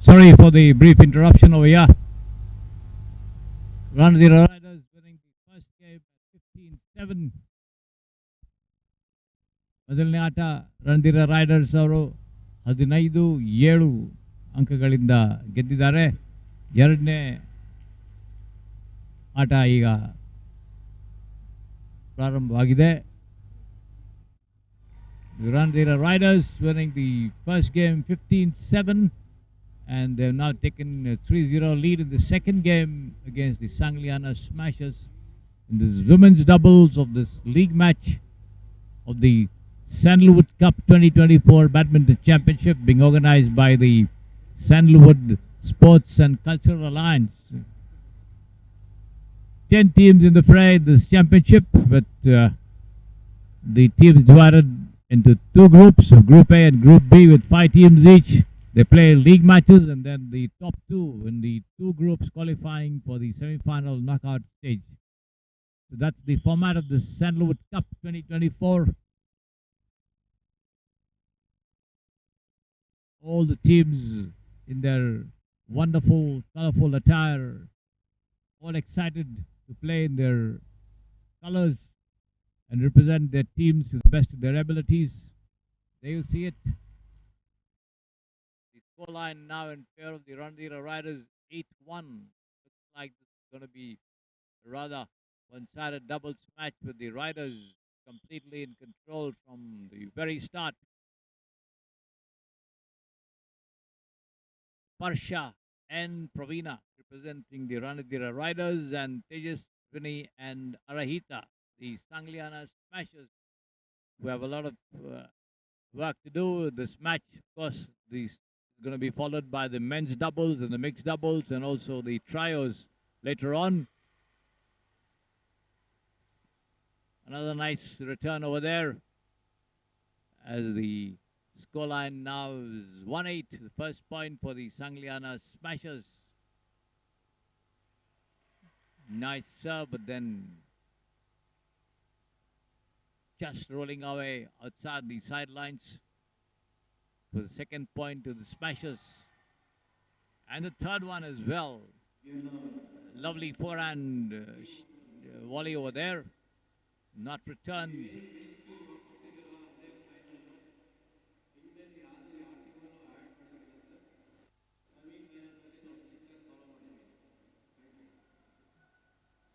Sorry for the brief interruption over here. Ranadhira Riders winning the first game at 15-7. ಮೊದಲನೇ ಆಟ Ranadheera Riders ಅವರು 15-7 ಅಂಕಗಳಿಂದ ಗೆದ್ದಿದ್ದಾರೆ. ಎರಡನೇ ಆಟ ಈಗ ಪ್ರಾರಂಭವಾಗಿದೆ. Ranadhira Riders winning the first game 15-7, and they've now taken a 3-0 lead in the second game against the Sangliana Smashers in this women's doubles of this league match of the Sandalwood Cup 2024 Badminton Championship being organized by the Sandalwood Sports and Cultural Alliance. 10 teams in the fray in this championship, but the teams divided into two groups, Group A and Group B, with 5 teams each. They play league matches, and then the top 2 in the 2 groups qualifying for the semi-final knockout stage. So that's the format of the Sandalwood Cup 2024. All the teams in their wonderful, colorful attire, all excited to play in their colors and represent their teams to the best of their abilities. There you see it. The scoreline now in favor of the Ranadhira Riders, 8-1. Looks like this is going to be a rather one-sided doubles match with the Riders completely in control from the very start. Parsha and Praveena representing the Ranadhira Riders, and Tejaswini and Arahita, the Sangliana Smashers, who have a lot of work to do. This match, of course, is going to be followed by the men's doubles and the mixed doubles, and also the trios later on. Another nice return over there, as the scoreline now is 1-8. The first point for the Sangliana Smashers. Nice serve, but then just rolling away outside the sidelines for the second point to the Smashers. And the third one as well. Lovely forehand volley over there. Not returned.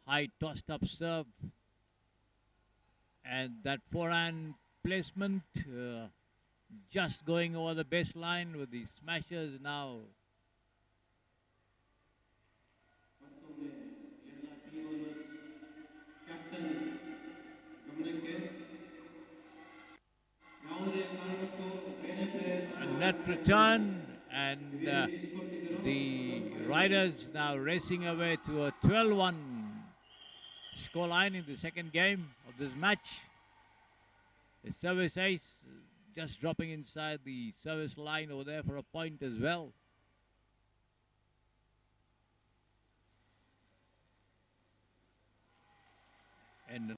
High tossed up serve. And that forehand placement just going over the baseline with the Smashers now. A net return, and the Riders now racing away to a 12-1 scoreline in the second game of this match. A service ace just dropping inside the service line over there for a point as well. And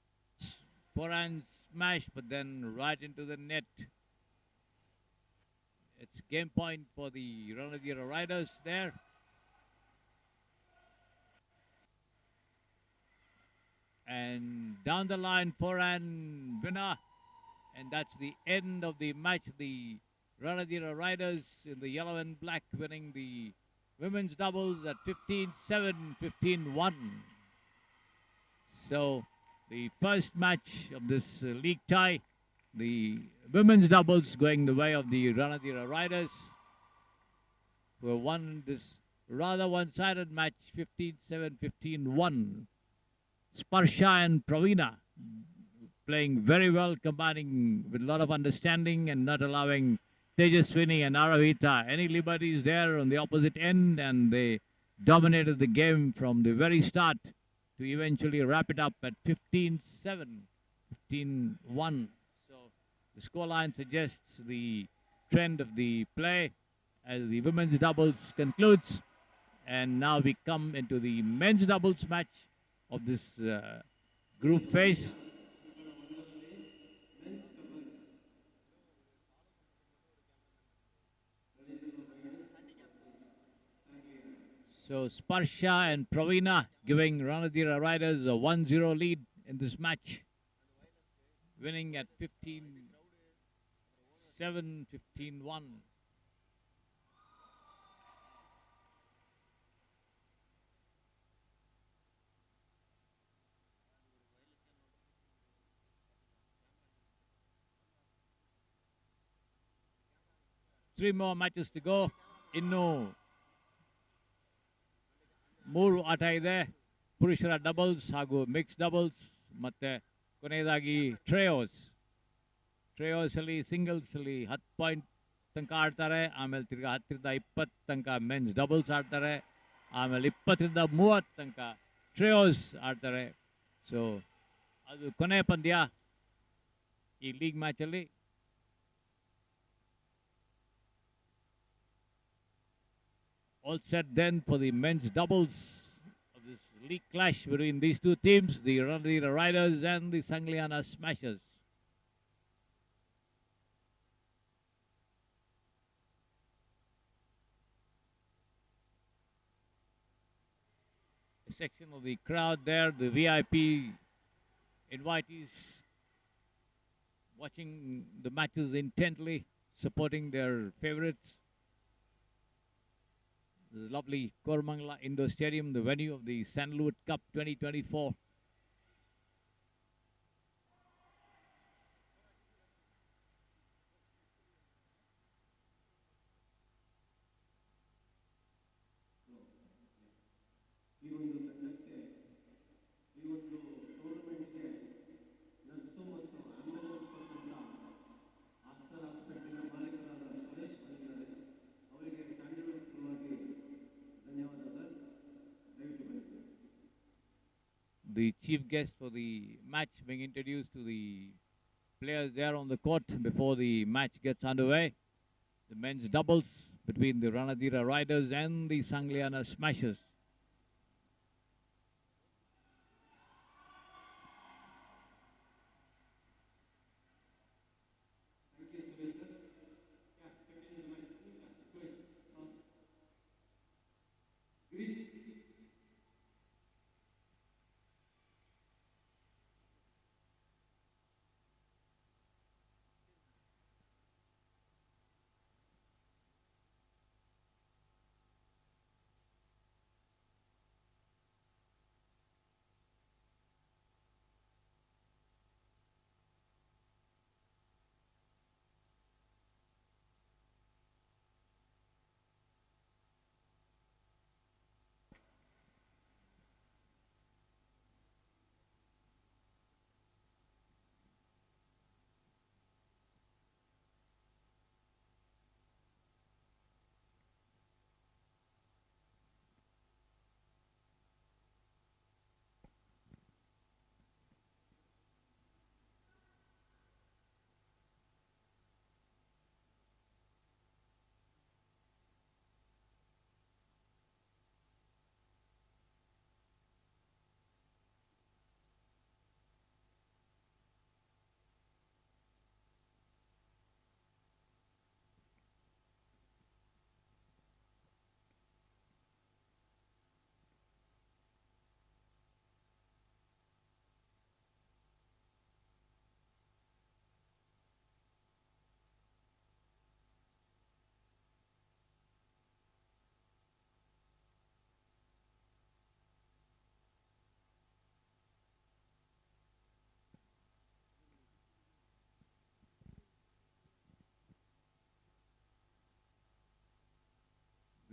forehand smash, but then right into the net. It's game point for the Ranadhira Riders there. And down the line, forehand winner. And that's the end of the match. The Ranadhira Riders in the yellow and black winning the women's doubles at 15-7, 15-1. So the first match of this league tie, the women's doubles going the way of the Ranadhira Riders, who have won this rather one-sided match 15-7, 15-1. Sparsha and Praveena playing very well, combining with a lot of understanding and not allowing Tejaswini and Aravita any liberties there on the opposite end, and they dominated the game from the very start to eventually wrap it up at 15-7, 15-1. So the scoreline suggests the trend of the play as the women's doubles concludes, and now we come into the men's doubles match of this group phase. So Sparsha and Pravina giving Ranadira Riders a 1-0 lead in this match, winning at 15-7, 15-1. Three more matches to go. ಇನ್ನು ಮೂರು ಆಟ ಇದೆ. ಪುರುಷರ doubles ಹಾಗೂ mix doubles ಮತ್ತೆ ಕೊನೆಯದಾಗಿ ಟ್ರೇಯೋಸ್ ಅಲ್ಲಿ singles ಅಲ್ಲಿ 10 ಪಾಯಿಂಟ್ ತನಕ ಆಡ್ತಾರೆ. ಆಮೇಲೆ ತಿರ್ಗಾ 10ರಿಂದ 20 ತನಕ ಮೆನ್ಸ್ ಡಬಲ್ಸ್ ಆಡ್ತಾರೆ. ಆಮೇಲೆ 20ರಿಂದ 30 ತನಕ ಟ್ರೇಯೋಸ್ ಆಡ್ತಾರೆ. ಸೊ ಅದು ಕೊನೆಯ ಪಂದ್ಯ ಈ league ಮ್ಯಾಚಲ್ಲಿ. All set then for the men's doubles of this league clash between these two teams, the Ranadira Riders and the Sangliana Smashers. A section of the crowd there, the VIP invitees watching the matches intently, supporting their favorites. The lovely Kormangla Indoor Stadium, the venue of the Sandalwood Cup 2024. The chief guest for the match being introduced to the players there on the court before the match gets underway. The men's doubles between the Ranadira Riders and the Sangliana Smashers.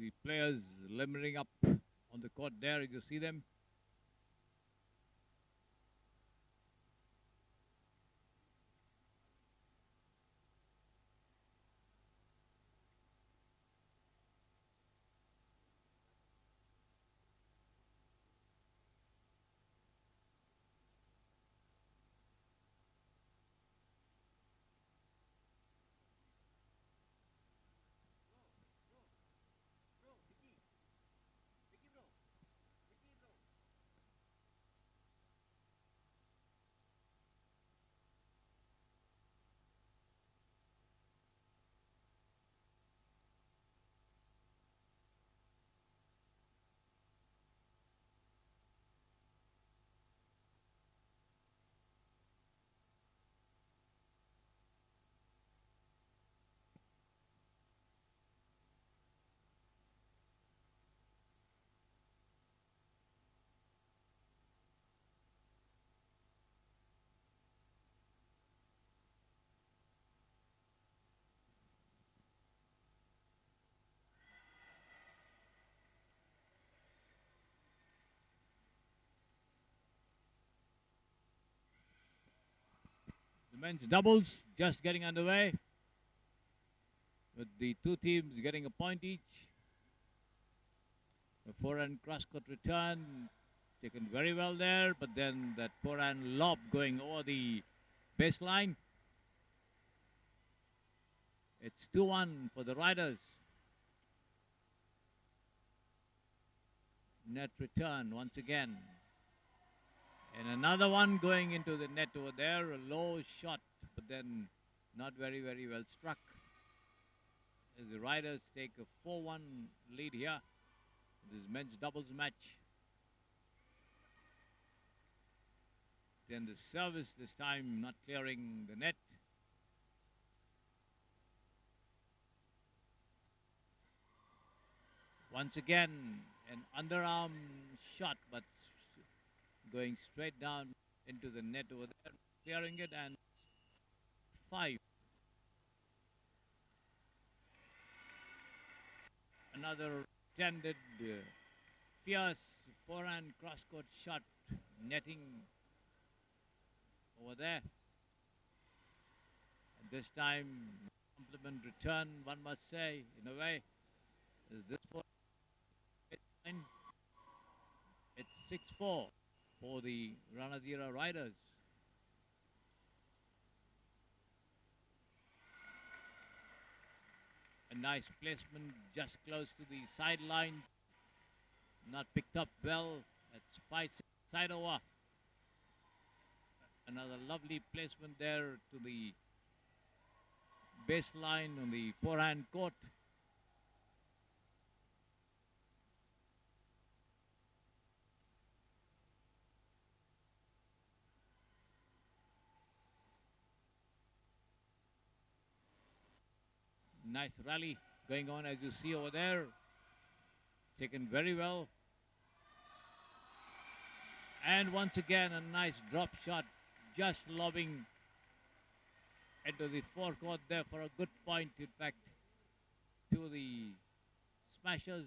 The players limbering up on the court there, you see them. men's doubles just getting underway, with the two teams getting a point each. The forehand cross-court return taken very well there, but then that forehand lob going over the baseline. It's 2-1 for the Riders. Net return once again. And another one going into the net over there. A low shot, but then not very well struck. As the Riders take a 4-1 lead here. This men's doubles match. Then the service this time not clearing the net. Once again, an underarm shot, but going straight down into the net over there, clearing it, and 5. Another tended, fierce forehand cross-court shot, netting over there. And this time, compliment return, one must say, in a way. Is this for it's 6-4 for the Ranadira Riders. A nice placement just close to the sidelines. Not picked up well. That's 5-6 side over. Another lovely placement there to the baseline on the forehand court. Nice rally going on, as you see over there. Taken very well. And once again, a nice drop shot, just lobbing into the forecourt there for a good point, in fact, to the smashers.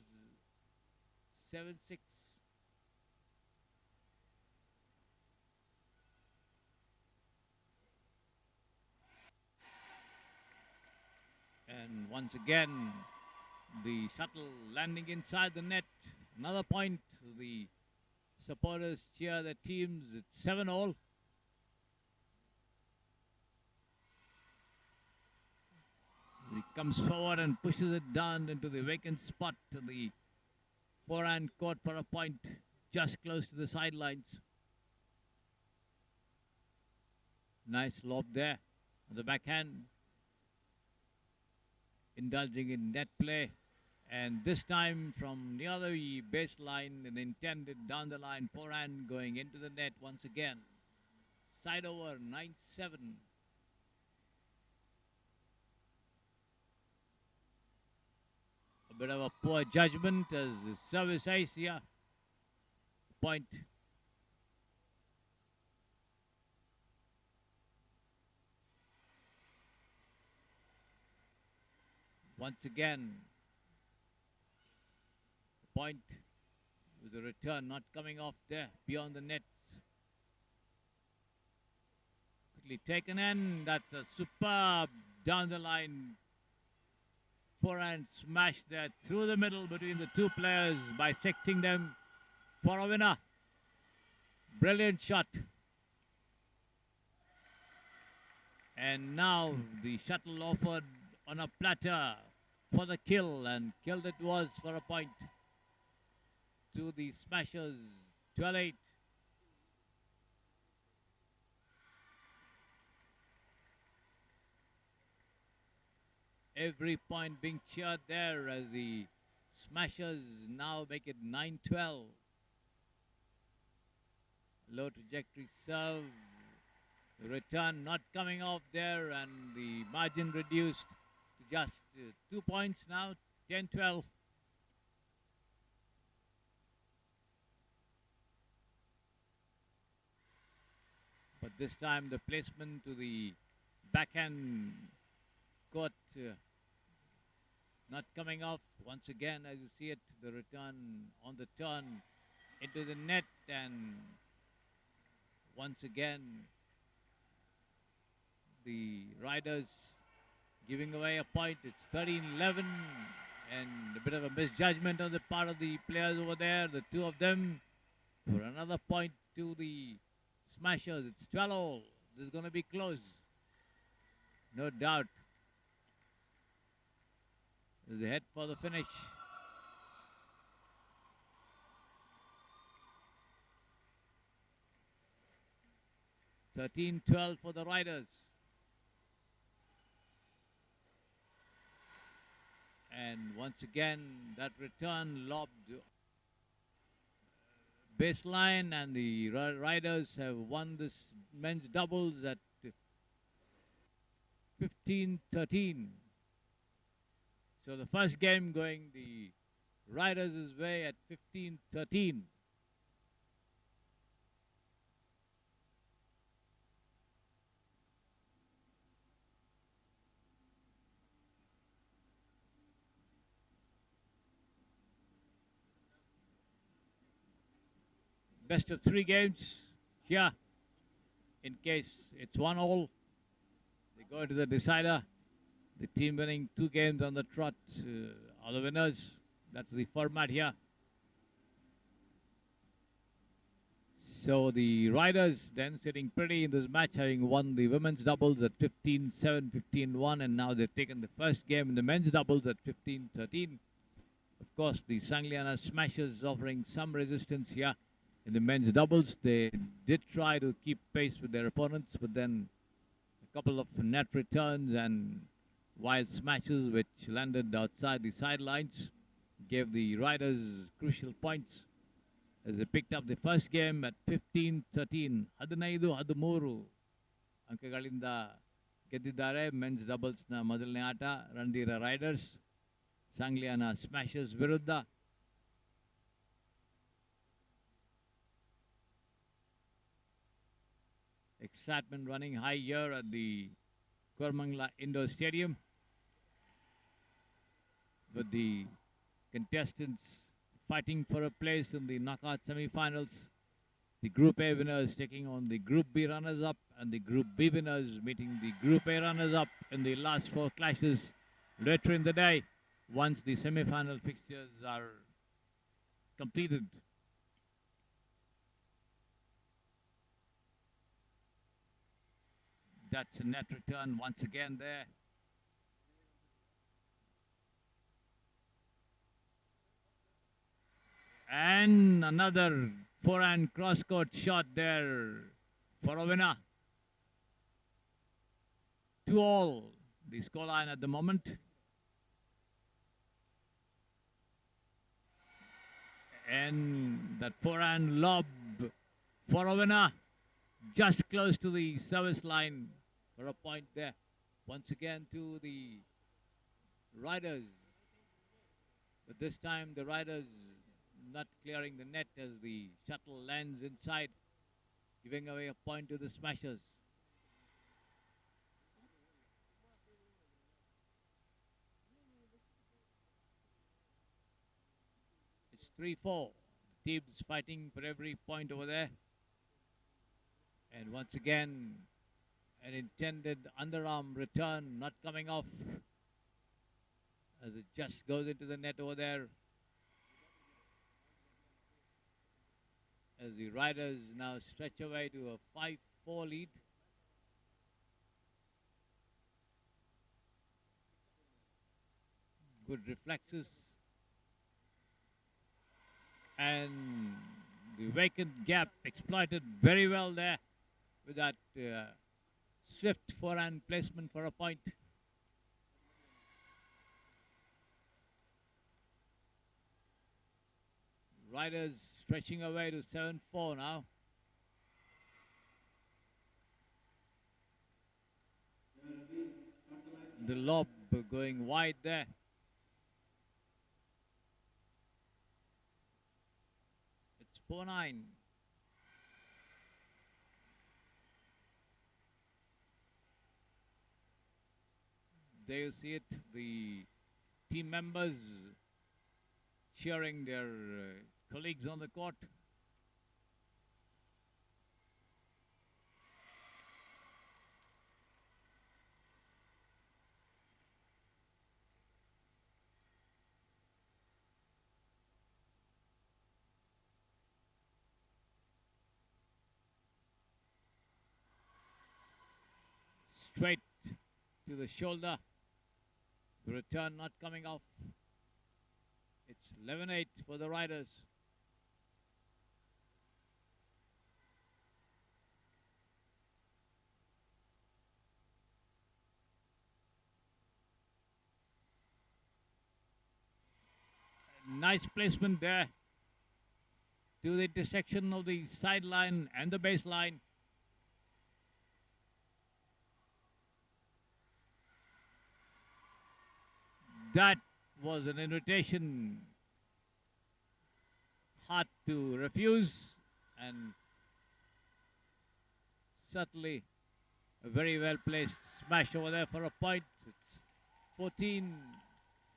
7-6. And once again, the shuttle landing inside the net. Another point. The supporters cheer their teams. It's 7-all. He comes forward and pushes it down into the vacant spot to the forehand court for a point, just close to the sidelines. Nice lob there on the backhand. Indulging in net play, and this time from near the baseline, an intended down the line forehand going into the net once again. Side over, 9-7. A bit of a poor judgment as the service ace here. Point. Once again, point with the return not coming off there beyond the nets. Quickly taken in. That's a superb down the line forehand smash there through the middle between the two players, bisecting them for a winner. Brilliant shot. And now the shuttle offered on a platter for the kill, and killed it was for a point to the smashers. 12-8. Every point being cheered there as the smashers now make it 9-12. Low trajectory serve. The return not coming off there, and the margin reduced to just 2 points now, 10-12. But this time the placement to the backhand court not coming off. Once again, as you see it, the return on the turn into the net, and once again the Riders giving away a point. It's 13-11, and a bit of a misjudgment on the part of the players over there, the two of them, for another point to the Smashers. It's 12-all. This is going to be close, no doubt. There's a head for the finish. (13-12) for the Riders. And once again, that return lobbed baseline, and the Riders have won this men's doubles at 15-13. So the first game going the Riders' way at 15-13. Best of 3 games here. In case it's 1-all, they go into the decider. The team winning 2 games on the trot are the winners. That's the format here. So the Riders then sitting pretty in this match, having won the women's doubles at 15-7, 15-1, and now they've taken the first game in the men's doubles at 15-13. Of course, the Sangliana Smashers offering some resistance here. In the men's doubles, they did try to keep pace with their opponents, but then a couple of net returns and wild smashes which landed outside the sidelines gave the Riders crucial points as they picked up the first game at 15-13. 15-13 ಅಂಕಗಳಿಂದ ಗೆದ್ದಿದ್ದಾರೆ men's ಡಬಲ್ಸ್ನ ಮೊದಲನೇ ಆಟ Ranadheera Riders Sangliana ಸ್ಮ್ಯಾಶರ್ಸ್ ವಿರುದ್ಧ. Excitement running high here at the Kormangla Indoor Stadium, with the contestants fighting for a place in the knockout semi-finals. The Group A winners taking on the Group B runners-up, and the Group B winners meeting the Group A runners-up in the last 4 clashes later in the day, once the semi-final fixtures are completed. That's a net return once again there. And another forehand cross-court shot there for a winner. 2-all the scoreline at the moment. And that forehand lob for a winner, just close to the service line for a point there. Once again to the Riders. But this time the Riders not clearing the net as the shuttle lands inside, giving away a point to the Smashers. It's 3-4. Teams fighting for every point over there. And once again, an intended underarm return not coming off as it just goes into the net over there. As the Riders now stretch away to a 5-4 lead. Good reflexes. And the vacant gap exploited very well there with that swift forehand placement for a point. Riders stretching away to 7-4 now. The lob going wide there. It's 4-9. There you see it, the team members cheering their colleagues on the court. straight to the shoulder. The return not coming off. It's 11-8 for the Riders. Nice placement there to the intersection of the sideline and the baseline. That was an invitation hard to refuse, and certainly a very well placed smash over there for a point. It's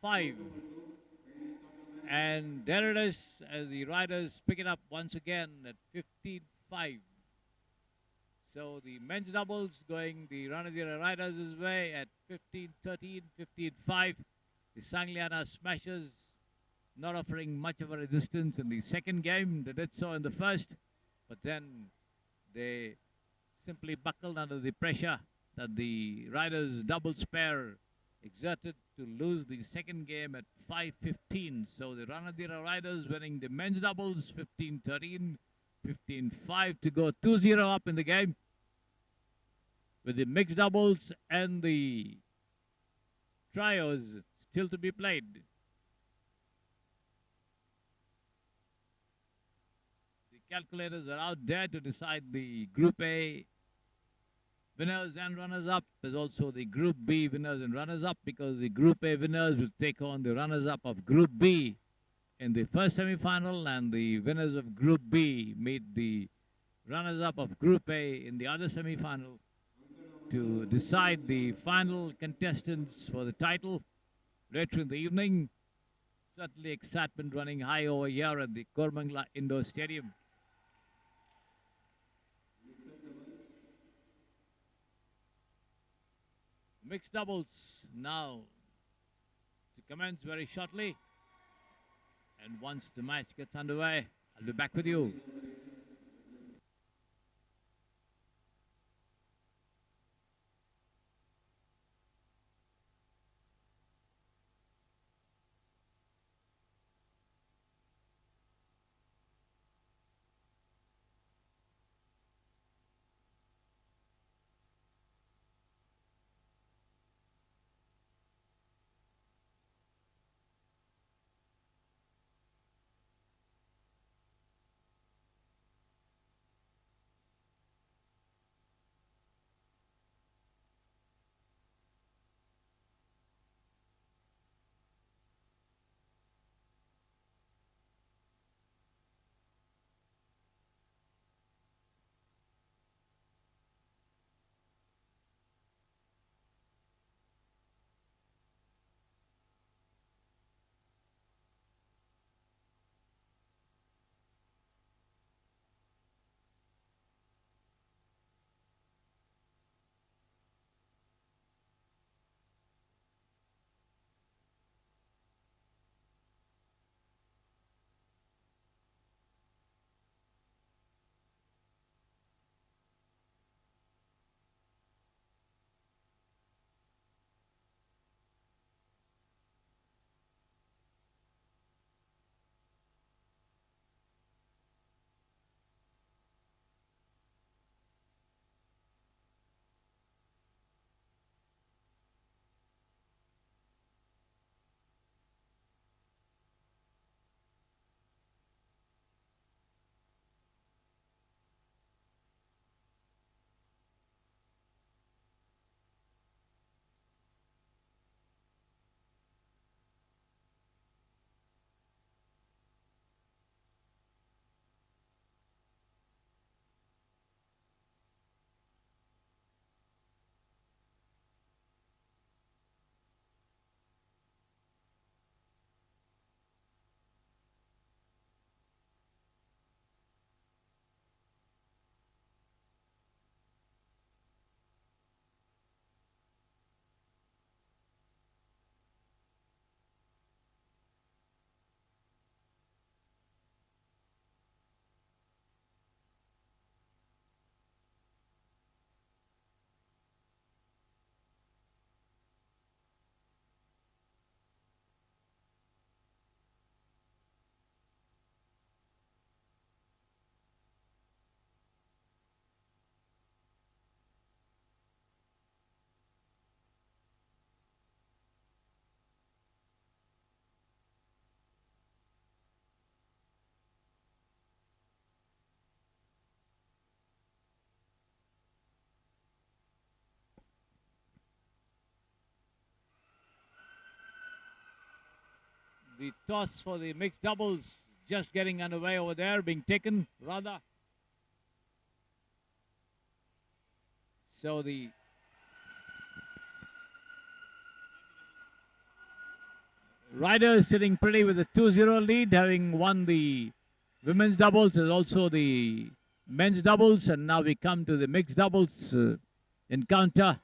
14-5. And there it is, as the Riders pick it up once again at 15-5. So the men's doubles going the Ranadira Riders' way at 15-13, 15-5. The Sangliana Smashers not offering much of a resistance in the second game. They did so in the first, but then they simply buckled under the pressure that the Riders' doubles pair exerted to lose the second game at 5-15. So the Ranadira Riders winning the men's doubles 15-13, 15-5 to go 2-0 up in the game, with the mixed doubles and the trios still to be played. The calculators are out there to decide the Group A winners and runners-up. There's also the Group B winners and runners-up, because the Group A winners will take on the runners-up of Group B in the first semi-final, and the winners of Group B meet the runners-up of Group A in the other semi-final to decide the final contestants for the title later in the evening. Certainly excitement running high over here at the Kormangla Indoor Stadium. Mixed doubles now to commence very shortly. And once the match gets underway, I'll be back with you. The toss for the mixed doubles just getting underway over there, being taken rather. So the Riders sitting pretty with a 2-0 lead, having won the women's doubles and also the men's doubles. And now we come to the mixed doubles encounter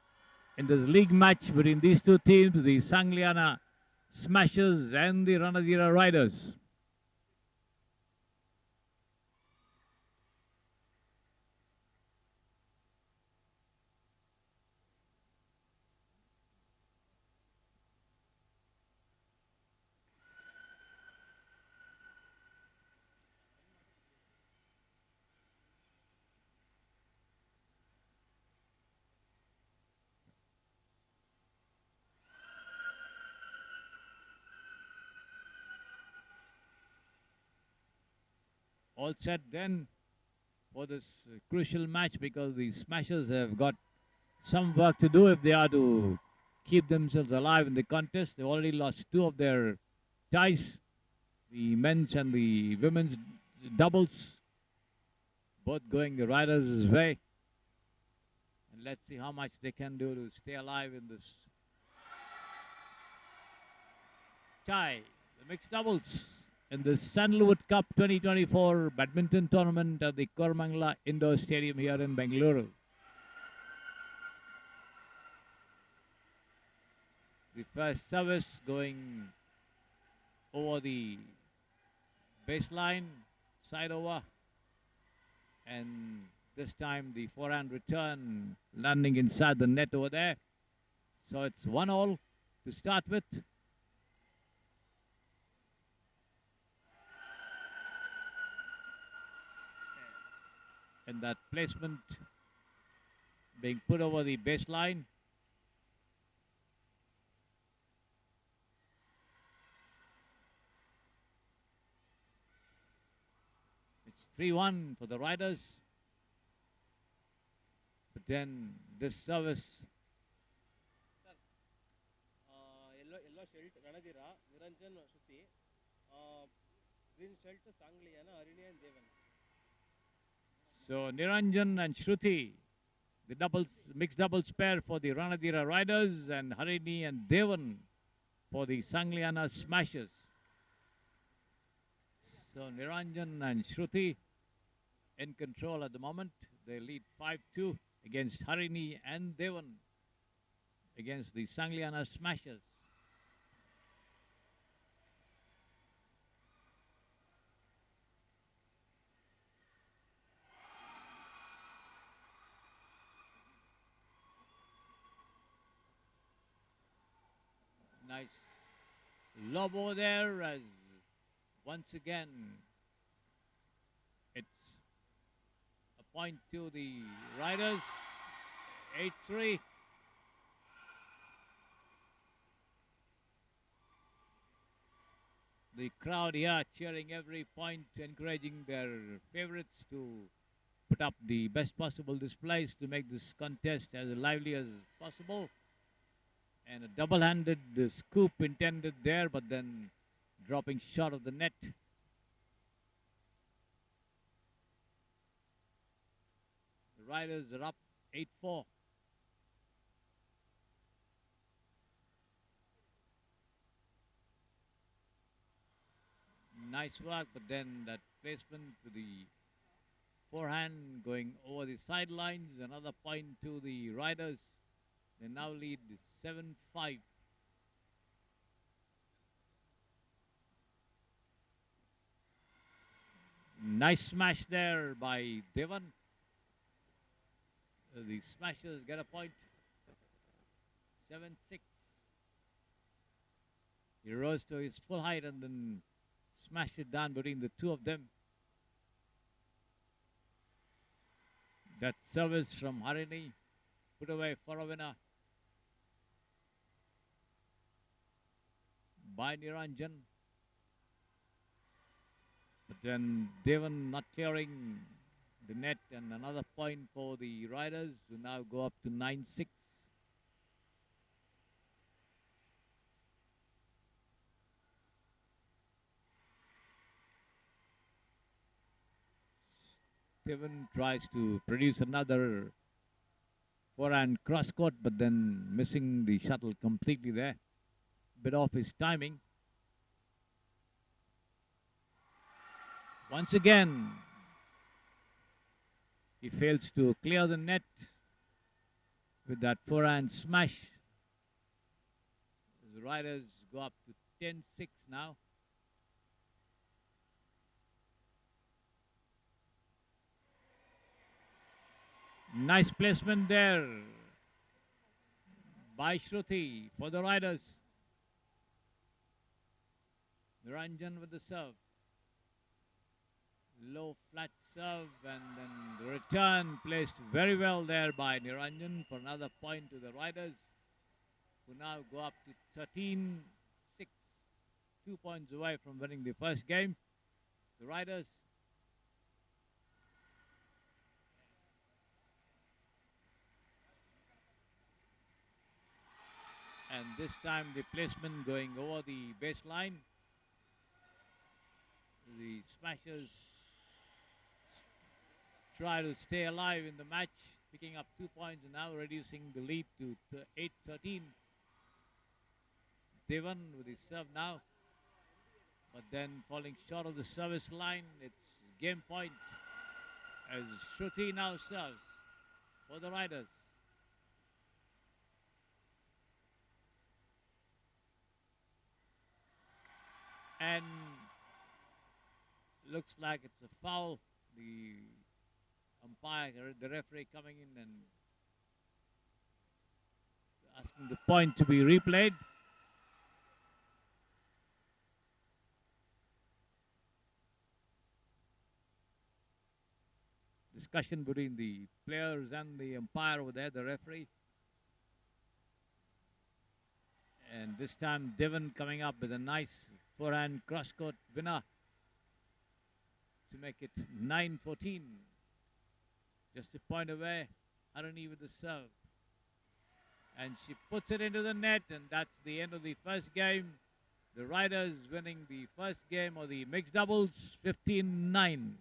in this league match between these two teams, the Sangliana Smashers and the Ranadira Riders. All set then for this crucial match, because the Smashers have got some work to do if they are to keep themselves alive in the contest. They've already lost 2 of their ties, the men's and the women's doubles, both going the Riders' way. And let's see how much they can do to stay alive in this tie. The mixed doubles in the Sandalwood Cup 2024 badminton tournament at the Koramangala Indoor Stadium here in Bengaluru. The first service going over the baseline, side over, and this time the forehand return landing inside the net over there. So it's 1-all to start with. And that placement being put over the baseline. It's 3-1 for the Riders. But then this service. Yellow shirt, Ranadira, Niranjan, Shruti. Green shirt, Sangliana, Harini and Devan. So Niranjan and Shruti, the doubles, mixed doubles pair for the Ranadira Riders, and Harini and Devan for the Sangliana Smashers. So Niranjan and Shruti in control at the moment. They lead 5-2 against Harini and Devan against the Sangliana Smashers. Nice lob over there, as once again it's a point to the Riders. 8-3. The crowd here cheering every point, encouraging their favorites to put up the best possible displays to make this contest as lively as possible. And a double-handed scoop intended there, but then dropping short of the net. The Riders are up 8-4. Nice work, but then that placement to the forehand going over the sidelines. Another point to the Riders. They now lead 7-5. Nice smash there by Devan. The Smashers get a point. 7-6. He rose to his full height and then smashed it down between the two of them. That service from Harini put away for a winner by Niranjan. But then Devan not clearing the net, and another point for the Riders, who now go up to 9-6. Steven tries to produce another forehand cross court, but then missing the shuttle completely there. Bit off his timing. Once again, he fails to clear the net with that forehand smash. The riders go up to 10-6 now. Nice placement there by Shruti for the riders. Niranjan with the serve. Low flat serve, and then the return placed very well there by Niranjan for another point to the riders, who now go up to 13-6, 2 points away from winning the first game. The riders. And this time the placement going over the baseline. The Smashers try to stay alive in the match, picking up 2 points and now reducing the lead to 8-13. Devan with his serve now, but then falling short of the service line. It's game point as Shruti now serves for the riders. And looks like it's a foul. The umpire, the referee coming in and asking the point to be replayed. Discussion between the players and the umpire over there, the referee. And this time Devan coming up with a nice forehand cross-court winner to make it 9-14. Just a point away, Harini with the serve. And she puts it into the net, and that's the end of the first game. The riders winning the first game of the mixed doubles, 15-9.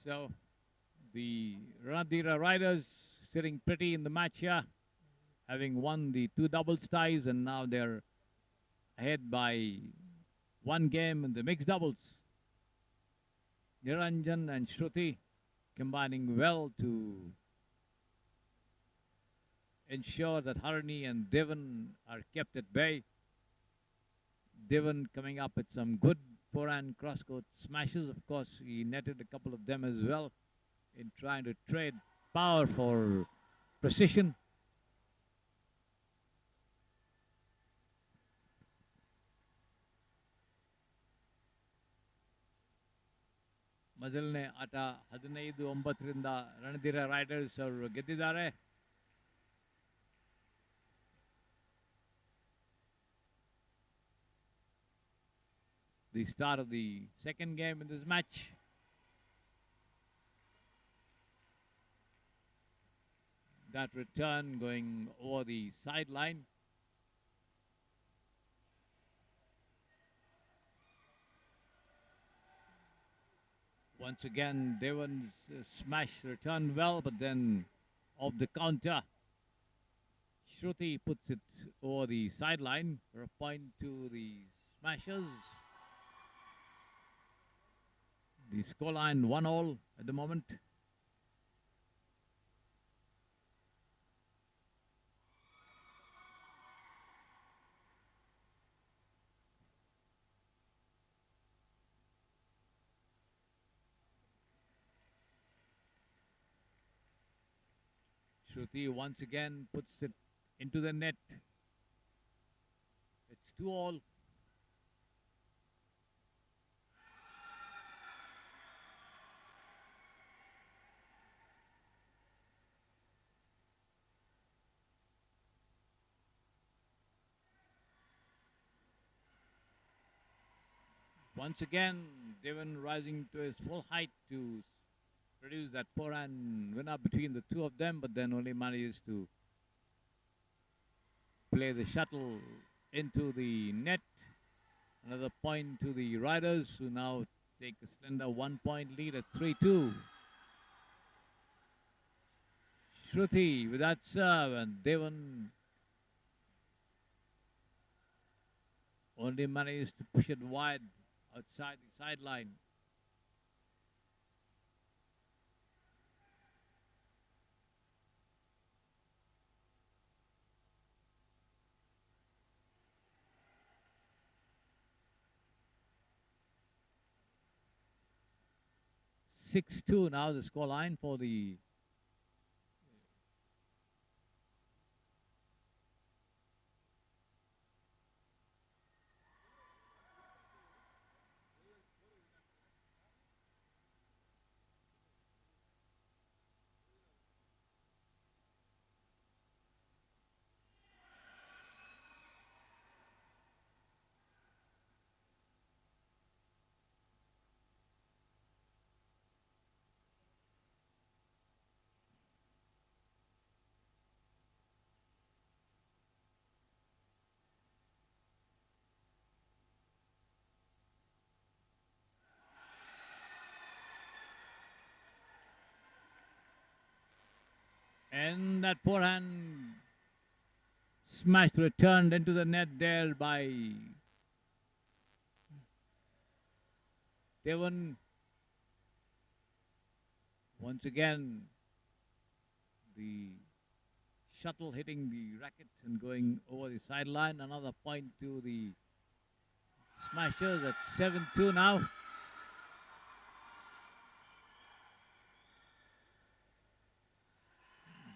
So the Ranadira riders sitting pretty in the match here, having won the 2 doubles ties, and now they're ahead by 1 game in the mixed doubles. Niranjan and Shruti combining well to ensure that Harini and Devan are kept at bay. Devan coming up with some good forehand cross-court smashes. Of course, he netted a couple of them as well in trying to trade power for precision. ಮೊದಲನೇ ಆಟ 15-9ರಿಂದ Ranadheera Riders ಅವರು ಗೆದ್ದಿದ್ದಾರೆ. The start of the second game in this match. That return going over the sideline. Once again, Devan's smash returned well, but then off the counter, Shruti puts it over the sideline for a point to the Smashers. The scoreline 1-all at the moment. Shruti once again puts it into the net. It's 2-all. Once again, Devon rising to his full height to produce that forehand winner between the two of them, but then only manages to play the shuttle into the net. Another point to the riders, who now take a slender 1-point lead at 3-2. Shruti with that serve, and Devon only managed to push it wide outside the sideline. Six-2 now the scoreline for the and that forehand smash returned into the net there by Devon. Once again, the shuttle hitting the racket and going over the sideline. Another point to the smashers at 7-2 now.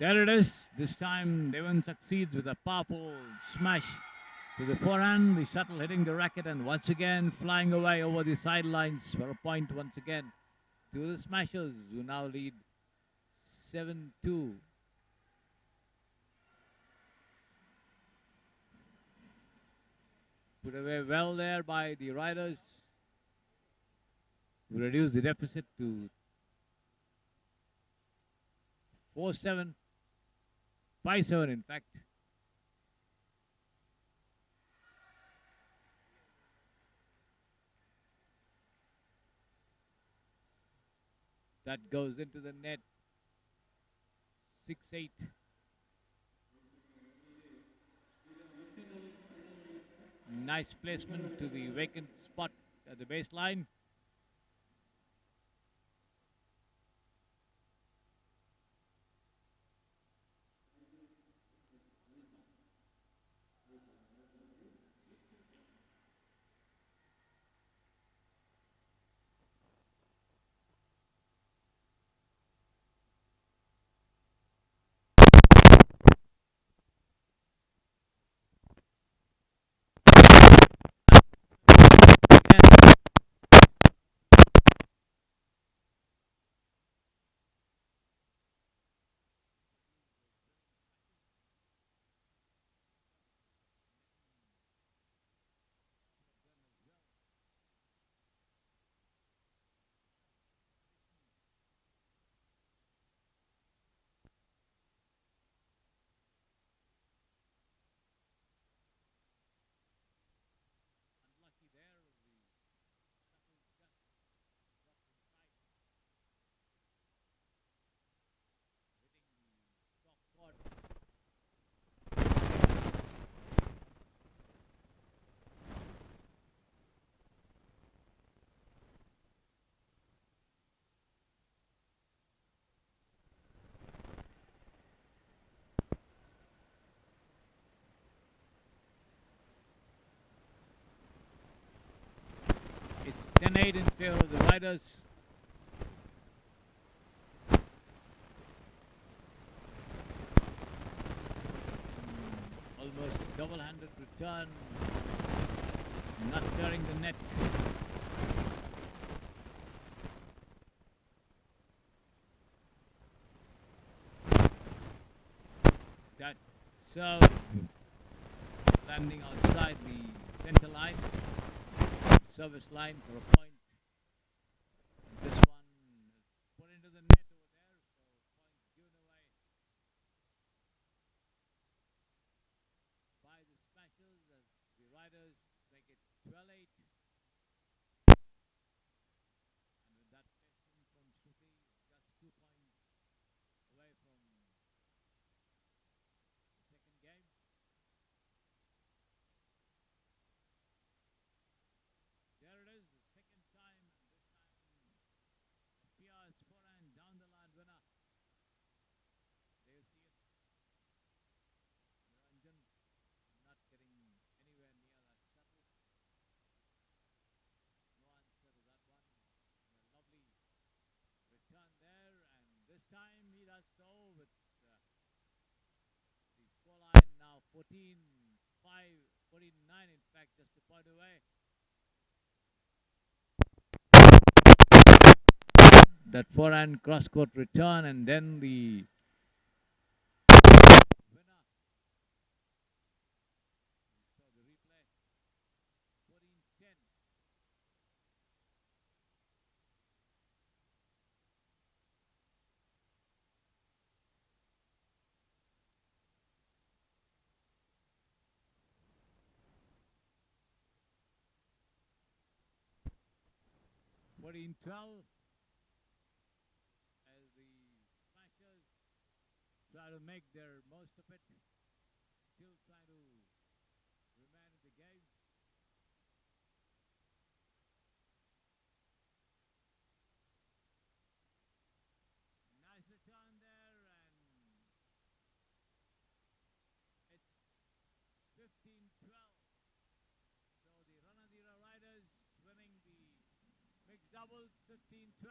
There it is. This time Devon succeeds with a powerful smash to the forehand. The shuttle hitting the racket and once again flying away over the sidelines for a point once again to the smashers, who now lead 7-2. Put away well there by the riders to reduce the deficit to 4-7. 5-7 in fact. That goes into the net. 6-8. Nice placement to the vacant spot at the baseline. It's 10-8 in favor of the riders. Almost a double-handed return, not clearing the net. That serve landing outside the center line, service line for a point 14-5, 14-9 in fact, just a point away. That forehand cross-court return and then the winner. So the replay, 14-10. Fourteen 12 as the Smashers try to make their most of it, still trying to remain in the game. Nice return there, and it's 15-12. So the Ranadira Riders winning the mixed doubles 15-12.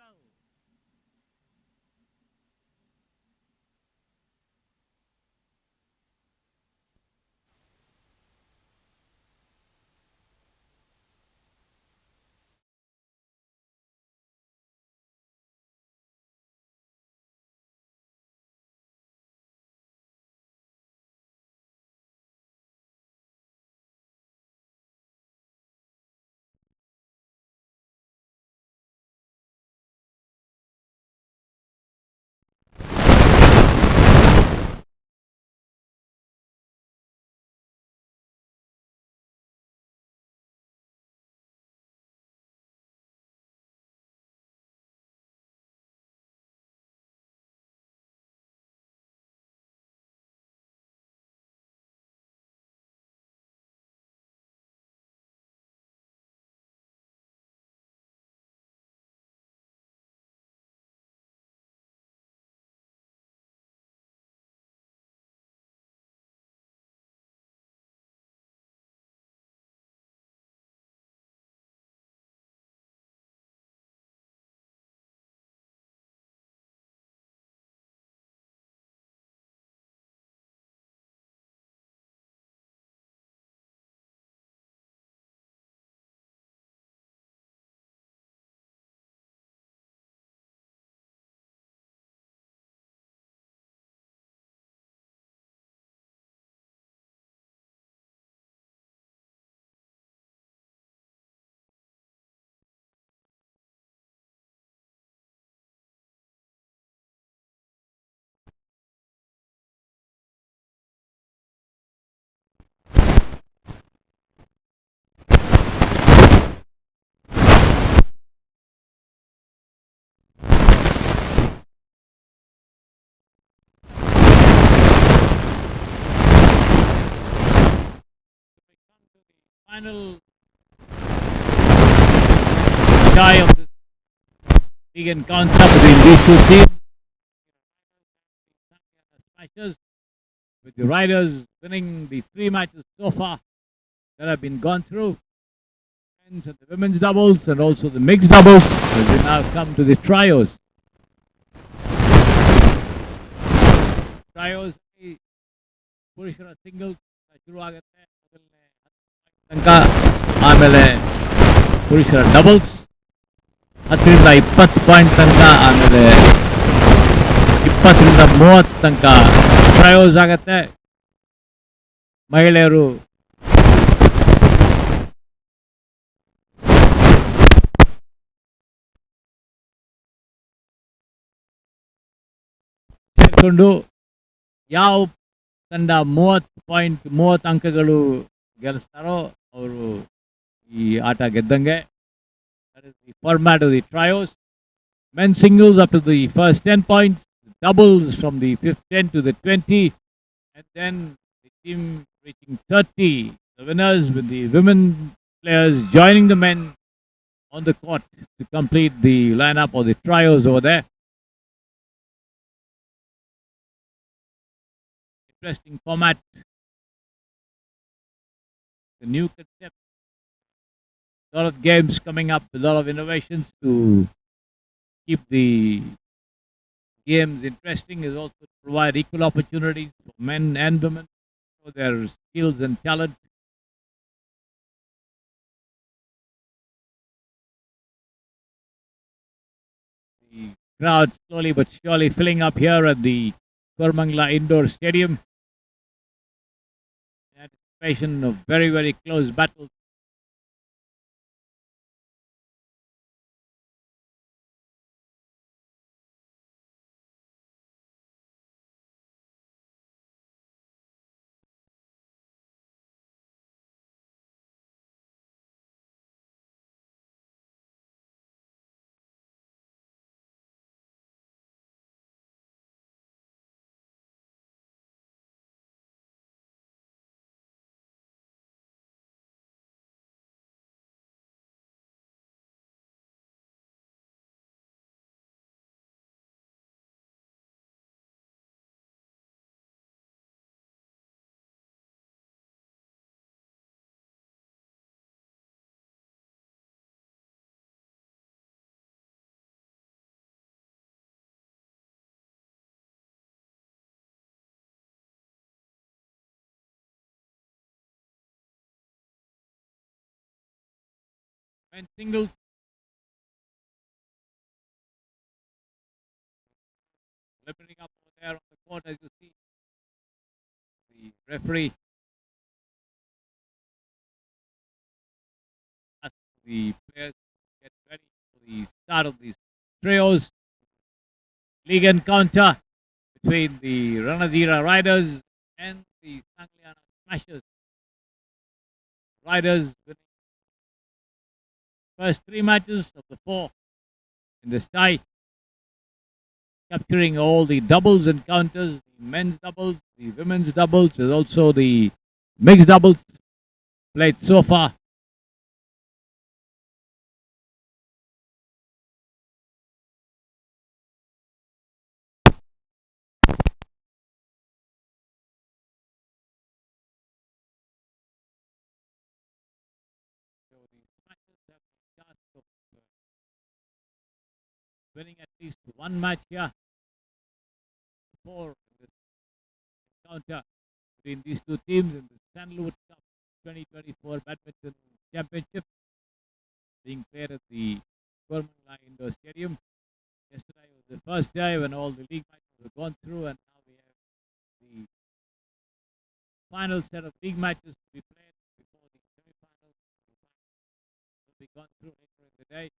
Final tie of the league encounter between these two teams. Smashers, with the Riders winning the 3 matches so far that have been gone through. And the women's doubles and also the mixed doubles as we now come to the trios. Trios, ಪುರುಷರ singles ಶುರುವಾಗುತ್ತೆ ತನಕ ಆಮೇಲೆ ಪುರುಷರ doubles 10ರಿಂದ 20 point ತನಕ ಆಮೇಲೆ 20ರಿಂದ 30 ತನಕ ಟ್ರಯೋಸ್ ಆಗತ್ತೆ ಮಹಿಳೆಯರು ಸೇರಿಕೊಂಡು ಯಾವ ತಂಡ 30 ಅಂಕಗಳು ಗೆಲ್ಲಿಸ್ತಾರೋ ಅವರು ಈ ಆಟ ಗೆದ್ದಂಗೆ. That is the format of the trios. Men singles up to the first 10 points, doubles from the 10 to the 20, and then the team reaching 30. The winners with the women players joining the men on the court to complete the lineup of the trios over there. Interesting format. The new concept. A lot of games coming up, a lot of innovations to keep the games interesting, is also to provide equal opportunities for men and women. show their skills and talent. The crowd slowly but surely filling up here at the Kormangla Indoor Stadium. In anticipation of very, very close battles. Men singles. Leveling up over there on the court as you see. The referee asks the players to get ready for the start of these trios. League encounter between the Ranadira Riders and the Sangliana Smashers. Riders winning first 3 matches of the 4 in this tie, capturing all the doubles encounters, the men's doubles, the women's doubles, there's also the mixed doubles played so far. So the Smashers have the chance of winning at least one match here. 4 in this encounter between these two teams in the Sandalwood Cup 2024 Badminton Championship being played at the Kormangla Indoor Stadium. Yesterday was the first day when all the league matches were gone through, and now we have the final set of league matches to be played before the semi-finals will be gone through later in the day.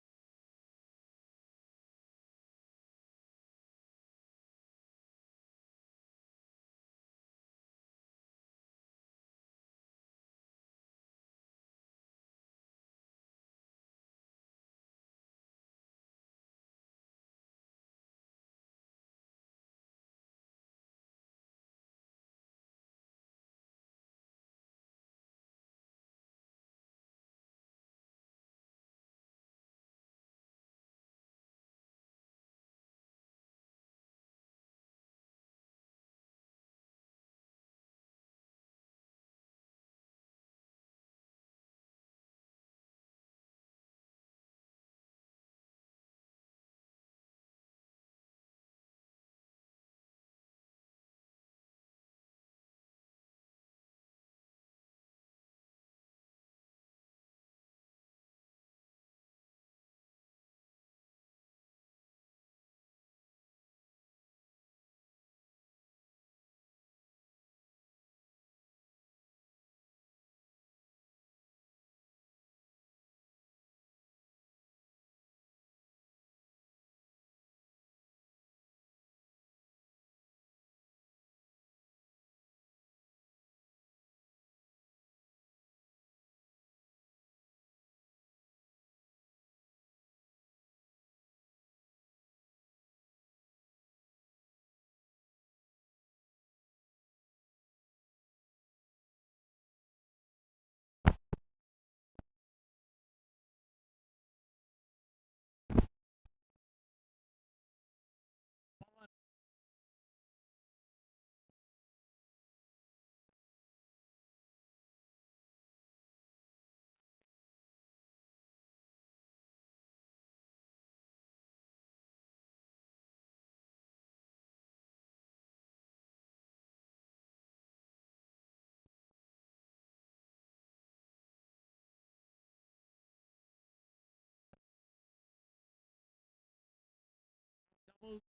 doubles.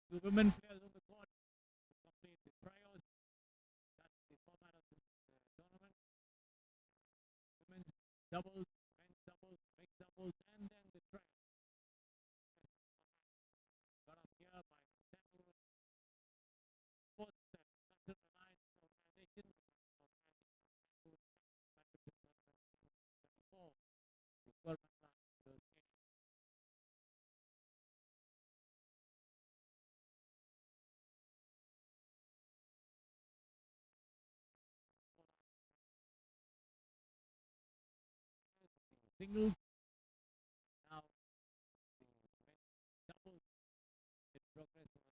The women players on the court to complete the trios. That's the format of this tournament. Women's doubles, men's doubles, mixed doubles, and then the trios. Got up here by Sandalwood Sports and Custom Alliance Organization. The World Badminton singles. Now the men's doubles in progress over there.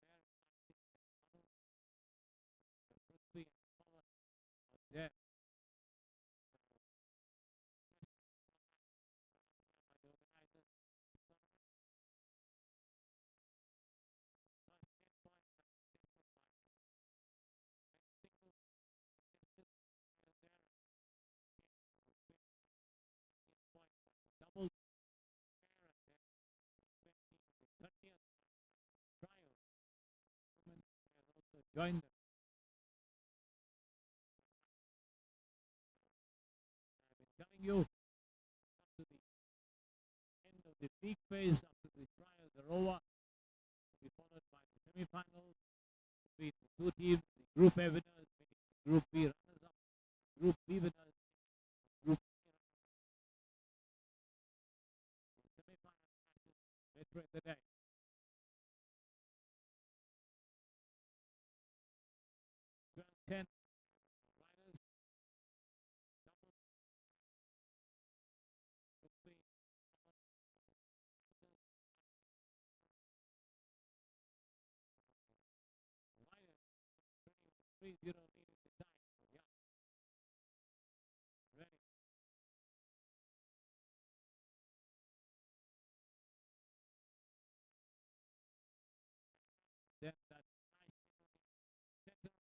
Frisbee and Power out there. By the organizers. Doubles pair and then 20th trial. Women has also joined them. I've been telling you, up to the end of the league phase, after the trials are over, will be followed by the semi-finals between the two teams, the Group A winners, meaning the Group B runners-up, Group B winners, Group A runners-up. The semi-final matches later in the day. 12-10 riders, doubles, Group B, riders, 3-0 lead in the time. Yeah, ready. Then that nice center of the court.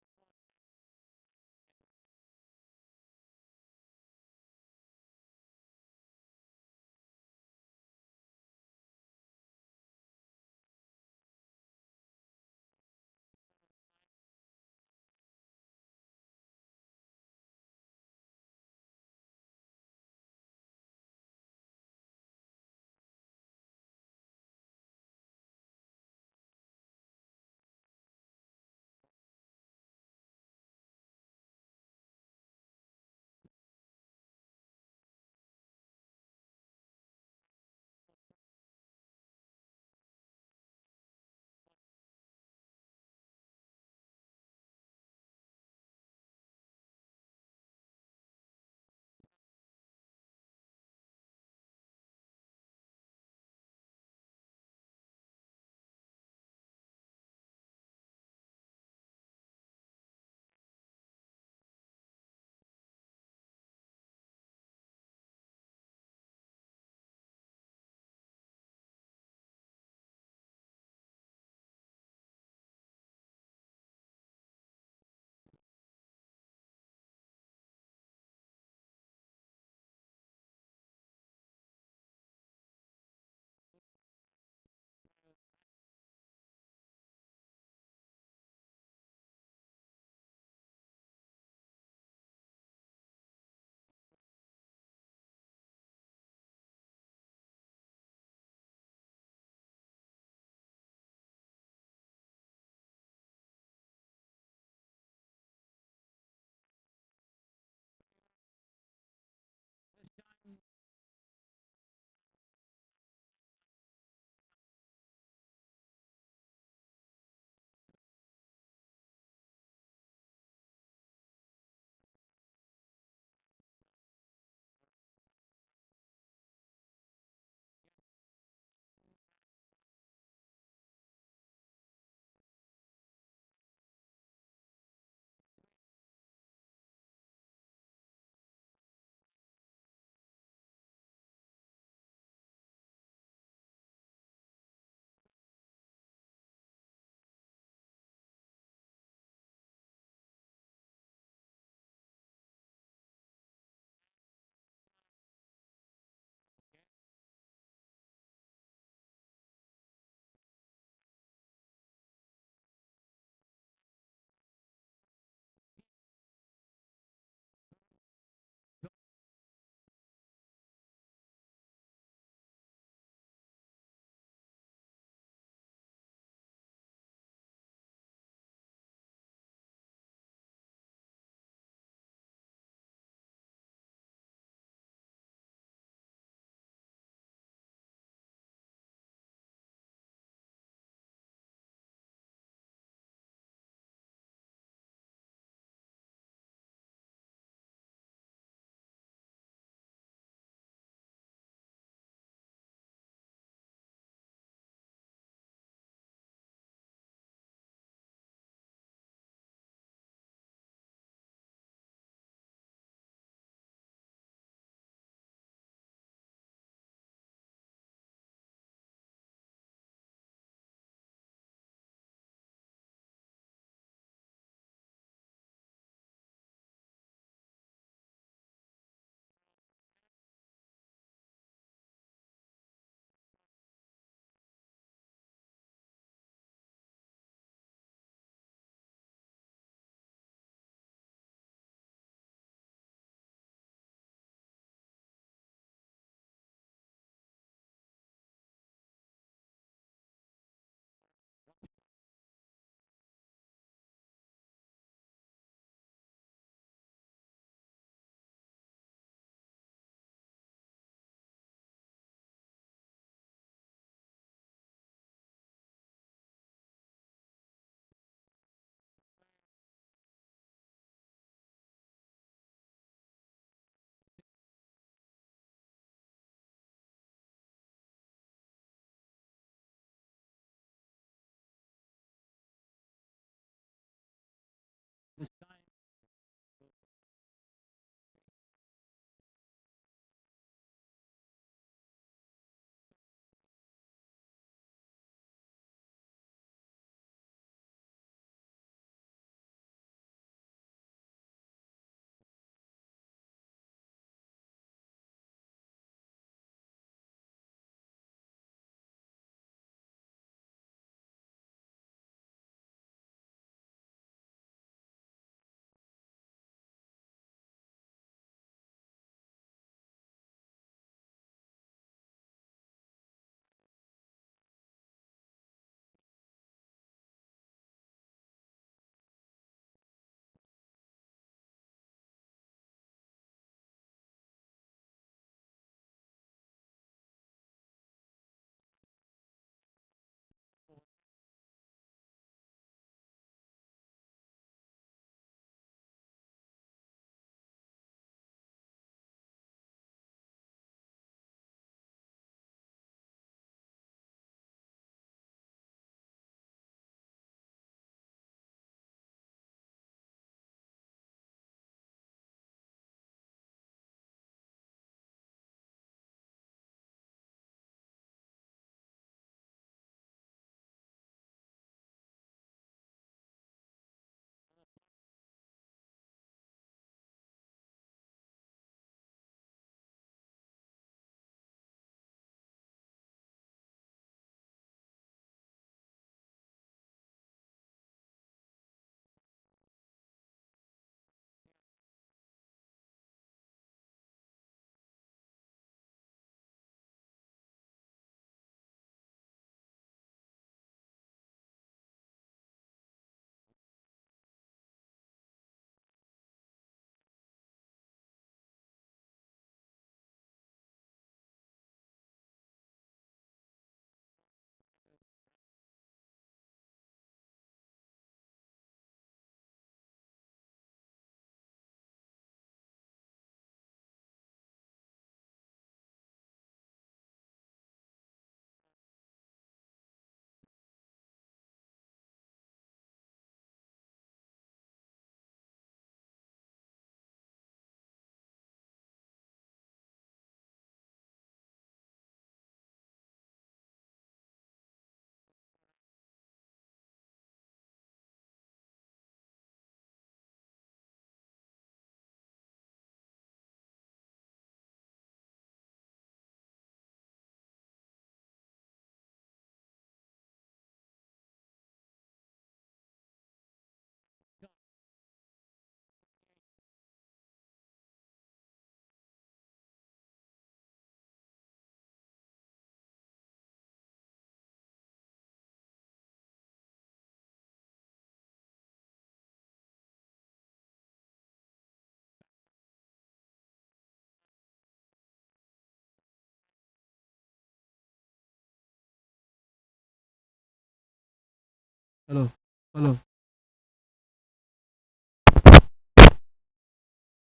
Hello. Hello.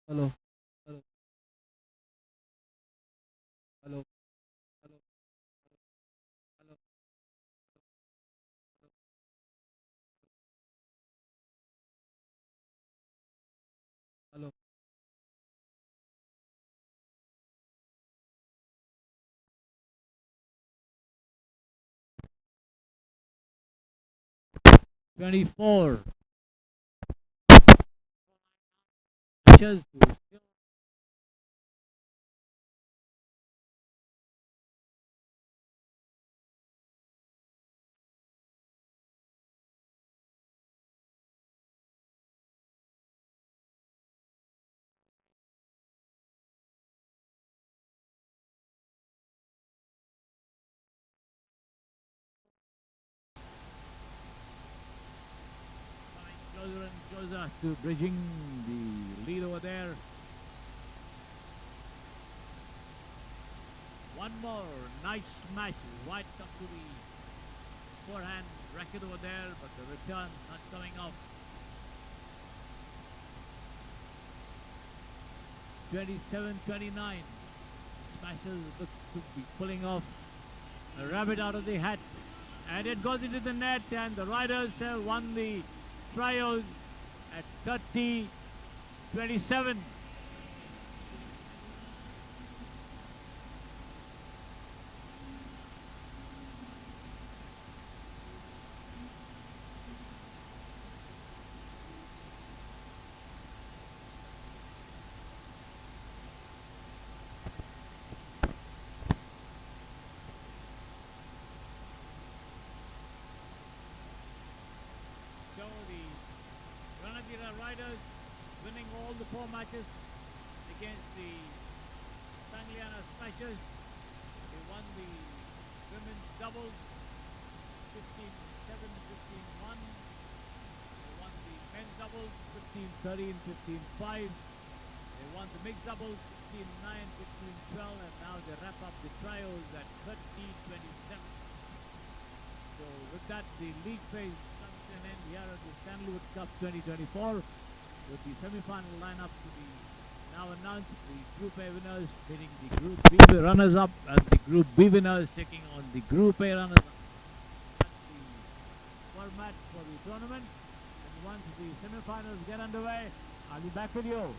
Hello. Hello. Hello. Hello. Hello. 24 matches to closer and closer to bridging the lead over there. One more nice smash right up to the forehand racket over there, but the return not coming off. 27-29. Smashes look to be pulling off a rabbit out of the hat. And it goes into the net, and the Riders have won the trials at 30-27. So the Ranagira Riders winning all the 4 matches against the Sangliana Smashers. They won the women's doubles 15-7, 15-1. They won the men's doubles 15-13, 15-5. They won the mixed doubles 15-9, 15-12, and now they wrap up the trials at 30-27. So with that, the league phase comes to an end here at the Sandalwood Cup 2024, with the semi-final lineup to be now announced. The Group A winners meeting the Group B runners-up, and the Group B winners taking on the Group A runners-up. That's the format for the tournament. And once the semi-finals get underway, I'll be back with you.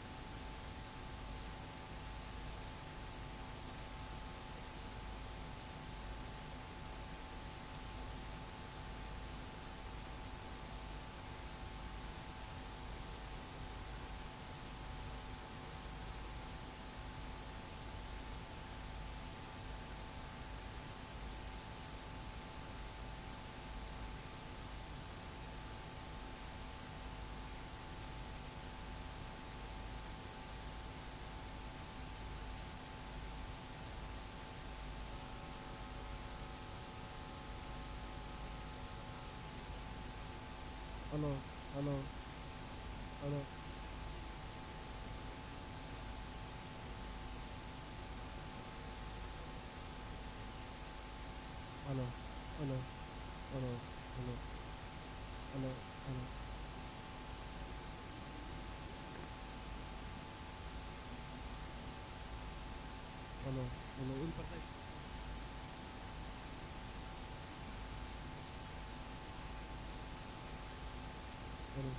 Hello. Hello. Hello. Hello. Hello. Hello. Hello. Hello. Hello. Hello. Hello. In person. Hello.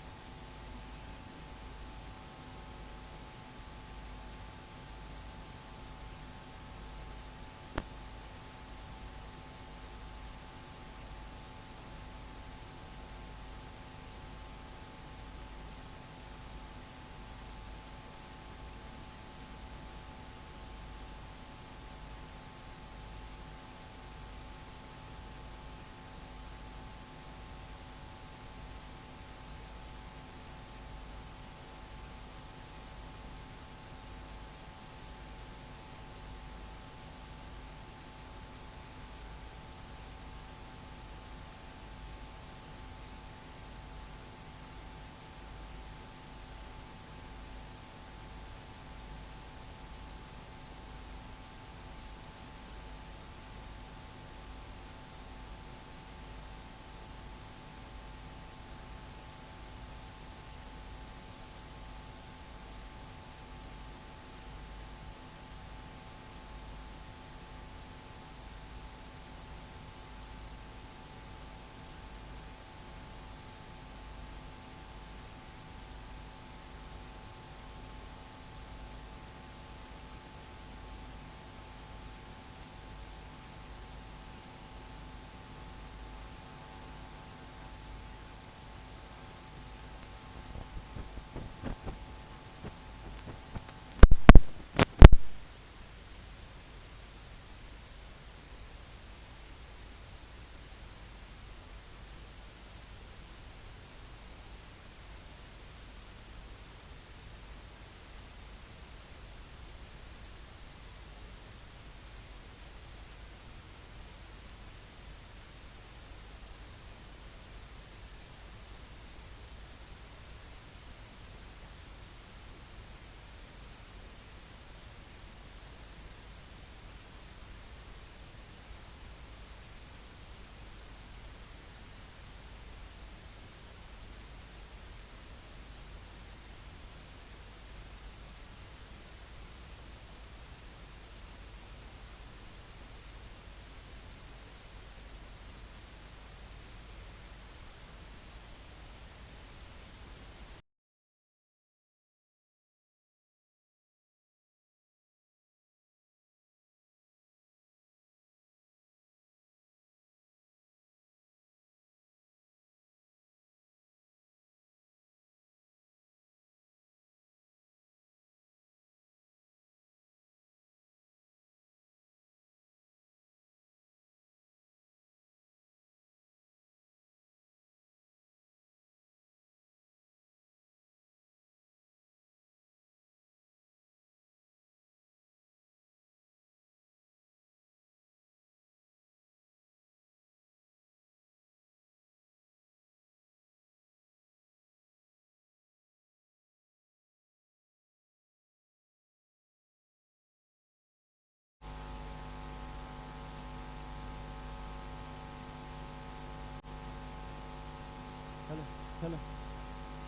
hello,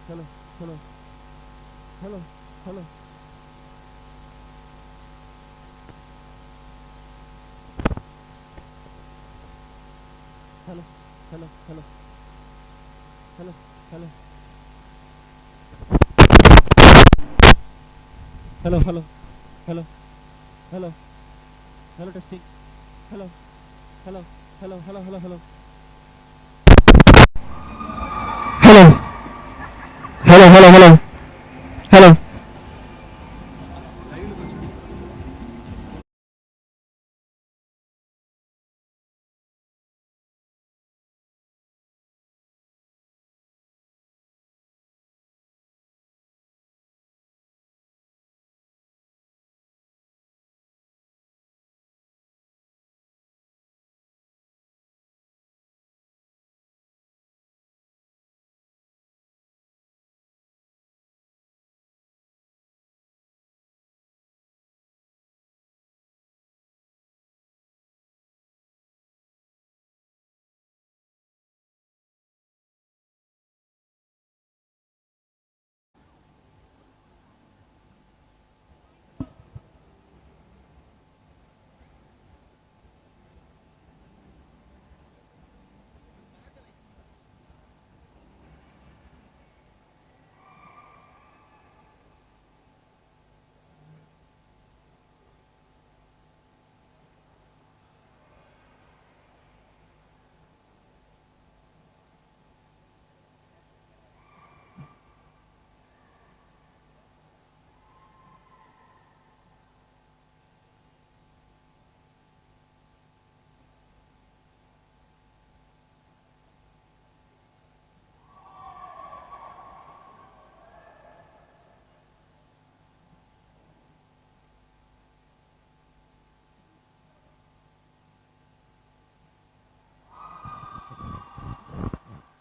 hello, hello, hello, hello. Hello, hello, hello, hello, hello, hello, hello, hello, hello, hello, testing. Hello, hello, hello, hello, hello, hello. Hello, hello, hello, hello, hello.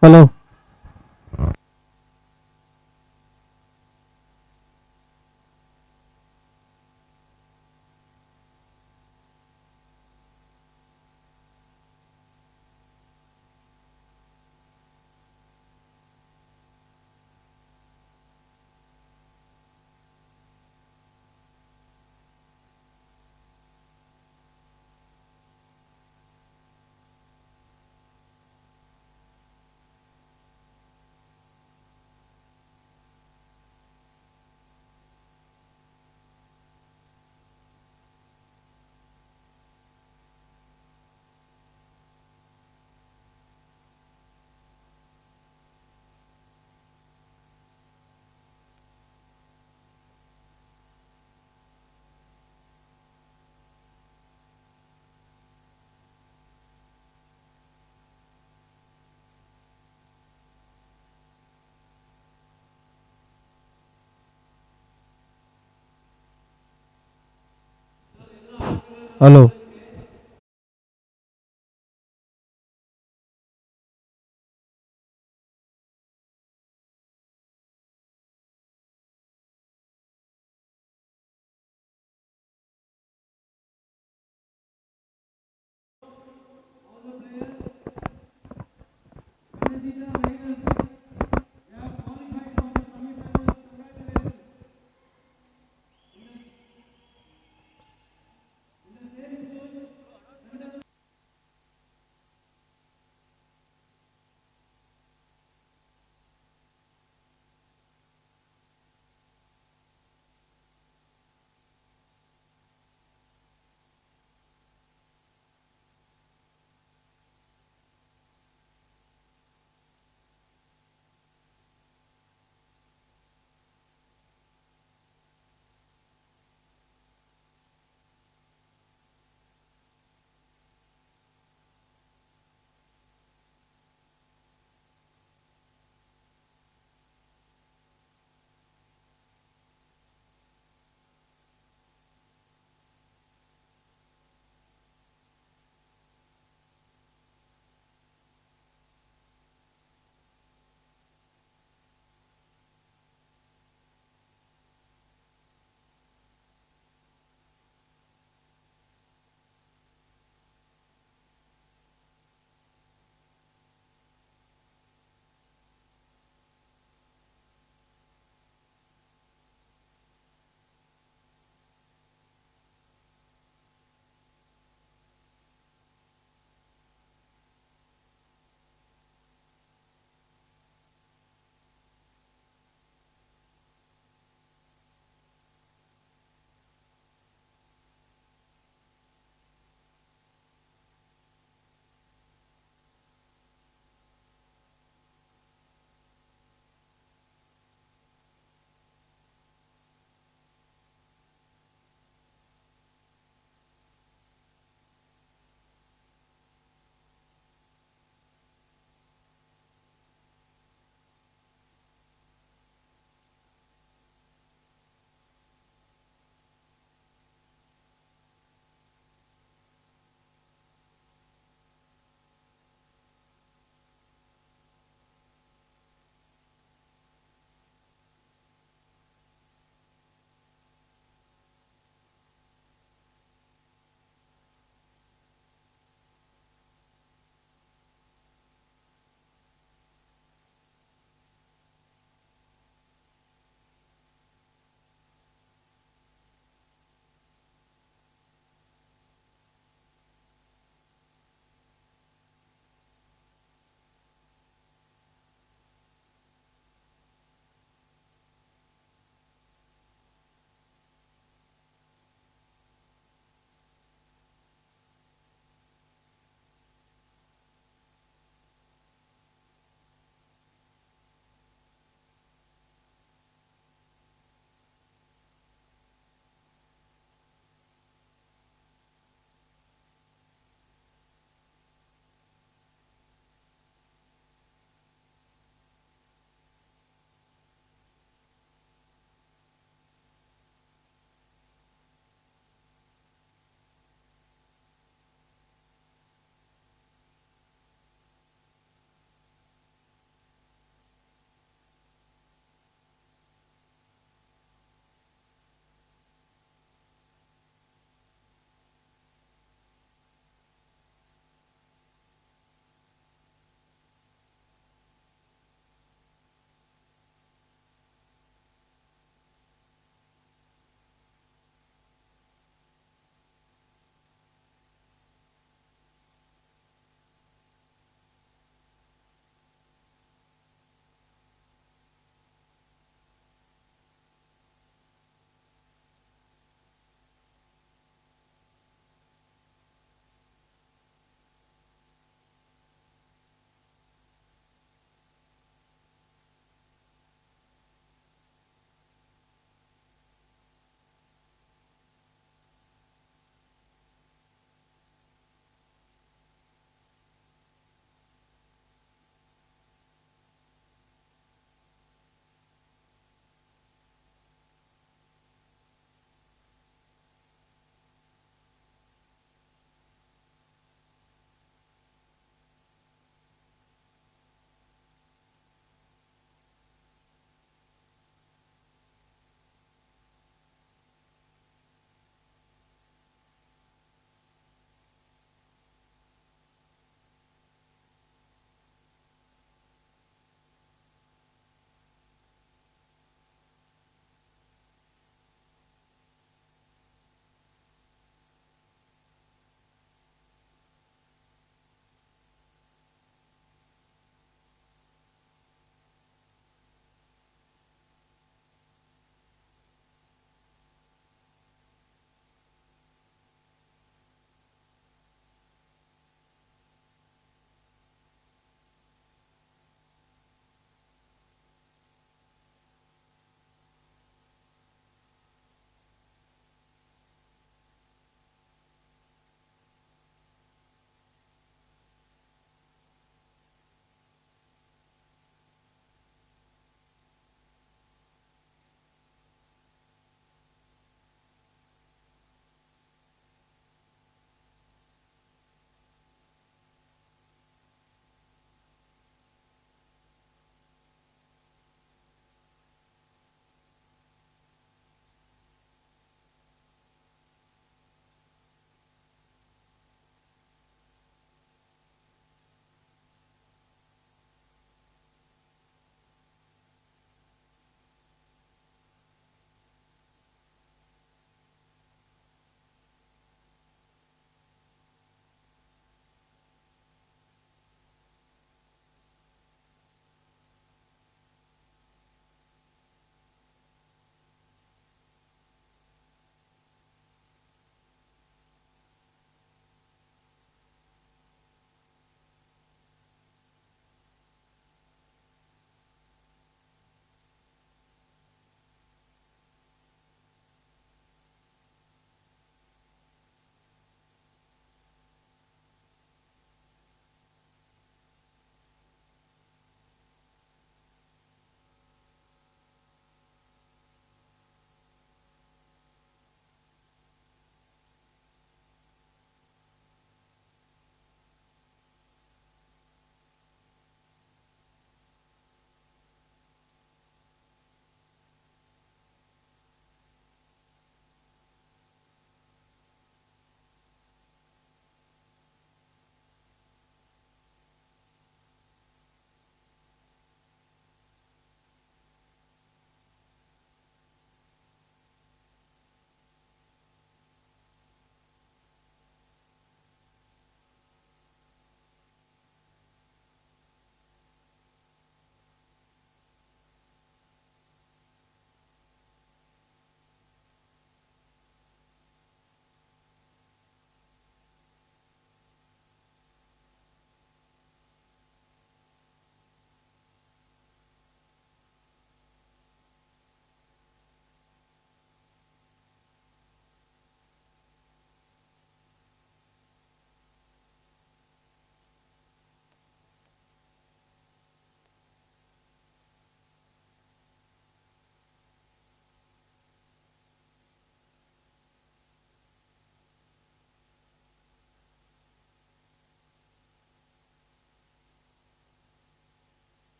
Hello. Hello.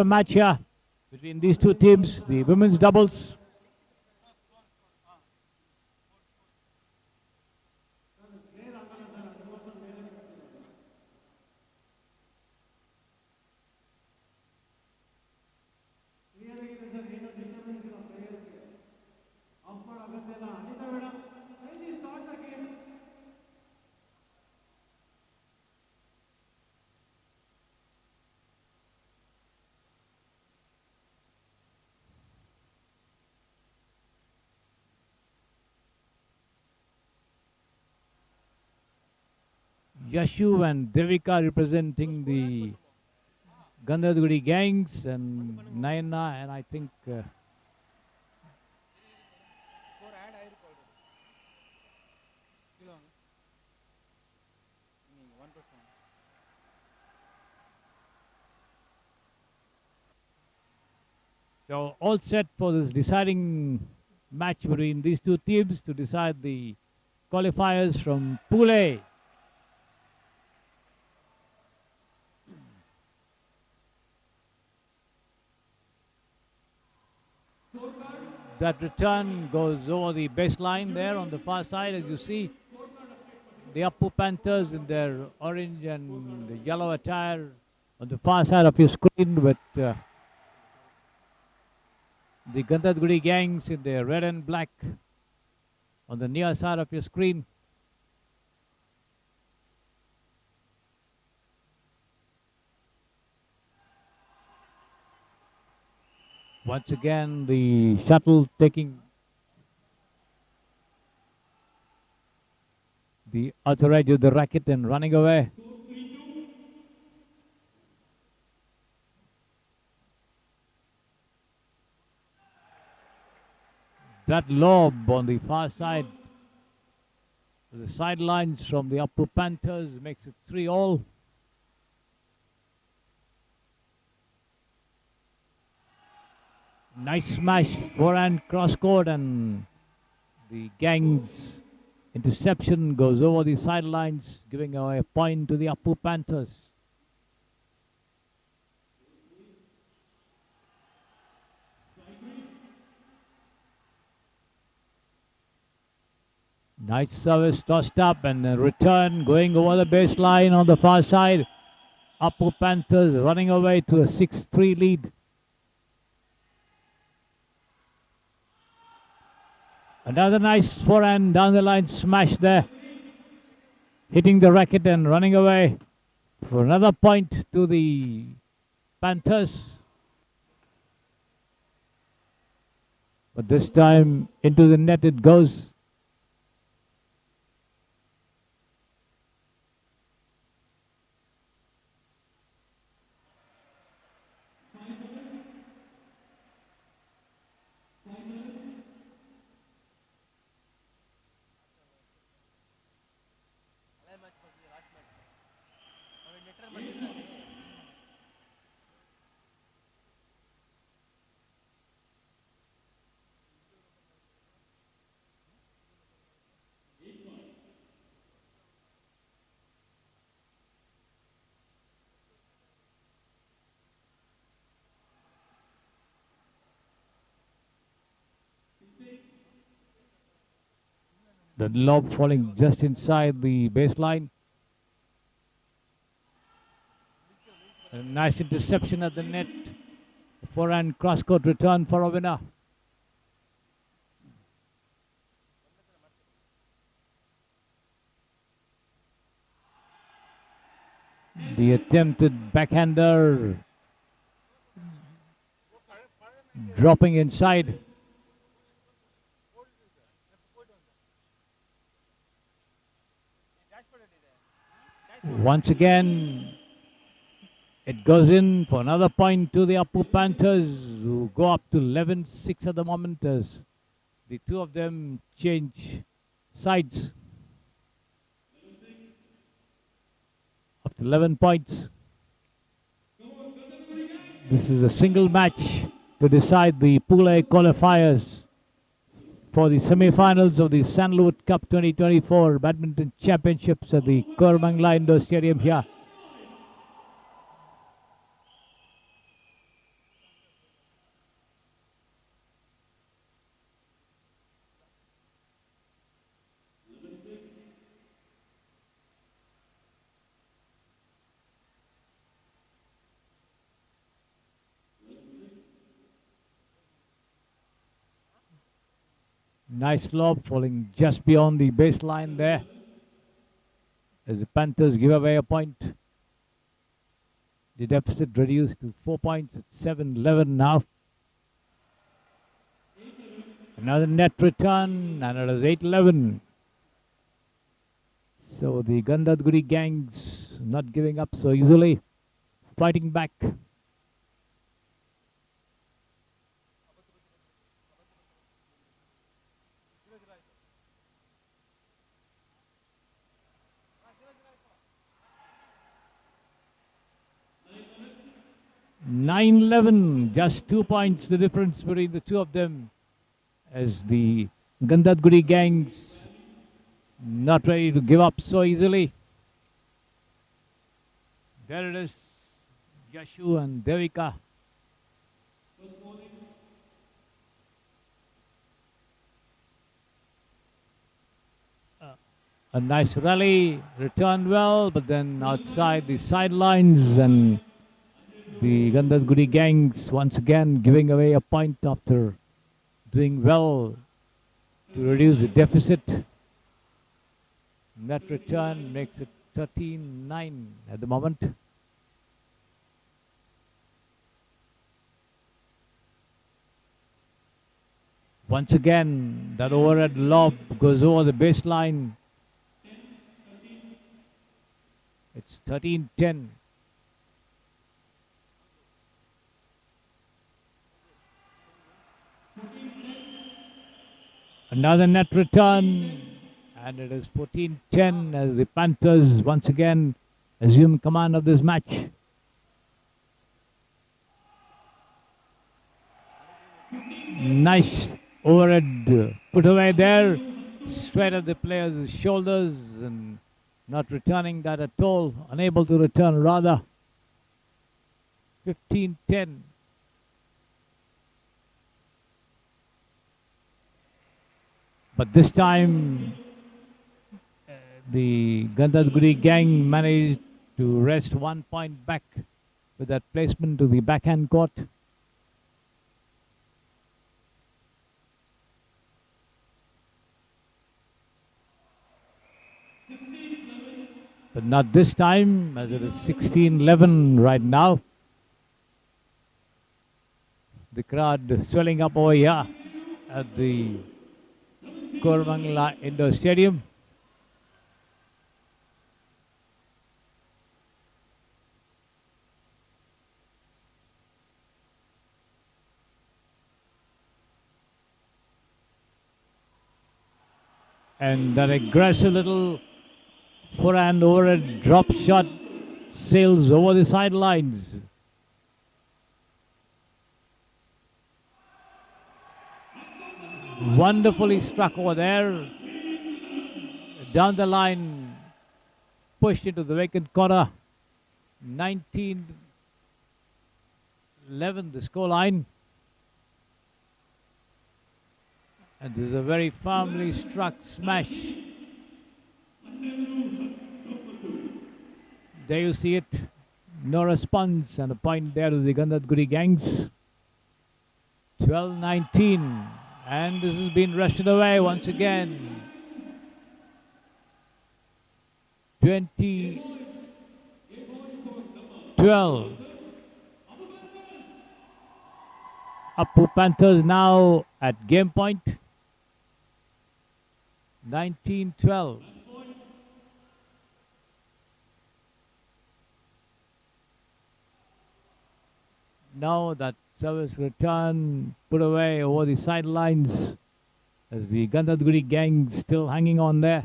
a match here between these two teams, the women's doubles. Yashu and Devika representing the Gandhadgudi gangs, and Nayana and I think so all set for this deciding match between these two teams to decide the qualifiers from Pool A. That return goes over the baseline there on the far side, as you see. The Appu Panthers in their orange and the yellow attire on the far side of your screen, with the Gandhadgudi gangs in their red and black on the near side of your screen. Once again, the shuttle taking the other edge of the racket and running away. That lob on the far side, the sidelines from the Appu Panthers, makes it 3-all. Nice smash, forehand cross court, and the gang's interception goes over the sidelines, giving away a point to the Appu Panthers. Nice service tossed up, and a return going over the baseline on the far side. Appu Panthers running away to a 6-3 lead. Another nice forehand down the line smash there, hitting the racket and running away for another point to the Panthers. But this time into the net it goes. The lob falling just inside the baseline. A nice interception at the net. Forehand cross-court return for a winner. The attempted backhander dropping inside. Once again, it goes in for another point to the Appu Panthers, who go up to 11-6 at the moment as the two of them change sides. Up to 11 points. This is a single match to decide the Pool A qualifiers for the semi-finals of the Sandalwood Cup 2024 Badminton Championships at the Koramangala Indoor Stadium here. Nice lob falling just beyond the baseline there. As the Panthers give away a point. The deficit reduced to 4 points at 7-11 now. Another net return, and it is 8-11. So the Gandadguri gangs not giving up so easily, fighting back. (9-11), just 2 points the difference between the two of them, as the Gandadguri gangs not ready to give up so easily. There it is, Yashu and Devika. A nice rally, returned well, but then outside the sidelines, and the Gandadguri gangs once again giving away a point after doing well to reduce the deficit. Net return makes it 13-9 at the moment. Once again, that overhead lob goes over the baseline. It's 13-10. Another net return, and it is 14-10 as the Panthers once again assume command of this match. Nice overhead put away there, straight at the player's shoulders, and not returning that at all, unable to return rather. 15-10. But this time, the Gandadguri gang managed to wrest 1 point back with that placement to the backhand court. But not this time, as it is 16-11 right now. The crowd swelling up over here at the Koramangala Indoor Stadium. And that aggressive little forehand overhead drop shot sails over the sidelines. Wonderfully struck over there. Down the line, pushed into the vacant corner. 19-11 the scoreline. And this is a very firmly struck smash. There you see it. No response, and a point there to the Gandadguri gangs. 12-19. And this has been wrested away once again. 20-12. Appu Panthers now at game point. 19-12. Now that service return put away over the sidelines as the Gandadguri gang still hanging on there.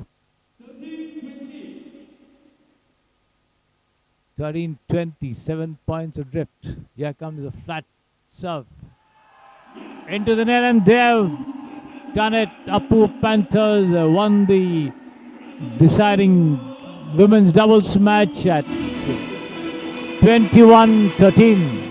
13-20, 7 points adrift. Here comes a flat serve. Into the net, and they've done it. Appu Panthers won the deciding women's doubles match at 21-13.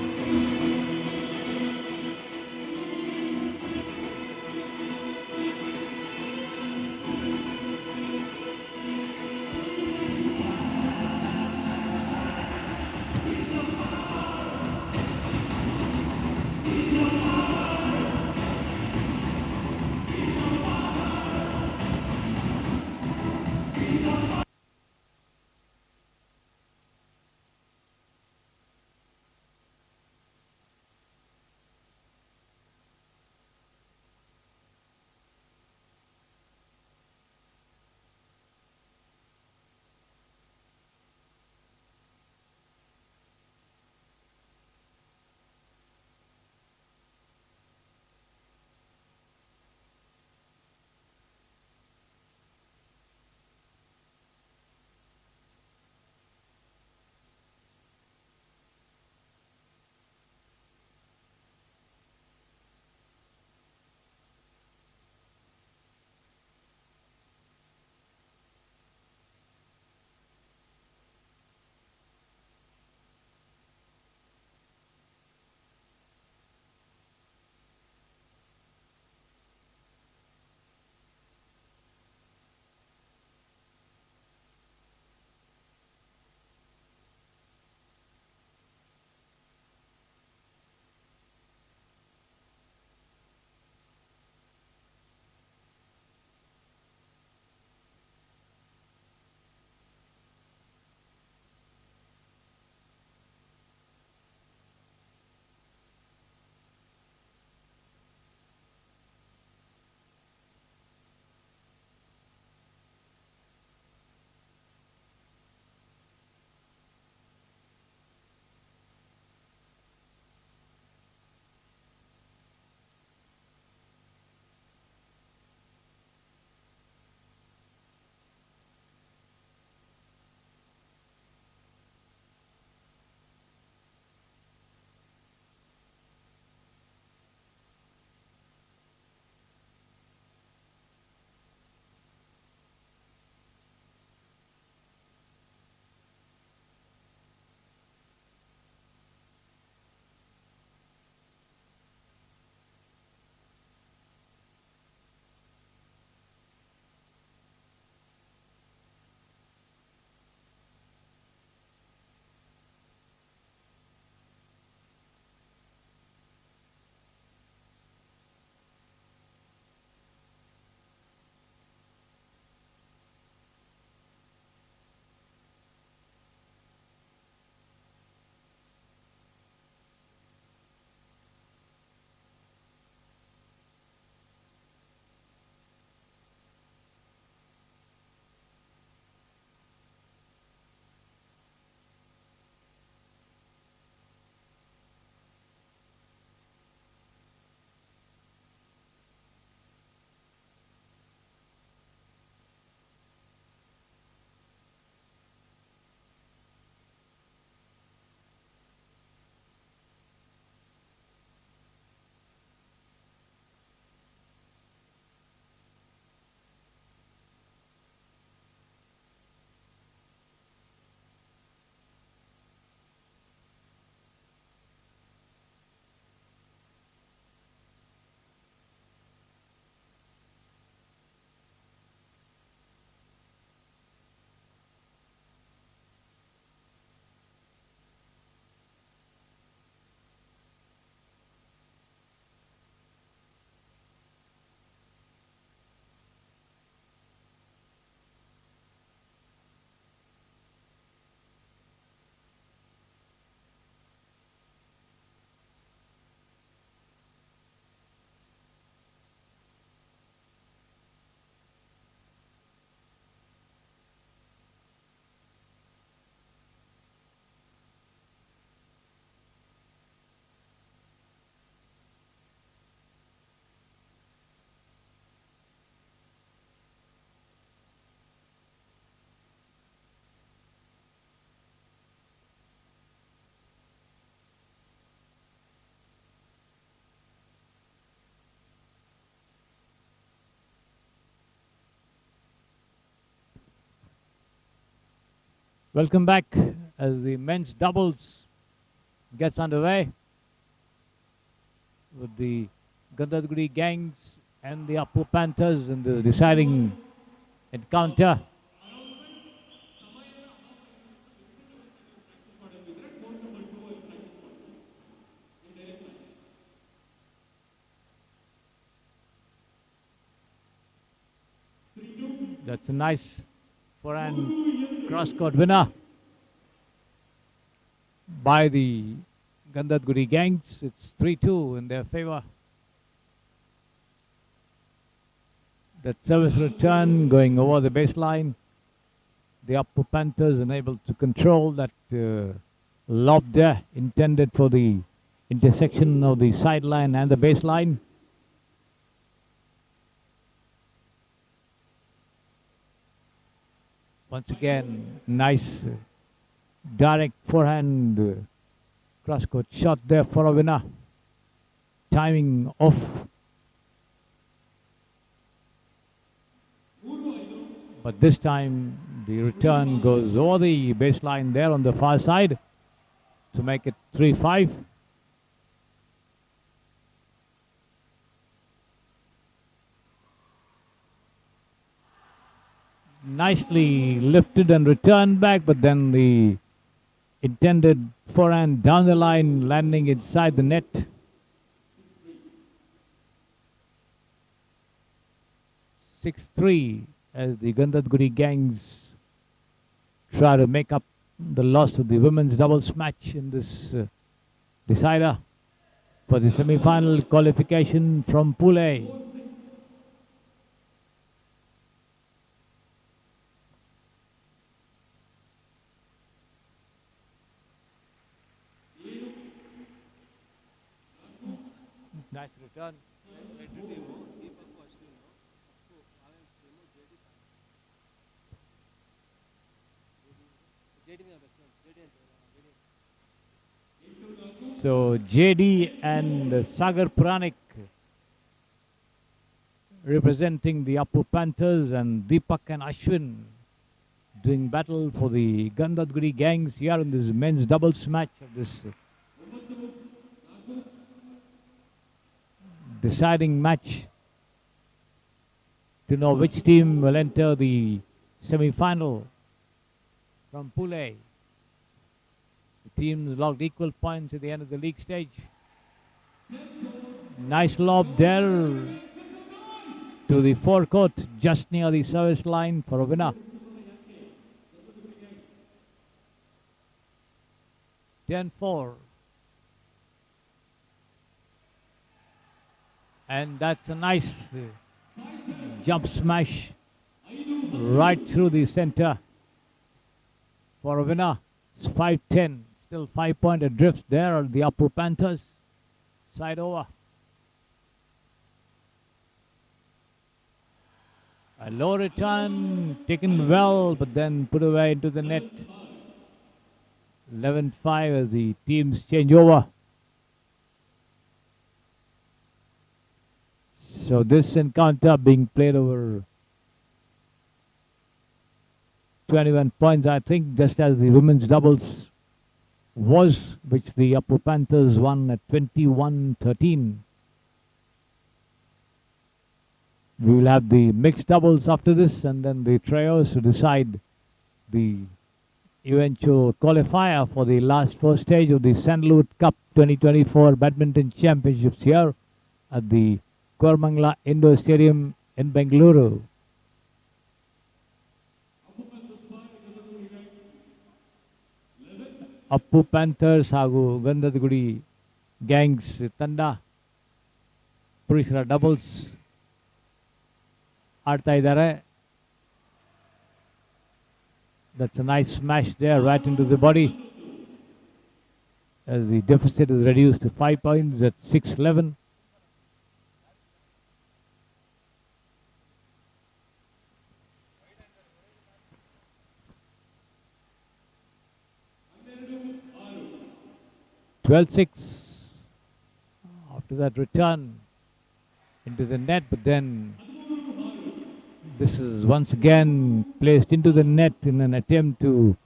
Welcome back as the men's doubles gets underway with the Gandhadguri Gangs and the Appu Panthers in the deciding encounter. That's a nice forehand cross-court winner by the Gandhadguri Gangs. It's 3-2 in their favor. That service return going over the baseline. The Appu Panthers unable to control that lob there intended for the intersection of the sideline and the baseline. Once again, nice direct forehand cross-court shot there for a winner. Timing off. But this time the return goes over the baseline there on the far side to make it 3-5. Nicely lifted and returned back, but then the intended forehand down the line landing inside the net. (6-3) as the Gandhadguri Gangs try to make up the loss of the women's doubles match in this decider for the semi-final qualification from Pool A. Nice return. So JD and Sagar Puranik representing the Appu Panthers, and Deepak and Ashwin doing battle for the Gandhadguri Gangs here in this men's doubles match of this deciding match to know which team will enter the semi-final from Pool A. The teams logged equal points at the end of the league stage. Nice lob there to the forecourt, just near the service line for a winner. 10-4. And that's a nice jump smash right through the center for a winner. It's 5-10. Still 5-point adrift there are the Appu Panthers. Side over. A low return taken well, but then put away into the net. 11-5 as the teams change over. So this encounter being played over 21 points, I think, just as the women's doubles was, which the Appu Panthers won at 21-13. We will have the mixed doubles after this, and then the trios to decide the eventual qualifier for the last four stage of the Sandalwood Cup 2024 Badminton Championships here at the Kormangala Indoor Stadium in Bengaluru. Appu Panthers ಹಾಗೂ Gandhadagudi gangs ತಂಡ ಪುರುಷರ doubles ಆಡ್ತಾ ಇದ್ದಾರೆ. That's a nice smash there right into the body as the deficit is reduced to 5 points at 6-11. After that return into the net, but then this is once again placed into the net in an attempt to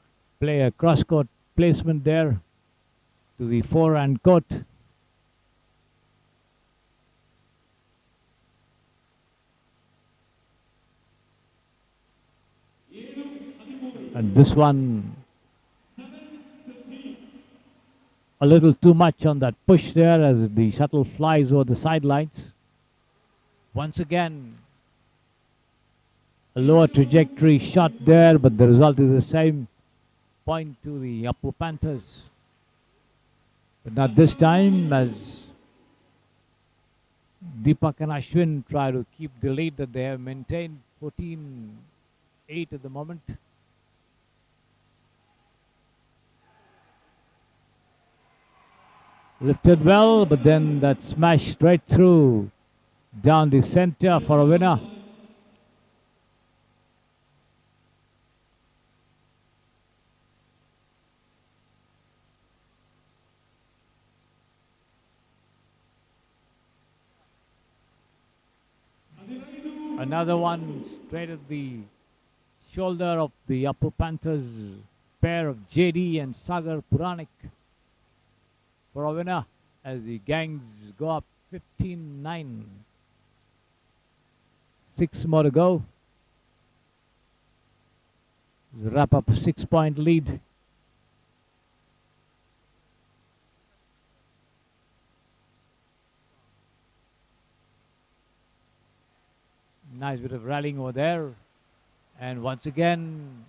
play a cross-court placement there to the forehand court. And this one a little too much on that push there as the shuttle flies over the sidelines. Once again, a lower trajectory shot there, but the result is the same. Point to the Upper Panthers. But not this time, as Deepak and Ashwin try to keep the lead that they have maintained, 14-8 at the moment. Lifted well, but then that smash straight through down the center for a winner. Another one straight at the shoulder of the Upper Panthers pair of JD and Sagar Puranik for a winner as the gangs go up 15-9. 6 more to go. Wrap up a 6-point lead. Nice bit of rallying over there. And once again,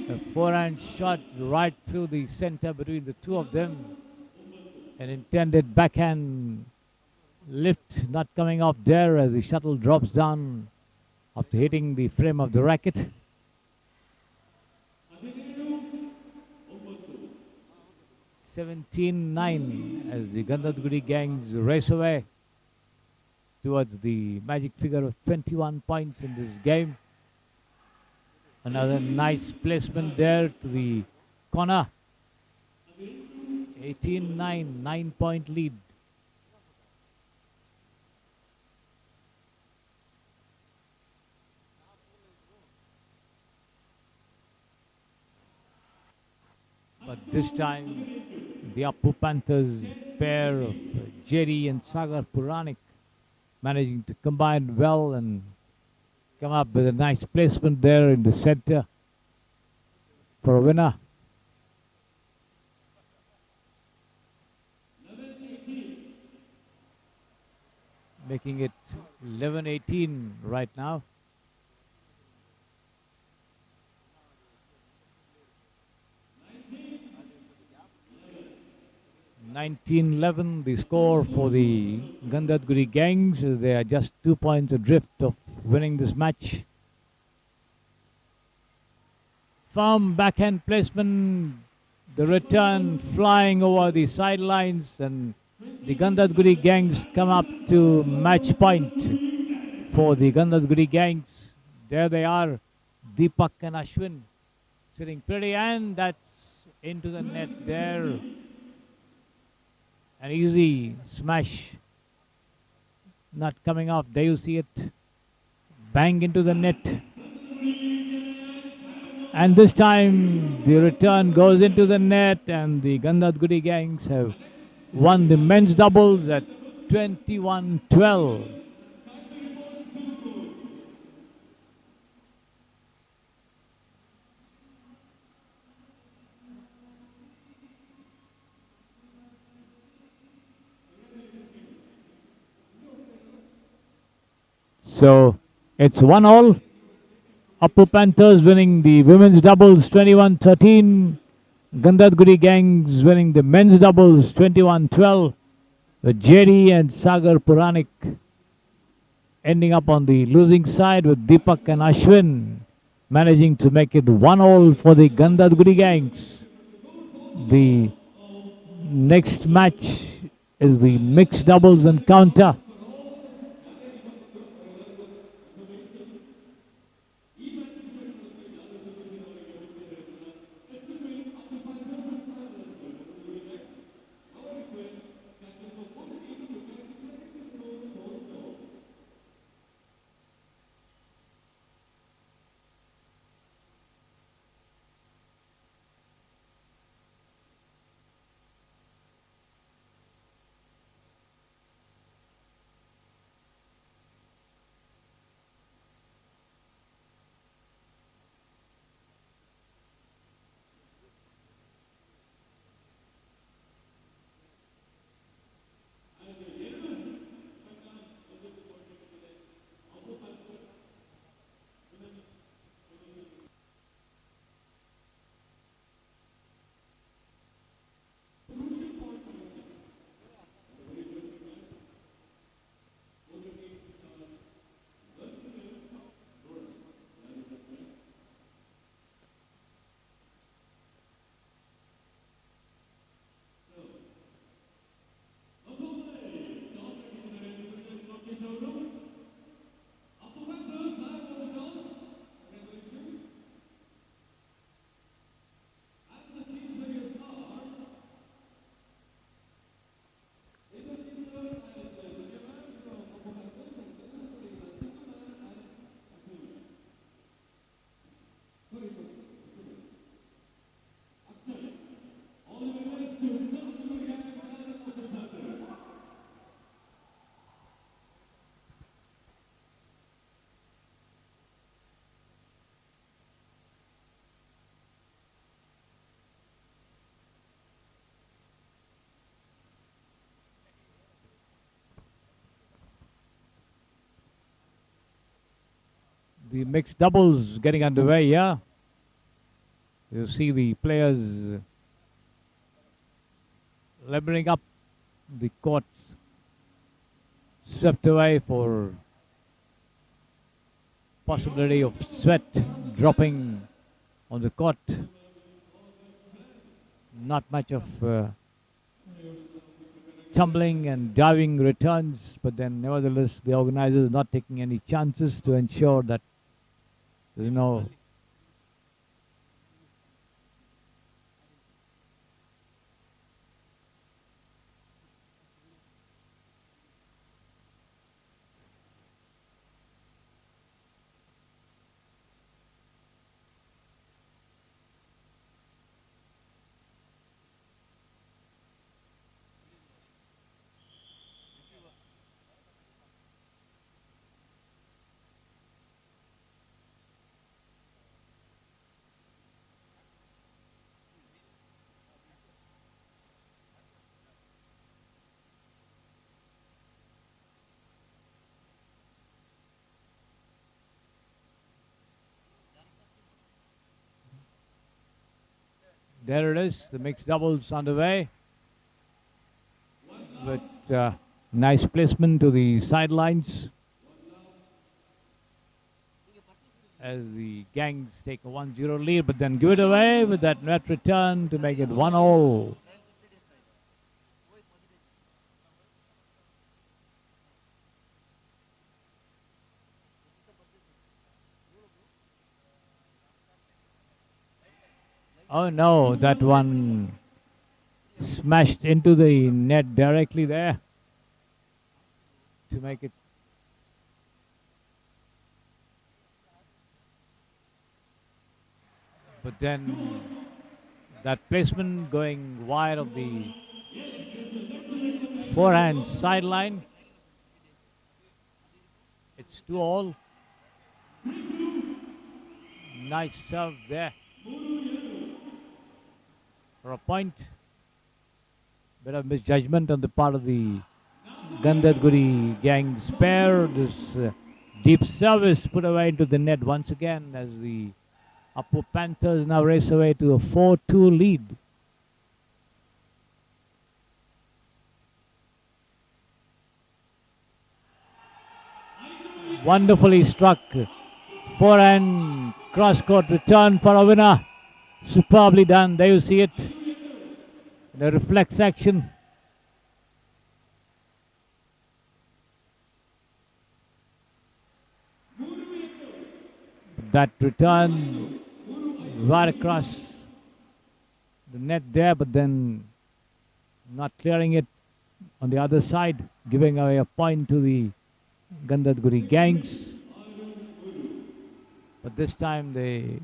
a forehand shot right through the center between the two of them. An intended backhand lift not coming off there as the shuttle drops down after hitting the frame of the racket. 17-9 as the Gandhadguri gangs race away towards the magic figure of 21 points in this game. Another nice placement there to the corner. 18-9, 9-point lead. But this time, the Upper Panthers pair of Jerry and Sagar Puranik managing to combine well and come up with a nice placement there in the center for a winner. Making it 11-18 right now. 19-11 the score for the Gandhadguri gangs. They are just 2 points adrift of winning this match. Firm backhand placement, the return flying over the sidelines, and the Gandhadguri gangs come up to match point for the Gandhadguri gangs. There they are, Deepak and Ashwin sitting pretty, and that's into the net there. An easy smash, not coming off. There you see it, bang into the net. And this time the return goes into the net, and the Gandhadguri gangs have won the men's doubles at 21-12. So it's 1-all. Upper Panthers winning the women's doubles 21-13. Gandhadguri gangs winning the men's doubles 21-12. JD and Sagar Puranik ending up on the losing side, with Deepak and Ashwin managing to make it 1-all for the Gandhadguri gangs. The next match is the mixed doubles encounter. the mixed doubles getting underway here. You see the players leveling up the courts, swept away for possibility of sweat dropping on the court. Not much of tumbling and diving returns, but then nevertheless the organizers not taking any chances to ensure that there's no There it is, the mixed doubles on the way. With nice placement to the sidelines. As the gangs take a 1-0 lead, but then give it away with that net return to make it 1-all. Oh no, that one smashed into the net directly there to make it. But then that placement going wide of the forehand sideline. It's 2-all. Nice serve there for a point. Bit of misjudgment on the part of the Gandhadguri gang's pair. This deep service put away into the net once again as the Upper Panthers now race away to a 4-2 lead. Wonderfully struck forehand cross-court return for a winner. Superbly done. There you see it. The reflex action. That return right across the net there, but then not clearing it on the other side, giving away a point to the Gandhadguri gangs. But this time they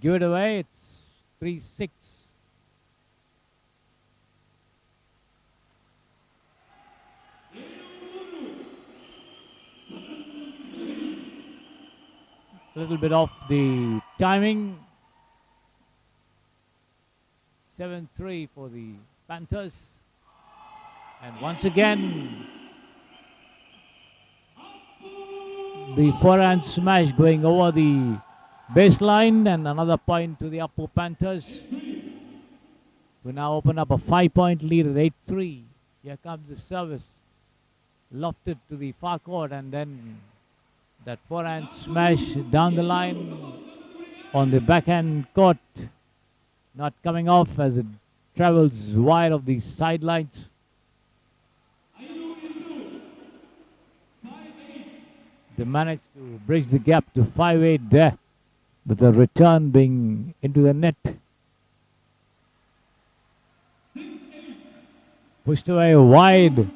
give it away. It's 3-6. A little bit off the timing. 7-3 for the Panthers. And once again, the forehand smash going over the baseline, and another point to the Upper Panthers. We now open up a 5-point lead at 8-3. Here comes the service. Lofted to the far court, and then that forehand smash down the line on the backhand court. Not coming off as it travels wide of the sidelines. They managed to bridge the gap to 5-8 there, with the return being into the net. Pushed away wide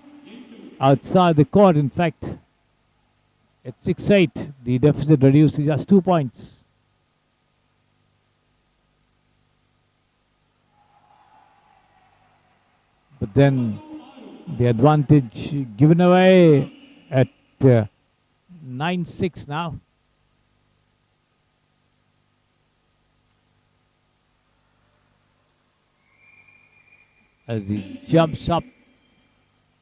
outside the court. In fact, at 6-8, the deficit reduced to just 2 points. But then the advantage given away at 9-6 now. As he jumps up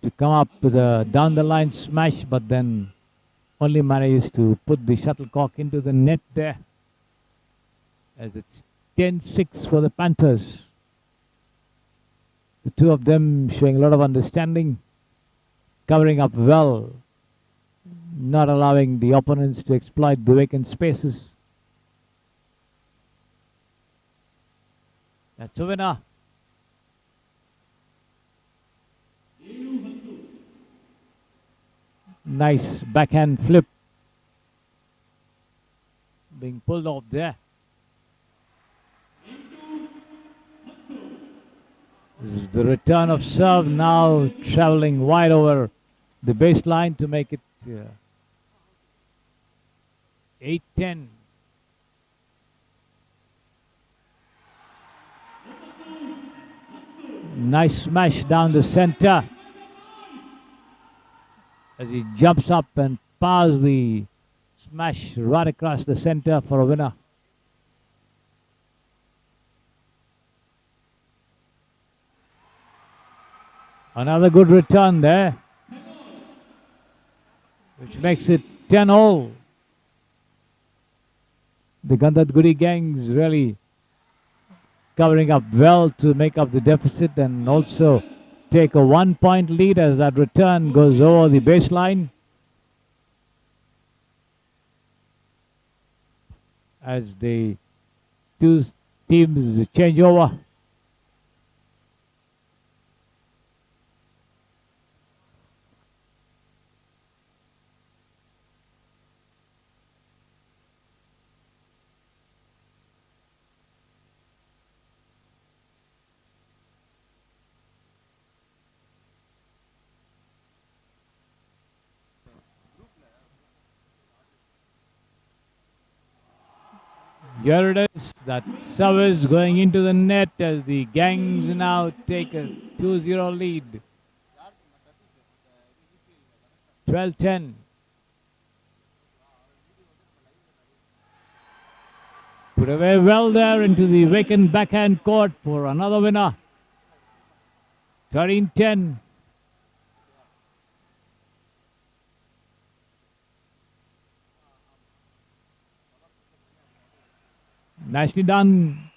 to come up with a down the line smash, but then only managed to put the shuttlecock into the net there, as it's 10-6 for the Panthers. The two of them showing a lot of understanding, covering up well, not allowing the opponents to exploit the vacant spaces. That's a winner. Nice backhand flip being pulled off there. This is the return of serve, now traveling wide over the baseline to make it 8-10. Nice smash down the center as he jumps up and powers the smash right across the center for a winner. Another good return there, which makes it 10-all. The Gandhadguri gangs really covering up well to make up the deficit and also take a 1-point lead as that return goes over the baseline. As the two teams change over. Here it is, that service going into the net as the gangs now take a 2-0 lead. 12-10. Put away well there into the vacant backhand court for another winner. 13-10. Nicely done.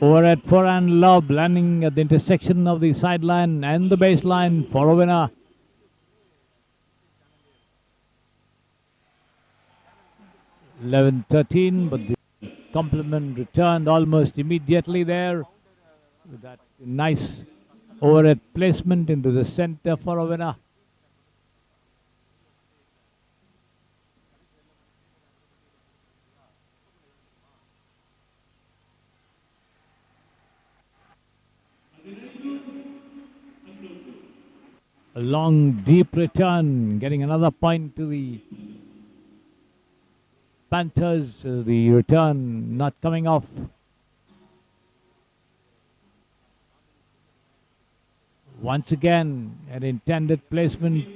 Over at forehand lob, landing at the intersection of the sideline and the baseline for a winner. (11-13), but the compliment returned almost immediately there with that nice overhead placement into the center for a winner. A long, deep return, getting another point to the Panthers. The return not coming off. Once again, an intended placement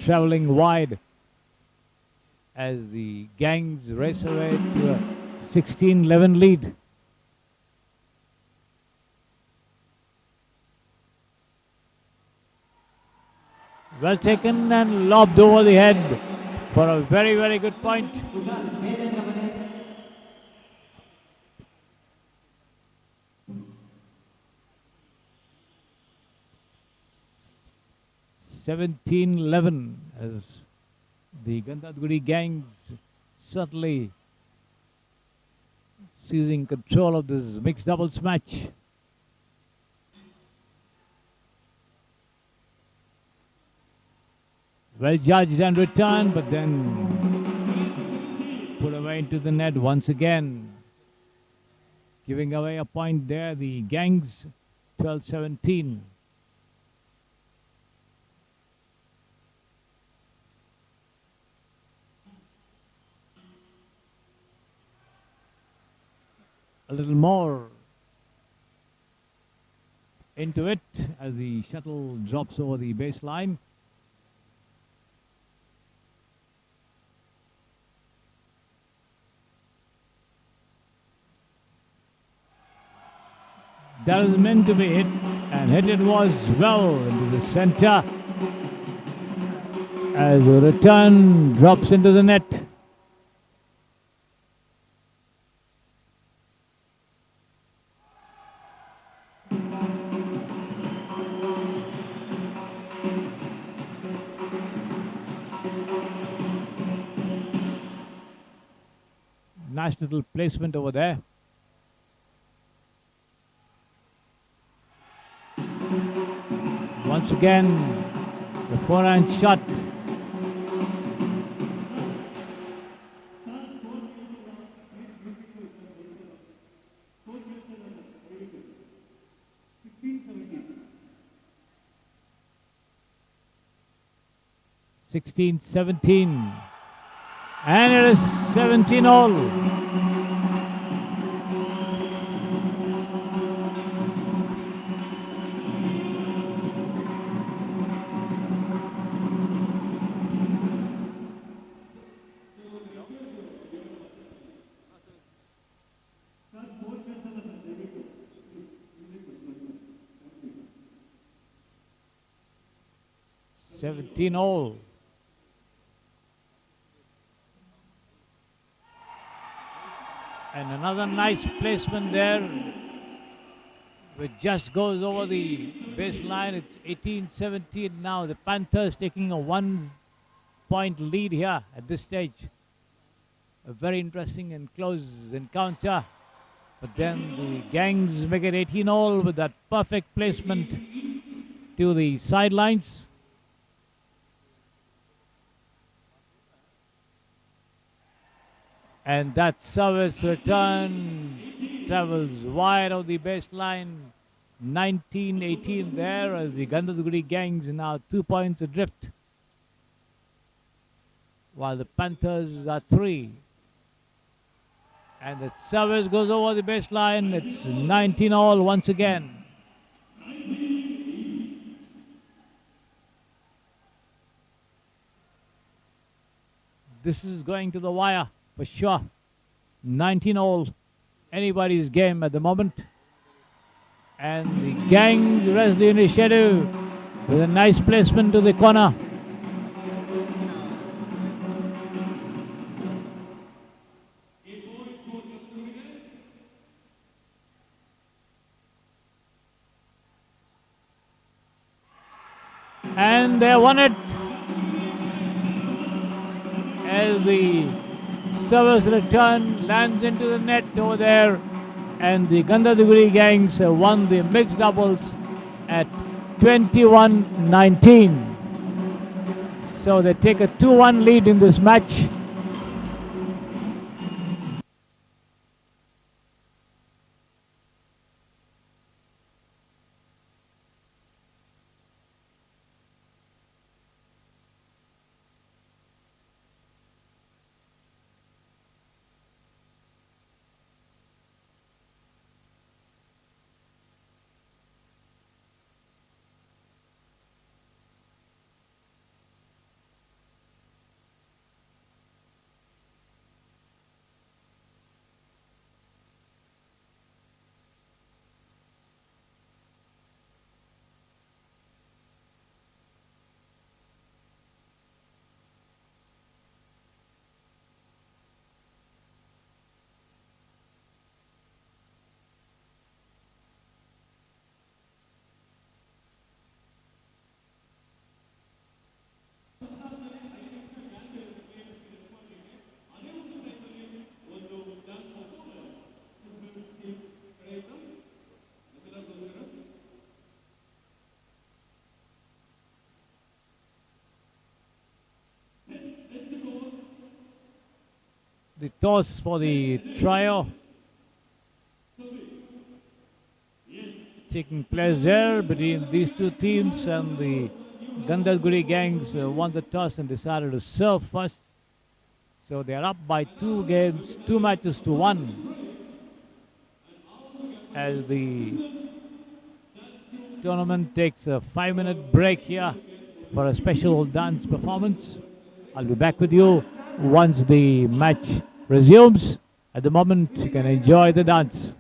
traveling wide as the gangs race away to a 16-11 lead. Well taken and lobbed over the head for a very, very good point. (17-11) as the Gandhadguri gangs certainly seizing control of this mixed doubles match. Well judged and returned, but then put away into the net once again. Giving away a point there, the gangs 12-17. A little more into it as the shuttle drops over the baseline. That was meant to be hit, and hit it was well into the center as a return drops into the net. Nice little placement over there. Once again, the forehand shot. (16-17), and it is 17-all. (17-all). And another nice placement there, which just goes over the baseline. It's 18-17 now. The Panthers taking a 1-point lead here at this stage. A very interesting and close encounter. But then the Gangs make it 18-all with that perfect placement to the sidelines. And that service return travels wide of the baseline. 19-18 there, as the Gandhadguri Gangs are now 2 points adrift, while the Panthers are 3. And the service goes over the baseline. It's 19-all once again. This is going to the wire for sure. 19-all, anybody's game at the moment. And the Gangs rest the initiative with a nice placement to the corner. And they won it as the service return lands into the net over there, and the Gandhadguri Gangs have won the mixed doubles at 21-19. So they take a 2-1 lead in this match. The toss for the trio taking place there between these two teams, and the Gandhadguri Gangs won the toss and decided to serve first. So they are up by 2 matches to 1, as the tournament takes a 5-minute break here for a special dance performance. I'll be back with you once the match resumes. At the moment, you can enjoy the dance.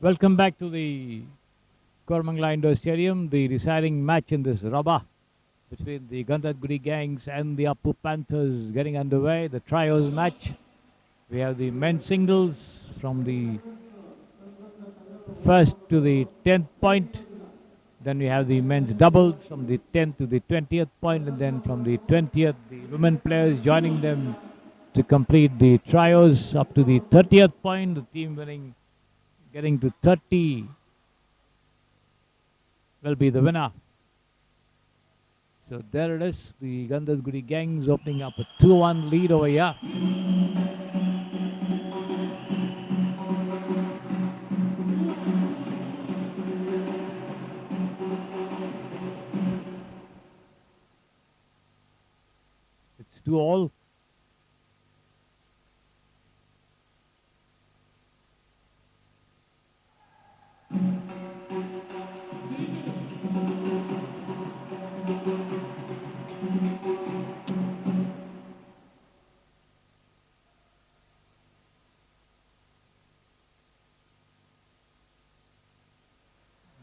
Welcome back to the Kormangla Indoor Stadium, the deciding match in this rubber between the Gandhadguri gangs and the Appu Panthers getting underway. The trios match. We have the men's singles from the first to the 10th point. Then we have the men's doubles from the 10th to the 20th point, and then from the 20th, the women players joining them to complete the trios up to the 30th point. The team winning, getting to 30, will be the winner. So there it is, the Gandhadguri gangs opening up a 2-1 lead over here. It's 2-all.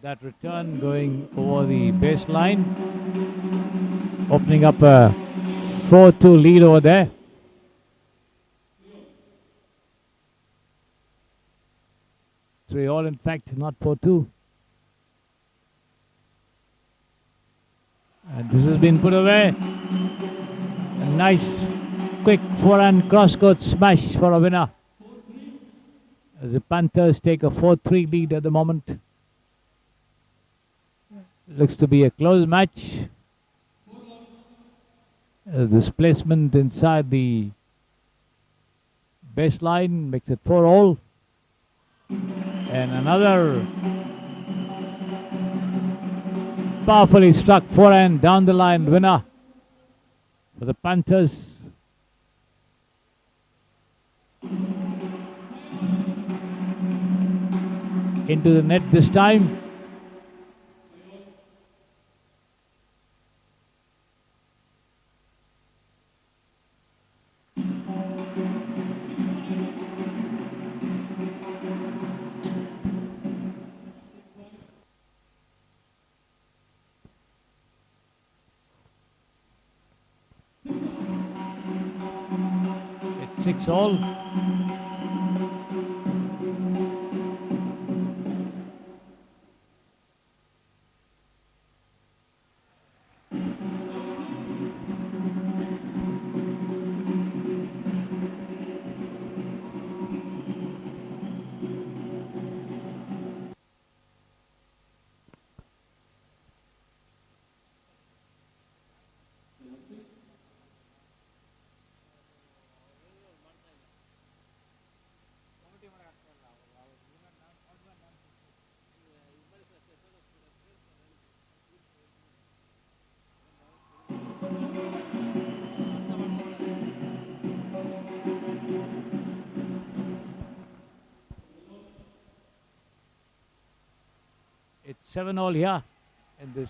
That return going over the baseline, opening up a 4-2 lead over there. Three all, in fact, not 4-2. And this has been put away. A nice, quick forehand cross-court smash for a winner, as the Panthers take a 4-3 lead at the moment. Looks to be a close match. Displacement inside the baseline makes it 4-all. And another powerfully struck forehand down the line winner for the Panthers. Into the net this time. It's 6-all. It's 7-all here in this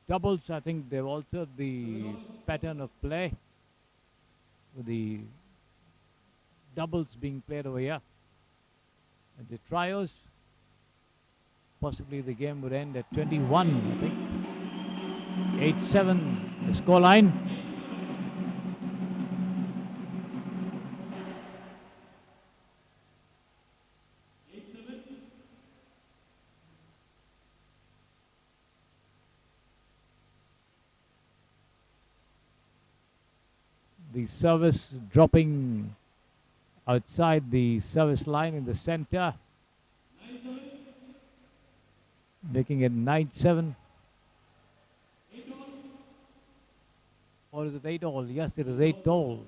doubles. I think they've altered the pattern of play, with the doubles being played over here. And the trios, possibly the game would end at 21, I think. 8-7 the scoreline. The service dropping outside the service line in the center, making it 9-7. Or is it 8-all? Yes, it is 8-all.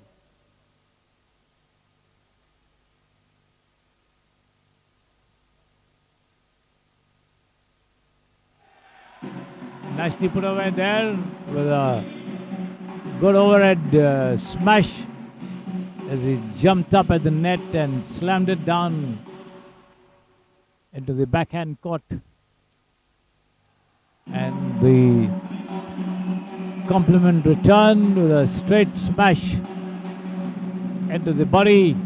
Nicely put away there with a good overhead smash as he jumped up at the net and slammed it down into the backhand court. And the compliment return with a straight smash into the body.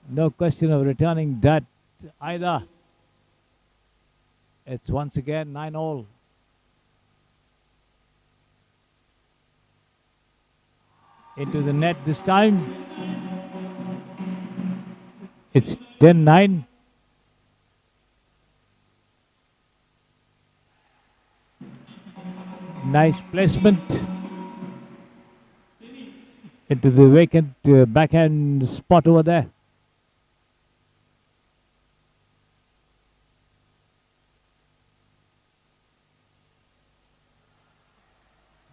No question of returning that either. It's once again 9-all. Into the net this time. It's 10-9. Nice placement into the vacant backhand spot over there.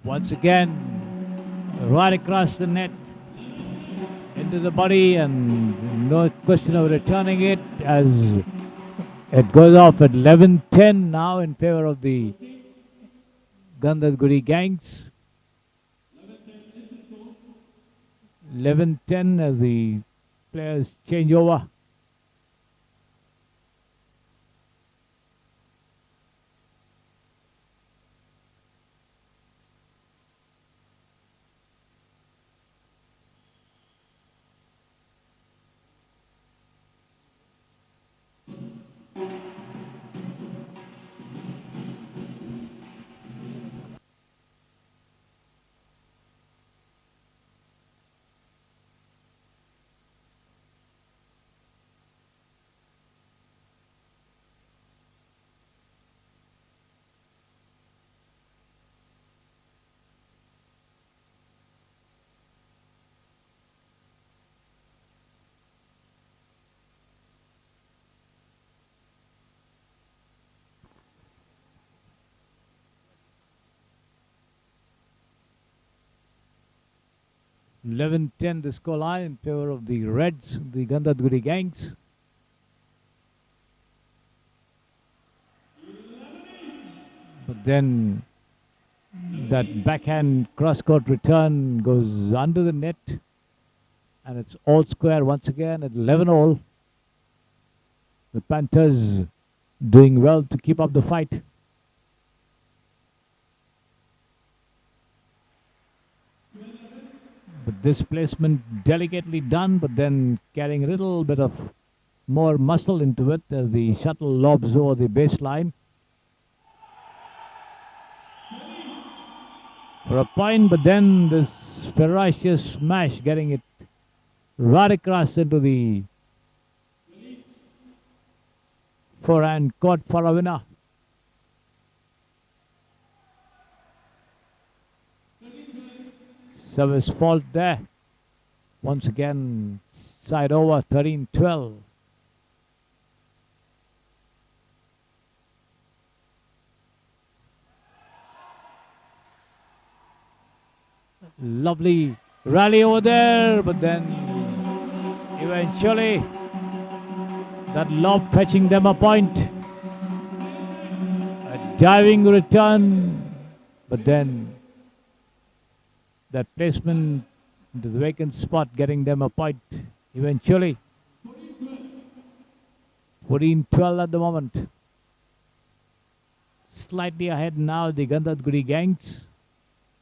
Once again, right across the net, into the body, and no question of returning it as it goes off at 11-10 now in favor of the Gandhadguri Gangs. 11-10 as the players change over. (11-10) the scoreline in favor of the Reds, the Gandhadguri Gangs. But then that backhand cross-court return goes under the net, and it's all square once again at 11-all. The Panthers doing well to keep up the fight. But this placement delicately done, but then carrying a little bit of more muscle into it as the shuttle lobs over the baseline. For a point, but then this ferocious smash getting it right across into the forehand court for a winner. Service fault there. Once again, side over, 13-12. Lovely rally over there, but then eventually that lob fetching them a point. A diving return, but then that placement into the vacant spot getting them a point eventually. 14-12 at the moment. Slightly ahead now the Gandhadguri Gangs.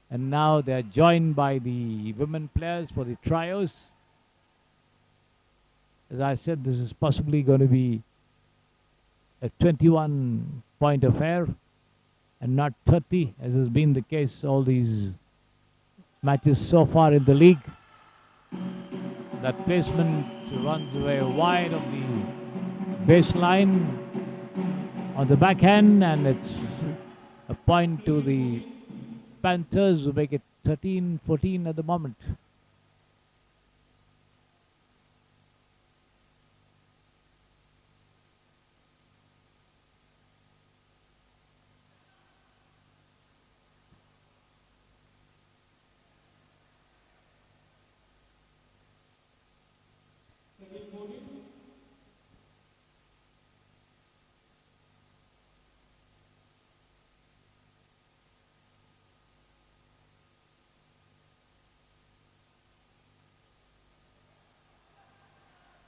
And now they are joined by the women players for the trios. As I said, this is possibly going to be a 21-point affair and not 30, as has been the case all these matches so far in the league. That placement runs away wide of the baseline on the backhand, and it's a point to the Panthers who make it 13-14 at the moment.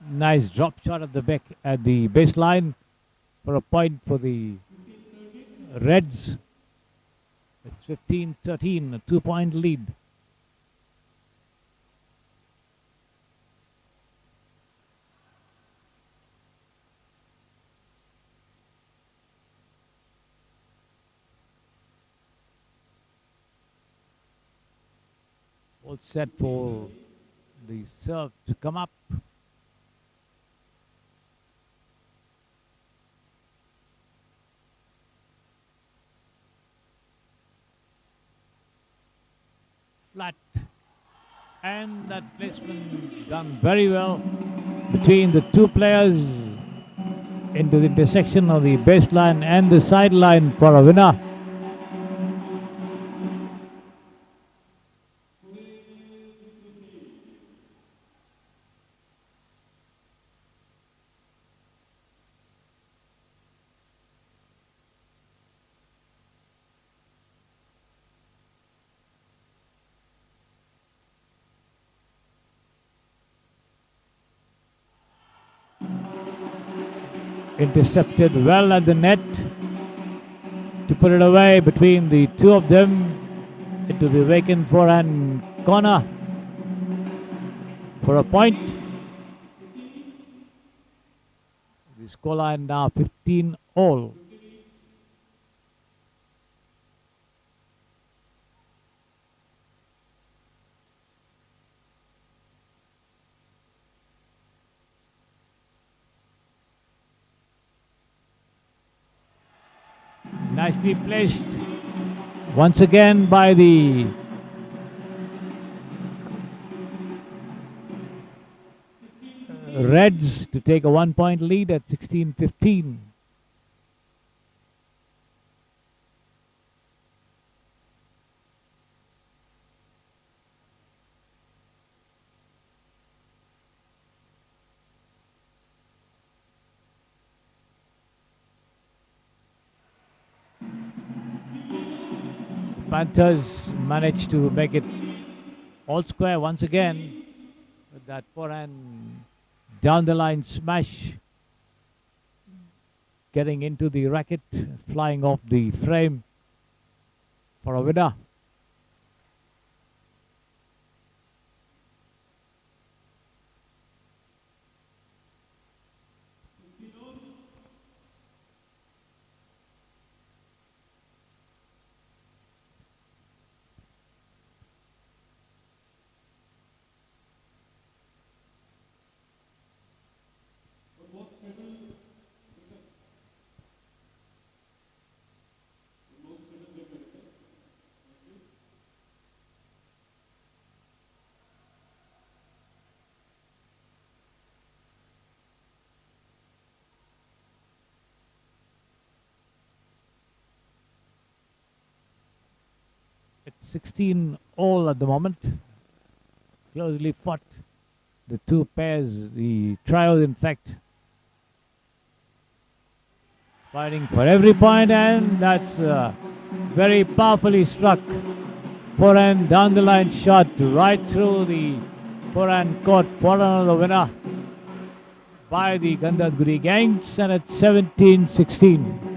Nice drop shot at the back at the baseline for a point for the Reds. It's 15-13, a 2-point lead. All set for the serve to come up. Flat, and that placement done very well between the two players into the intersection of the baseline and the sideline for a winner. Intercepted well at the net to put it away between the two of them into the vacant forehand corner for a point. The scoreline now 15 all. Nicely placed once again by the Reds to take a 1-point lead at 16-15. Panthers managed to make it all square once again with that forehand down the line smash, getting into the racket, flying off the frame for a winner. It's 16 all at the moment. Closely fought. The two pairs, the trio in fact, fighting for every point, and that's very powerfully struck. Forehand down the line shot right through the forehand court for another winner by the Gandhadguri gangs, and it's 17-16.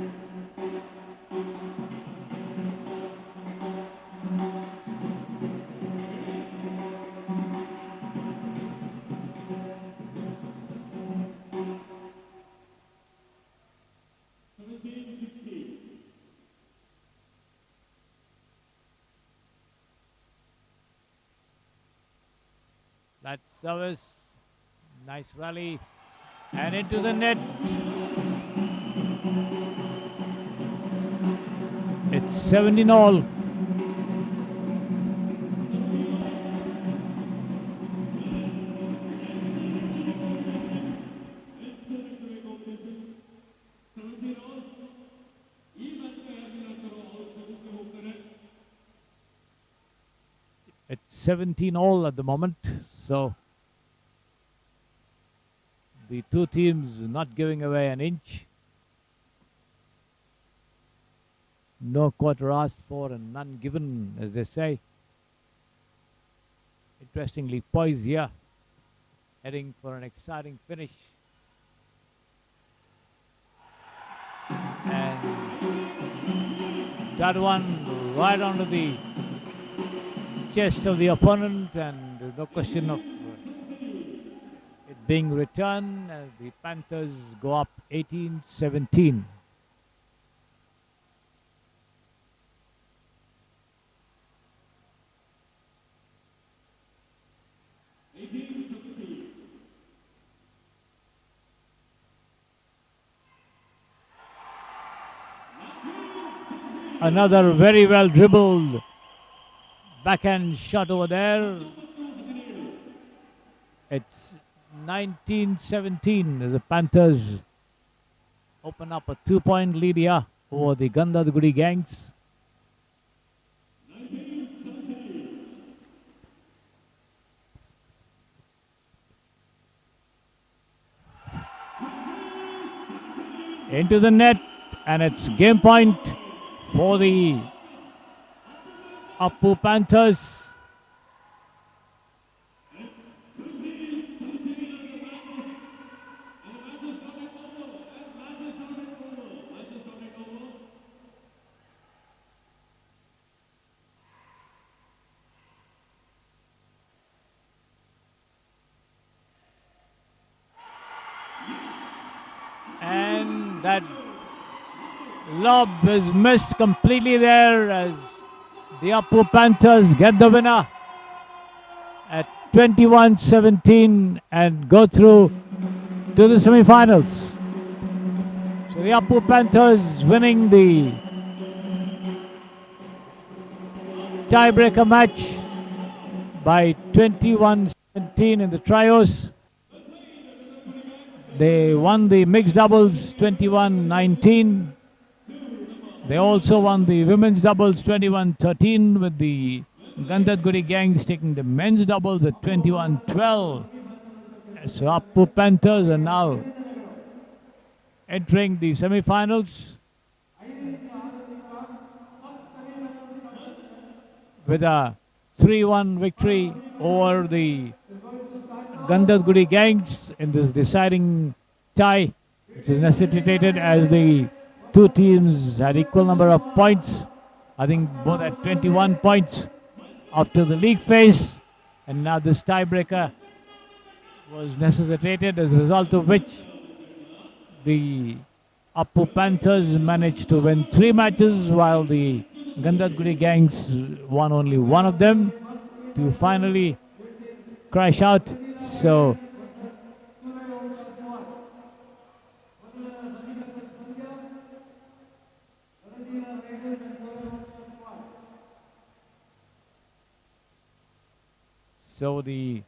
That service, nice rally, and into the net. It's 17 all. It's 17 all at the moment. So the two teams not giving away an inch. No quarter asked for and none given, as they say. Interestingly poised here, heading for an exciting finish. And that one right onto the chest of the opponent, and there's no question of it being returned as the Panthers go up 18-17. Another very well dribbled backhand shot over there. It's 19-17 as the Panthers open up a 2-point lead here over the Gandhadgudi Gangs. Into the net, and it's game point for the Appu Panthers. And that lob is missed completely there as the Appu Panthers get the winner at 21-17 and go through to the semi-finals. So the Appu Panthers winning the tiebreaker match by 21-17 in the trios. They won the mixed doubles 21-19. They also won the women's doubles 21-13, with the Gandhadgudi Gangs taking the men's doubles at 21-12. So Appu Panthers are now entering the semi-finals with a 3-1 victory over the Gandhadgudi Gangs in this deciding tie, which is necessitated as the two teams had equal number of points. I think both at 21 points after the league phase, and now this tiebreaker was necessitated, as a result of which the Appu Panthers managed to win 3 matches while the Gandhadgudi Gangs won only one of them to finally crash out. So the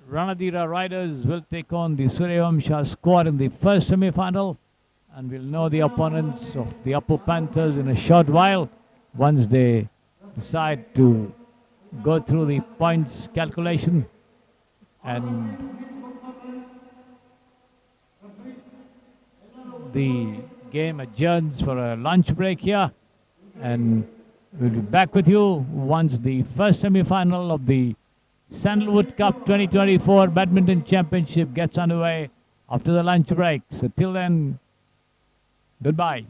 Ranadira Riders will take on the Suryavamsha squad in the first semi-final, and we'll know the opponents of the Appu Panthers in a short while once they decide to go through the points calculation. And the game adjourns for a lunch break here, and we'll be back with you once the first semi-final of the Sandalwood Cup 2024 Badminton Championship gets underway after the lunch break. So till then, goodbye.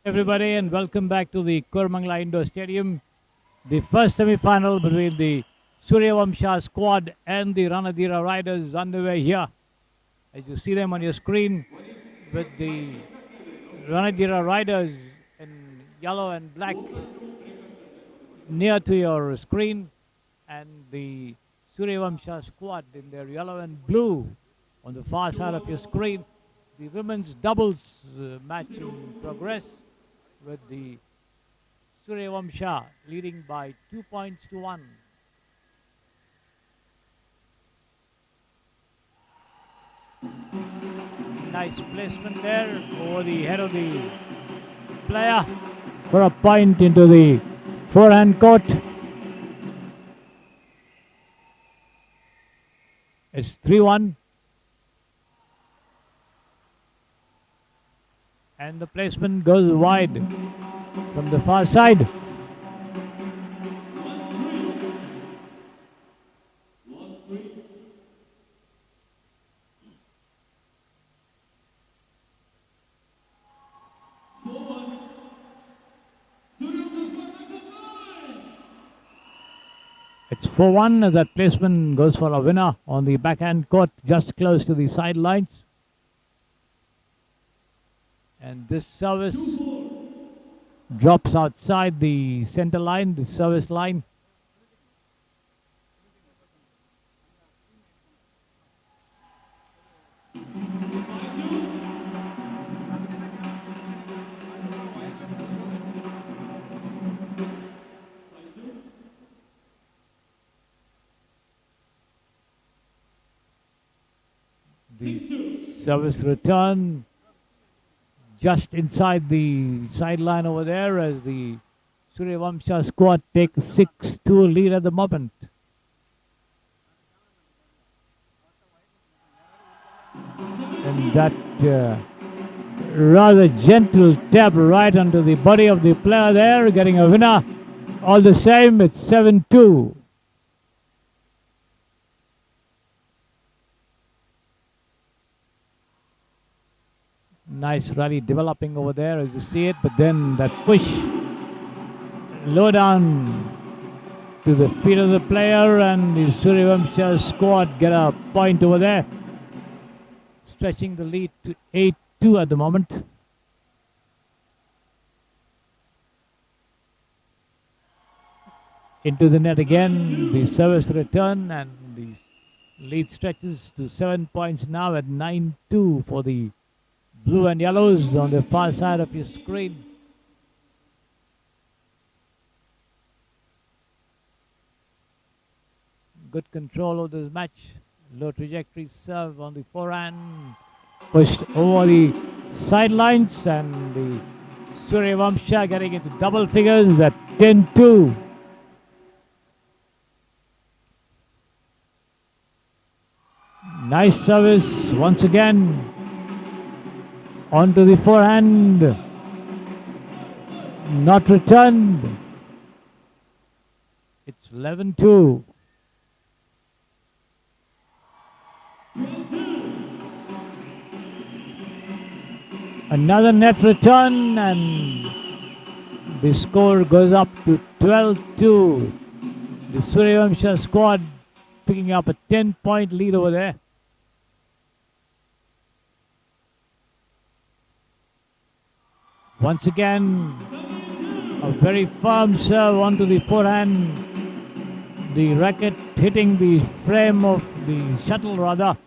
Everybody, and welcome back to the Kurmangala Indoor Stadium. The first semi-final between the Suryavamsha squad and the Ranadira Riders is underway here. As you see them on your screen, with the Ranadira Riders in yellow and black near to your screen, and the Suryavamsha squad in their yellow and blue on the far side of your screen. The women's doubles match in progress, with the Suryavamsha leading by 2 points to 1. Nice placement there over the head of the player for a point into the forehand court. It's 3-1. And the placement goes wide from the far side. It's 4-1 as that placement goes for a winner on the backhand court just close to the sidelines. And this service drops outside the center line, the service line. The service return just inside the sideline over there, as the Suryavamsha squad take a 6-2 lead at the moment. And that rather gentle tap right onto the body of the player there, getting a winner. All the same, it's 7-2. Nice rally developing over there as you see it, but then that push low down to the feet of the player, and the Suryavamsha squad get a point over there, stretching the lead to 8-2 at the moment. Into the net again, the service return, and the lead stretches to 7 points now at 9-2 for the blue and yellows on the far side of your screen. Good control of this match. Low trajectory serve on the forehand, pushed over the sidelines, and the Suryavamsha getting into double figures at 10-2. Nice service once again onto the forehand, not returned. It's 11-2. Another net return, and the score goes up to 12-2. The Suryavamsha squad picking up a 10-point lead over there. Once again, a very firm serve onto the forehand. The racket hitting the frame of the shuttle, rather,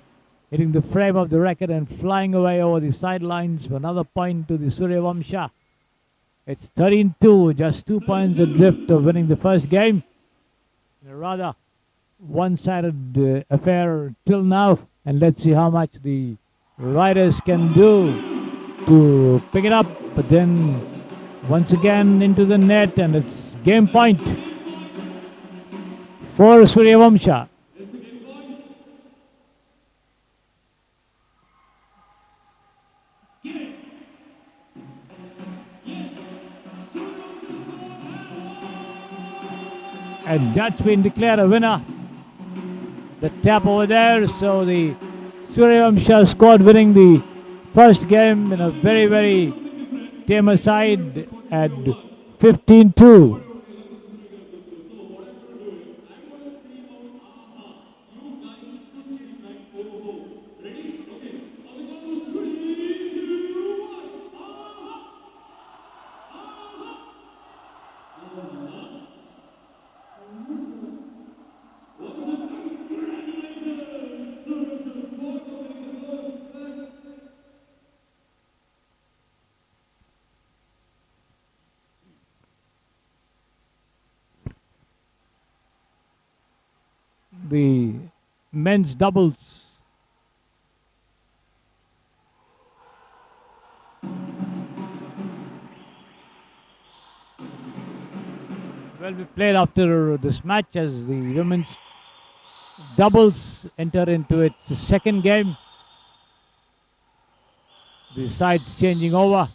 hitting the frame of the racket and flying away over the sidelines for another point to the Suryavamsha. It's 13-2, just 2 points adrift of winning the first game. A rather one-sided affair till now, and let's see how much the riders can do to pick it up. But then once again into the net, and it's game point for Suryavamsha. And that's been declared a winner. The tap over there, so the Suryavamsha squad winning the first game in a very, very tamer side at 15-2. The men's doubles will be played after this match as the women's doubles enter into its second game. The sides changing over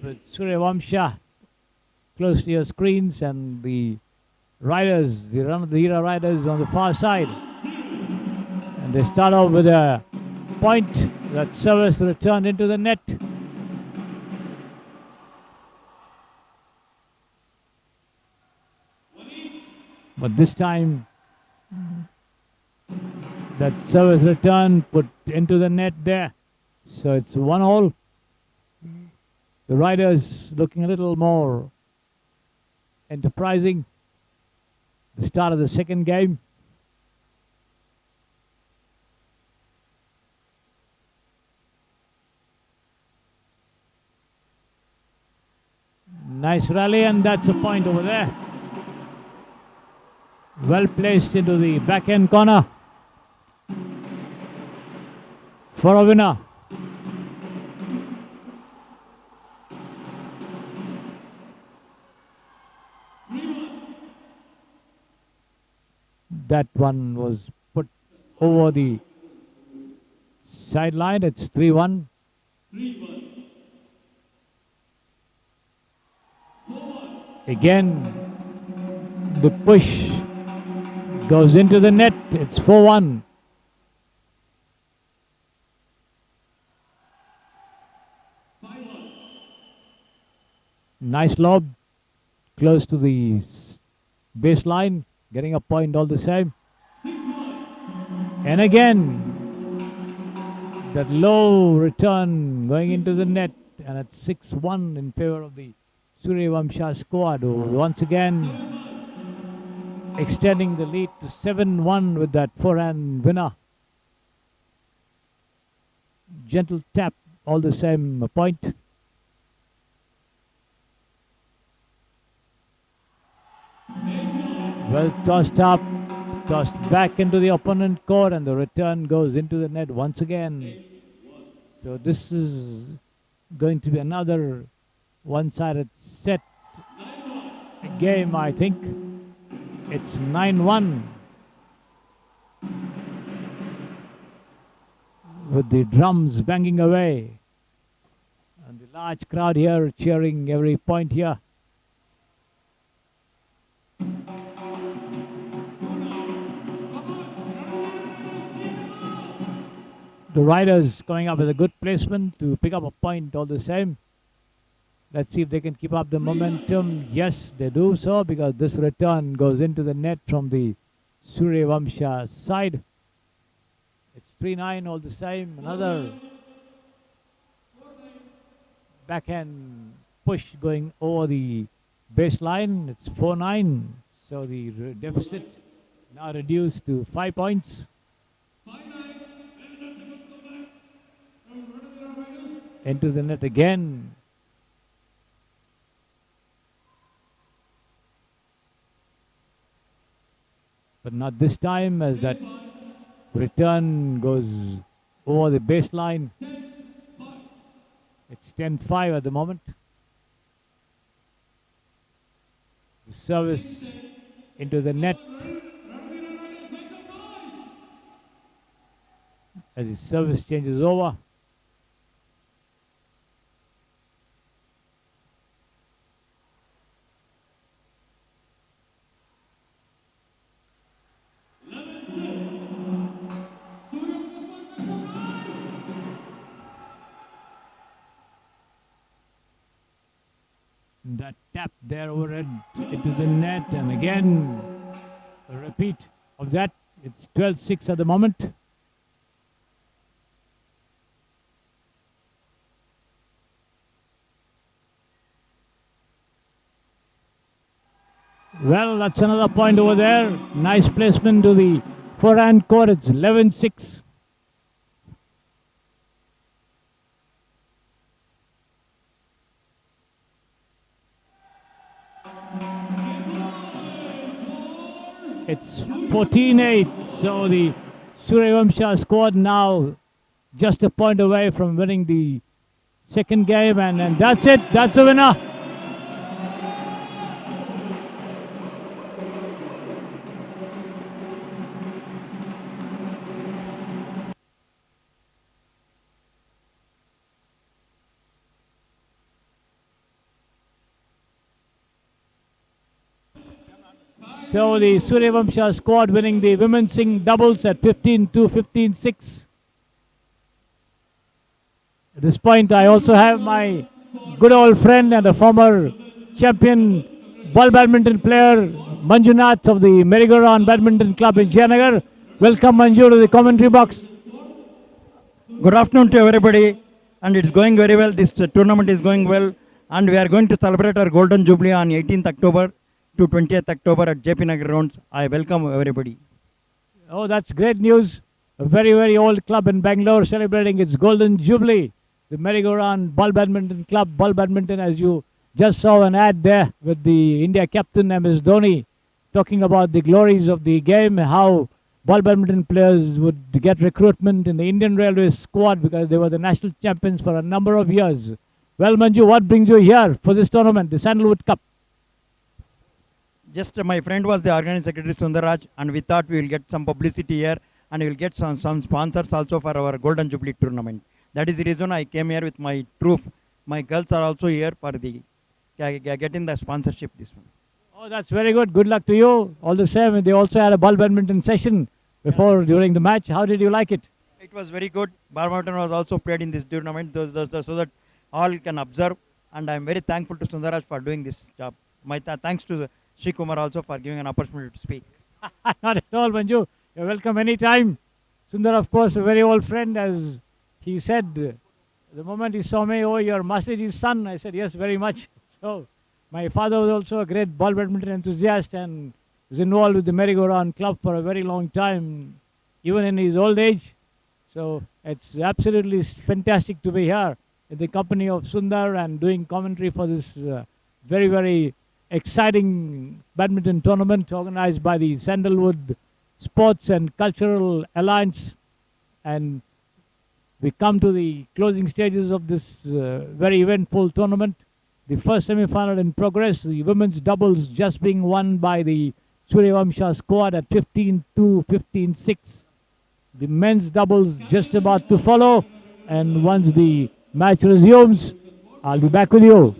with Suryavamsha close to your screens and the riders, the run of the era riders on the far side. And they start off with a point, that service returned into the net. But this time that service return put into the net there. So it's 1-all. The riders looking a little more enterprising. The start of the second game. Nice rally, and that's a point over there. Well placed into the backhand corner for a winner. That one was put over the sideline. It's 3-1. Again, the push goes into the net. It's 4-1. Nice lob, close to the baseline, getting a point all the same. And again, that low return going into the net, and it's 6-1 in favor of the Suryavamsha squad, who once again extending the lead to 7-1 with that forehand winner. Gentle tap, all the same, a point. Well tossed up, tossed back into the opponent court, and the return goes into the net once again. So this is going to be another one-sided set game, I think. It's 9-1 with the drums banging away and the large crowd here cheering every point here. The riders coming up with a good placement to pick up a point all the same. Let's see if they can keep up the momentum. Yes, they do so, because this return goes into the net from the Suryavamsha side. It's 3-9 all the same. Another backhand push going over the baseline. It's 4-9. So the deficit now reduced to 5 points. Into the net again. But not this time, as that return goes over the baseline. It's 10-5 at the moment. The service into the net. As the service changes over. That tap there overhead into the net, and again a repeat of that. It's 12-6 at the moment. Well, that's another point over there. Nice placement to the forehand court. It's 11-6. It's 14-8. So the Suryavamsha squad now just a point away from winning the second game, and that's it. That's the winner. So the Suryavamsha squad winning the women's sing doubles at 15-2, 15-6. At this point, I also have my good old friend and a former champion ball badminton player, Manjunath of the Merry-Go-Round Badminton Club in Jayanagar. Welcome, Manju, to the commentary box. Good afternoon to everybody, and it's going very well. This tournament is going well, and we are going to celebrate our Golden Jubilee on 18th October to 20th October at JP Nagar Rounds. I welcome everybody. Oh, that's great news. A very, very old club in Bangalore celebrating its Golden Jubilee. The Merry-Go-Round Ball Badminton Club, Ball Badminton, as you just saw an ad there with the India captain MS Dhoni talking about the glories of the game, how ball badminton players would get recruitment in the Indian Railways squad because they were the national champions for a number of years. Well, Manju, what brings you here for this tournament, the Sandalwood Cup? Just my friend was the organizing secretary Sundaraj, and we thought we will get some publicity here, and we will get some sponsors also for our Golden Jubilee tournament. That is the reason I came here with my troop. My girls are also here for the getting the sponsorship this one. Oh, that's very good. Good luck to you. All the same, they also had a ball badminton session before during the match. How did you like it? It was very good. Badminton was also played in this tournament so that all can observe, and I am very thankful to Sundaraj for doing this job. My thanks to Sri Kumar also for giving an opportunity to speak. Not at all, Manju. You're welcome anytime. Sundar, of course, a very old friend, as he said, the moment he saw me, oh, you're Masterji's son. I said, yes, very much. So, my father was also a great ball badminton enthusiast and was involved with the Merry-Go-Round Club for a very long time, even in his old age. So, it's absolutely fantastic to be here in the company of Sundar and doing commentary for this very, very exciting badminton tournament organized by the Sandalwood Sports and Cultural Alliance. And we come to the closing stages of this very eventful tournament. The first semi-final in progress, the women's doubles just being won by the Suryavamsha squad at 15-2, 15-6. The men's doubles just about to follow, and once the match resumes, I'll be back with you.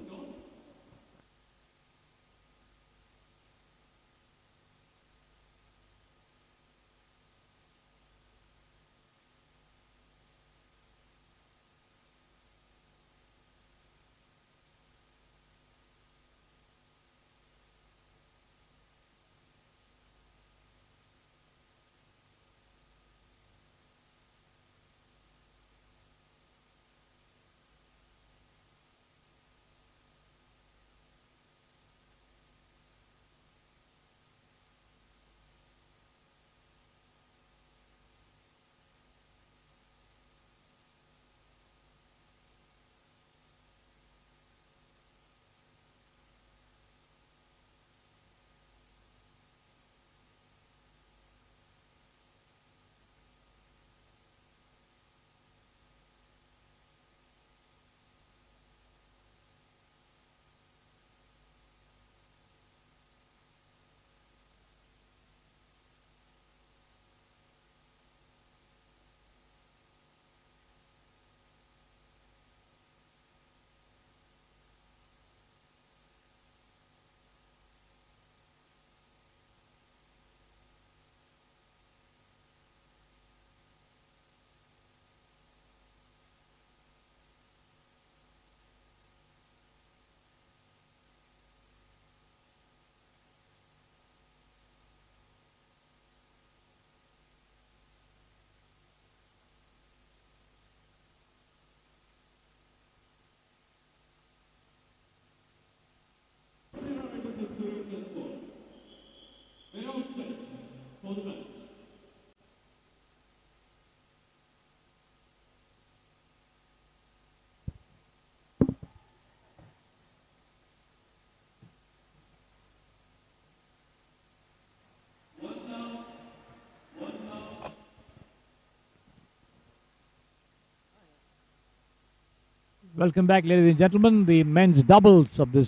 Welcome back, ladies and gentlemen. The men's doubles of this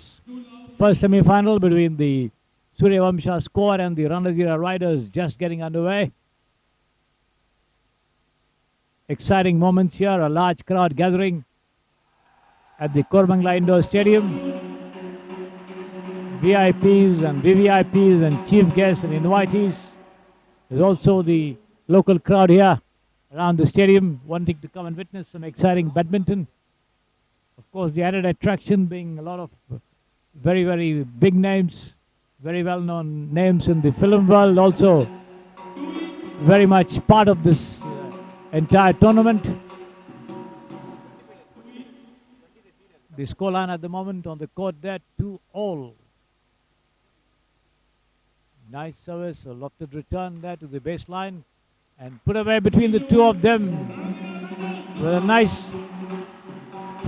first semi-final between the Suryavamsha squad and the Ranadira Riders just getting underway. Exciting moments here, a large crowd gathering at the Koramangala Indoor Stadium. VIPs and VVIPs and chief guests and invitees. There's also the local crowd here around the stadium wanting to come and witness some exciting badminton. Of course, the added attraction being a lot of very, very big names, very well-known names in the film world, also very much part of this entire tournament. The scoreline at the moment on the court there, 2-all. Nice service, a lofted return there to the baseline and put away between the two of them with a nice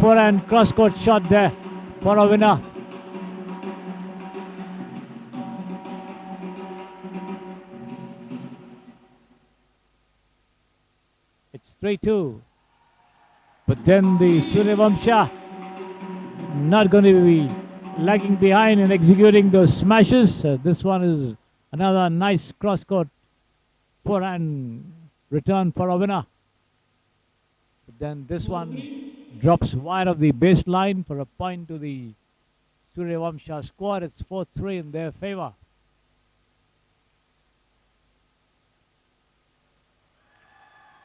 forehand cross-court shot there for a winner. It's 3-2. But then the Suryavamsha not going to be lagging behind in executing those smashes. This one is another nice cross-court forehand return for a winner. But then this one drops wide of the baseline for a point to the Suryavamsha squad. It's 4-3 in their favor.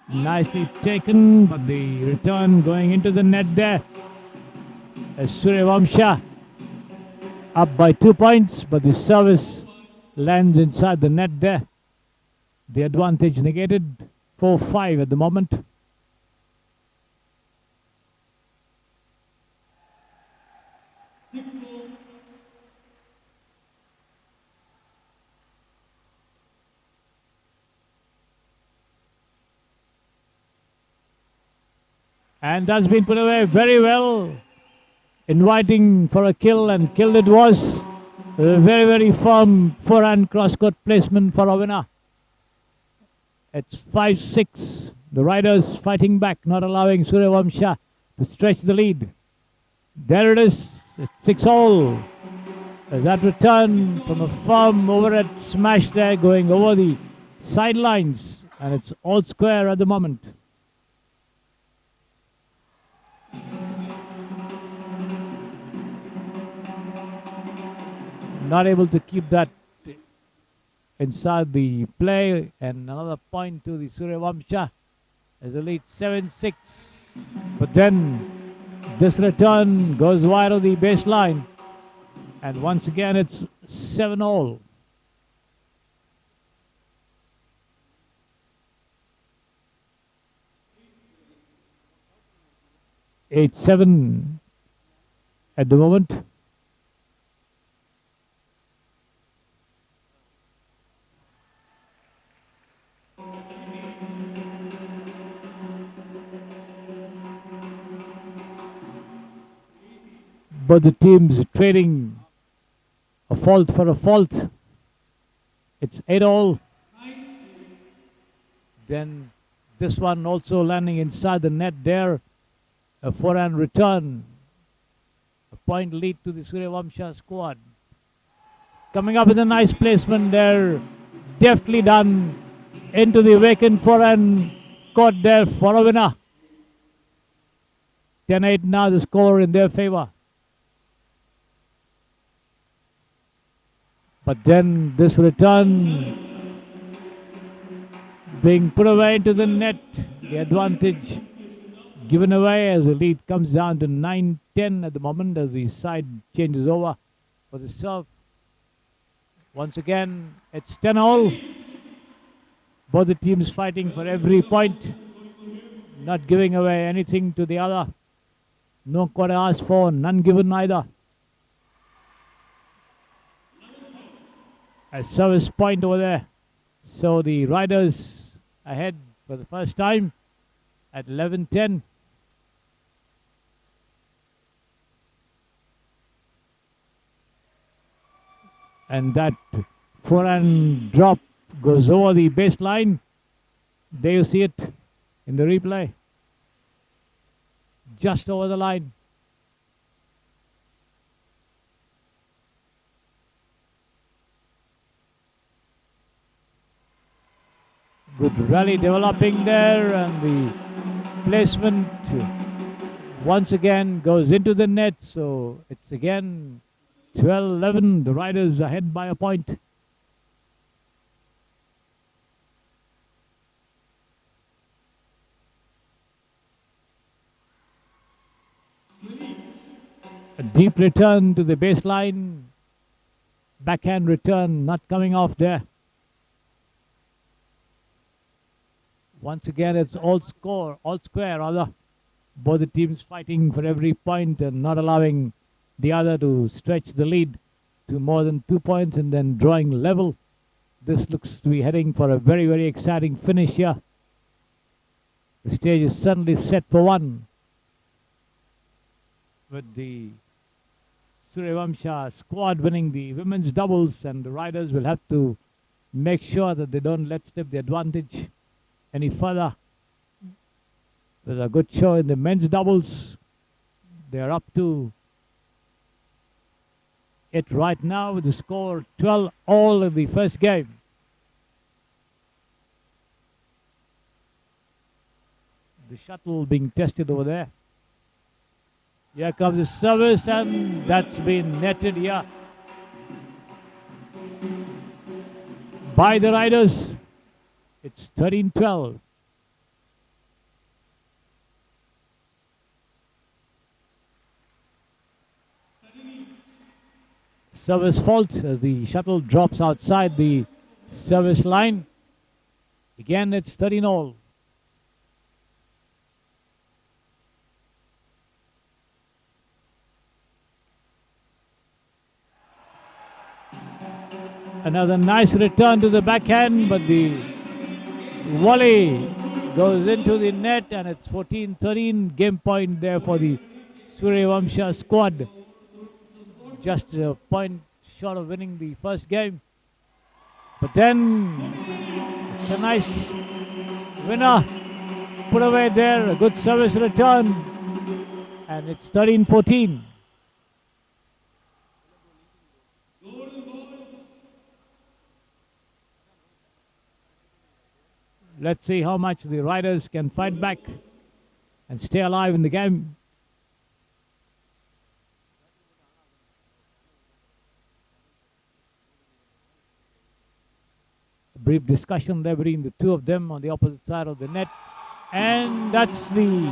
Nicely taken, but the return going into the net there. As Suryavamsha up by 2 points, but the service lands inside the net there. The advantage negated, 4-5 at the moment. And that's been put away very well. Inviting for a kill, and killed it was. A very, very firm forehand cross-court placement for a winner. It's 5-6. The Riders fighting back, not allowing Suryavamsha to stretch the lead. There it is. It's 6-all. There's that return from a firm overhead smash there going over the sidelines. And it's all square at the moment. Not able to keep that inside the play, and another point to the Suryavamsha as a lead 7-6. But then this return goes wide of the baseline, and once again it's 7-all. Eight, 7 at the moment. Both the teams trading a fault for a fault. It's 8-all. Then this one also landing inside the net there. A forehand return. A point lead to the Suryavamsha squad. Coming up with a nice placement there. Deftly done into the vacant forehand court there for a winner. 10-8 now the score in their favor. But then this return being put away into the net. The advantage given away as the lead comes down to 9-10 at the moment as the side changes over for the serve. Once again, it's 10-all. Both the teams fighting for every point, not giving away anything to the other. No quarter asked for, none given either. A service point over there. So the Riders ahead for the first time at 11-10. And that forehand drop goes over the baseline. There you see it in the replay. Just over the line. Good rally developing there, and the placement once again goes into the net. So it's again 12-11. The Riders ahead by a point. A deep return to the baseline. Backhand return not coming off there. Once again, it's all square rather. Both the teams fighting for every point and not allowing the other to stretch the lead to more than 2 points and then drawing level. This looks to be heading for a very, very exciting finish here. The stage is certainly set for one, with the Suryavamsha squad winning the women's doubles, and the Riders will have to make sure that they don't let slip the advantage any further. There's a good show in the men's doubles. They're up to it right now with the score 12-all in the first game. The shuttle being tested over there. Here comes the service, and that's been netted here by the Riders. It's 13-12. Service fault as the shuttle drops outside the service line. Again, it's 13-all. Another nice return to the backhand, but the volley goes into the net, and it's 14-13. Game point there for the Suryavamsha squad. Just a point short of winning the first game. But then it's a nice winner put away there. A good service return, and it's 13-14. Let's see how much the Riders can fight back and stay alive in the game. A brief discussion there between the two of them on the opposite side of the net. And that's the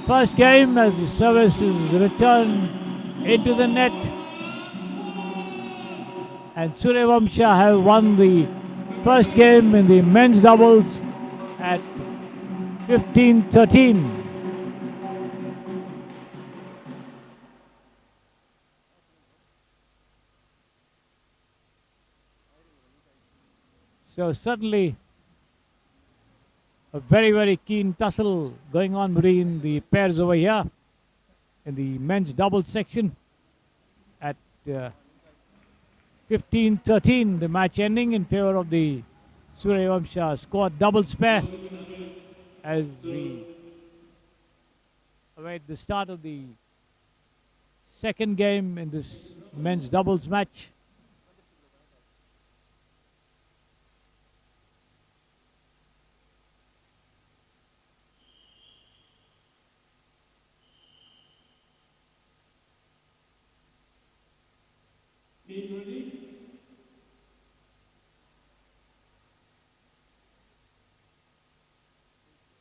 first game as the service is returned into the net. And Suryavamsha have won the first game in the men's doubles at 15-13. So certainly a very, very keen tussle going on between the pairs over here in the men's doubles section at 15-13, the match ending in favor of the Suryavamsha squad doubles pair as we await the start of the second game in this men's doubles match.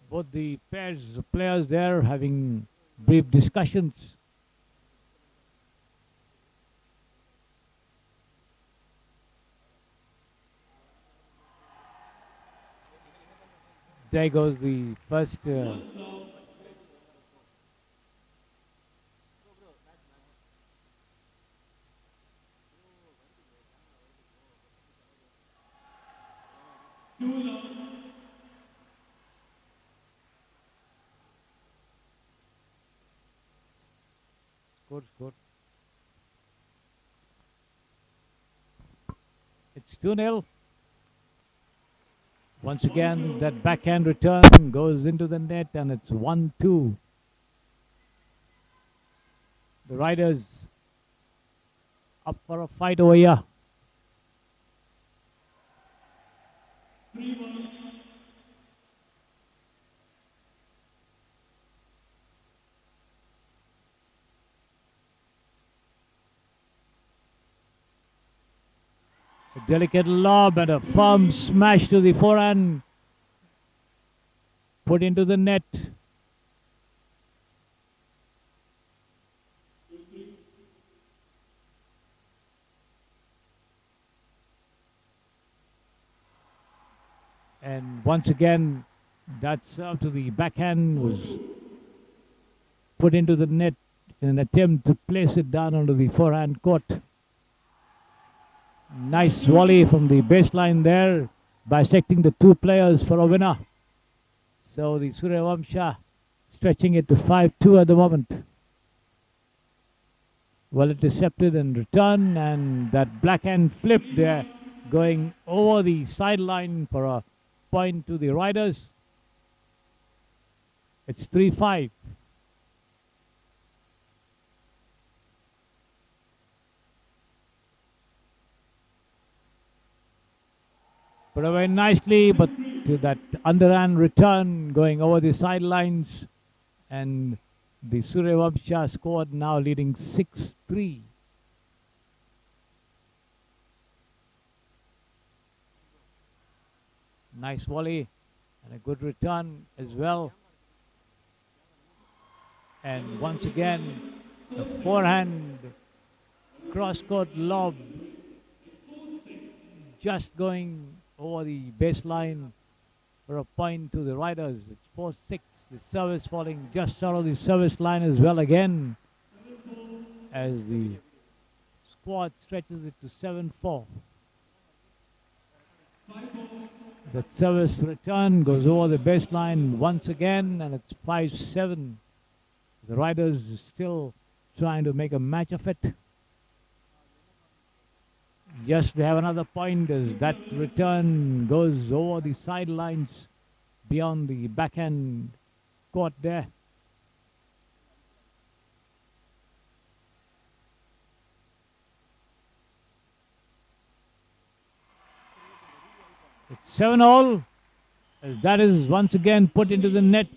Both the pairs of players there having brief discussions. There goes the first score. It's 2-0. Once again, that backhand return goes into the net, and it's 1-2. The Riders up for a fight over here. delicate lob and a firm smash to the forehand. Put into the net. And once again, that serve to the backhand was put into the net in an attempt to place it down onto the forehand court. Nice volley from the baseline there, bisecting the two players for a winner. So the Suryavamsha stretching it to 5-2 at the moment. Well intercepted and return, and that blackhand flip there going over the sideline for a point to the riders. It's 3-5. Put away nicely, but to that underhand return going over the sidelines, and the Suryavamsha scored, now leading 6-3. Nice volley and a good return as well. And once again, the forehand cross-court lob just going over the baseline for a point to the riders. It's 4-6. The service falling just out of the service line as well again, as the squad stretches it to 7-4. The service return goes over the baseline once again, and it's 5-7. The riders still trying to make a match of it. Yes, they have another point as that return goes over the sidelines beyond the backhand court there. It's 7-all, as that is once again put into the net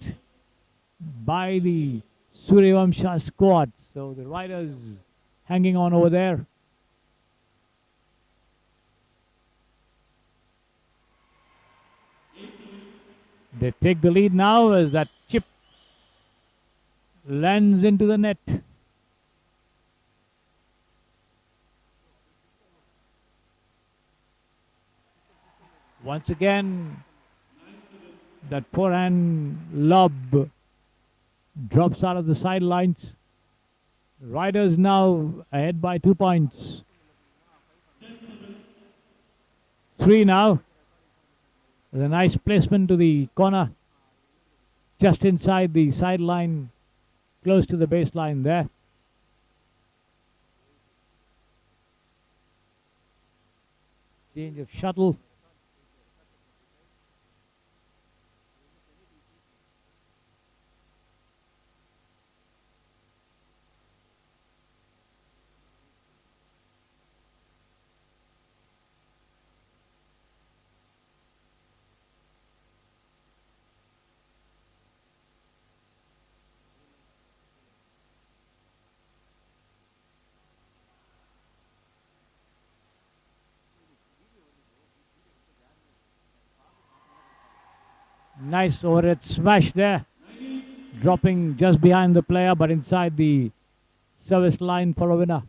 by the Suryavamsha squad. So the riders hanging on over there. They take the lead now as that chip lands into the net. Once again, that forehand lob drops out of the sidelines. The riders now ahead by 2 points. 3 now. With a nice placement to the corner, just inside the sideline, close to the baseline there. Change of shuttle. Nice overhead smash there, dropping just behind the player but inside the service line for a winner.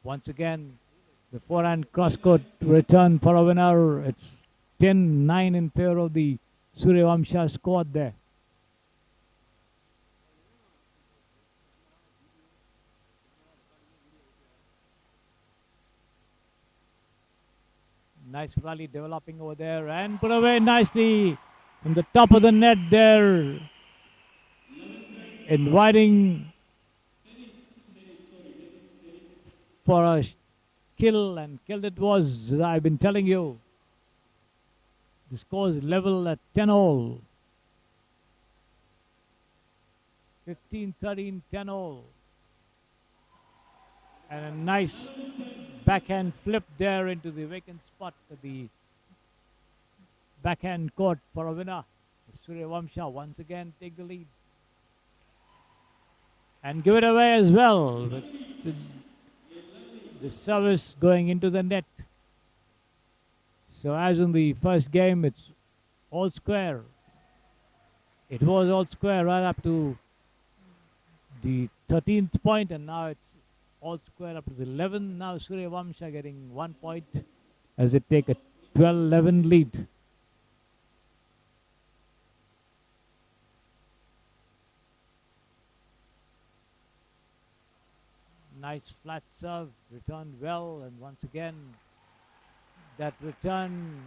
Once again, the forehand cross-court return for a winner. It's 10-9 in favor of the Suryavamsha squad there. Nice rally developing over there, and put away nicely from the top of the net there, inviting for a kill, and killed it was. I've been telling you, the score is level at 10-all. 15-13, 10-all. And a nice backhand flip there into the vacant spot at the backhand court for a winner. Suryavamsha once again take the lead. and give it away as well. But the service going into the net. So as in the first game, it's all square. It was all square right up to the 13th point, and now it's all square up to the 11th. Now Suryavamsha getting 1 point as they take a 12-11 lead. Nice flat serve, returned well, and once again that return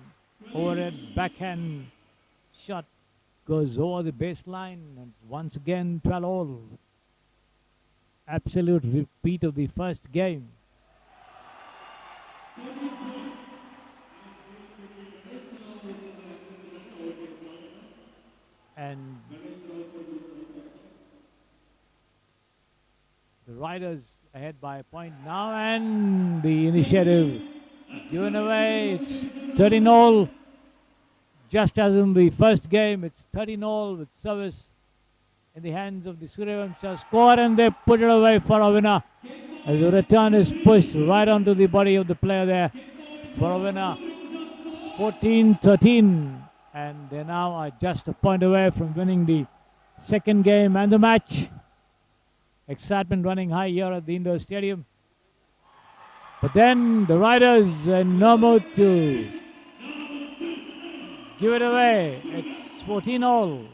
overhead backhand shot goes over the baseline, and once again 12 all. Absolute repeat of the first game. And the Riders ahead by a point now, and the initiative given away. It's 13 all. Just as in the first game, it's 13 all with service in the hands of the Suryavamsha squad, and they put it away for a winner as the return is pushed right onto the body of the player there for a winner. 14-13, and they now are just a point away from winning the second game and the match. Excitement running high here at the indoor stadium. But then the Riders in no mood to give it away. It's 14 all.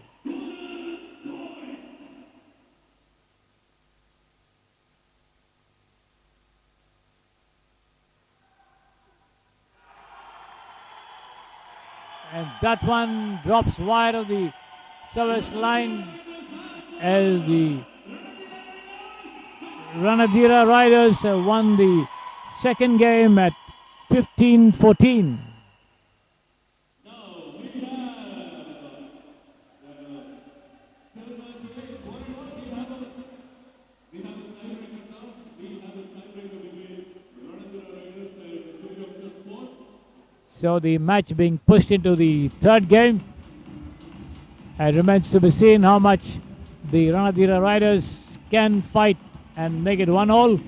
And that one drops wide of the service line as the Ranadira Riders have won the second game at 15-14. So the match being pushed into the third game. It remains to be seen how much the Ranadira Riders can fight and make it 1 all.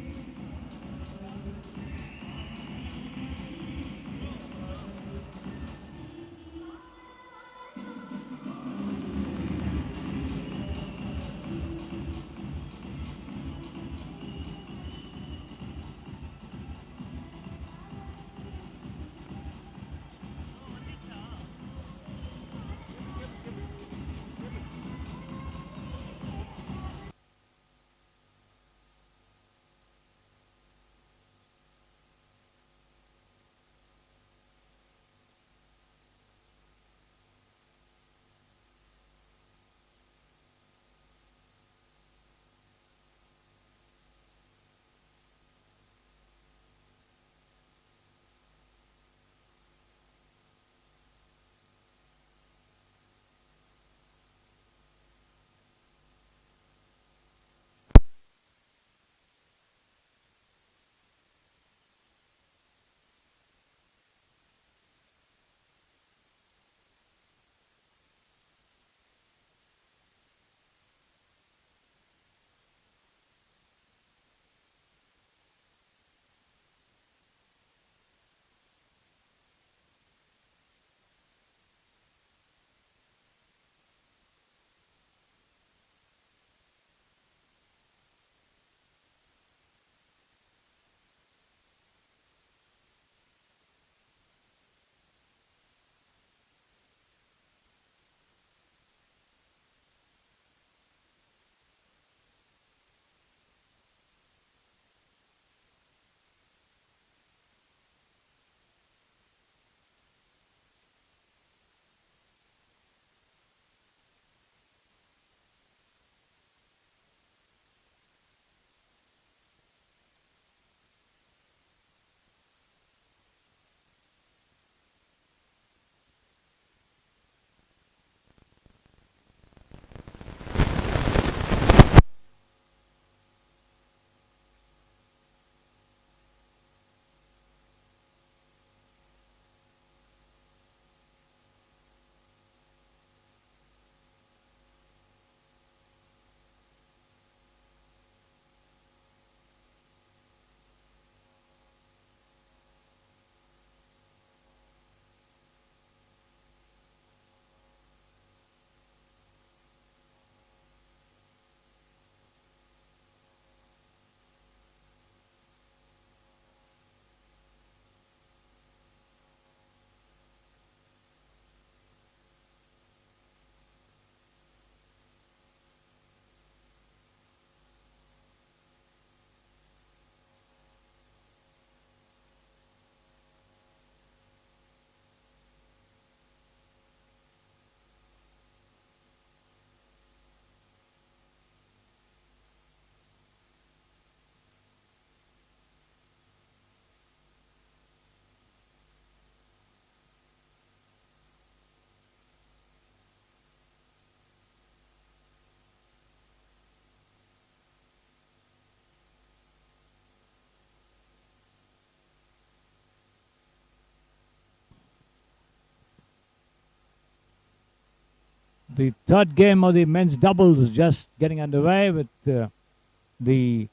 The third game of the men's doubles just getting underway with the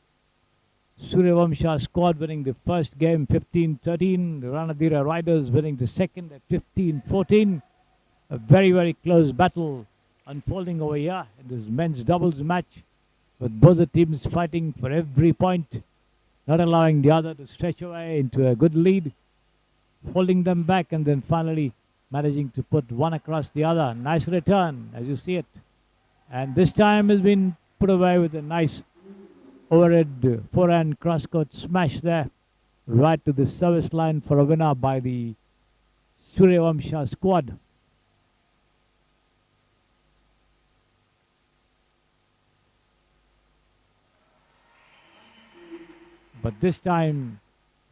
Suryavamsha squad winning the first game 15-13. The Ranadira Riders winning the second at 15-14. A very, very close battle unfolding over here in this men's doubles match, with both the teams fighting for every point, not allowing the other to stretch away into a good lead, holding them back, and then finally managing to put one across the other. Nice return, as you see it. And this time has been put away with a nice overhead forehand cross-court smash there, right to the service line for a winner by the Suryavamsha squad. But this time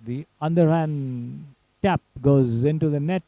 the underhand tap goes into the net.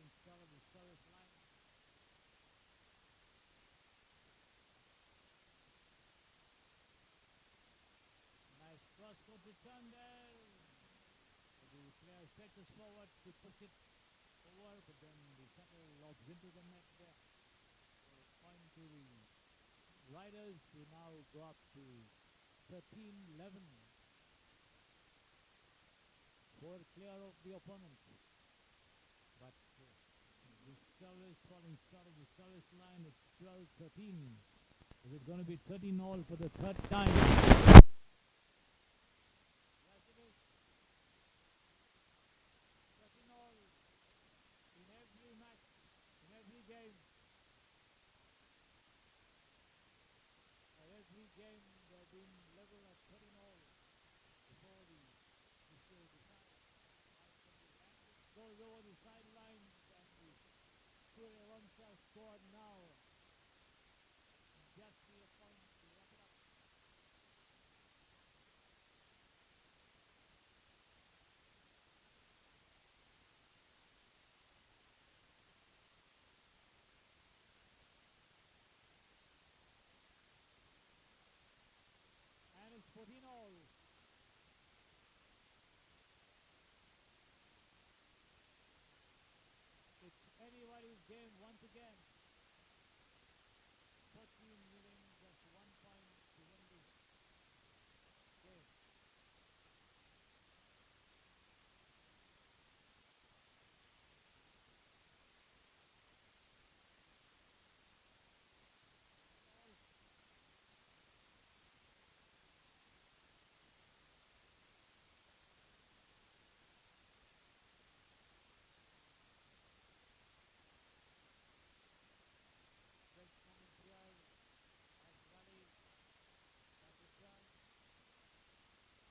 second start of the service line. Nice cross-court return there. The player stretches forward to push it over, but then the shuttle lobs into the net there. So point to the Riders, who now go up to 13-11. 4 clear of the opponent. But the service falling short of the service line at 12-13. Is it going to be 13-all for the third time? Yes, it is. 13-all in every match, in every game. Every game they've been level at 13-all before the issue decided. Goes over the sidelines and the Surya Vamsa squad now just need a point to wrap it up. And it's 14-all. It's anybody's game once again. 14 needing just 1 point to win this game.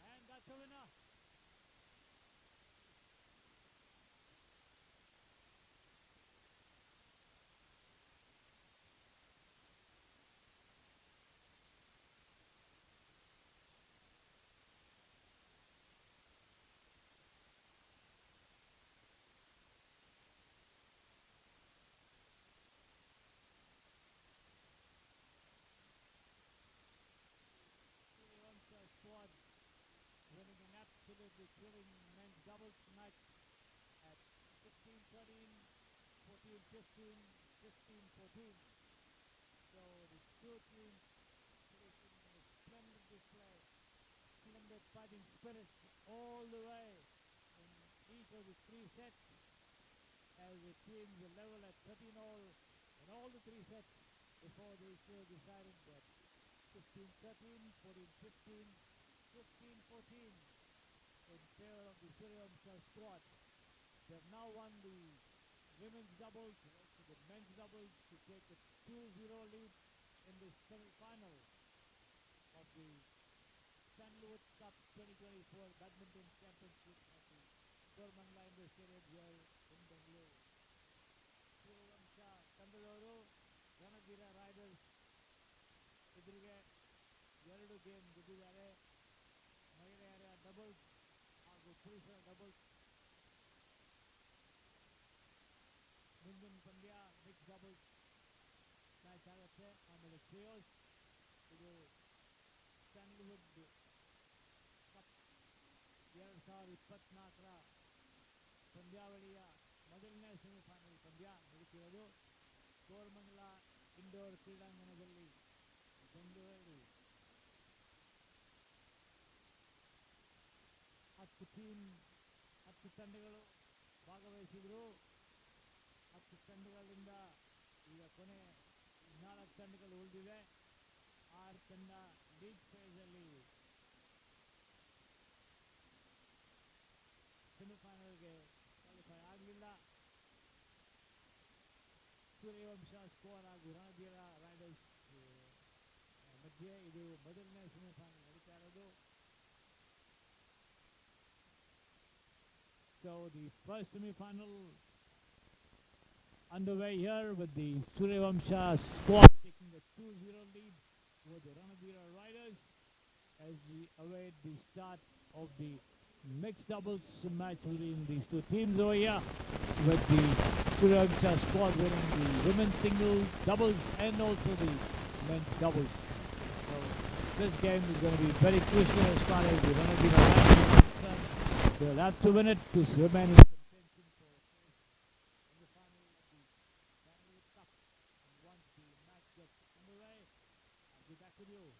And that's a winner. Squad winning an absolutely thrilling men's doubles match at 16-13, 14-15, 15-14. So the two teams placing a splendid display, splendid fighting spirit all the way in each of the 3 sets, as the teams were level at 13-all in all the 3 sets before the issue decided that 15-13, 14-15, 15-14 in favor of the Surya Vamsa squad. They have now won the women's doubles and also the men's doubles to take a 2-0 lead in the semi-final of the Sandalwood Cup 2024 Badminton Championship at the Kormangala Indoor Stadium here in Bengaluru. Surya Vamsa ತಂಡದವರು Ranadheera Riders ಎದುರಿಗೆ 2 game ಗೆದ್ದಿದ್ದಾರೆ. ಮಹಿಳೆಯರ doubles ಹಾಗೂ ಪುರುಷರ doubles. ಮುಂದಿನ ಪಂದ್ಯ mix doubles match ಆಗುತ್ತೆ. ಆಮೇಲೆ ಟ್ರಿಯೋಸ್, ಇದು ಸ್ಯಾಂಡಲ್ವುಡ್ ಕಪ್ 2024ರ ಪಂದ್ಯಾವಳಿಯ ಮೊದಲನೇ ಸೆಮಿಫೈನಲ್ ಪಂದ್ಯ ನಡೀತಿರೋದು ಕೋರಮಂಗಲ ಇಂಡೋರ್ ಕ್ರೀಡಾಂಗಣದಲ್ಲಿ ಬೆಂಗಳೂರಲ್ಲಿ. 10 ತಂಡಗಳು ಭಾಗವಹಿಸಿದ್ರು. 10 ತಂಡಗಳಿಂದ ಈಗ ಕೊನೆ 4 ತಂಡಗಳು ಉಳಿದಿವೆ. 6 ತಂಡ ಲೀಗ್ ಫೇಸಲ್ಲಿ ಸೆಮಿಫೈನಲ್ಗೆ ಕ್ವಾಲಿಫೈ ಆಗಲಿಲ್ಲ. ಸೂರ್ಯವಂಶ ಸ್ಕೋರ್ ಹಾಗೂ ರಣಧೀರ ರೈಡರ್ಸ್ ಮಧ್ಯೆ ಇದು ಮೊದಲನೇ ಸೆಮಿಫೈನಲ್ ನಡೀತಾ ಇರೋದು. So the first semi-final underway here with the Surya Vamsa squad taking a 2-0 lead over the Ranadira Riders as we await the start of the mixed doubles match between these two teams over here, with the Suryavancha squad winning the women's singles, doubles, and also the men's doubles. So this game is going to be very crucial as far as the Ranadina match is concerned. They'll have to win it to remain in contention for a place in the final of the Sandalwood Cup. And once the match gets underway, I'll be back with you.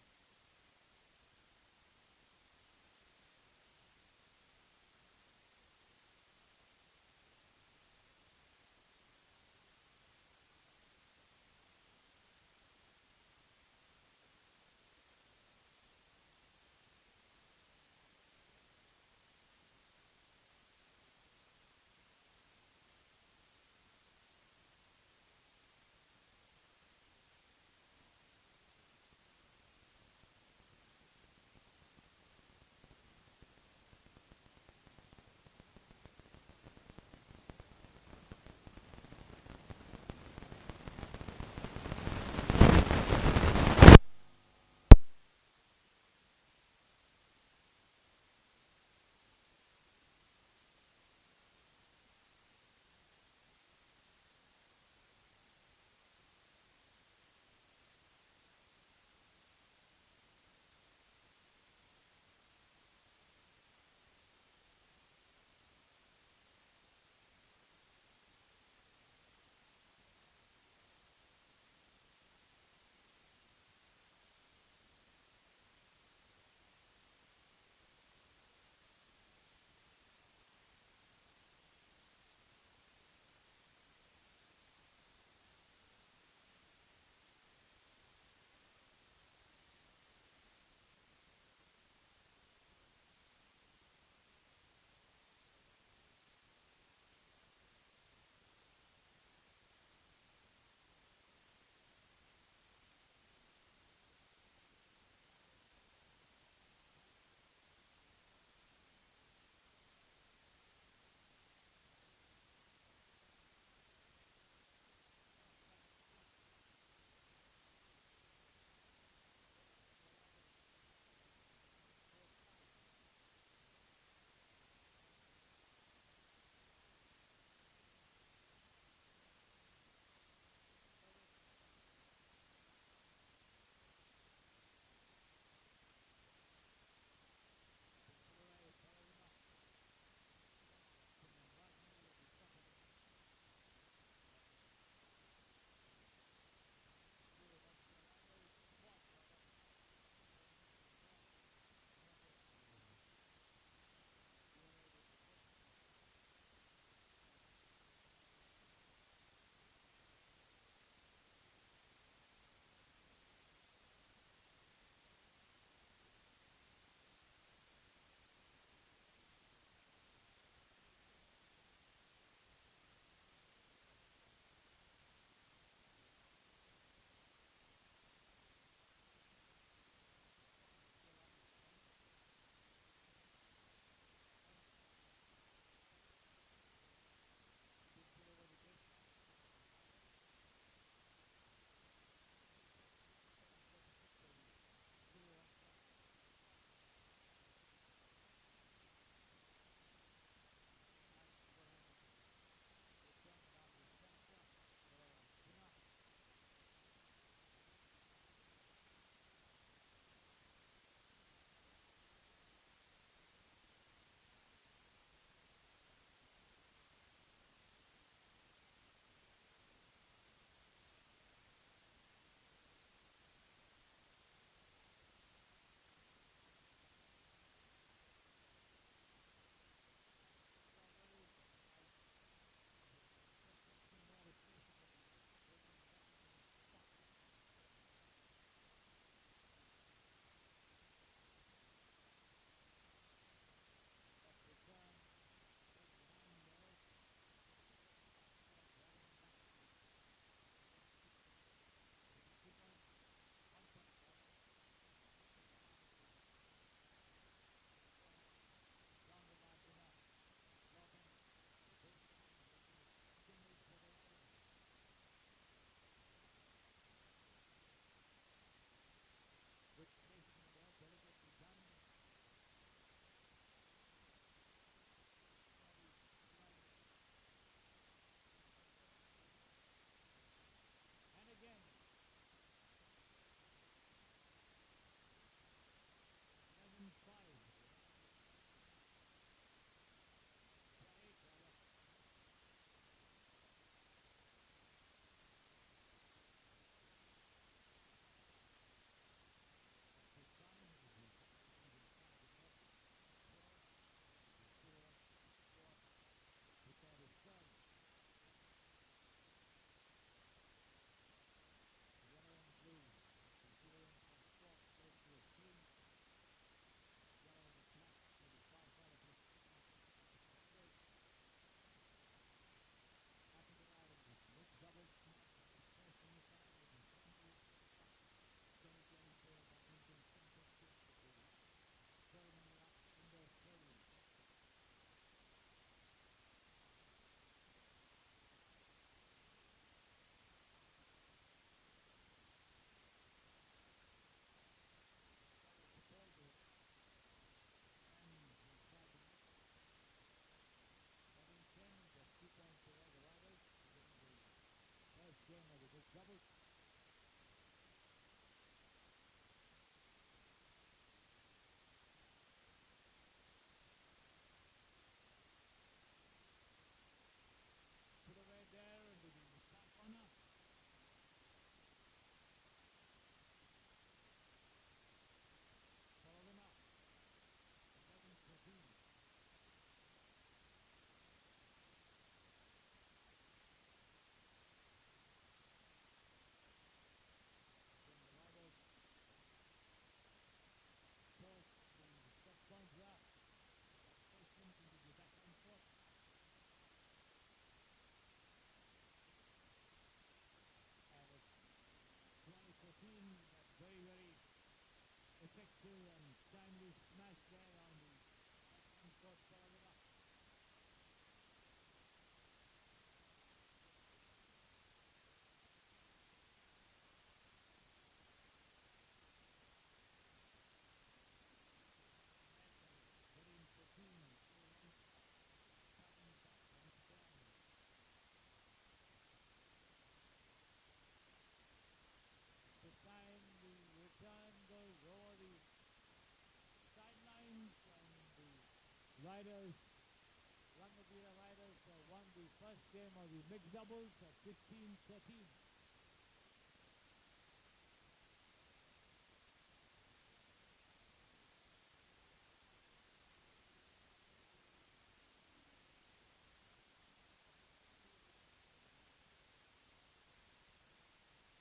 game of the mixed doubles at 15-13.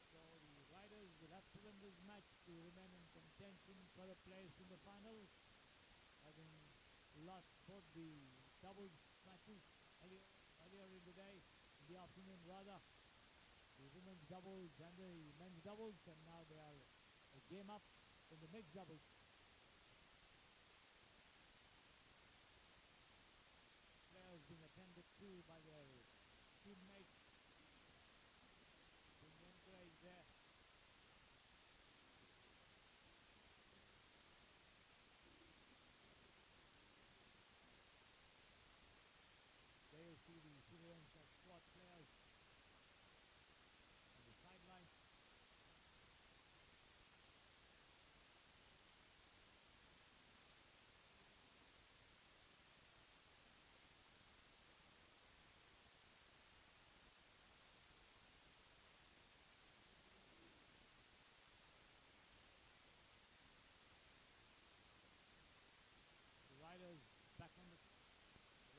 So the riders will have to win this match to remain in contention for a place in the final, having lost both the doubles matches earlier in the day, in the afternoon rather, the women's doubles and the men's doubles, and now they are a game up in the mixed doubles. Players being attended to by their teammates, being encouraged there. There you see the silhouettes of squad players on the sideline. The riders back on the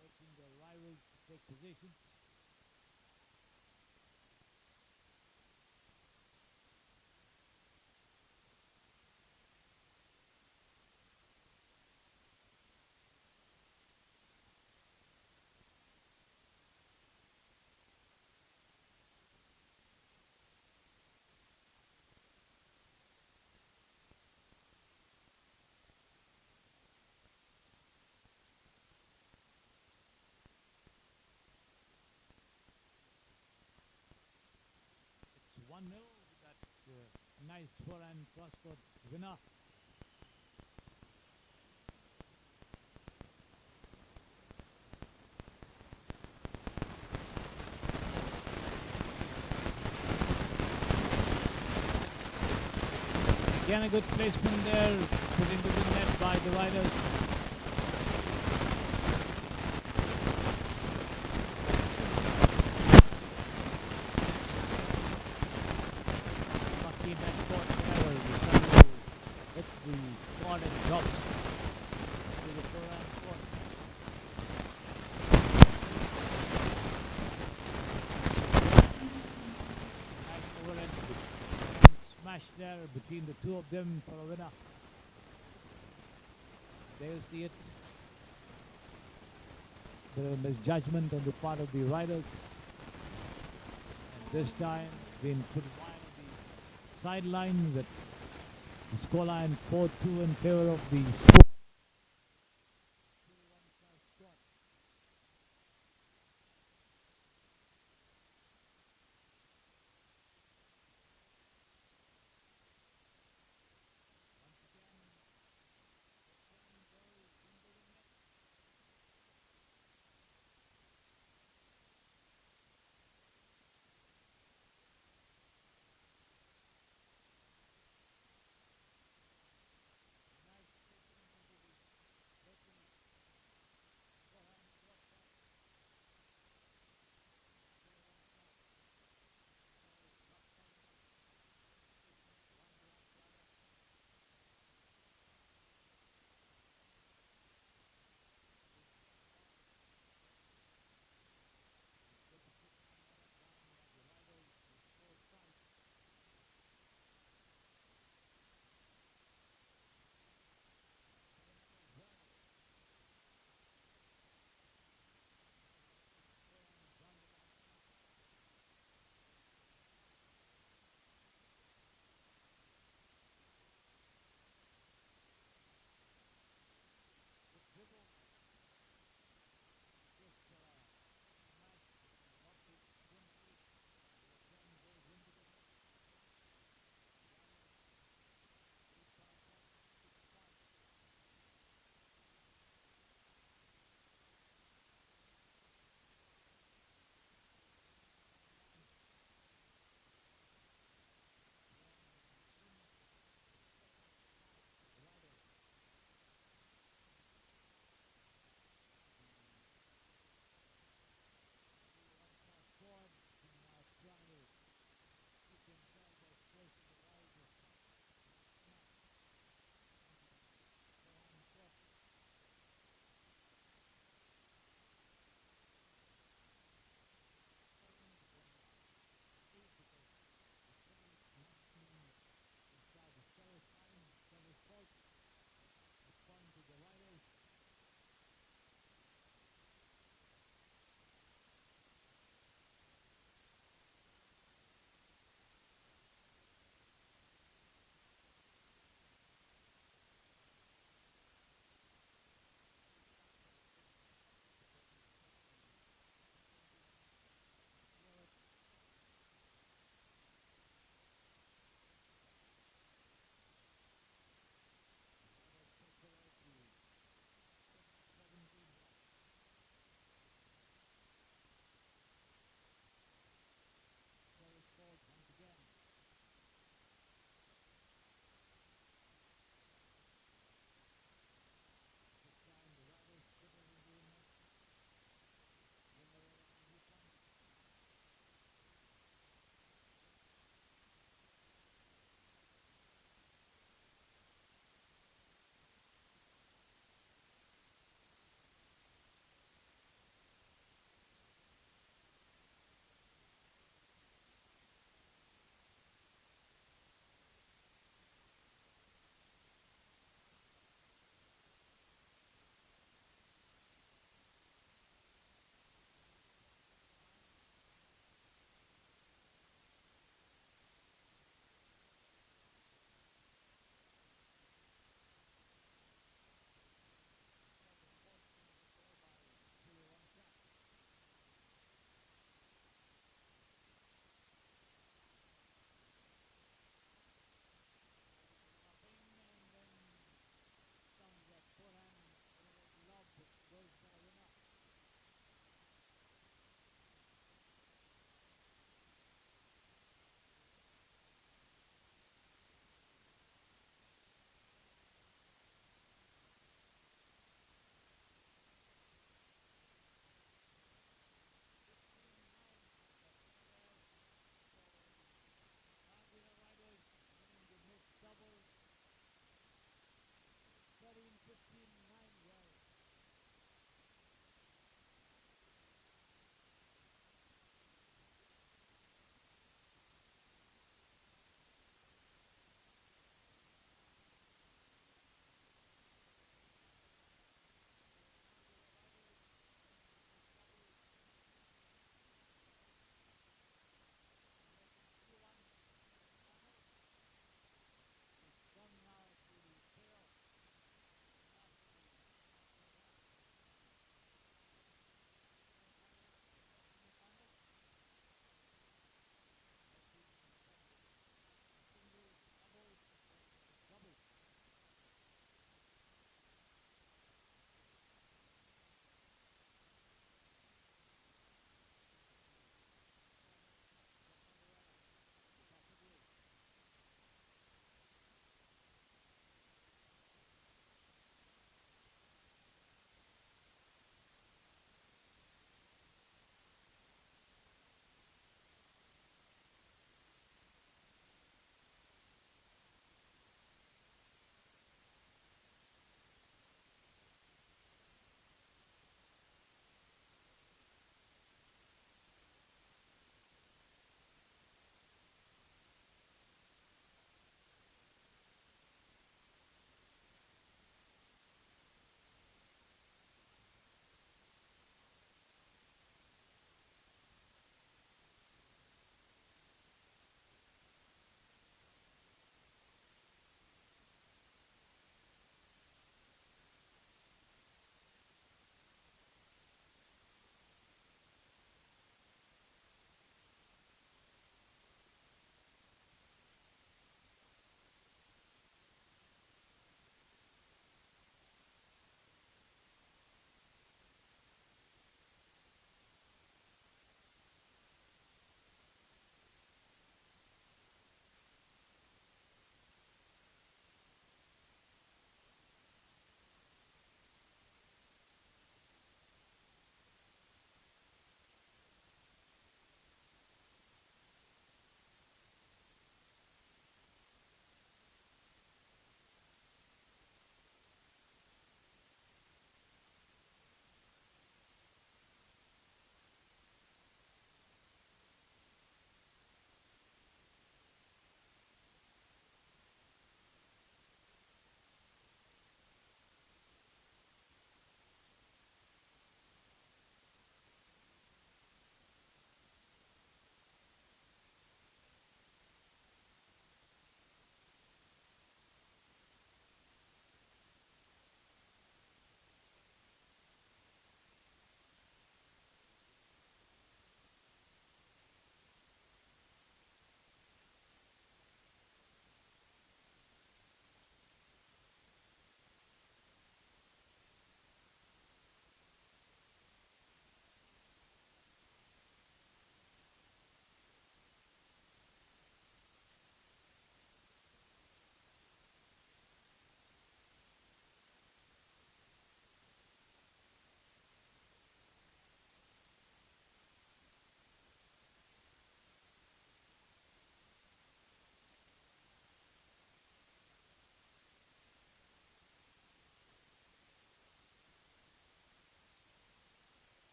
waiting their rivals to take position. It's 1-0 with that nice forehand cross-court winner. Again a good placement there, put into the net by the riders. Lucky net court whatever, the shuttle hits the squad and drops to the forehand court. Nice overhead smash there between the two of them for a winner. There you see it. The misjudgment on the part of the riders. And this time being put wide on the sideline with the scoreline 4-2 in favor of the squad.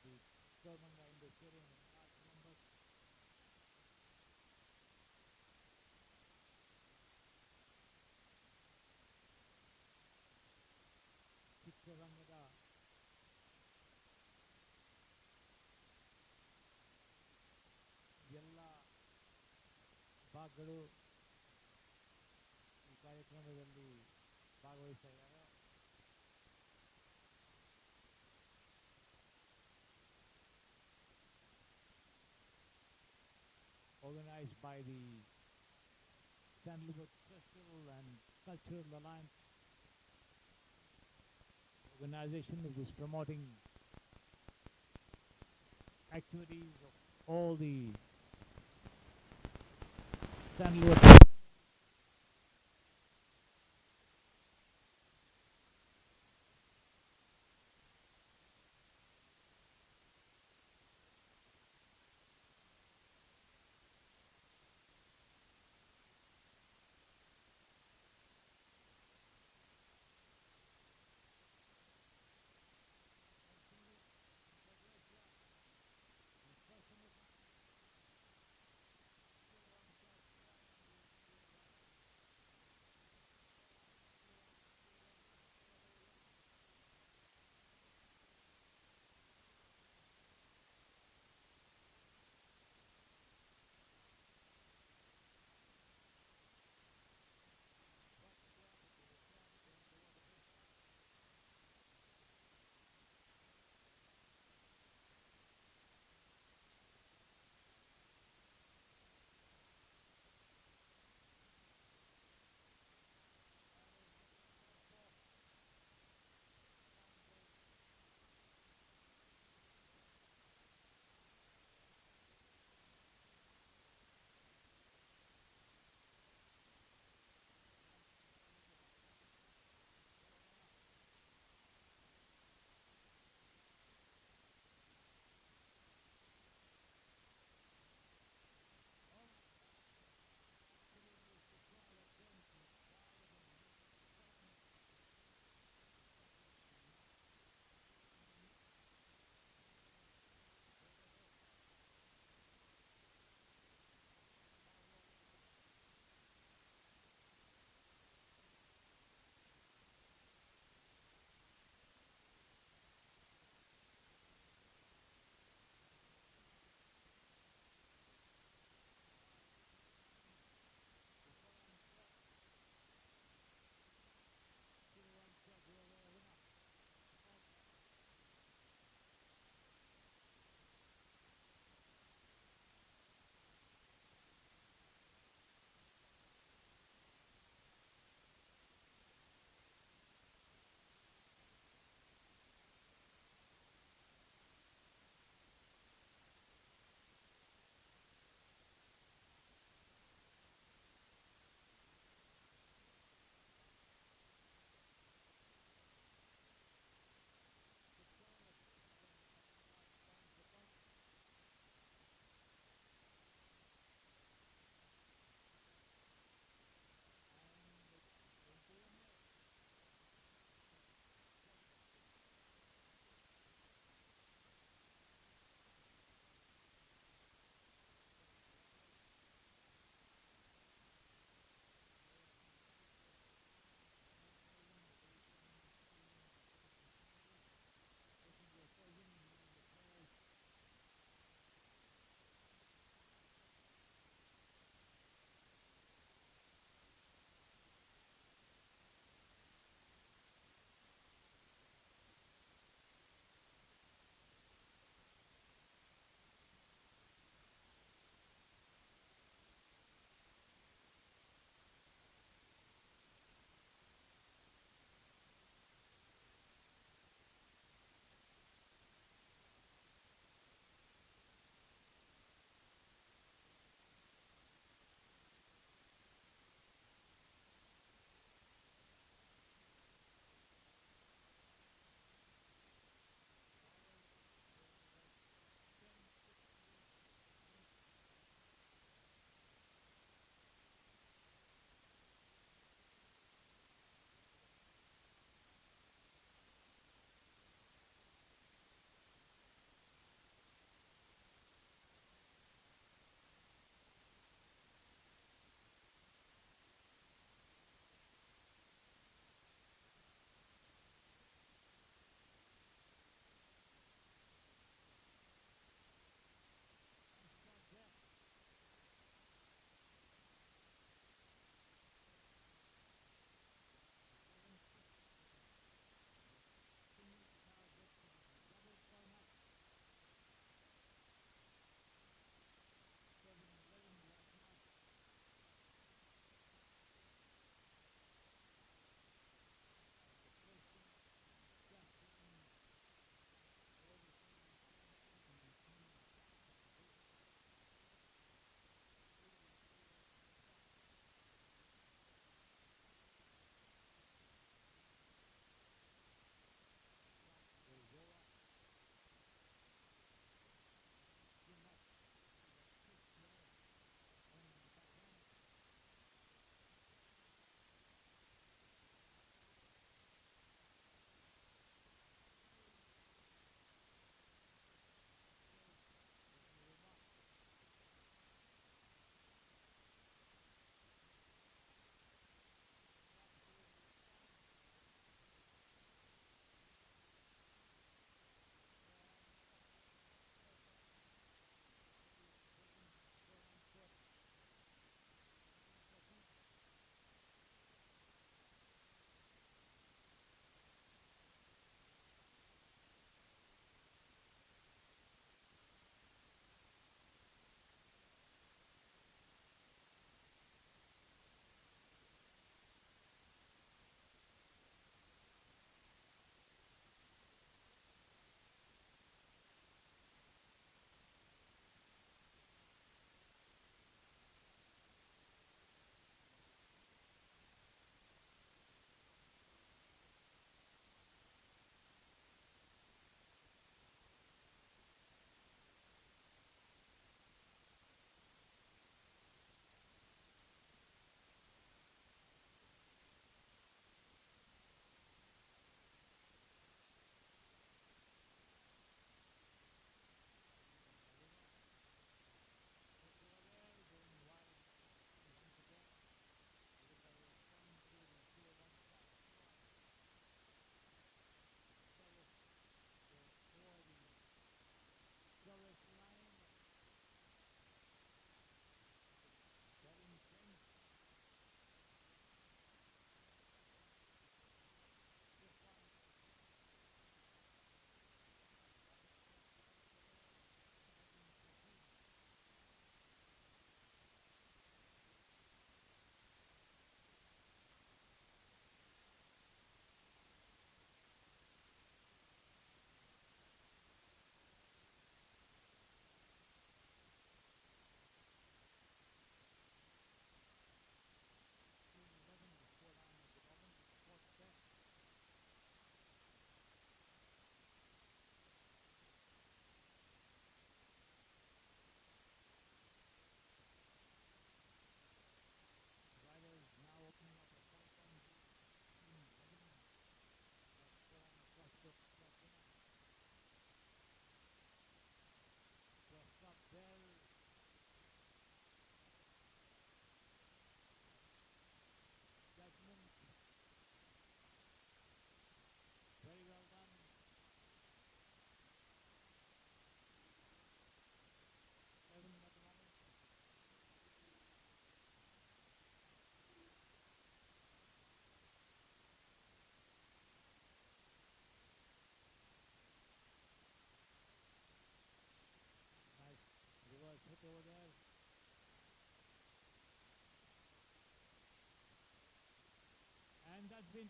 the Kurmanga Indoor Stadium in large numbers. ಚಿತ್ರರಂಗದ ಎಲ್ಲ ಭಾಗಗಳು ಈ ಕಾರ್ಯಕ್ರಮದಲ್ಲಿ ಭಾಗವಹಿಸ್ತಾ ಇದ್ದಾರೆ. Organized by the Sandalwood Social and Cultural Alliance organization, which is promoting activities of all the Sandalwood.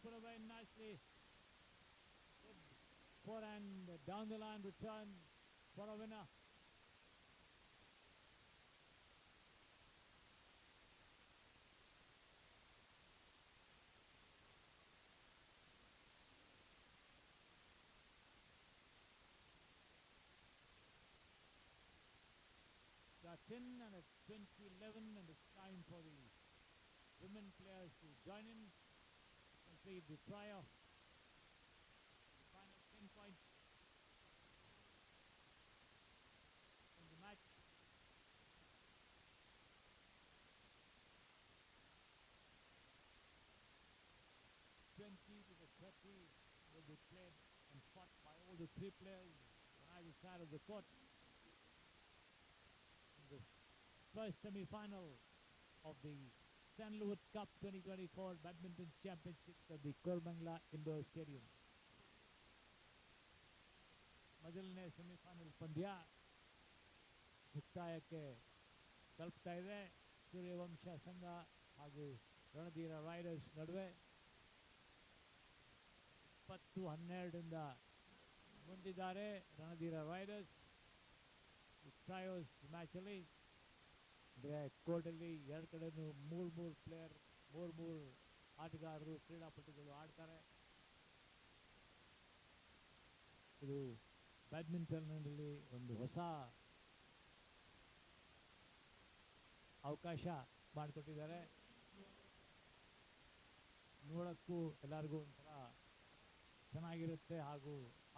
put away nicely. Good forehand down the line return for a winner. That's in, and it's 2011, and it's time for the women players to join in, complete the trio. The final 10 points in the match. To the 30 will be played and fought by all the three players on either side of the court. In the first semi-final of the Sandalwood Cup 2024 Badminton Championship at the Koramangala Indoor Stadium. ಮೊದಲನೇ semifinal ಪಂದ್ಯ ಮುಕ್ತಾಯಕ್ಕೆ ತಲುಪ್ತಾ ಇದೆ. ಸೂರ್ಯವಂಶ ಸಂಘ ಹಾಗೂ Ranadheera Riders ನಡುವೆ 10-12 ಮುಂದಿದ್ದಾರೆ Ranadheera Riders. ಟ್ರಯೋಸ್ ಮ್ಯಾಚಲ್ಲಿ ಅಂದರೆ ಕೋರ್ಟಲ್ಲಿ ಎರಡು ಕಡೆನೂ ಮೂರು ಪ್ಲೇಯರ್ ಮೂರು ಆಟಗಾರರು ಕ್ರೀಡಾಪಟುಗಳು ಆಡ್ತಾರೆ. ಇದು ಬ್ಯಾಡ್ಮಿಂಟನ್ನಲ್ಲಿ ಒಂದು ಹೊಸ ಅವಕಾಶ ಮಾಡಿಕೊಟ್ಟಿದ್ದಾರೆ. ನೋಡೋಕ್ಕೂ ಎಲ್ಲರಿಗೂ ಒಂಥರ ಚೆನ್ನಾಗಿರುತ್ತೆ ಹಾಗೂ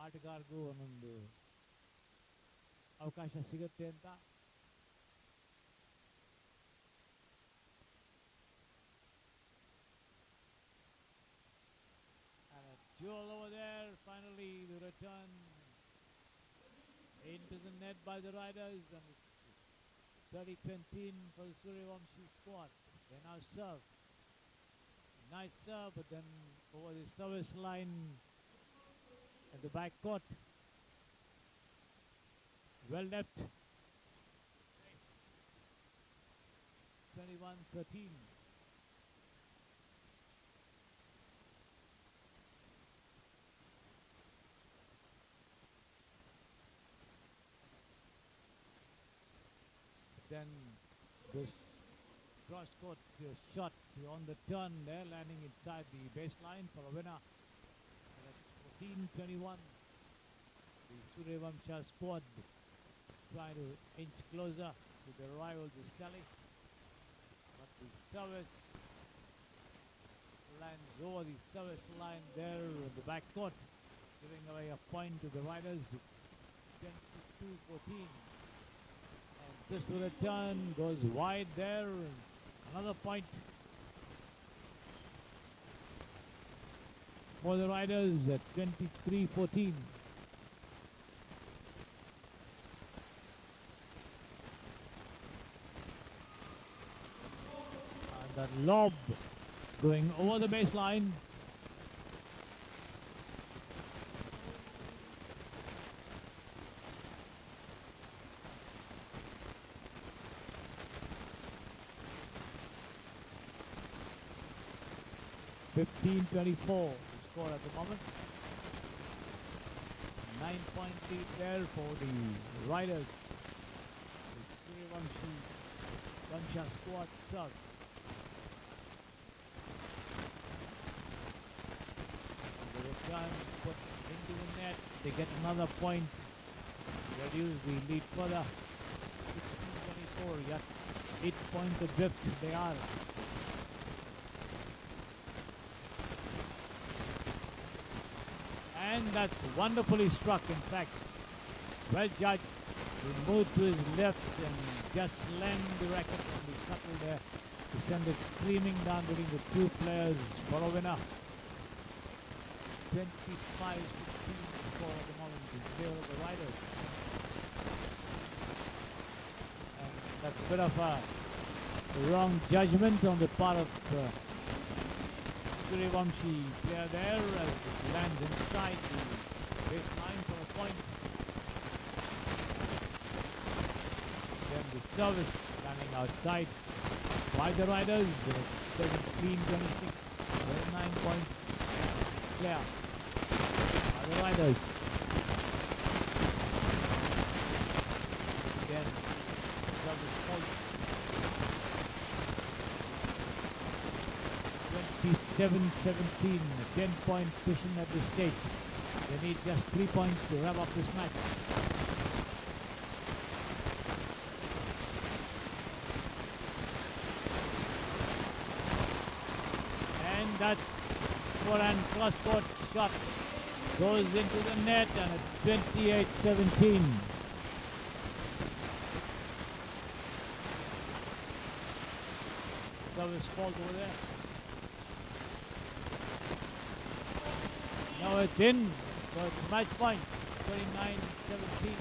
ಆಟಗಾರರಿಗೂ ಒಂದೊಂದು ಅವಕಾಶ ಸಿಗುತ್ತೆ ಅಂತ. And a duel over there, finally the return into the net by the riders, and it's 30-20 for the Suryavamshi squad. They now serve. Nice serve, but then over the service line at the back court. Well left. 21-13. Then this cross-court shot on the turn there, landing inside the baseline for a winner. And that's 14-21. The Suryavamsha squad trying to inch closer to the rival Vistali. But the service lands over the service line there in the back court, giving away a point to the riders. It's 22-14. And this return goes wide there. Another point for the riders at 23-14. And that lob going over the baseline. (15-24) the score at the moment. 9-point lead there for the riders. The Suryavamsha squad serve. The return put into the net. They get another point. Reduce the lead further. 16-24. Yet 8 points adrift they are. And that's wonderfully struck, in fact. Well judged. He moved to his left and just landed the racket on the shuttle there to send it screaming down between the two players for a winner. 25-16 score at the moment in favor of the riders. And that's a bit of a wrong judgment on the part of Suryavamshi player there as it lands inside the baseline for a point. Then the service landing outside by the riders. 17-26, 29 points. clear. Other riders. Again, service fault. 27-17, a 10-point cushion at this stage. They need just 3 points to wrap up this match. And that forehand cross-court shot goes into the net, and it's 28-17. Service fault over there. Now it's in, so it's match point, 29-17.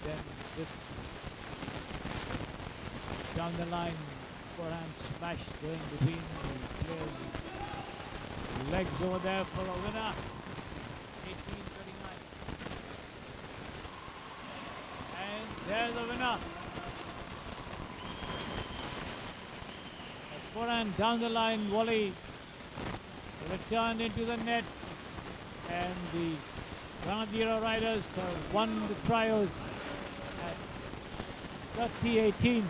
Then this down the line, forehand smash going between the players. Legs over there for a winner, 18-39. And there's the winner. A forehand down the line volley returned into the net, and the Ranadira Riders have won the trials at 30-18.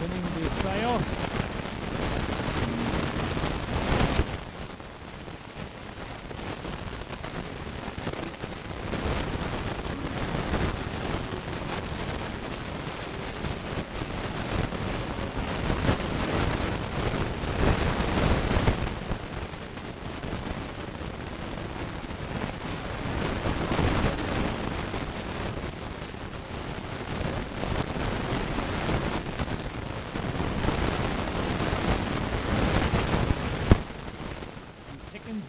Winning the trial.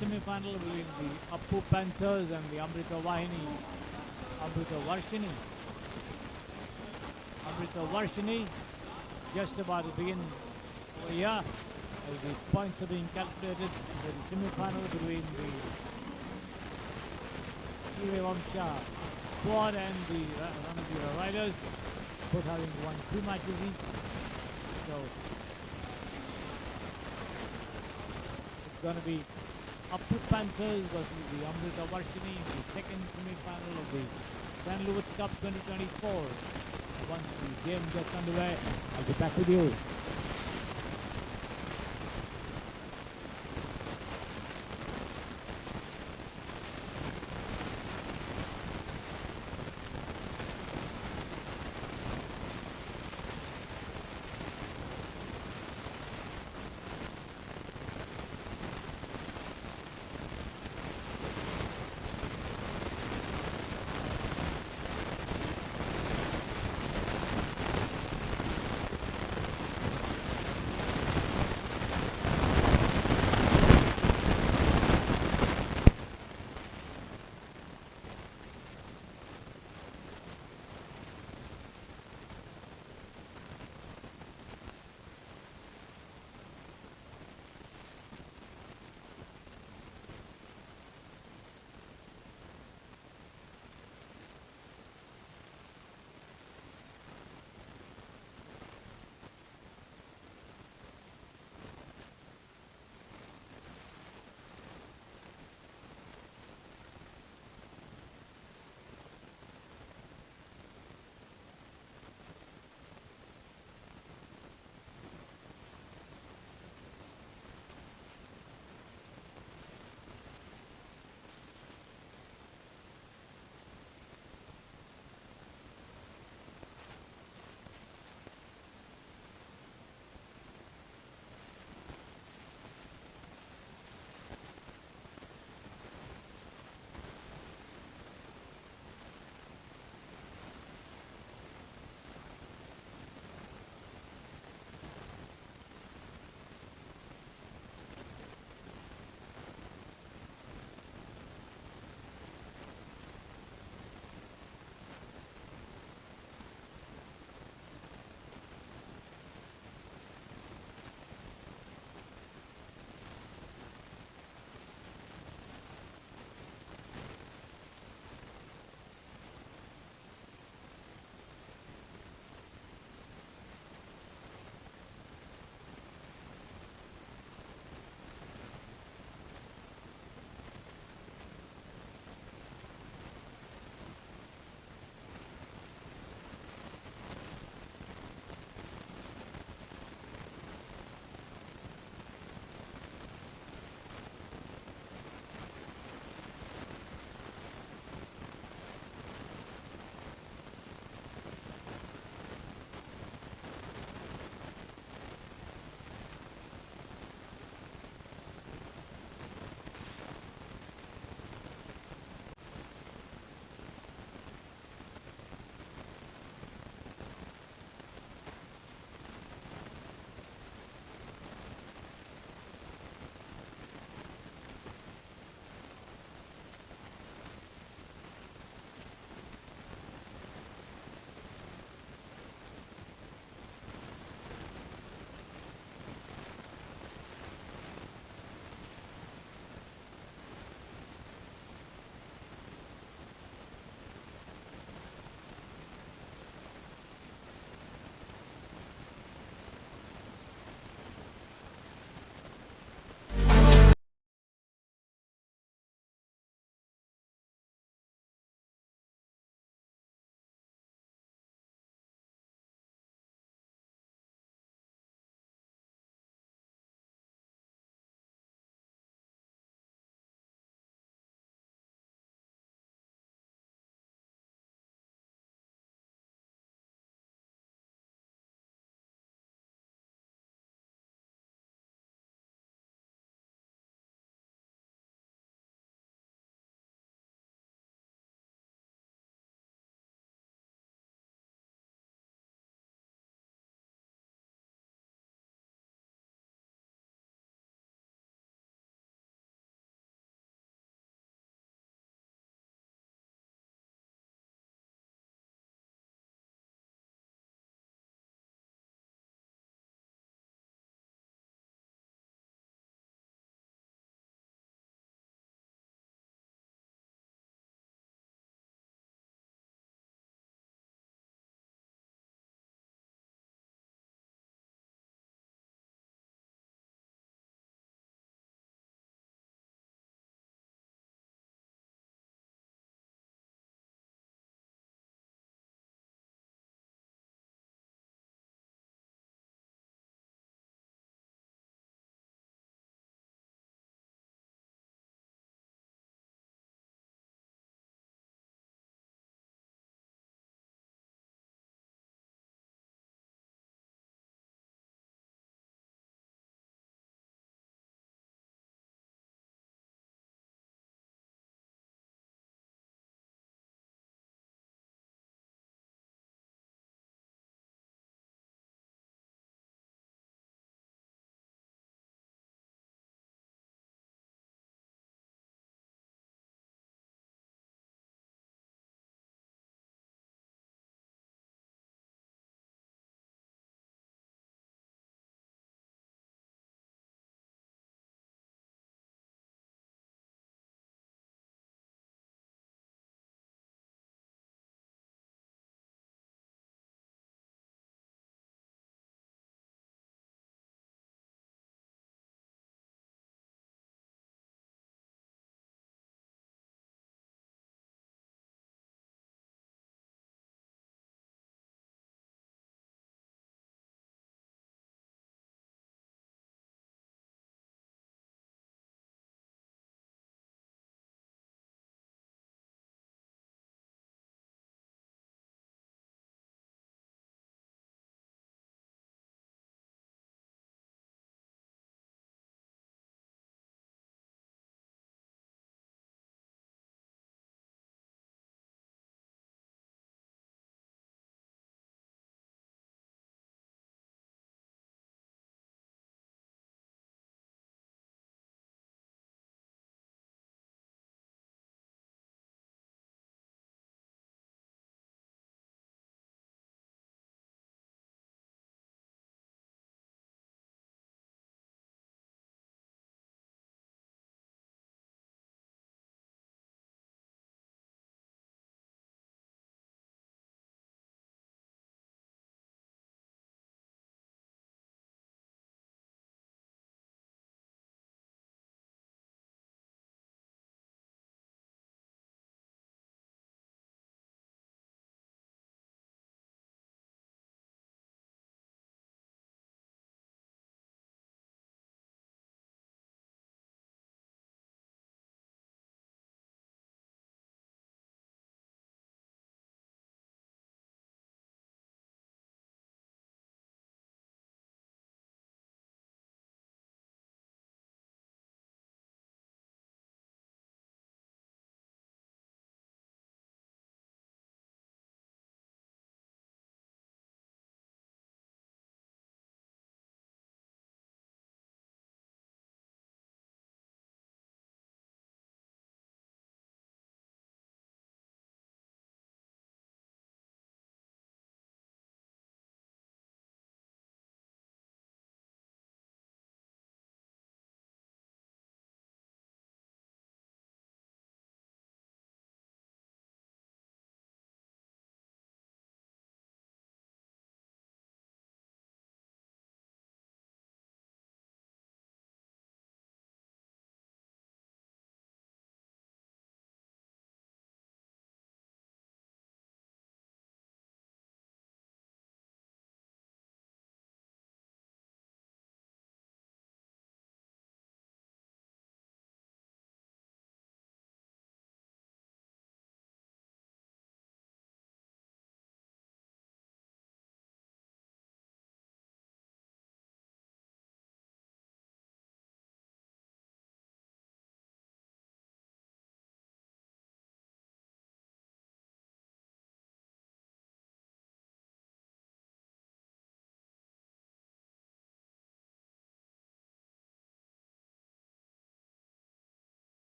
Semi-final between the Appu Panthers and the Amrita Varshini. Amrita Varshini just about to begin over here. The points are being calculated for the semi-final between the Vamsha squad and the Ranadira Riders, both having won 2 matches each. So it's going to be Appu Panthers versus the Amrita Varshini in the second semi-final of the Sandalwood Cup 2024. Once the game gets underway, I'll be back with you.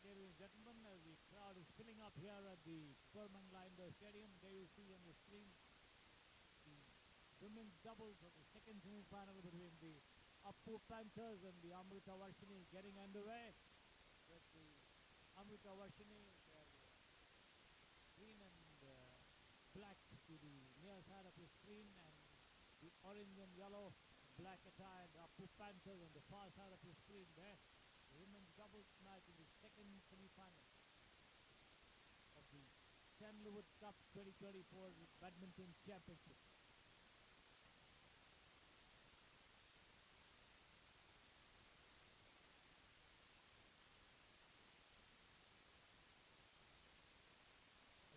ladies and gentlemen, as the crowd is filling up here at the Furman Linder Stadium, there you see on the screen the women's doubles of the second semi-final between the Appu Panthers and the Amrita Varshini getting underway. With the Amrita Varshini, their green and black to the near side of the screen, and the orange and yellow black attired Appu Panthers on the far side of the screen there. The women's doubles match in the second semi-final of the Sandalwood Cup 2024 Badminton Championship.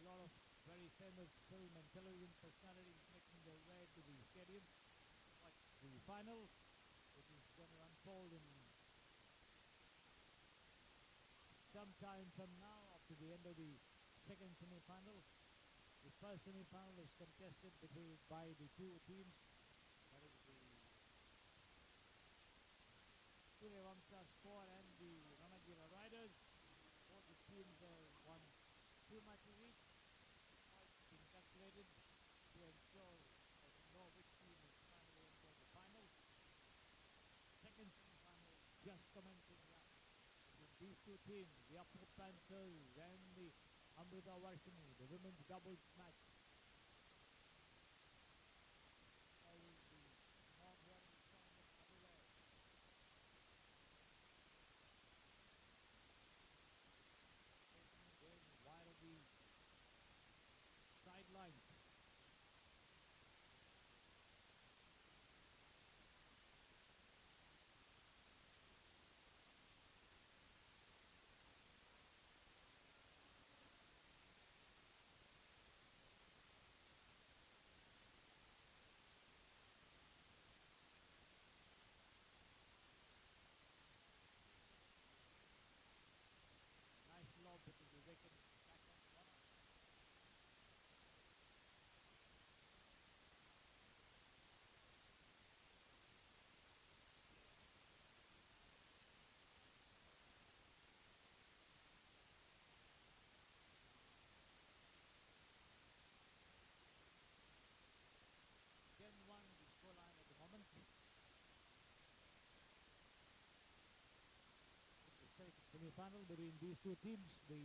A lot of very famous film and television personalities making their way to the stadium to watch the final, which is going to unfold in some time from now up to the end of the second semi-final. The first semi-final is contested by the two teams, that is the Suryavamsa Sport and the Ranagira Riders. Both the teams have won 2 matches each. Points being calculated to ensure or to know which team is finally entered the final. Second semi-final just commencing now. With these two teams, the Appu Panthers and the Amrita Varshini, the women's doubles match. As the mob here in the stand gets underway. Going wide of the sidelines. Nice lob, but it is vacant backhand corner. Again, 1 the scoreline at the moment. The second semi-final between these two teams, the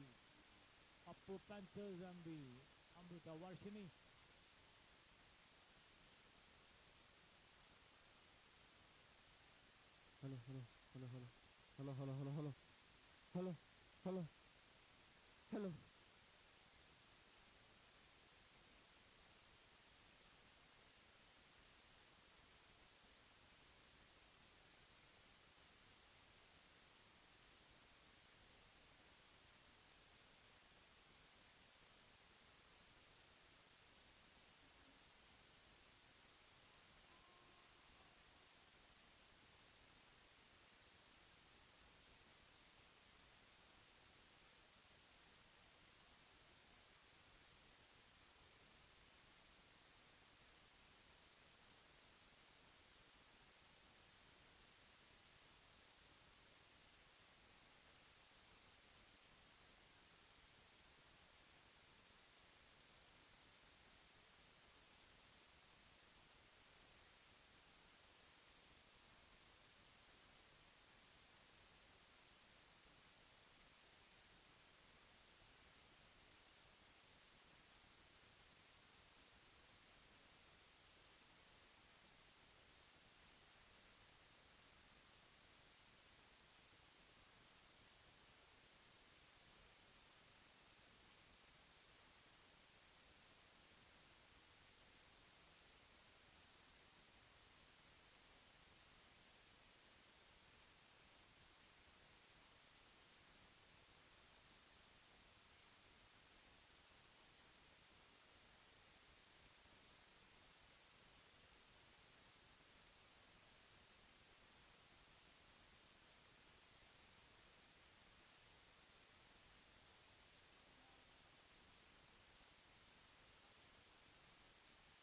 Appu Panthers and the Amrita Varshini. Hello, hello, hello, hello, hello, hello, hello, hello, hello, hello, hello.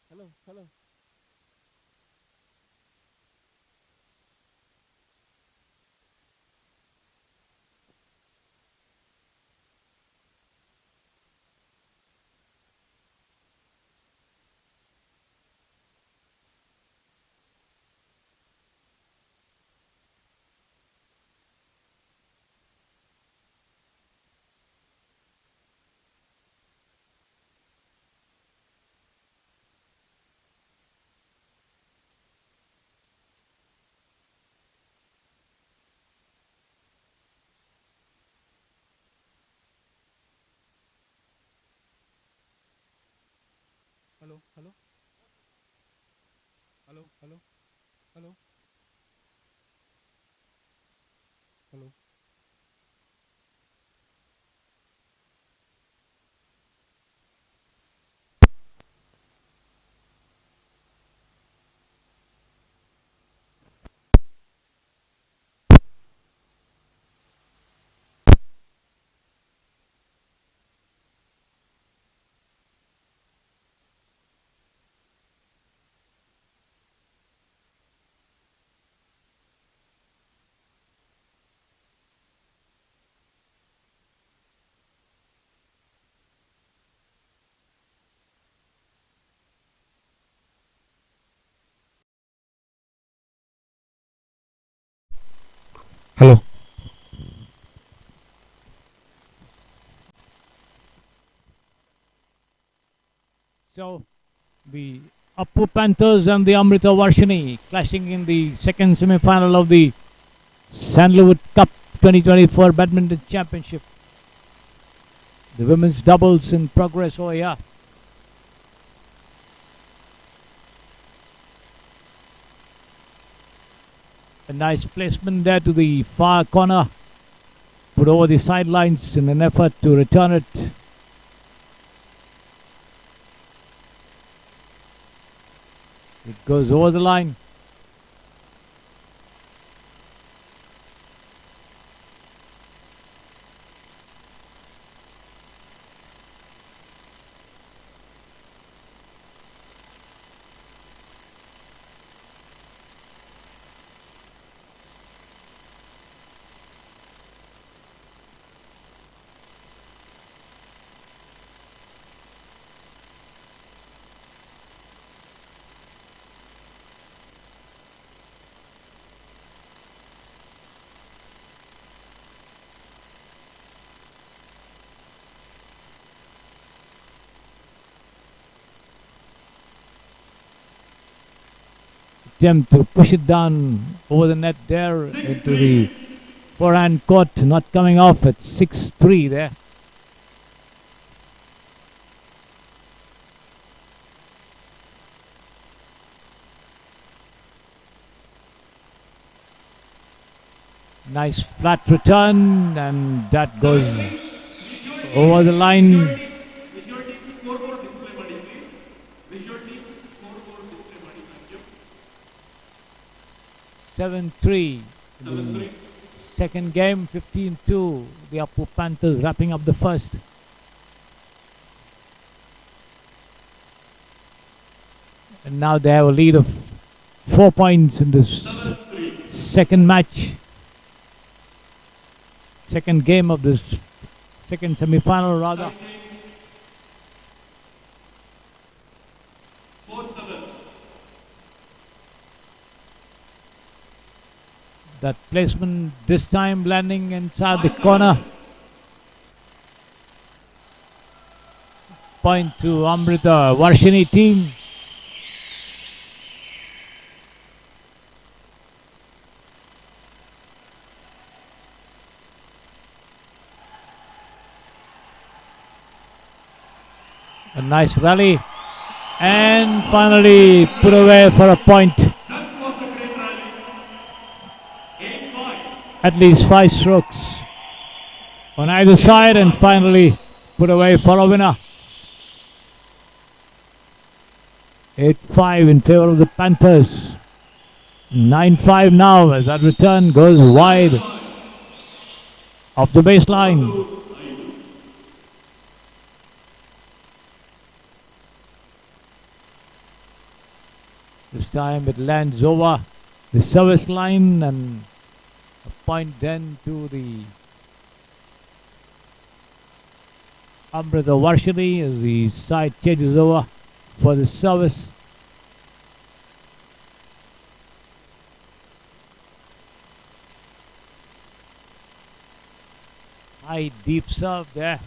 Hello, hello. Hello, hello, hello, hello, hello, hello. Hello. So the Appu Panthers and the Amrita Varshini clashing in the second semi-final of the Sandalwood Cup 2024 Badminton Championship. The women's doubles in progress over here. A nice placement there to the far corner. Put over the sidelines in an effort to return it. It goes over the line. Attempt to push it down over the net there into the forehand court, not coming off at 6-3 there. Nice flat return, and that goes over the line. 7-3 in the second game, 15-2. The Appu Panthers wrapping up the first. And now they have a lead of 4 points in this second match. Second game of this second semi-final rather. That placement this time landing inside the corner. Point to Amrita Varshini team. A nice rally, and finally put away for a point. At least 5 strokes on either side, and finally put away for a winner. 8-5 in favor of the Panthers. 9-5 now as that return goes wide off the baseline. This time it lands over the service line, and a point then to the Amrita Varshini as the side changes over for the service. High deep serve there.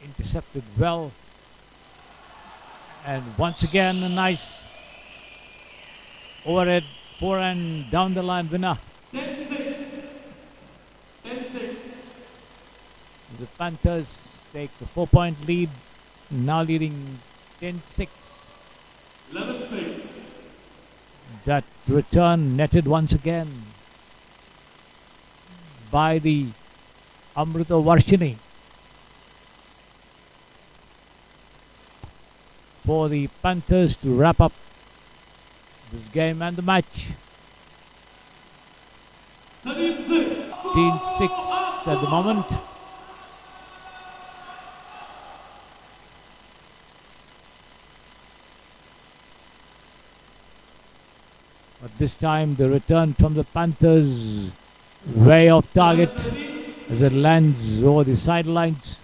Intercepted well. And once again a nice overhead forehand down the line winner. 10-6. 10-6. The Panthers take the 4-point lead now leading 10-6. 11-6. That return netted once again by the Amrita Varshini for the Panthers to wrap up this game and the match. 13-6. 13-6 at the moment. But this time the return from the Panthers way off target as it lands over the sidelines,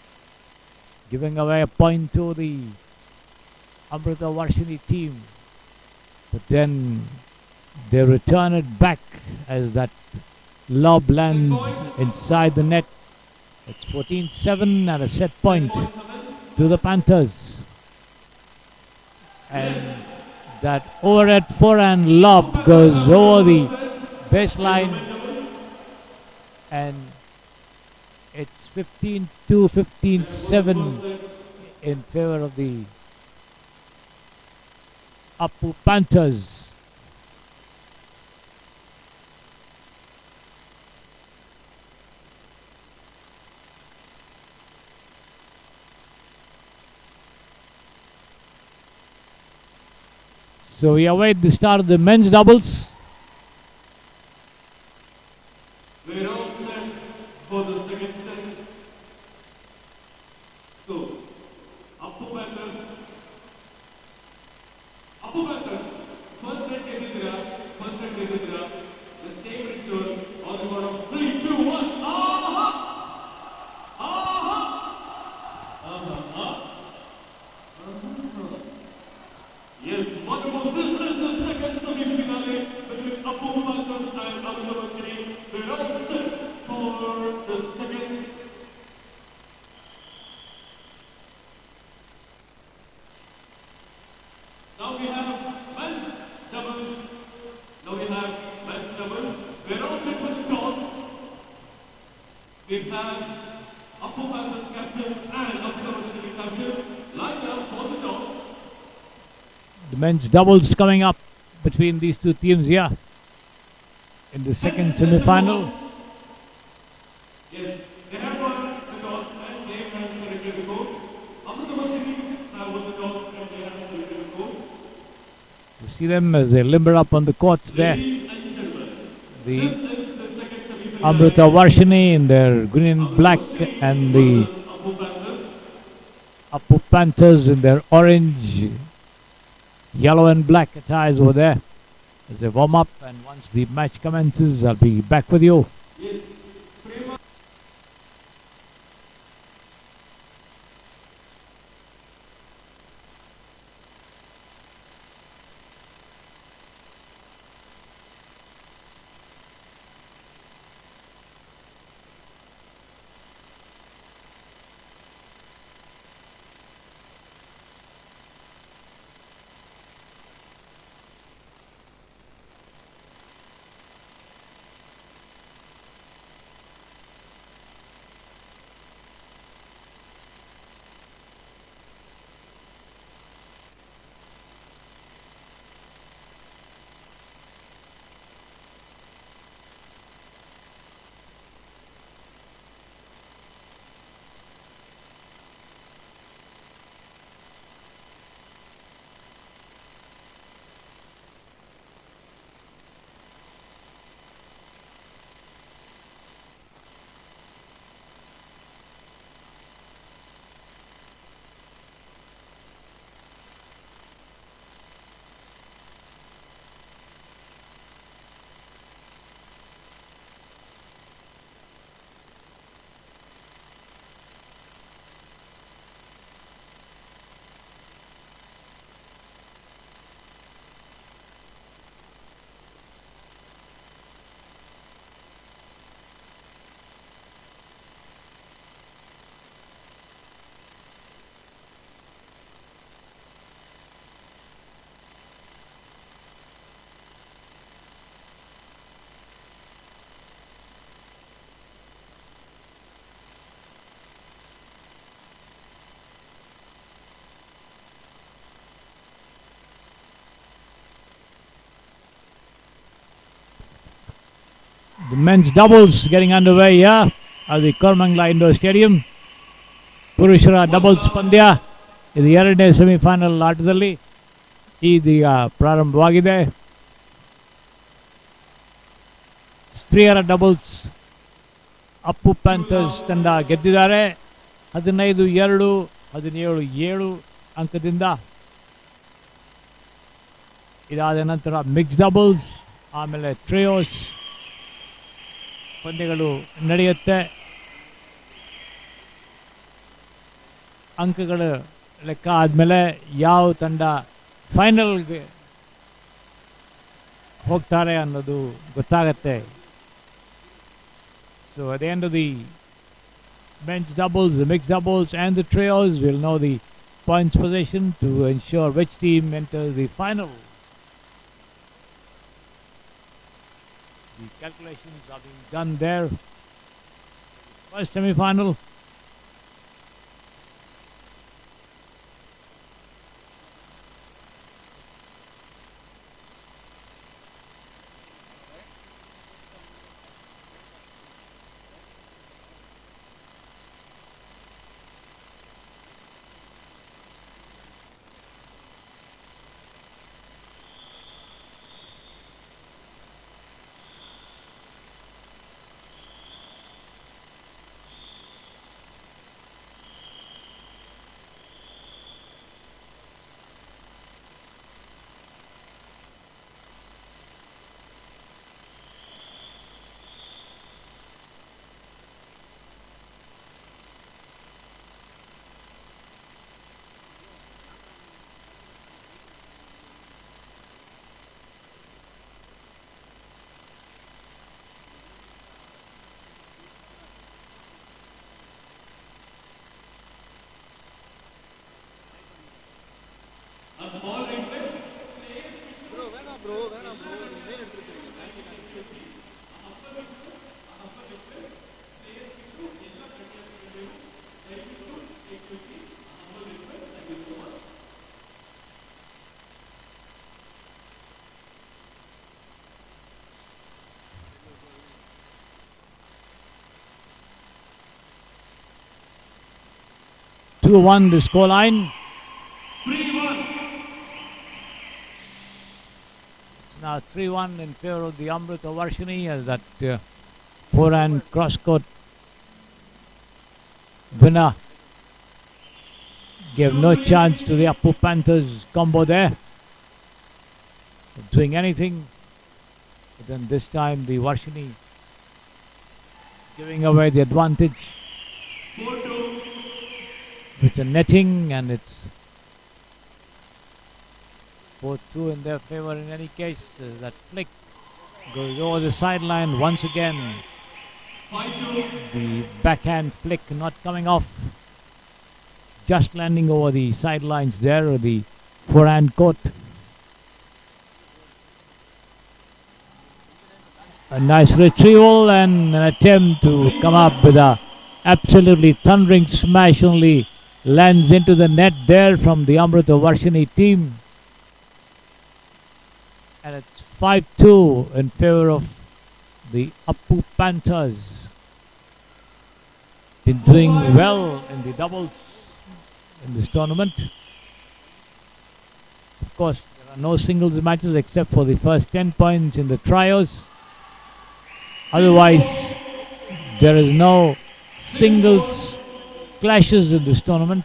giving away a point to the Amrita Varshini team. But then they return it back as that lob lands inside the net. It's 14-7 and a set point to the Panthers. And that overhead forehand lob goes over the baseline, and it's 15-2, 15-7 in favor of the Appu Panthers. So we await the start of the men's doubles. We're all set for the second set. So, Appu Panthers. Appu Panthers. First set Gedidra. First set Gedidra. The same ritual. On the one of 3, 2, 1. Aha! Aha! Aha! Yes, wonderful. This is the second semi-finale between Appu Panthers and Amrita Varshini. We're all set for the second. Now we have men's double. Now we have men's double. We're all set for the toss. We have Appu Panthers captain and Amrita Varshini captain lined up for the toss. The men's doubles coming up between these two teams here in the second semi-final. Yes, they have won the toss and they have selected the goal. Amrita Varshini have won the toss and they have selected the goal. You see them as they limber up on the courts there. Ladies and gentlemen, The this is the second semi-final. Amrita Varshini in their green and black, and the Appu Panthers. Appu Panthers in their orange, yellow and black attires over there as they warm up. And once the match commences, I'll be back with you. Yes, Prema. The men's doubles getting underway here at the Kormangla Indoor Stadium. ಪುರುಷರ doubles ಪಂದ್ಯ ಇದು ಎರಡನೇ semifinal ಆಟದಲ್ಲಿ ಇದೀಗ ಪ್ರಾರಂಭವಾಗಿದೆ. ಸ್ತ್ರೀಯರ doubles Appu panthers ತಂಡ ಗೆದ್ದಿದ್ದಾರೆ 15-2, 17-7 ಅಂಕದಿಂದ. ಇದಾದ ನಂತರ ಮಿಕ್ಸ್ ಡಬಲ್ಸ್ ಆಮೇಲೆ ಟ್ರಿಯೋಸ್ ಪಂದ್ಯಗಳು ನಡೆಯುತ್ತೆ. ಅಂಕಗಳ ಲೆಕ್ಕ ಆದಮೇಲೆ ಯಾವ ತಂಡ ಫೈನಲ್ಗೆ ಹೋಗ್ತಾರೆ ಅನ್ನೋದು ಗೊತ್ತಾಗತ್ತೆ. So at the end of the men's doubles, the mixed doubles and the trios, we'll know the points position to ensure which team enters the final. The calculations are being done there. First semi-final. Two 1 the score line. 3-1. It's now 3-1 in favor of the Amrita Varshini as that forehand cross-court winner gave no chance to the Appu Panthers combo there of doing anything. But then this time the Varshini giving away the advantage. 4-2. It's a netting and it's 4-2 in their favor in any case. That flick goes over the sideline once again. 5-2. The backhand flick not coming off. Just landing over the sidelines there, or the forehand court. A nice retrieval and an attempt to come up with a absolutely thundering smash, only lands into the net there from the Amrita Varshini team. And it's 5-2 in favor of the Appu Panthers. Been doing well in the doubles in this tournament. Of course, there are no singles matches except for the first 10 points in the trios. Otherwise, there is no singles clashes in this tournament.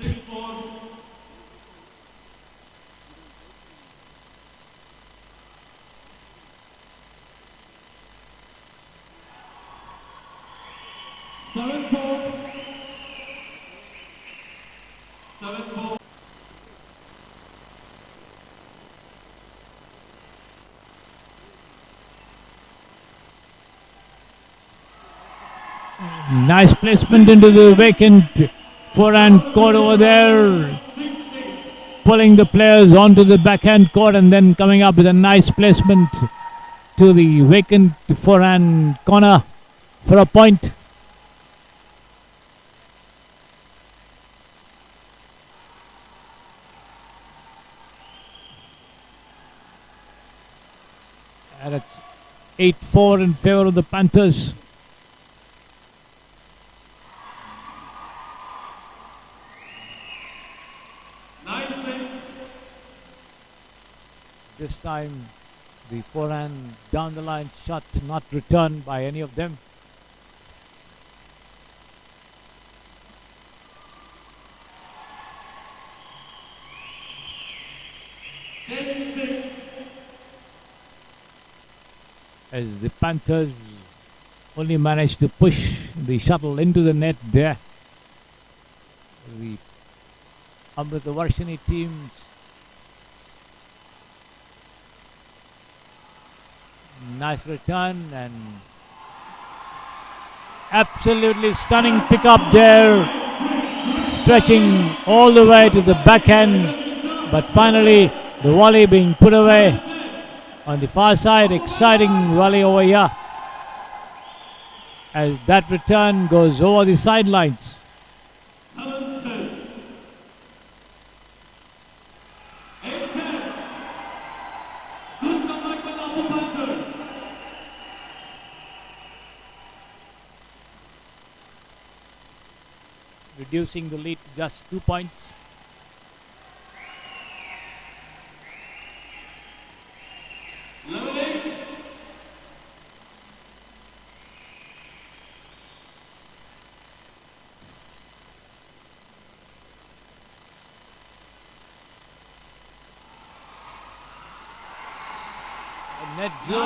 Nice placement into the vacant forehand court over there, pulling the players onto the backhand court and then coming up with a nice placement to the vacant forehand corner for a point. And it's 8-4 in favor of the Panthers. This time the forehand down the line shot not returned by any of them. As the Panthers only managed to push the shuttle into the net there. The Amritavarshini team nice return and absolutely stunning pickup there, stretching all the way to the backhand, but finally the volley being put away on the far side. Exciting volley over here as that return goes over the sidelines. Reducing the lead to just 2 points. Net goal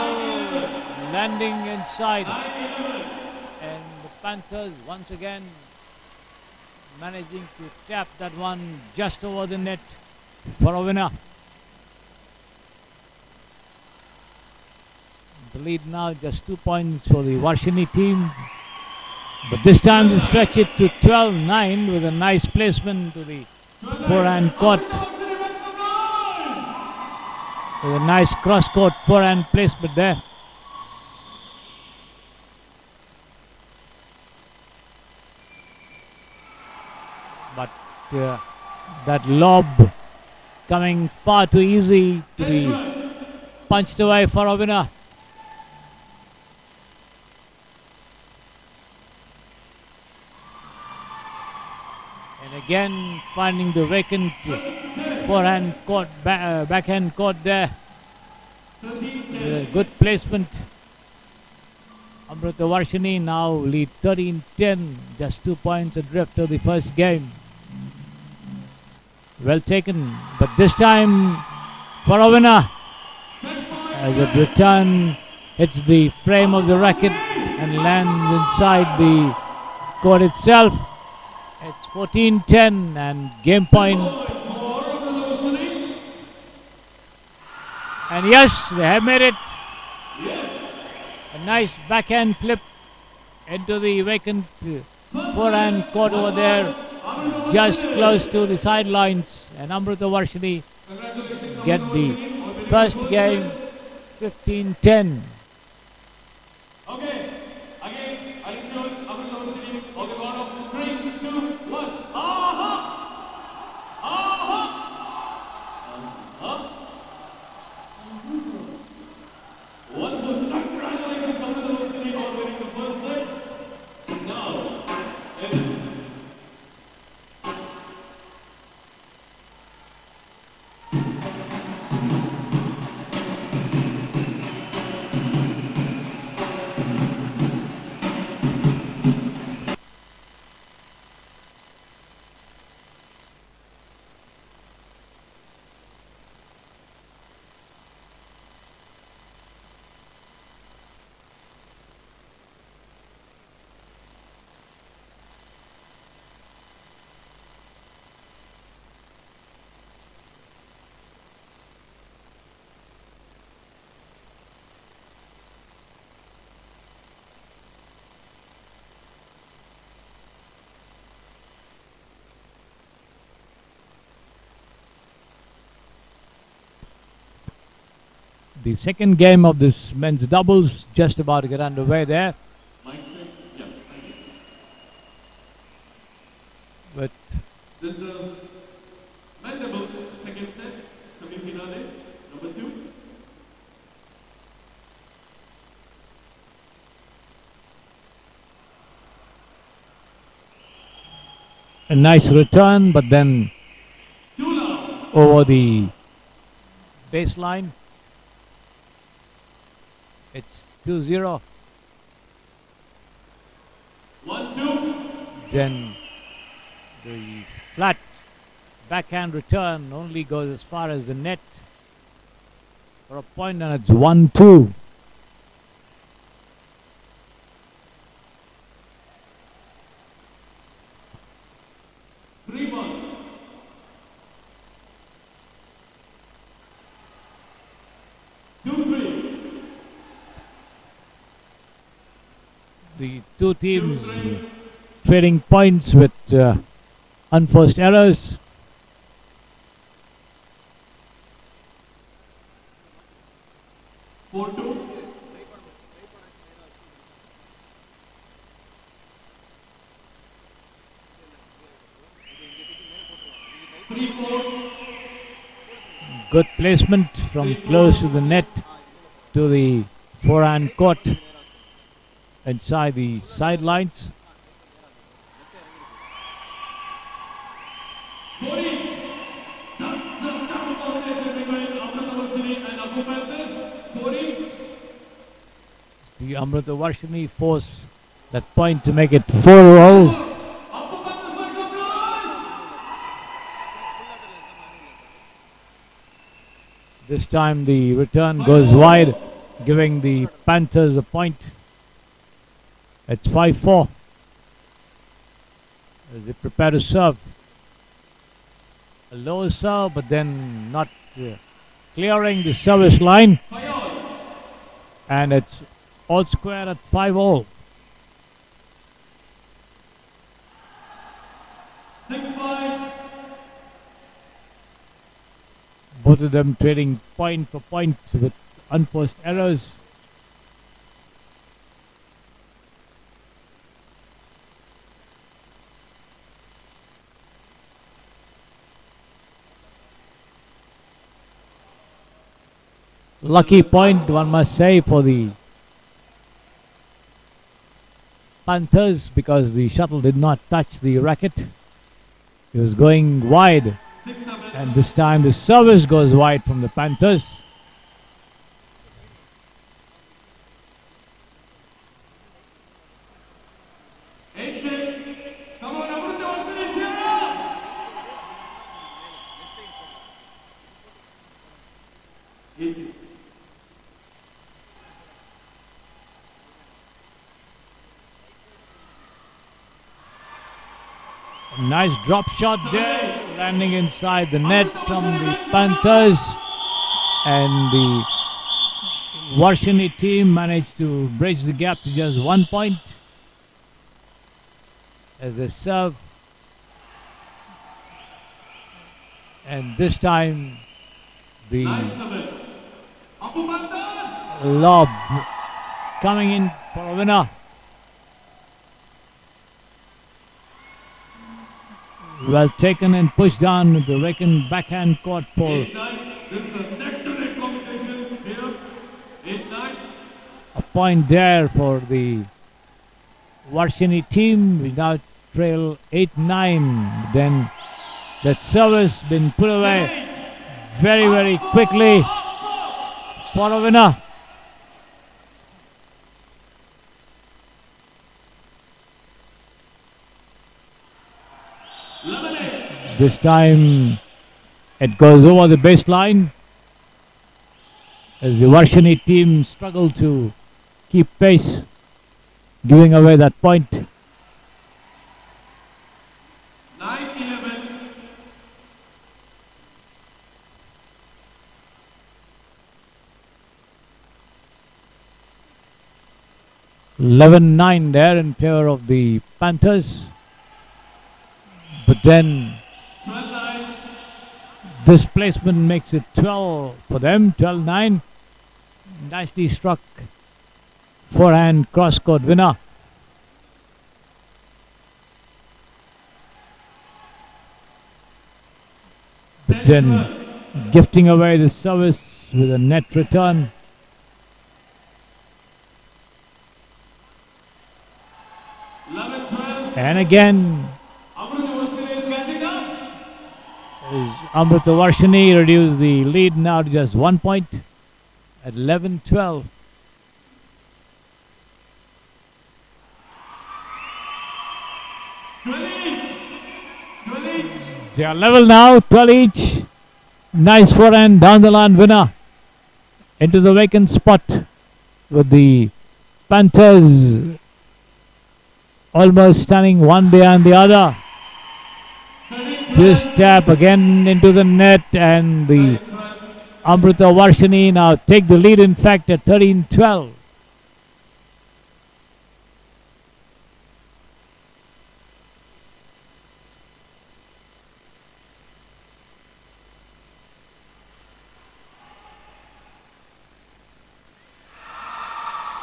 landing inside, and the Panthers once again managing to tap that one just over the net for a winner. The lead now just 2 points for the Varshini team, but this time they stretch it to 12-9 with a nice placement to the forehand court. With a nice cross-court forehand placement there. But that lob coming far too easy to be punched away for a winner. And again finding the vacant forehand court, backhand court there. With a good placement. Amritavarshini now lead 13-10, just 2 points adrift of the first game. Well taken, but this time for a winner. As a return hits the frame of the racket and lands inside the court itself. It's 14-10 and game point. And yes, they have made it. A nice backhand flip into the vacant forehand court over there, just close to the sidelines. And Amritavarshini get the first game 15-10. Okay, again, attention, Amritavarshini on the count of 3, 2, 1. Aha! Wonderful. Congratulations, Sandalwood on winning the first set. Now, it's The second game of this men's doubles just about to get underway there. But this is the men's doubles second set, semi-finale, number 2. A nice return, but then over the baseline. It's 2-0. 1-2. Then the flat backhand return only goes as far as the net for a point, and it's 1-2. The two teams trading points with unforced errors. Good placement from close to the net to the forehand court inside the sidelines. The Amrita Varshini force that point to make it 4-all. This time the return goes wide, giving the Panthers a point. It's 5-4 as they prepare to serve. A low serve, but then not clearing the service line. And it's all square at 5-all. 6-5. Both of them trading point for point with unforced errors. Lucky point, one must say, for the Panthers, because the shuttle did not touch the racket. It was going wide, and this time the service goes wide from the Panthers. Nice drop shot there, landing inside the net from the Panthers, and the Varshini team managed to bridge the gap to just 1 point as they serve. And this time the lob coming in for a winner. Well taken and pushed down with the Reckon backhand court for a point there for the Varshini team. We now trail 8-9. Then that service been put away very, very quickly for a winner. This time it goes over the baseline as the Varshini team struggle to keep pace, giving away that point. 9-11. (11-9) there in favor of the Panthers. But then this placement makes it 12 for them, 12-9. Nicely struck forehand cross-court winner. But then gifting away the service with a net return. And again Amrita Varshini reduced the lead now to just 1 point at 11-12. They are level now, 12 each. Nice forehand down the line winner into the vacant spot with the Panthers almost standing one behind the other. Twist tap again into the net, and the Amrita Varshini now take the lead, in fact, at 13-12.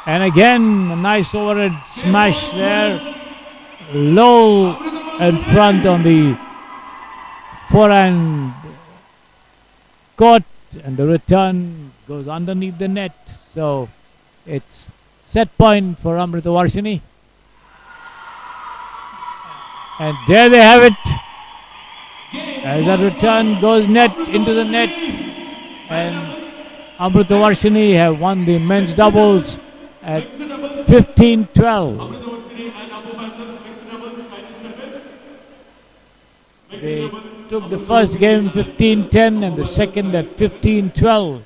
And again, a nice overhead smash there. Low in front on the forehand court, and the return goes underneath the net. So it's set point for Amrita Varshini. And there they have it. As that return goes net into the net, and Amrita Varshini have won the men's doubles at 15-12. They took the first game 15-10 and the second at 15-12.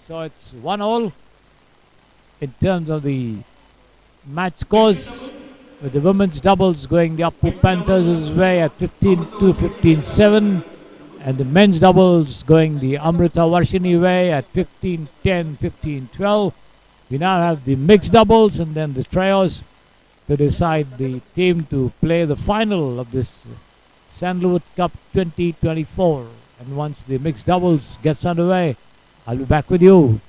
So it's 1-all in terms of the match scores, with the women's doubles going the Appu Panthers' way at 15-2, 15-7, and the men's doubles going the Amrita Varshini way at 15-10, 15-12. We now have the mixed doubles and then the trios to decide the team to play the final of this Sandalwood Cup 2024. And once the mixed doubles gets underway, I'll be back with you.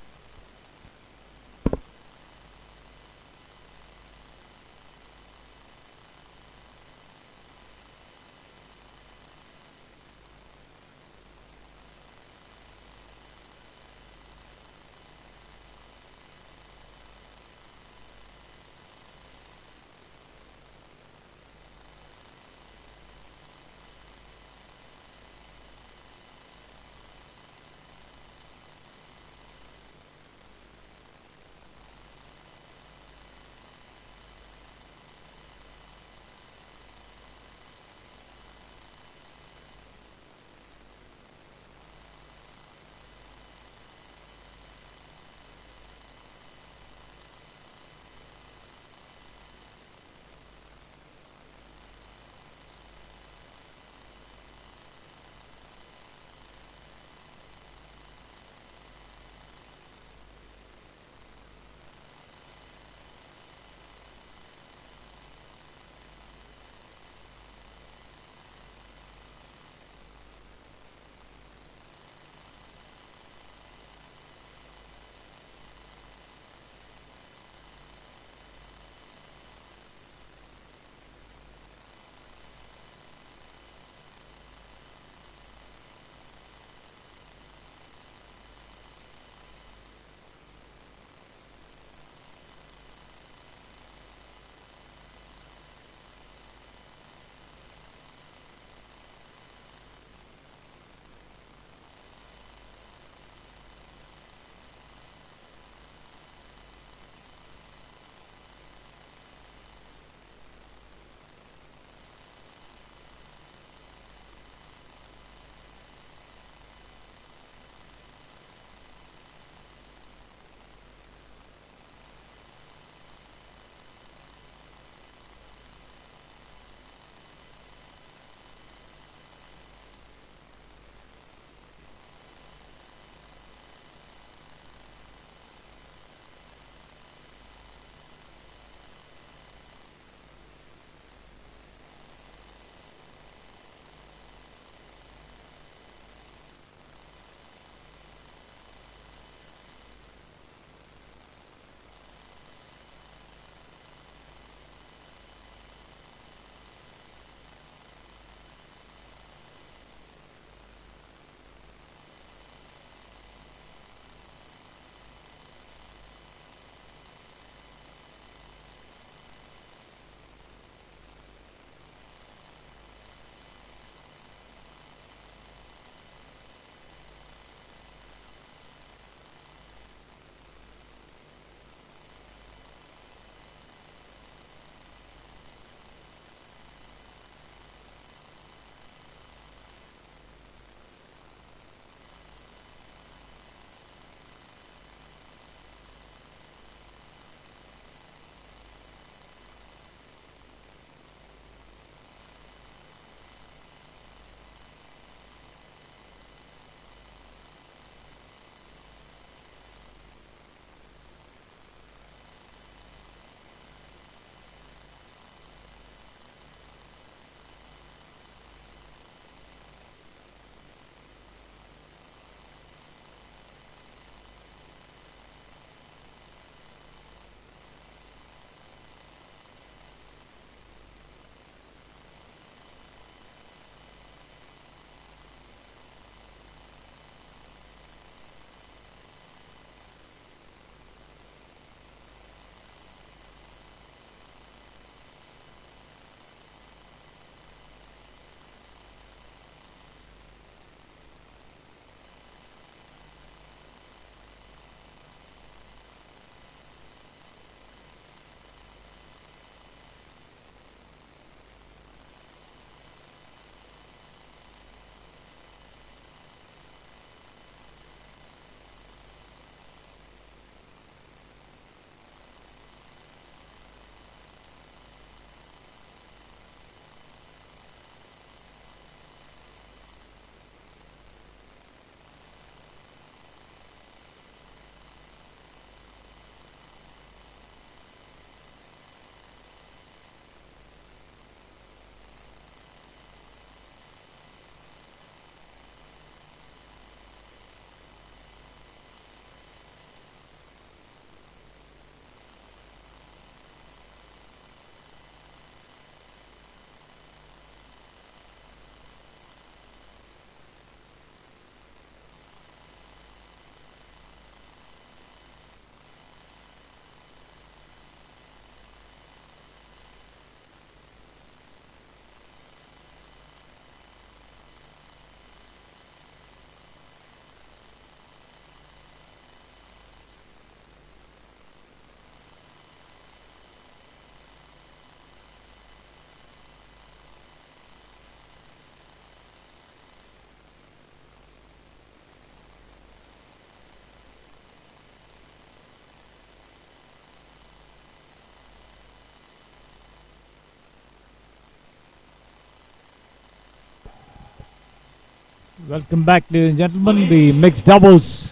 Welcome back, ladies and gentlemen. The mixed doubles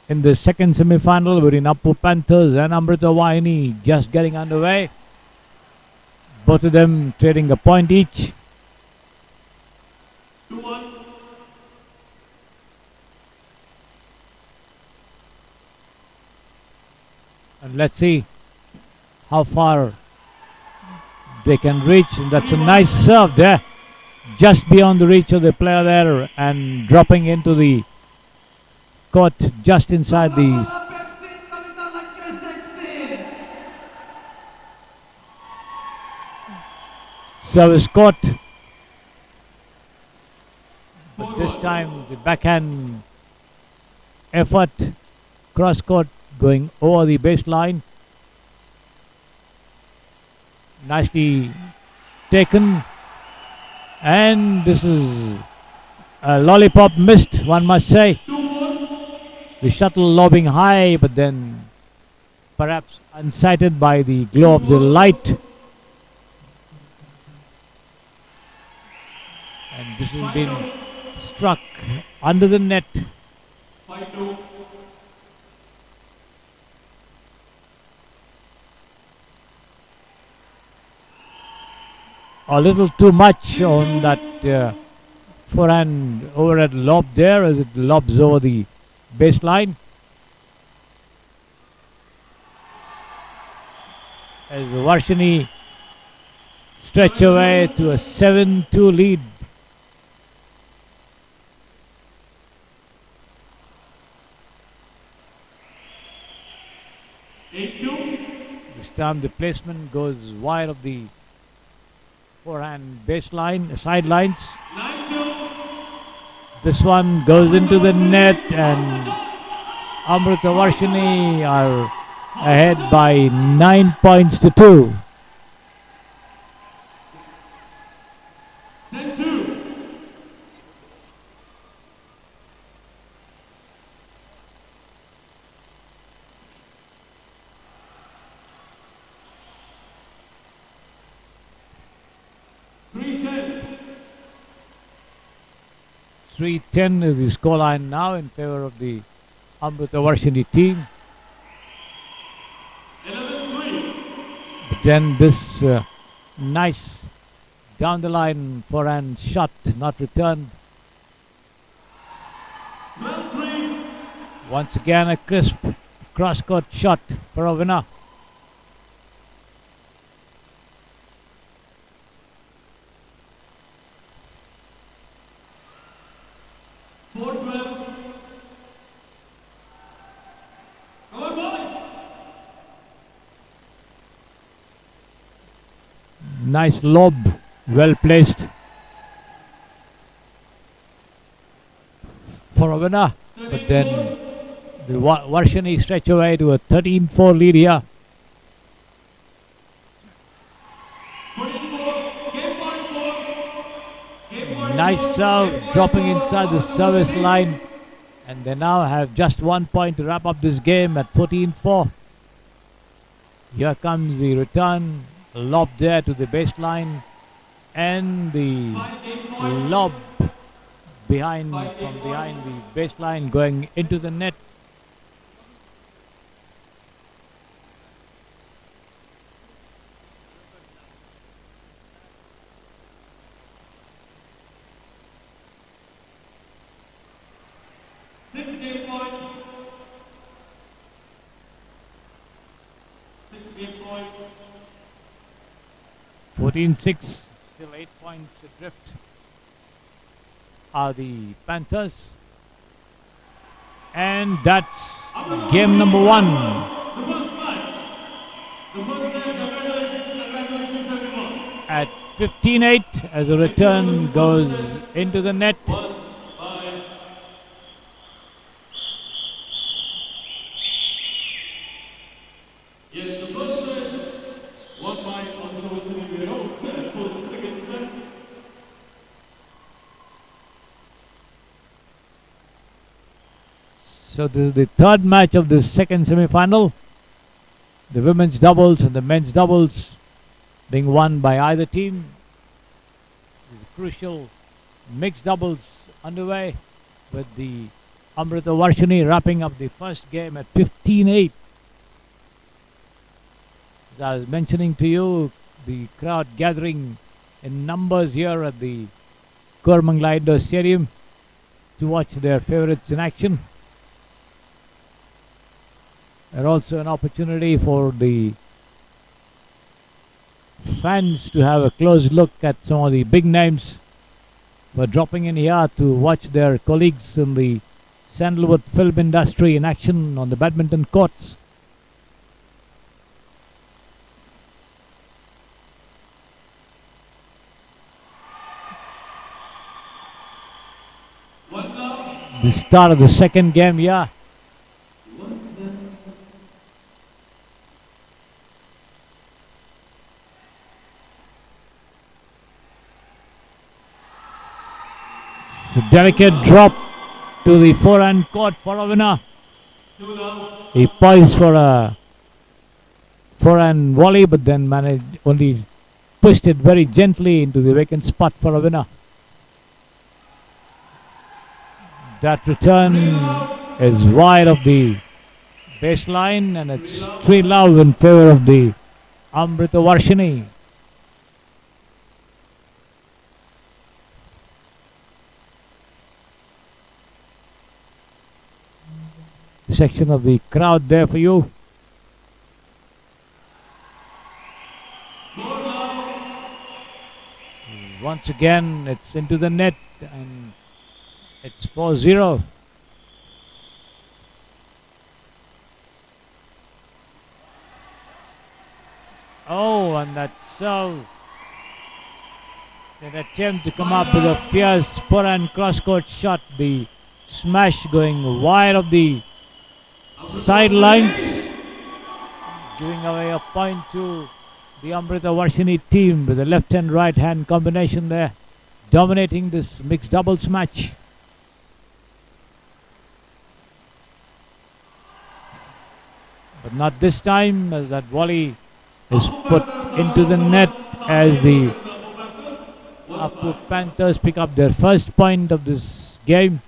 in the second semi-final between Appu Panthers and Amrita Vahini just getting underway. Both of them trading a point each. 2-1. And let's see how far they can reach. And that's a nice serve there, just beyond the reach of the player there, and dropping into the court just inside the service court. But this time the backhand effort, cross court, going over the baseline. Nicely taken. And this is a lollipop missed, one must say. 2-4. The shuttle lobbing high, but then perhaps unsighted by the glow of the light. And this has been struck under the net. 5-2. A little too much on that forehand overhead lob there, as it lobs over the baseline. As Varshini stretch away to a 7-2 lead. This time the placement goes wide of the forehand baseline, sidelines. 9-2. This one goes into the net, and Amrita Varshini are ahead by 9 points to 2. 10-2. .310. 3-10 is the scoreline now in favor of the Amrita Varshini team. 11-3. But then this nice down the line forehand shot not returned. 12-3. Once again a crisp cross court shot for a winner. Nice lob, well placed for a winner. But then the Varshini stretch away to a 13-4 lead here. Nice serve, dropping inside the service line, and they now have just 1 point to wrap up this game at 14-4. Here comes the return, lob there to the baseline, and the lob from behind the baseline going into the net. Six-game point. 14-6, still 8 points adrift are the Panthers. And that's game number 1. The first match. The first set. Congratulations everyone. At 15-8 as a return goes into the net. Yes, the first set won by Anthony all set for the second set. So this is the third match of the second semi-final. The women's doubles and the men's doubles being won by either team. This is a crucial mixed doubles underway with the Amrita Varshini wrapping up the first game at 15-8. As I was mentioning to you, the crowd gathering in numbers here at the Kormangla Indoor Stadium to watch their favourites in action. And also an opportunity for the fans to have a close look at some of the big names who are dropping in here to watch their colleagues in the Sandalwood film industry in action on the badminton courts. The start of the second game, yeah. It's a delicate drop to the forehand court for a winner. He poised for a forehand volley, but then only pushed it very gently into the vacant spot for a winner. That return is wide of the baseline, and it's 3-love in favor of the Amrita Varshini. Section of the crowd there for you. Once again, it's into the net, and it's 4-0. Oh, and that serve. An attempt to come up with a fierce forehand cross-court shot. The smash going wide of the sidelines, giving away a point to the Amrita Varshini team with a left and right hand combination there, dominating this mixed doubles match. But not this time, as that volley is put into the net as the Apu Panthers pick up their first point of this game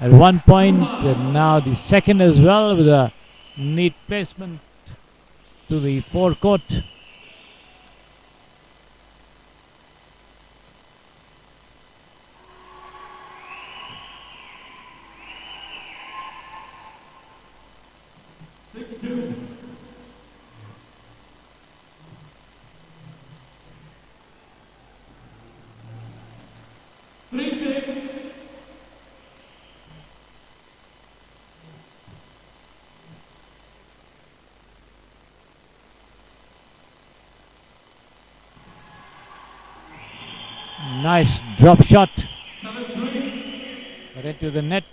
at 1 point, and now the second as well with a neat placement to the forecourt. Nice drop shot, but into the net.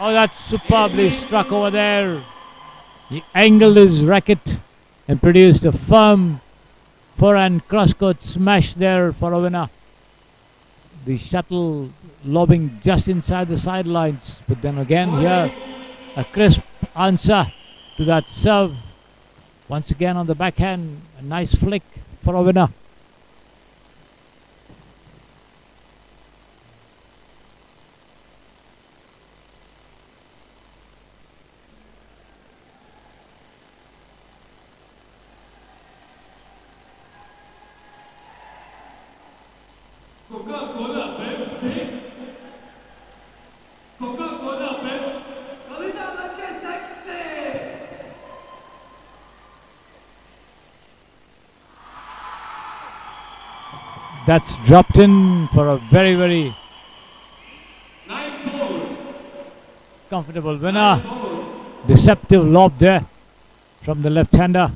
Oh, that's superbly struck over there. He angled his racket and produced a firm forehand cross-court smash there for a winner. The shuttle lobbing just inside the sidelines, but then again here a crisp answer to that serve. Once again on the backhand, a nice flick for a winner. Coca-Cola Pepsi. Coca-Cola Pepsi. Kalita Lanke sexy. That's dropped in for a very, very 9-4. comfortable winner. Deceptive lob there from the left-hander.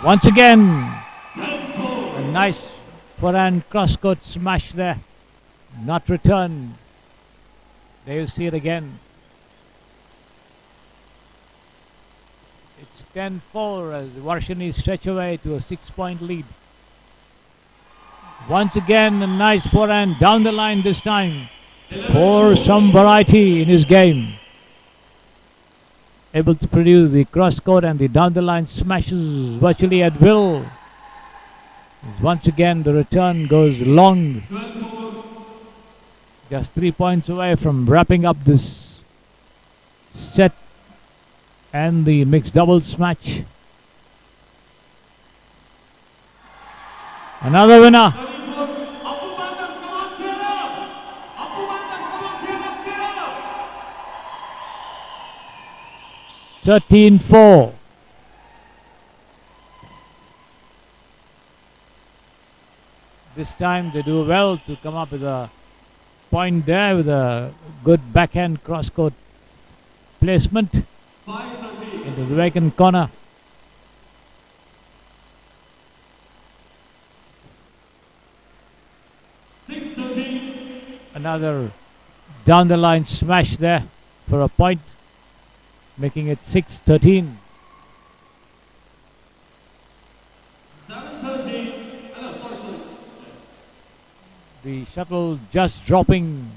Once again, a nice forehand cross-court smash there. Not returned. There you see it again. It's 10-4 as Varshini stretch away to a 6-point lead. Once again, a nice forehand down the line this time for some variety in his game. Able to produce the cross court and the down the line smashes virtually at will. Once again the return goes long. Just 3 points away from wrapping up this set and the mixed doubles match. Another winner. 13-4. This time they do well to come up with a point there with a good backhand cross-court placement into the vacant corner. Another down the line smash there for a point, making it 6-13. The shuttle just dropping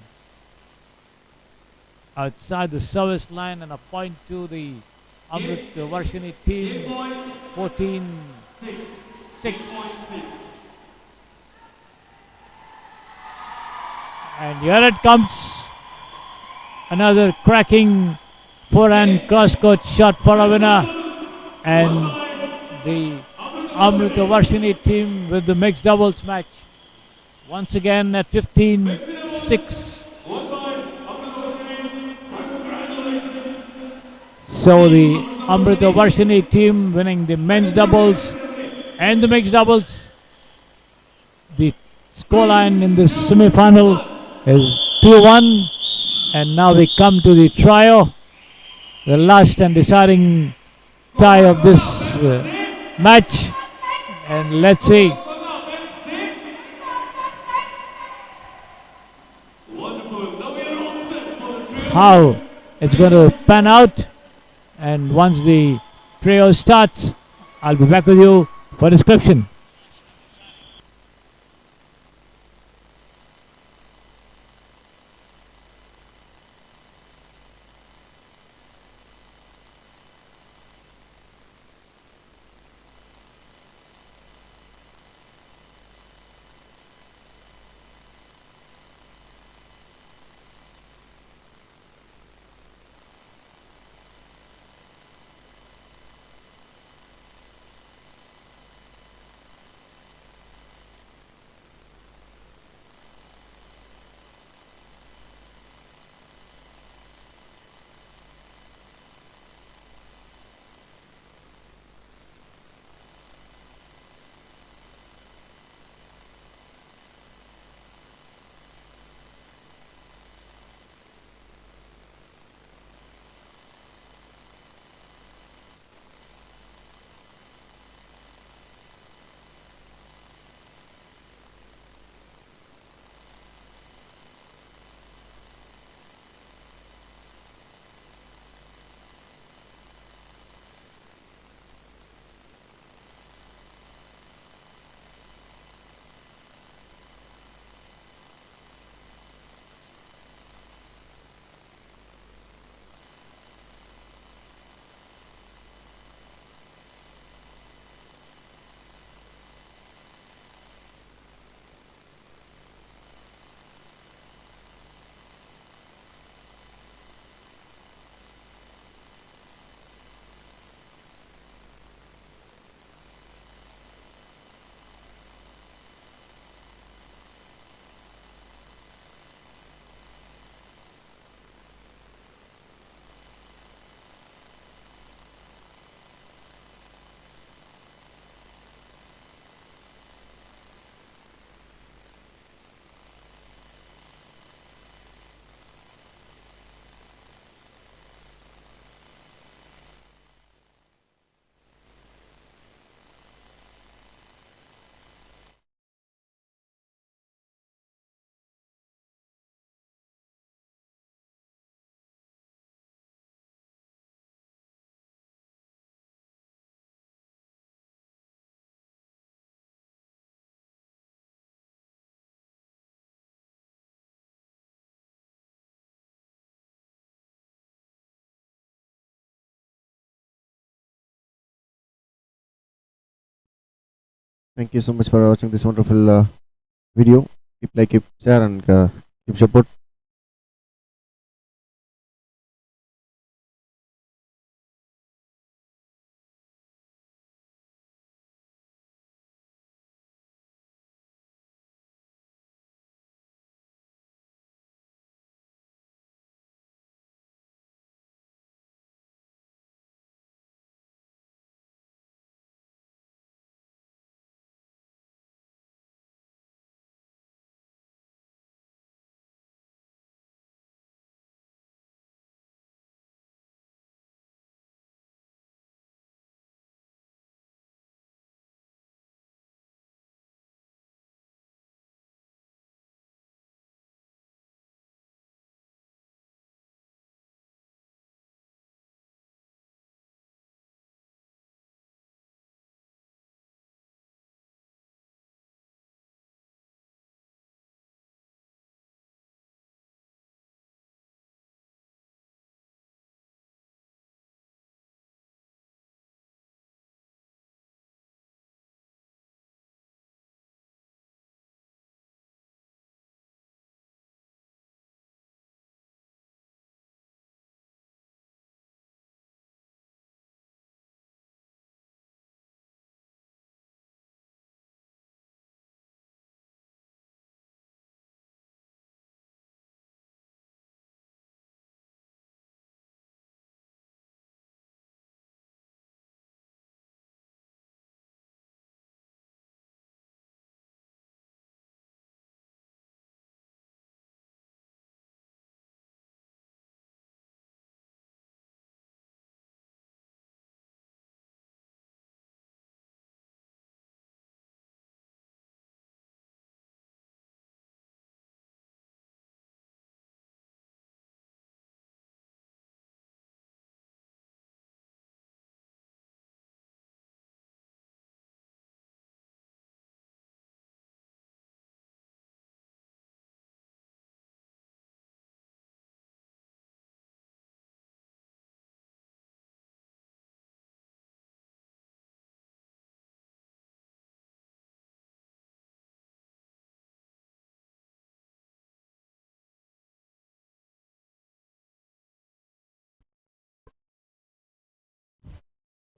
outside the service line, and a point to the Amrit Varshini team, 14-6. And here it comes, another cracking forehand cross-court shot for a winner, and the Amrita Varshini team with the mixed doubles match once again at 15-6. So the Amrita Varshini team winning the men's doubles and the mixed doubles. The scoreline in this semi-final is 2-1, and now we come to the trio, the last and deciding tie of this match, and let's see how it's going to pan out. And once the trio starts, I'll be back with you for description. Thank you so much for watching this wonderful video. Keep like, keep share, and keep support.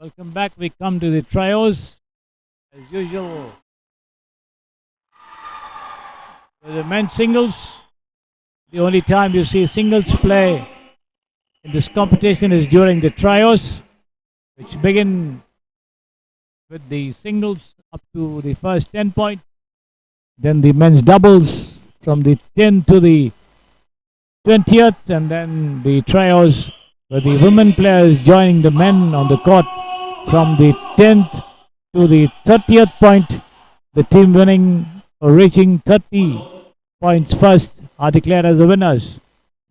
Welcome back. We come to the trios. As usual, with the men's singles. The only time you see singles play in this competition is during the trios, which begin with the singles up to the first 10 point. Then the men's doubles from the 10 to the 20th, and then the trios where the women players joining the men on the court from the 10th to the 30th point. The team winning or reaching 30 points first are declared as the winners.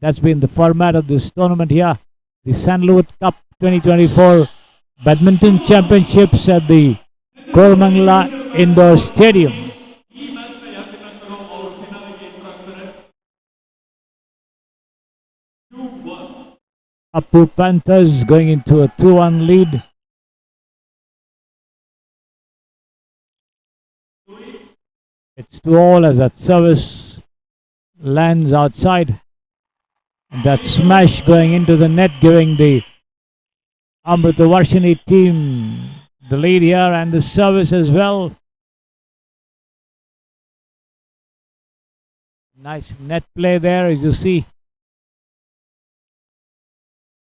That's been the format of this tournament here. The Sandalwood Cup 2024 Badminton Championships at the Koramangala Indoor Stadium. ಈ match ನ ಯಾಕೆ ಕರ್ಕೊಂಡು ಅವರು ಫಿನಾಲಿಗೆ enter ಆಗ್ತಾರೆ 2-1. Apu Panthers going into a 2-1 lead. It's 2-all as that service lands outside. And that smash going into the net, giving the Amritavarshini team the lead here and the service as well. Nice net play there, as you see.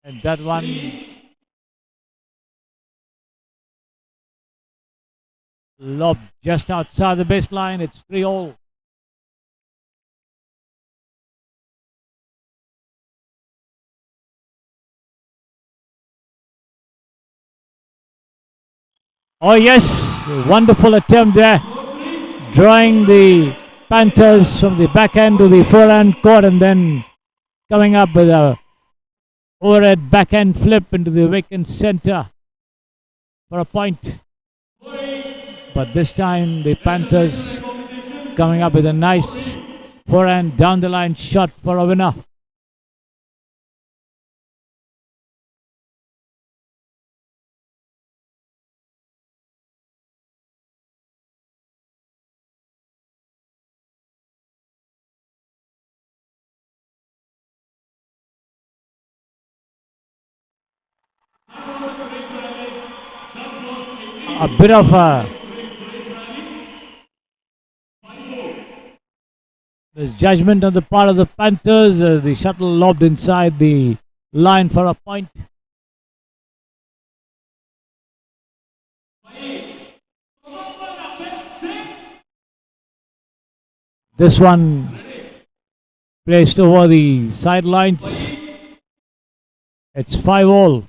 And that one lobbed just outside the baseline. It's 3-all. Oh yes, wonderful attempt there, drawing the Panthers from the backhand to the forehand court and then coming up with a overhead backhand flip into the vacant center for a point. But this time the Panthers coming up with a nice forehand down the line shot for a winner. a bit of a misjudgment on the part of the Panthers as the shuttle lobbed inside the line for a point. This one placed over the sidelines. It's 5-all.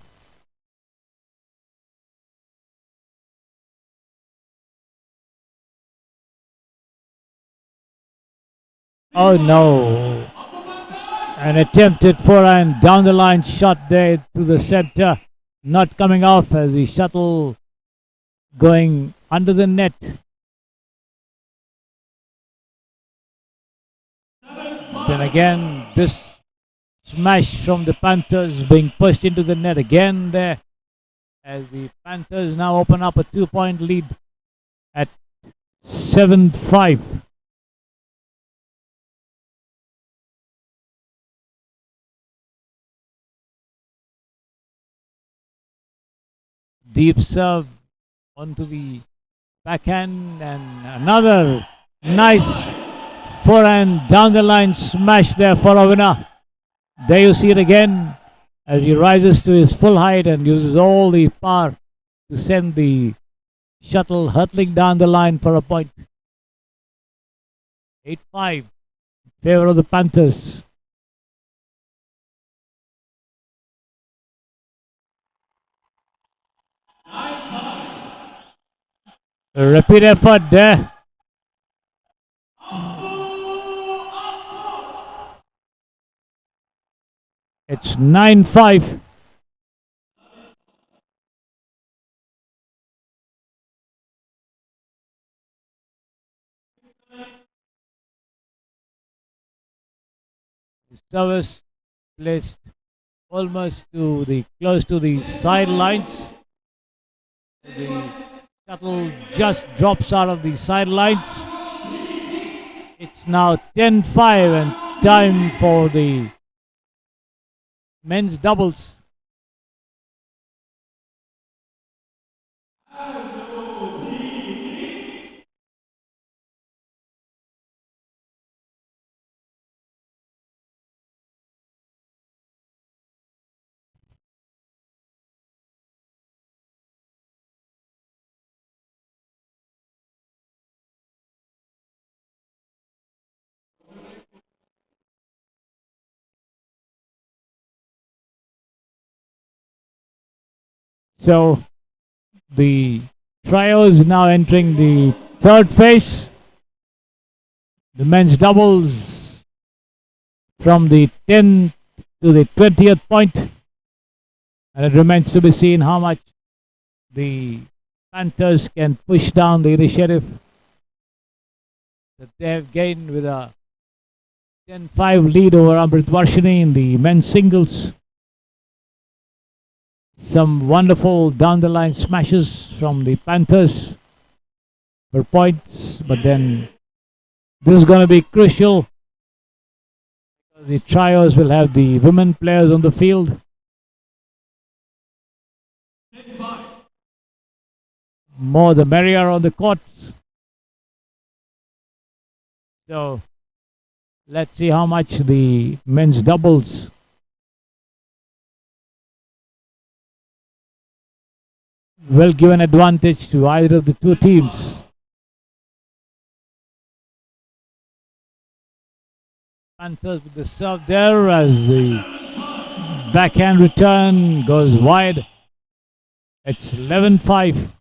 Oh no. An attempted forehand down the line shot there to the center. Not coming off as the shuttle going under the net. Then again, this smash from the Panthers being pushed into the net again there as the Panthers now open up a 2-point lead at 7-5. Deep serve onto the backhand and another nice forehand down the line smash there for a winner. There you see it again as he rises to his full height and uses all the power to send the shuttle hurtling down the line for a point. 8-5 in favor of the Panthers. A repeat effort there. It's 9-5. The service placed almost to the close to the sidelines. The shuttle just drops out of the sidelines. It's now 10-5 and time for the men's doubles. So the trios now entering the third phase. The men's doubles from the 10th to the 20th point. And it remains to be seen how much the Panthers can push down the initiative that they have gained with a 10-5 lead over Amritvarshini in the men's singles. Some wonderful down the line smashes from the Panthers for points, but then this is going to be crucial because the trios will have the women players on the field. More the merrier on the courts. So let's see how much the men's doubles will give an advantage to either of the two teams. Panthers with the serve there as the backhand return goes wide. It's 11-5.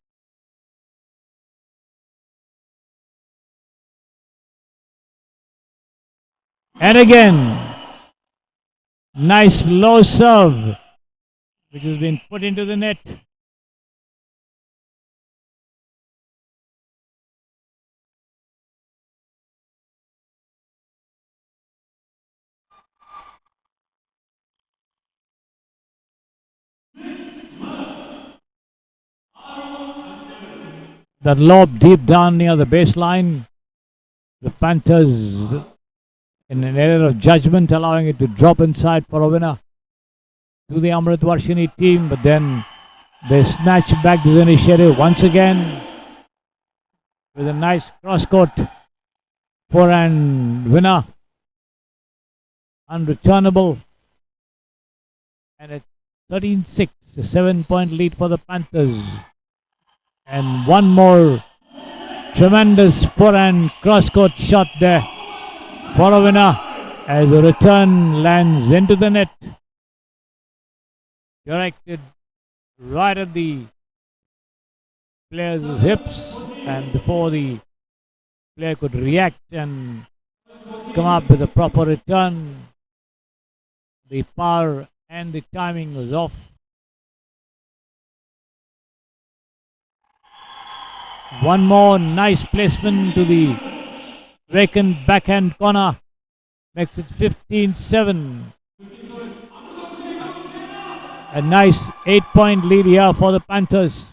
And again, nice low serve which has been put into the net. That lob deep down near the baseline. The Panthers in an error of judgment allowing it to drop inside for a winner to the Amritvarshini team, but then They snatch back this initiative once again with a nice cross-court forehand winner. Unreturnable. And it's 13-6, a 7-point lead for the Panthers. And one more tremendous forehand cross-court shot there for a winner as a return lands into the net. Directed right at the player's hips, and before the player could react and come up with a proper return, the power and the timing was off. One more nice placement to the vacant backhand corner makes it 15-7. A nice 8-point lead here for the Panthers.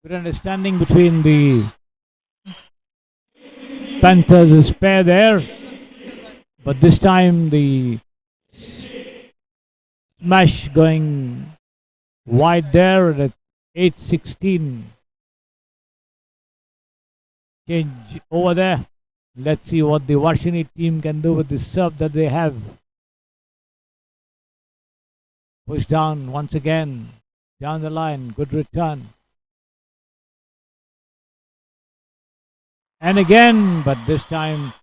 Good understanding between the Panthers' pair there, but this time the smash going wide there at 8-16. Change over there. Let's see what the Varshini team can do with the serve that they have. Push down once again, down the line, good return. And again, but this time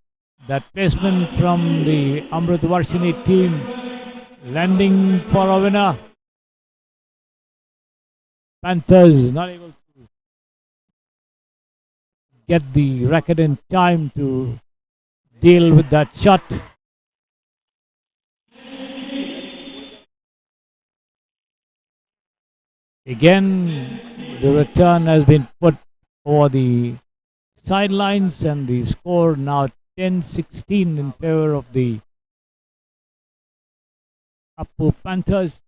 that placement from the Amrit Varshini team landing for a winner. Panthers not able to get the racket in time to deal with that shot. Again, the return has been put over the sidelines, and the score now 10-16 in favor of the Appu Panthers.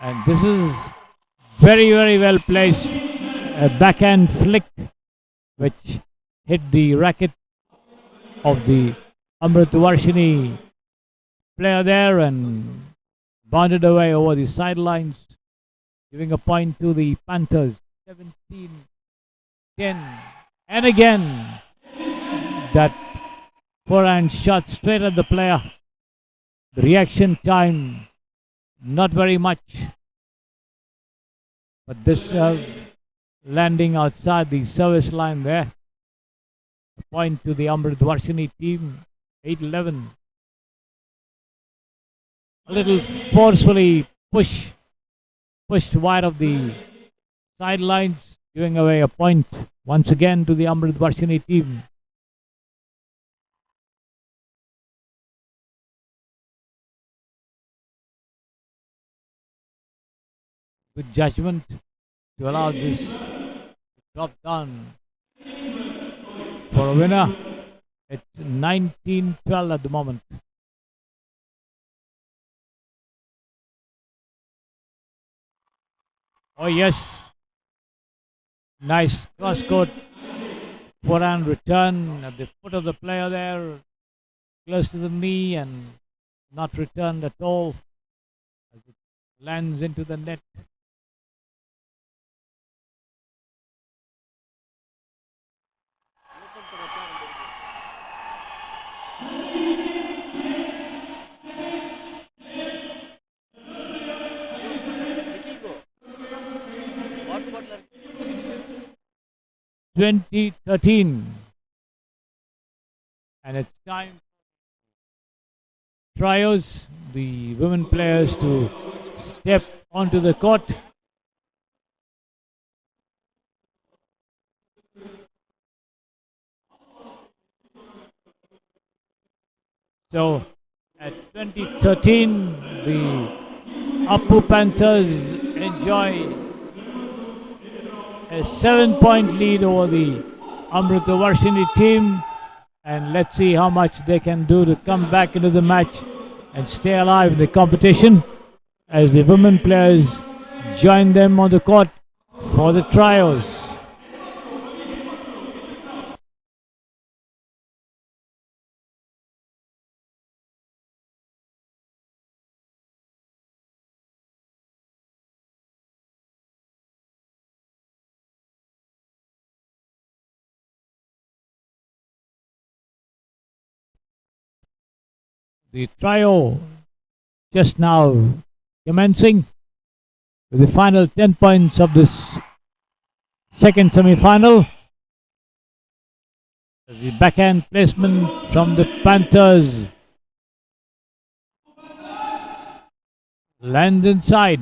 And this is very, very well placed. A backhand flick which hit the racket of the Amrit Varshini player there and bounded away over the sidelines, giving a point to the Panthers. 17-10. And again, that forehand shot straight at the player. The reaction time, not very much. But this landing outside the service line there. A point to the Amrit Varshini team. 8-11. A little forcefully pushed wide of the sidelines, giving away a point once again to the Amrit Varshini team. Good judgment to allow this to drop down for a winner. It's 19-12 at the moment. Oh yes, nice cross-court forehand return at the foot of the player there, close to the knee, and not returned at all as it lands into the net. (2013), and it's time for trios, the women players to step onto the court. So at 2013, the Appu Panthers enjoy a 7-point lead over the Amritavarshini team, and let's see how much they can do to come back into the match and stay alive in the competition as the women players join them on the court for the trials. The trio just now commencing with the final 10 points of this second semi-final. The backhand placement from the Panthers lands inside.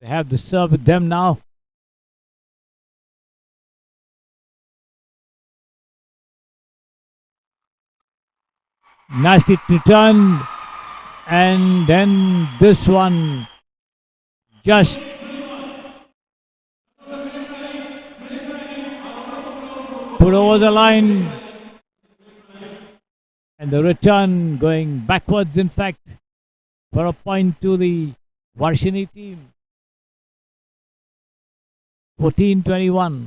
They have the serve with them now. Nasty return, and then this one just put over the line, and the return going backwards, in fact, for a point to the Varshini team. 14-21.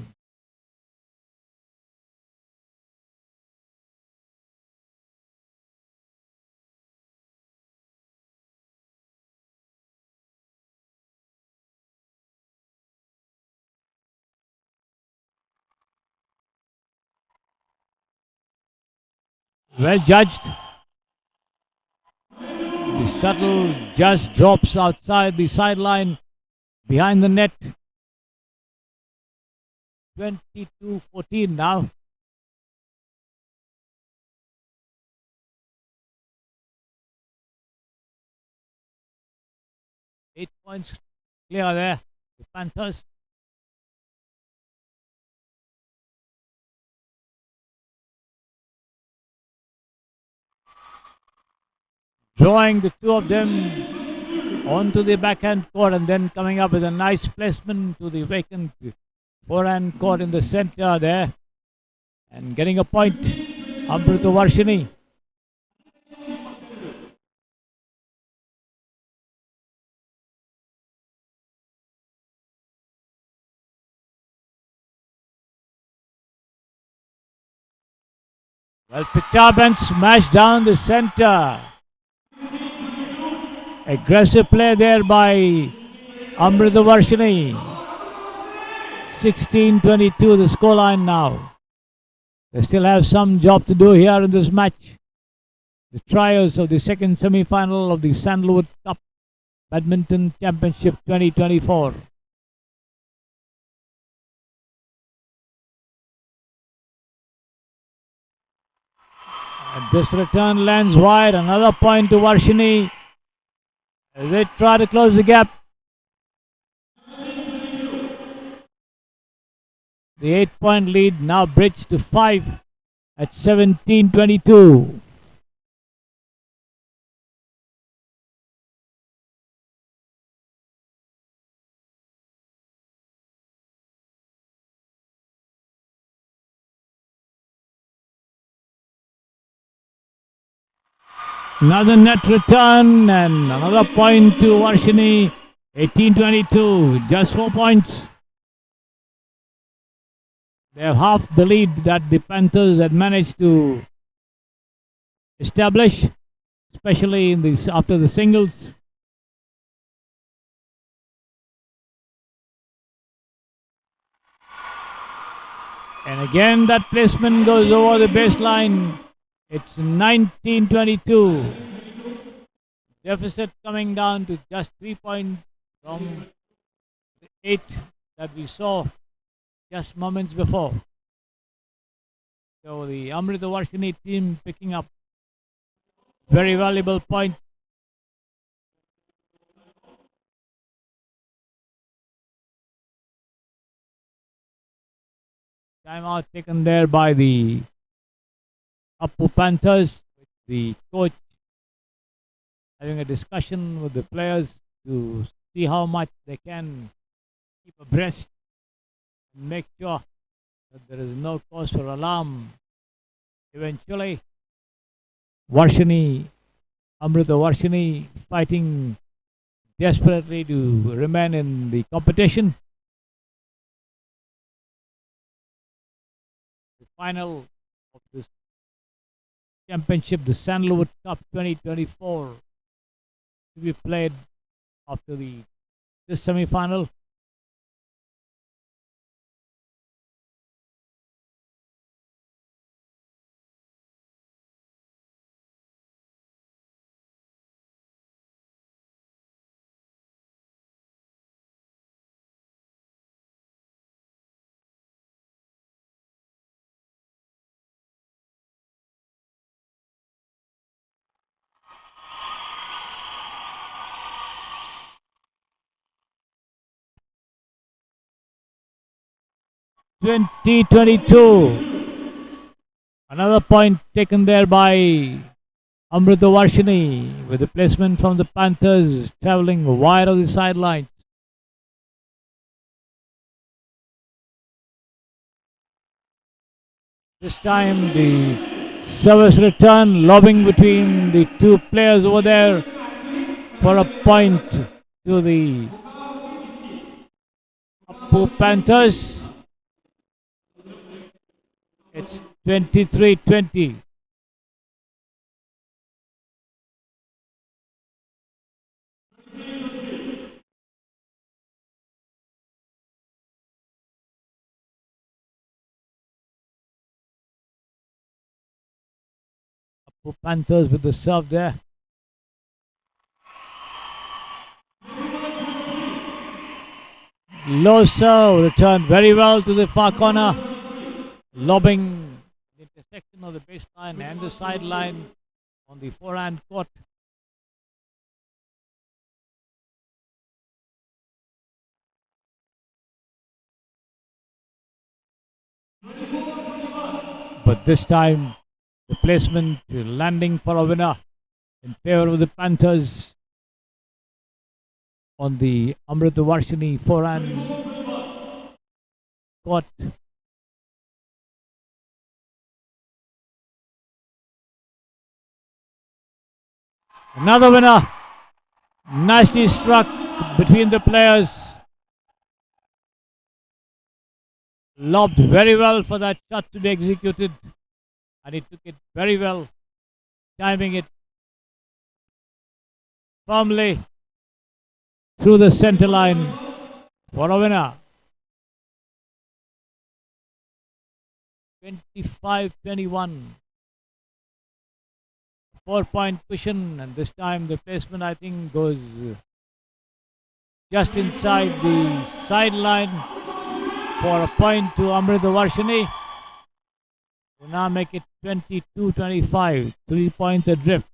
Well judged. The shuttle just drops outside the sideline behind the net. 22-14 now. Eight points clear there. The Panthers. Drawing the two of them onto the backhand court and then coming up with a nice placement to the vacant forehand court in the center there and getting a point. Amritavarshini. Well picked up and smashed down the center. Aggressive play there by Amritavarshini. 16-22 the scoreline now. They still have some job to do here in this match. The trials of the second semi-final of the Sandalwood Cup Badminton Championship 2024. And this return lands wide. Another point to Varshini as they try to close the gap. The 8-point lead now bridged to 5 at 17-22. Another net return and another point to Varshini. 18-22, just 4 points. They have half the lead that the Panthers had managed to establish, especially in this after the singles. And again that placement goes over the baseline. It's 19-22. Deficit coming down to just 3 points from the 8 that we saw just moments before. So the Amritavarshini team picking up very valuable point. Timeout taken there by the Appu Panthers. The coach having a discussion with the players to see how much they can keep abreast and make sure that there is no cause for alarm. Eventually, Amrita Varshini fighting desperately to remain in the competition. The final of this championship, the Sandalwood Cup 2024, to be played after this semi-final. (2022). Another point taken there by Amrita Varshini with the placement from the Panthers travelling wide of the sidelines. This time the service return, lobbing between the two players over there for a point to the Appu Panthers. It's 23-20. Appu Panthers with the serve there. Low serve, returned very well to the far corner. Lobbing the intersection of the baseline and the sideline on the forehand court. But this time the placement landing for a winner in favor of the Panthers on the Amrita Varshini forehand court. Another winner, nicely struck between the players. Lobbed very well for that shot to be executed, and he took it very well, timing it firmly through the center line for a winner. 25-21. 4-point cushion, and this time the placement I think goes just inside the sideline for a point to Amrita Varshini. We now make it 22-25, 3 points adrift.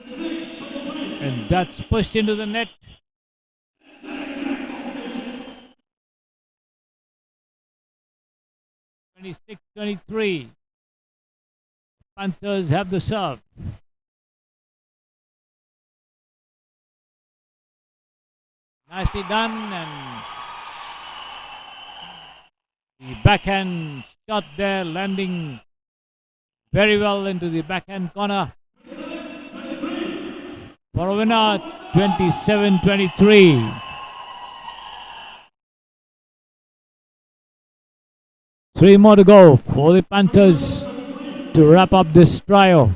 And that's pushed into the net. (26-23). Panthers have the serve. Nicely done, and the backhand shot there, landing very well into the backhand corner. For a winner, 27-23. 3 more to go for the Panthers to wrap up this trio.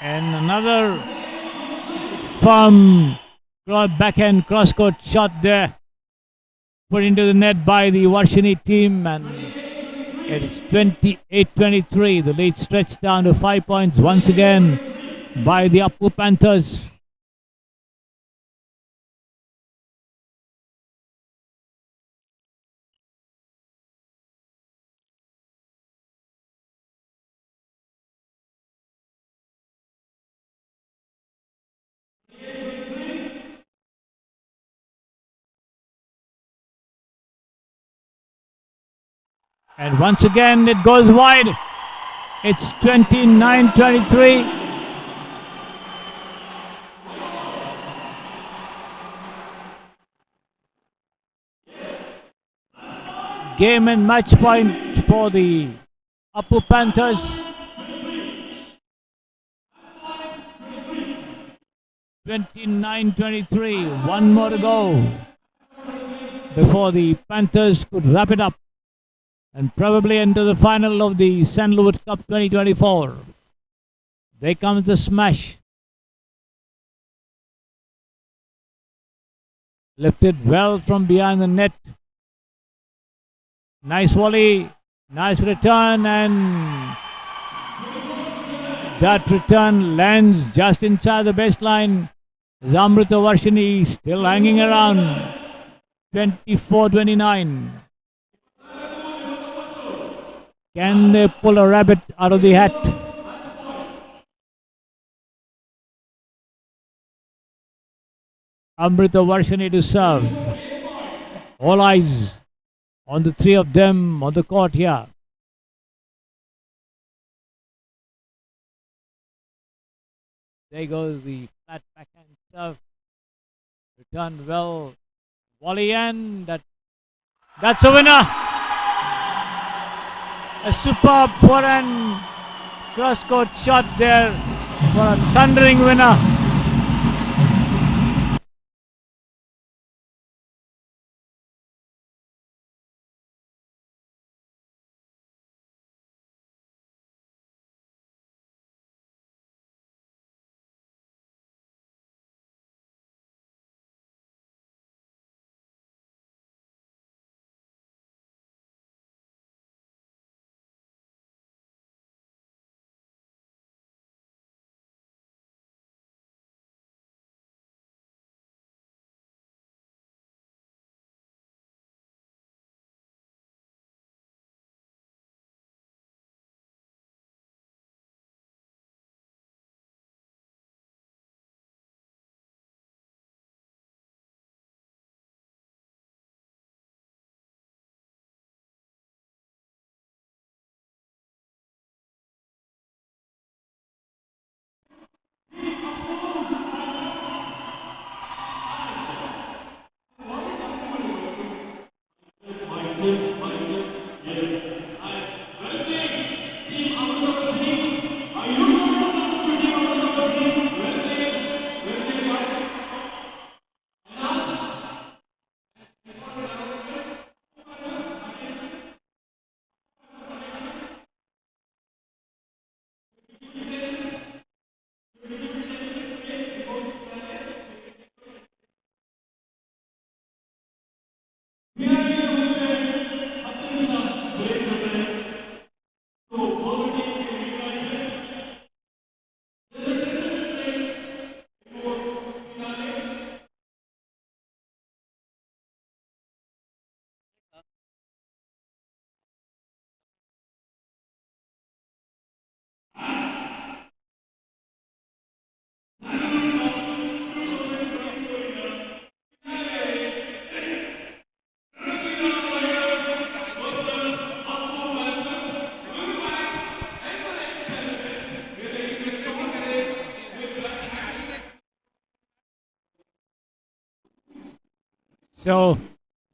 And another firm backhand cross-court shot there, put into the net by the Varshini team, and it is 28-23. The lead stretched down to 5 points once again by the Appu Panthers. And once again it goes wide. It's 29-23. Game and match point for the Appu Panthers. 29-23. One more to go before the Panthers could wrap it up and probably enter the final of the Sandalwood Cup 2024. There comes the smash. Lifted well from behind the net. Nice volley, nice return, and that return lands just inside the baseline. Amrita Varshini still hanging around. 24-29. Can they pull a rabbit out of the hat? Amrita Varshini to serve. All eyes on the three of them on the court here. There goes the flat backhand serve. Returned well. Volley, and that's a winner. A superb forehand cross-court shot there for a thundering winner. So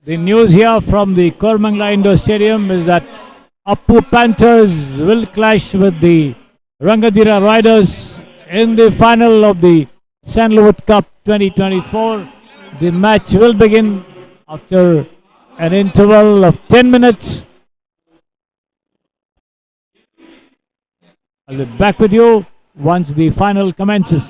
The news here from the Kormangla Indoor Stadium is that Appu Panthers will clash with the Rangadira Riders in the final of the Sandalwood Cup 2024. The match will begin after an interval of 10 minutes. I'll be back with you once the final commences.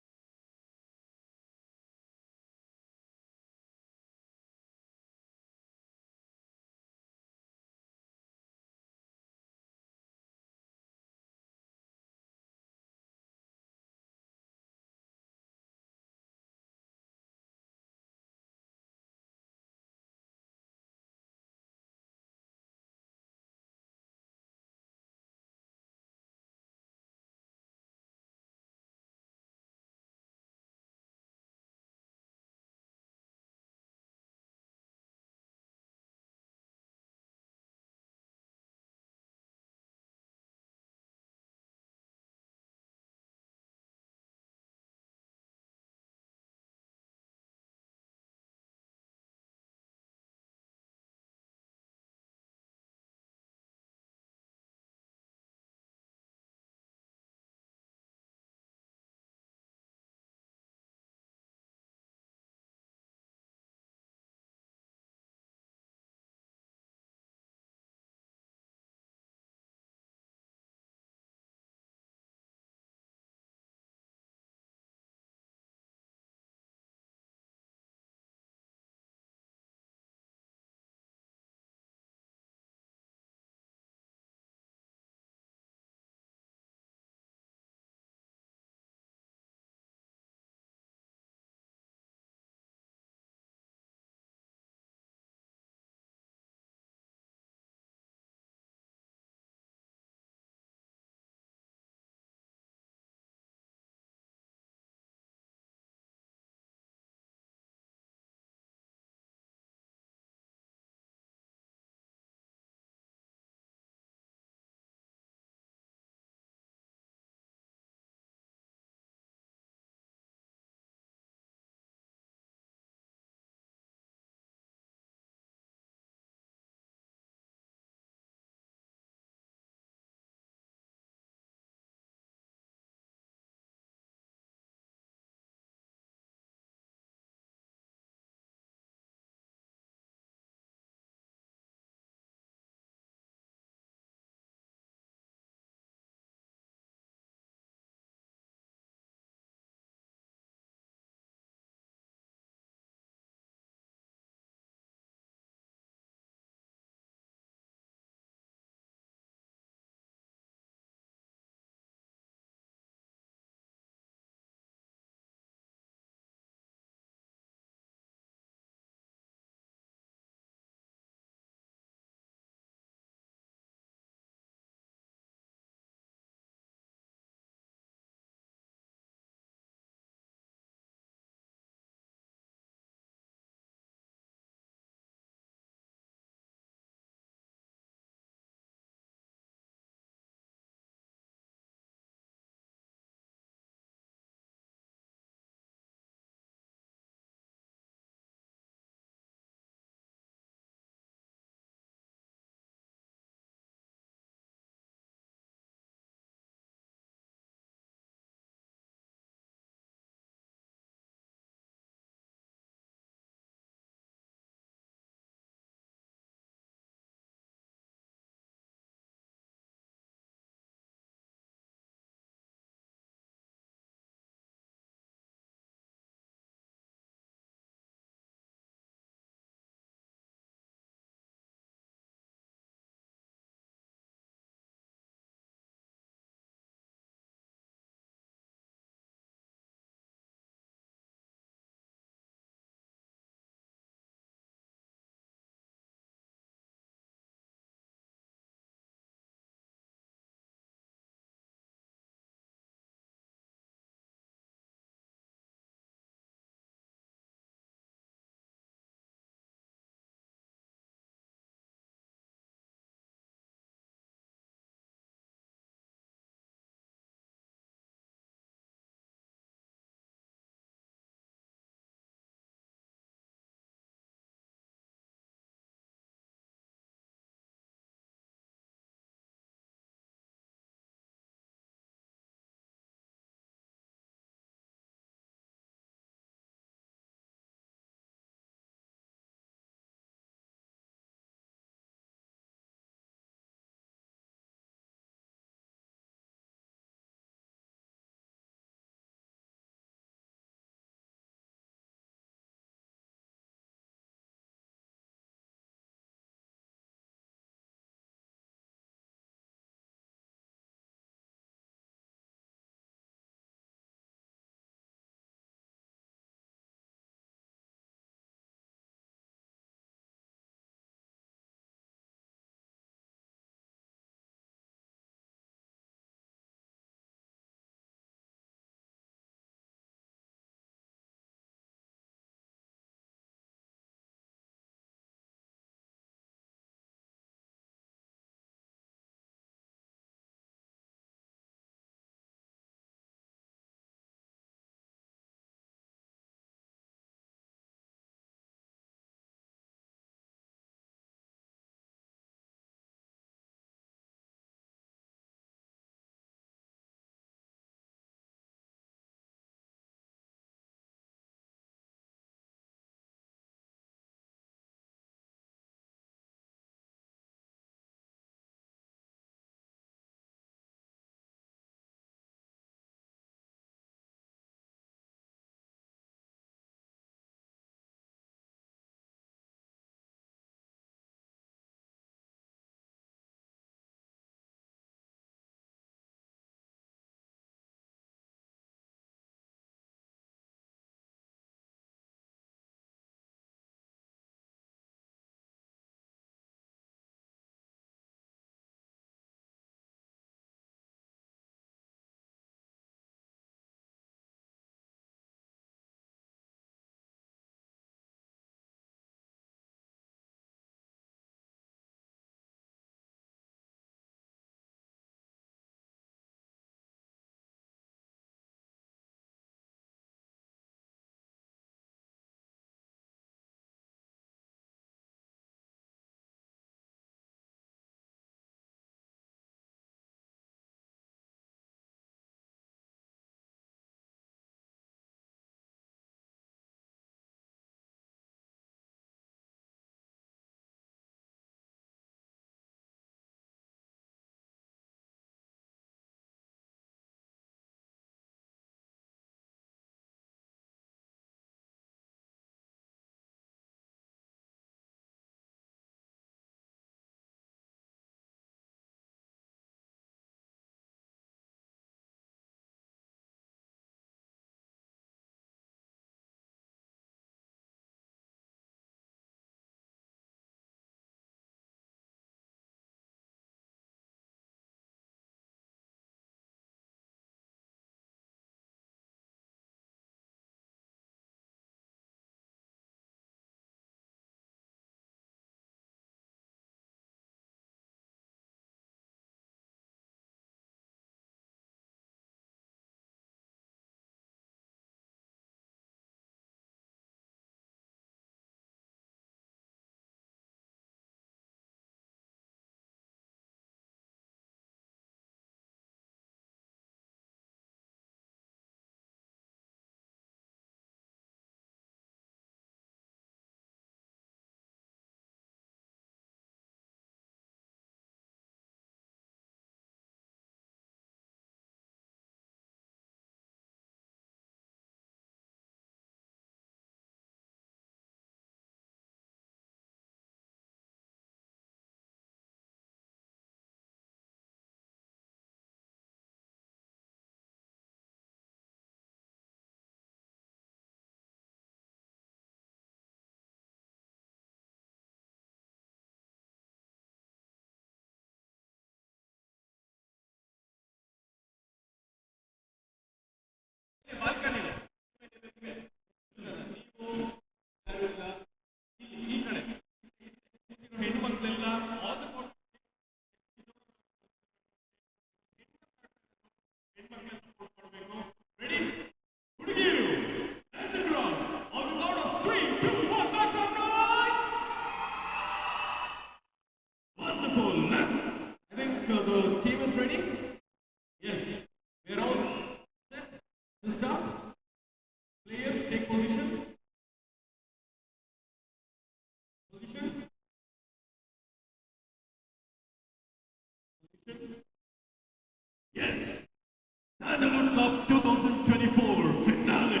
Cup 2024 finale.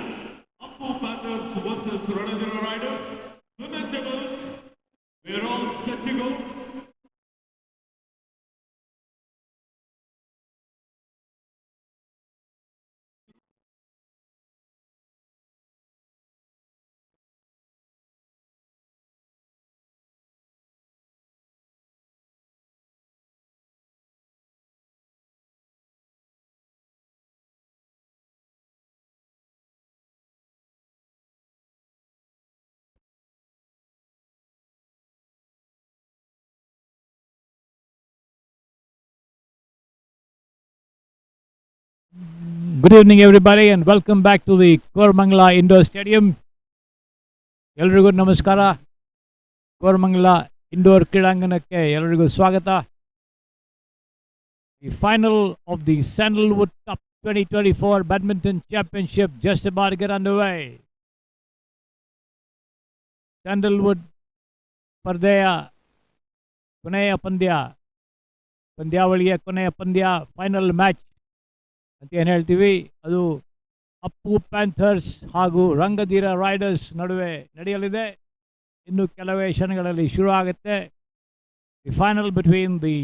Appo Panthers versus Ranadira Riders. Women doubles. We're all set to go. Good evening, everybody, and welcome back to the Kormangala Indoor Stadium. ಎಲ್ರಿಗೂ ನಮಸ್ಕಾರ. Koramangala indoor ಕ್ರೀಡಾಂಗಣಕ್ಕೆ ಎಲ್ರಿಗೂ ಸ್ವಾಗತ. The final of the Sandalwood Cup 2024 Badminton Championship just about to get underway. Sandalwood ಸ್ಪರ್ಧೆಯ ಕೊನೆಯ ಪಂದ್ಯಾವಳಿಯ ಕೊನೆಯ ಪಂದ್ಯ, ಫೈನಲ್ ಮ್ಯಾಚ್ ಅಂತ ಏನು ಹೇಳ್ತೀವಿ, ಅದು ಅಪ್ಪು ಪ್ಯಾಂಥರ್ಸ್ ಹಾಗೂ ರಂಗಧೀರ ರೈಡರ್ಸ್ ನಡುವೆ ನಡೆಯಲಿದೆ. ಇನ್ನು ಕೆಲವೇ ಕ್ಷಣಗಳಲ್ಲಿ ಶುರು ಆಗುತ್ತೆ. The final between the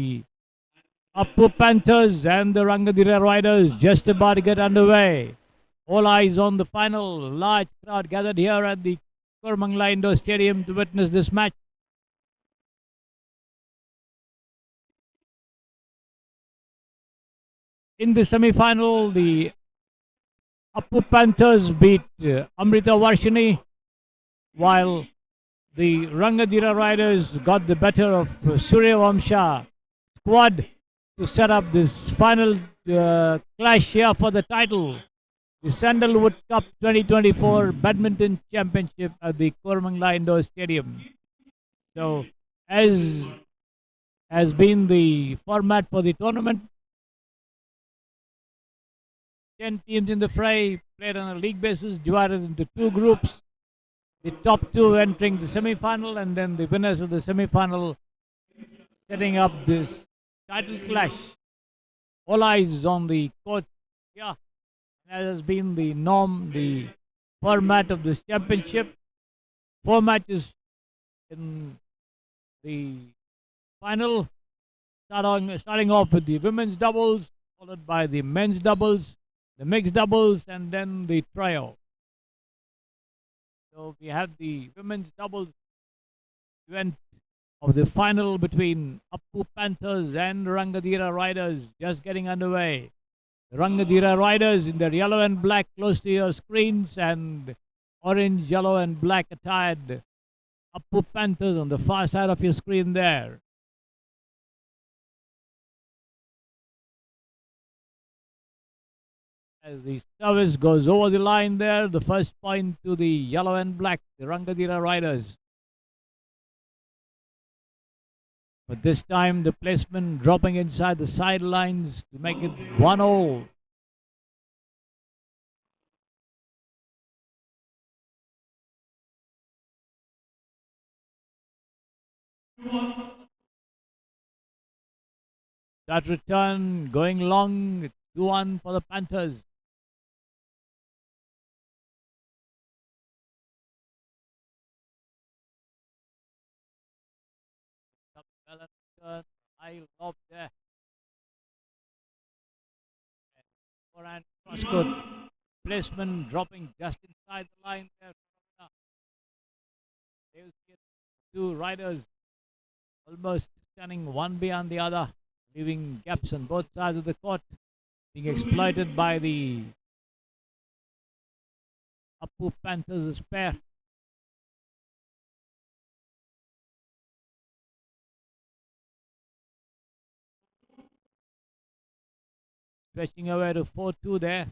Appu panthers and the Rangadheera riders just about to get underway. All eyes on the final. Large crowd gathered here at the Kormangala Indoor Stadium to witness this match. In the semi-final, the Appu Panthers beat Amrita Varshini, while the Rangadhira Riders got the better of Surya Vamsha squad to set up this final clash here for the title, the Sandalwood Cup 2024 Badminton Championship at the Kormangala Indoor Stadium. So, as has been the format for the tournament, 10 teams in the fray, played on a league basis, divided into two groups. The top two entering the semi-final, and then the winners of the semi-final setting up this title clash. All eyes on the court. Yeah, as has been the norm, the format of this championship. 4 matches in the final, starting off with the women's doubles, followed by the men's doubles, the mixed doubles, and then the trio. So we have the women's doubles event of the final between Appu Panthers and Rangadhira Riders just getting underway. The Rangadhira Riders in their yellow and black close to your screens, and orange, yellow and black attired Appu Panthers on the far side of your screen there. As the service goes over the line there, the first point to the yellow and black, the Rangadhira Riders. But this time the placement dropping inside the sidelines to make it 1-all. That return going long, it's 2-1 for the Panthers. High lob there. And cross-court placement dropping just inside the line there. Two riders almost standing one beyond the other, leaving gaps on both sides of the court, being exploited by the Appu Panthers' pair. Stretching away to 4-2 there.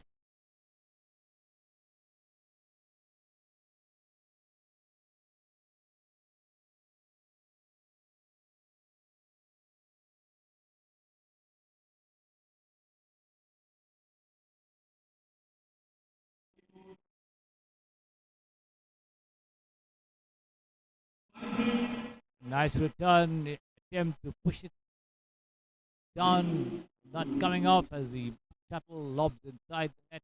Nice return attempt to push it down, not coming off as the shuttle lobbed inside the net.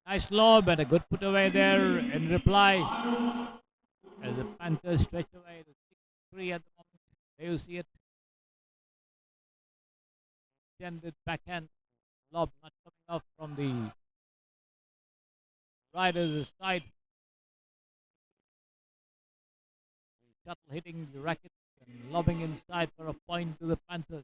Nice lob and a good put away there in reply as the Panthers stretch away to 6-3 at the moment. There you see it. Extended backhand lob not coming off from the Riders' side. The shuttle hitting the racket and lobbing inside for a point to the Panthers.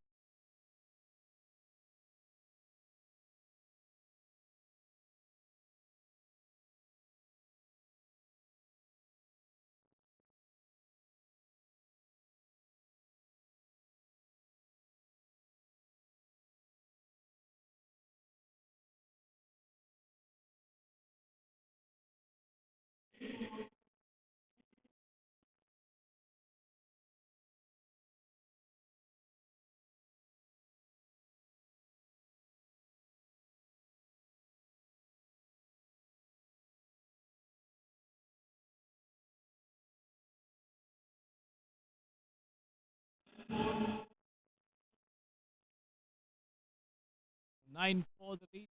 Nine for the lead.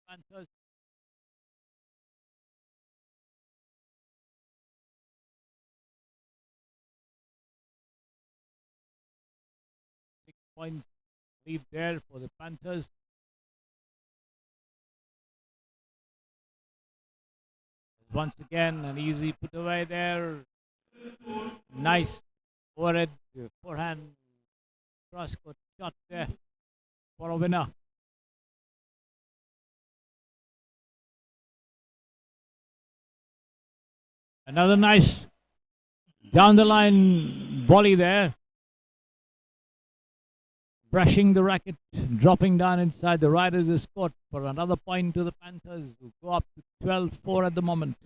Panthers. Points lead there for the Panthers. Once again, an easy put away there. Nice overhead forehand cross-court shot there for a winner. Another nice down the line volley there. Brushing the racket, dropping down inside the Riders' court for another point to the Panthers, who go up to 12-4 at the moment.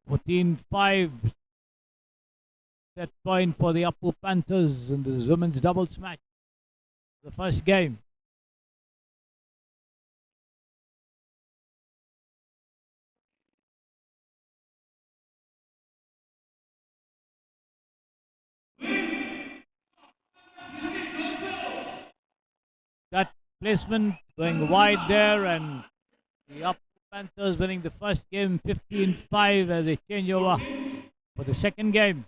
(14-5) set point for the Upper Panthers in this women's doubles match. The first game. That placement going wide there, and the Upper Panthers winning the first game 15-5 as they change over for the second game.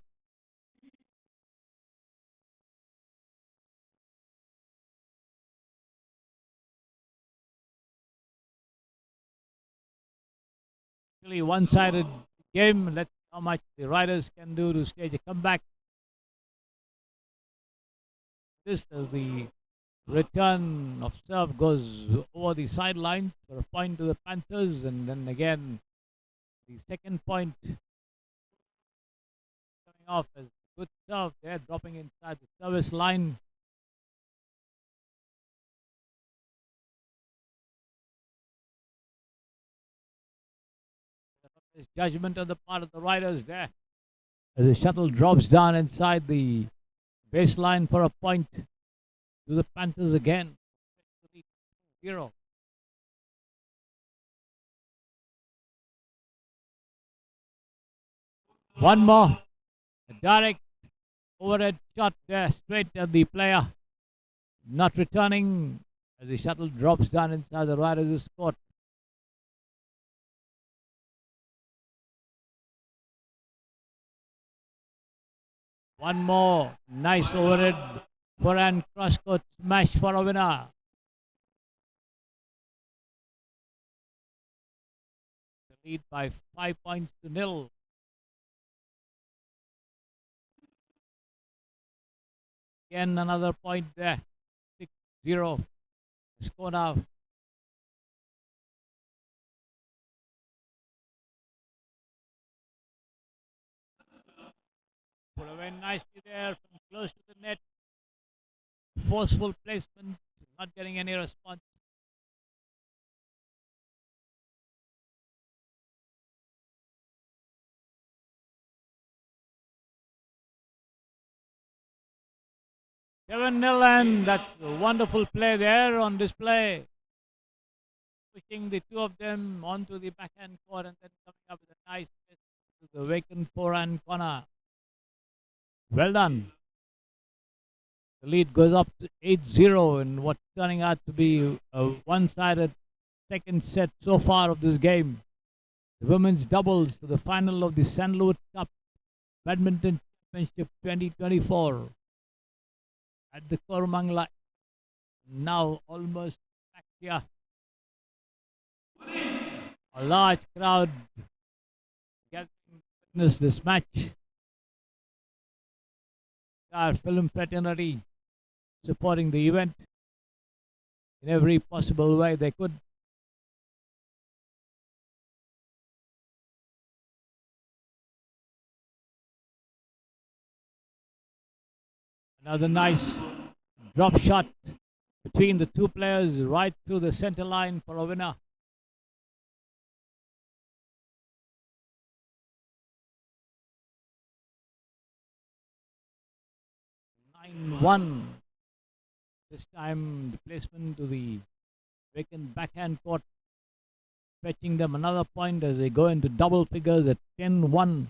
Really one-sided game. Let's see how much the Riders can do to stage a comeback. This as the return of serve goes over the sidelines for a point to the Panthers, and then again the second point coming off as good serve there, dropping inside the service line. Judgment on the part of the Riders there as the shuttle drops down inside the baseline for a point to the Panthers again. 0. One more. A direct overhead shot there straight at the player. Not returning as the shuttle drops down inside the Riders' court. One more nice overhead forehand cross-court smash for a winner. The lead by 5 points to 0. Again another point there. 6-0. Score now. put away nicely there from close to the net. Forceful placement, not getting any response. Seven 0 and that's a wonderful play there on display. Pushing the two of them onto the backhand court and then coming up with a nice miss to the vacant forehand corner. Well done. The lead goes up to 8-0 in what's turning out to be a one-sided second set so far of this game. The women's doubles to the final of the Sandalwood Cup Badminton Championship 2024 at the Kormangla. Now almost back here. A large crowd gathering to witness this match. Our film fraternity supporting the event in every possible way they could. Another nice drop shot between the two players right through the center line for a winner. 9-1. This time the placement to the vacant backhand court, fetching them another point as they go into double figures at 10-1.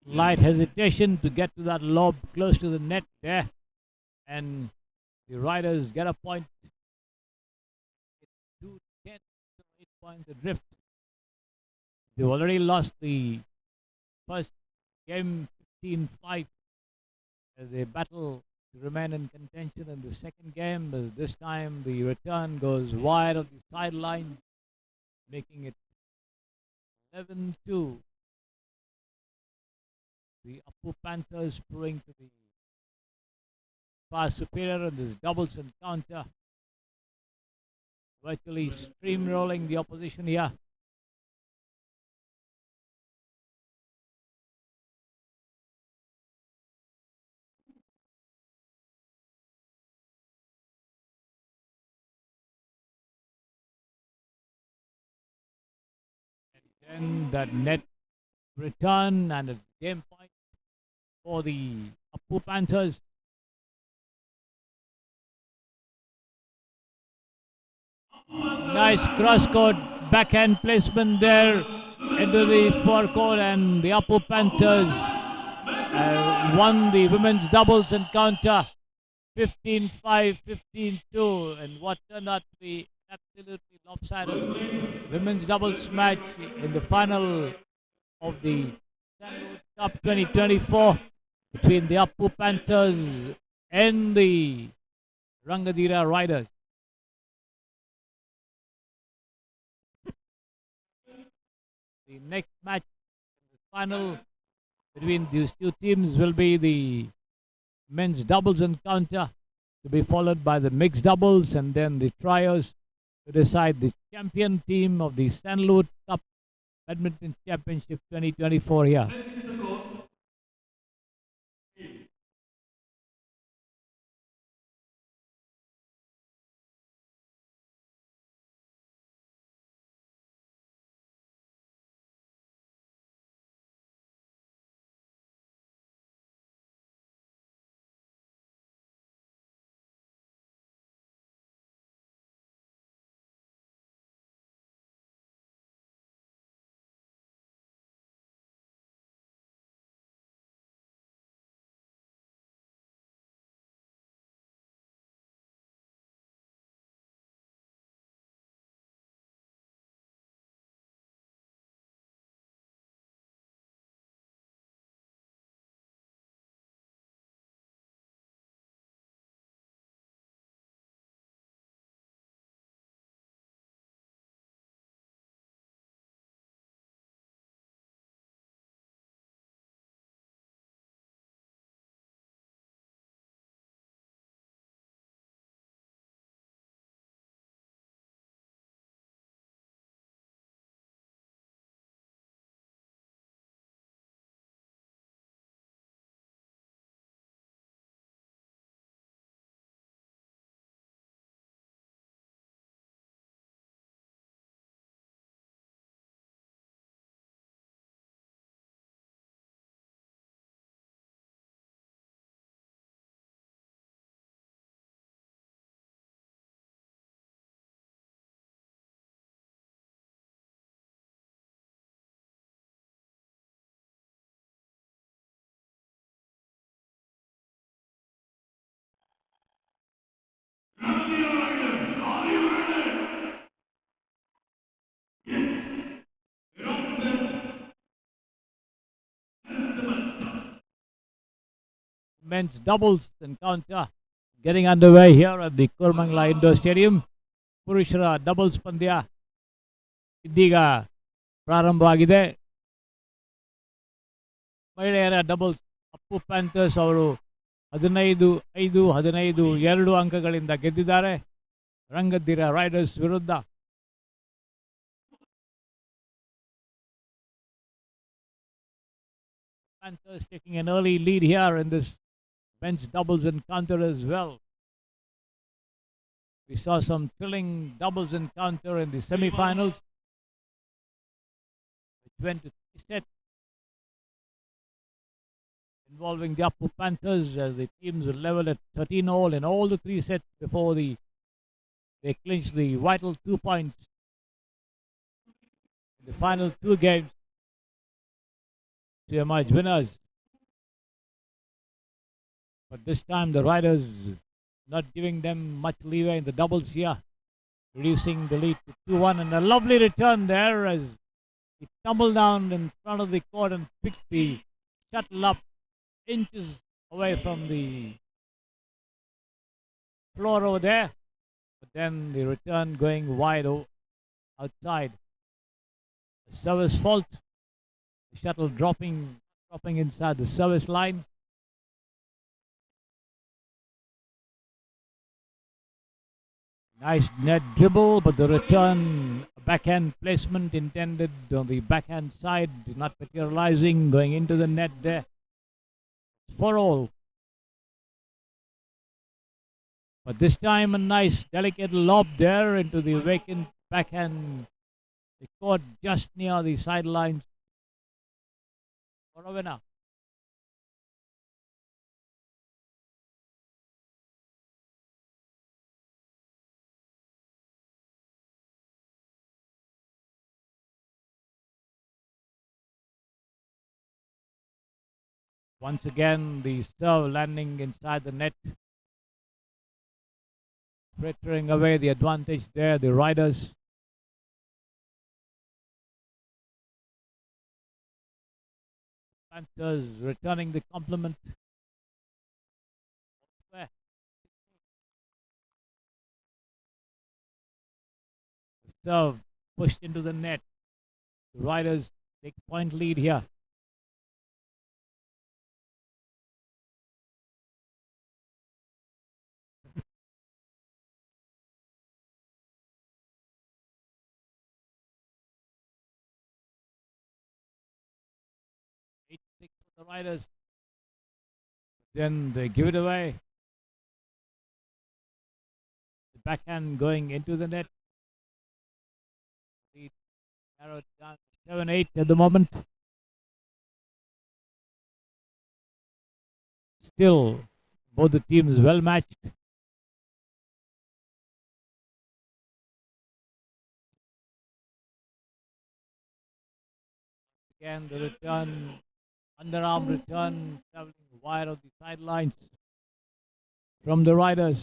Slight hesitation to get to that lob close to the net there, and the riders get a point. 2-10, 8 points adrift. They've already lost the first game 15-5 as they battle to remain in contention in the second game. But this time the return goes wide of the sideline, making it 11-2. The Apu Panthers proving to be far superior in this doubles encounter, virtually steamrolling the opposition here. And then that net return and a game point for the Apu Panthers. Nice cross-court backhand placement there into the forecourt, and the Apu Panthers won the women's doubles encounter 15-5, 15-2, and what turned out to be absolutely lopsided women's doubles match in the final of the Sandalwood Cup 2024 between the Apu Panthers and the Rangadira Riders. The next match, the final between these two teams, will be the men's doubles encounter, to be followed by the mixed doubles and then the trios to decide the champion team of the Sandalwood Cup Badminton Championship 2024 here. Are you ready? Yes. We're all set. And the match starts. Men's doubles encounter getting underway here at the Kurmangla Indoor Stadium. ಪುರುಷರ doubles ಪಂದ್ಯ ಇದೀಗ ಪ್ರಾರಂಭವಾಗಿದೆ. ಮಹಿಳೆಯರ doubles Appu panthers ಅವರು 15-5, 15-2 ಅಂಕಗಳಿಂದ ಗೆದ್ದಿದ್ದಾರೆ ರಂಗದಿರ Riders ವಿರುದ್ಧ. Panthers taking an early lead here in this men's doubles encounter as well. We saw some thrilling doubles encounter in the semi-finals, which went to 3 sets, involving the Appu Panthers as the teams were level at 13-all in all the 3 sets before they clinched the vital 2 points in the final 2 games to emerge winners. But this time the riders not giving them much leeway in the doubles here, reducing the lead to 2-1, and a lovely return there as he tumbled down in front of the court and picked the shuttle up inches away from the floor over there, but then the return going wide outside. A service fault, the shuttle dropping inside the service line. Nice net dribble, but the return backhand placement intended on the backhand side not materializing, going into the net there. 4-all. But this time a nice delicate lob there into the vacant backhand. The court just near the sidelines for a winner. Once again, the serve landing inside the net, frittering away the advantage there, the riders. Panthers returning the compliment. The serve pushed into the net. The riders take point lead here. The riders, then they give it away. The backhand going into the net. Lead narrowed down to 7-8 at the moment. Still, both the teams well matched. Again, the return. Underarm return, traveling wide of the sidelines from the riders.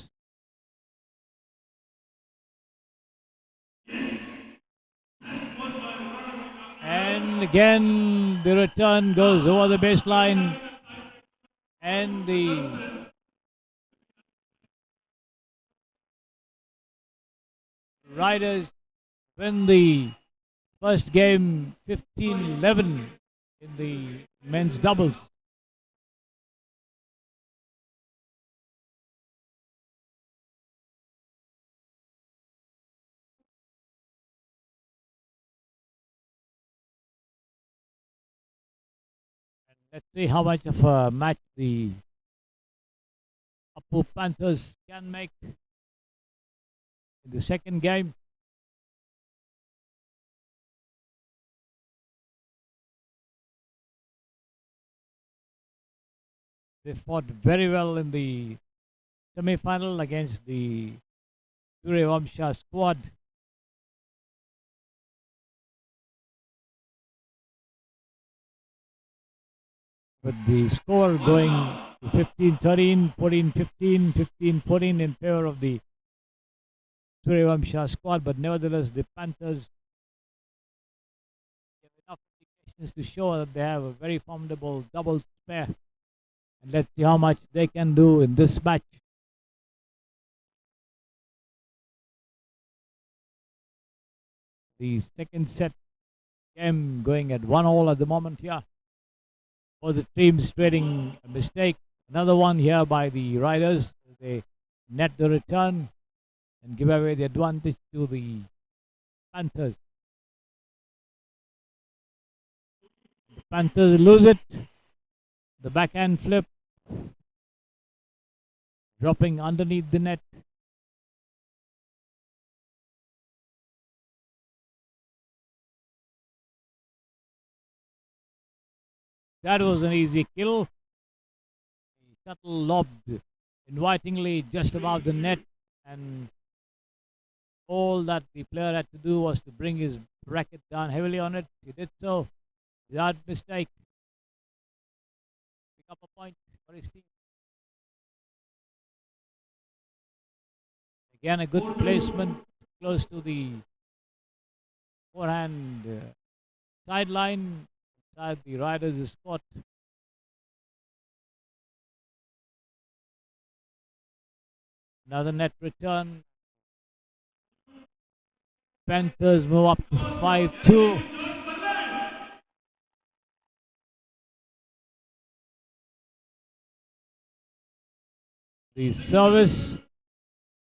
And again, the return goes over the baseline, and the riders win the first game 15-11 in the men's doubles. And let's see how much of a match the Appu Panthers can make in the second game. They fought very well in the semi-final against the Surya squad. But the score going to 15-13, 14-15, 15-14 in favor of the Suryavanshi squad, but nevertheless the Panthers have enough indications to show that they have a very formidable doubles pair. And let's see how much they can do in this match. The second set game going at 1-1 at the moment here. For the teams trading a mistake. Another one here by the Riders. They net the return and give away the advantage to the Panthers. The Panthers lose it. The backhand flip. Dropping underneath the net. That was an easy kill. The shuttle lobbed invitingly just above the net, and all that the player had to do was to bring his racket down heavily on it. He did so without mistake. Pick up a point for his team. Again, a good placement close to the forehand sideline. Inside the Riders' spot. Another net return. Panthers move up to 5-2. The service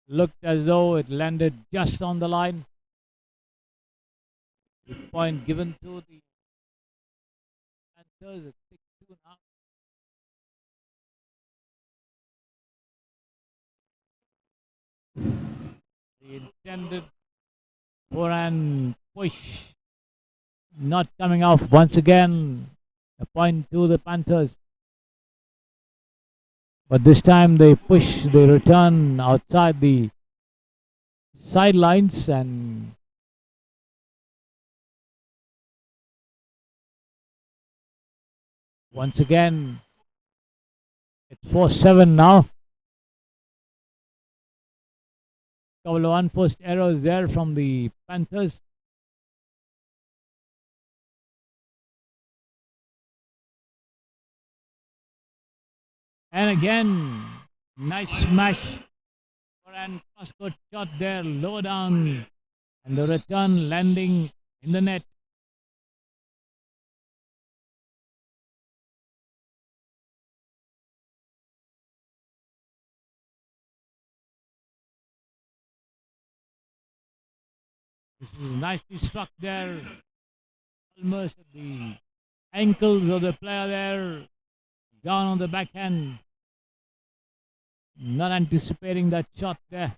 looked as though it landed just on the line. The point given to the Panthers at 6-2 now. The intended forehand push not coming off once again. A point to the Panthers. But this time they push the return outside the sidelines, and once again it's 4-7 now. Couple of unforced errors there from the Panthers. And again, nice smash. And cross-court shot there, low down, and the return landing in the net. This is nicely struck there, almost at the ankles of the player there, down on the backhand. Not anticipating that shot there.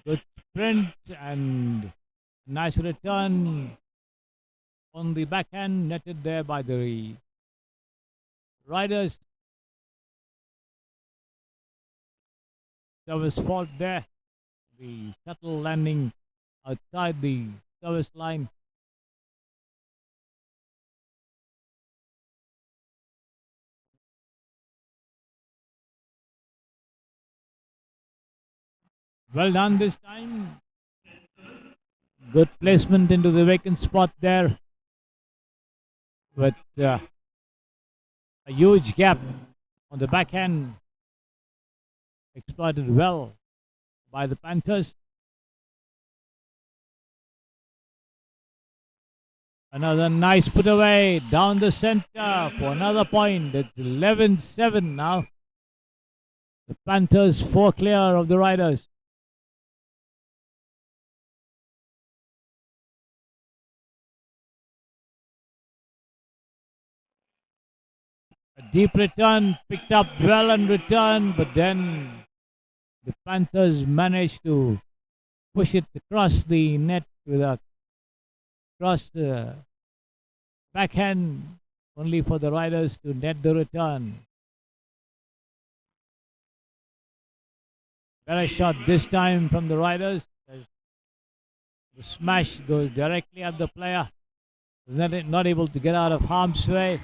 Good sprint and nice return on the backhand, netted there by the Riders. Service fault there. The shuttle landing outside the service line. Well done this time. Good placement into the vacant spot there. But a huge gap on the backhand. Exploited well by the Panthers. Another nice put away down the center for another point. It's 11-7 now. The Panthers 4 clear of the Riders. A deep return, picked up well and returned, but then the Panthers managed to push it across the net with a cross backhand, only for the Riders to net the return. Better shot this time from the Riders. As the smash goes directly at the player. Was not able to get out of harm's way,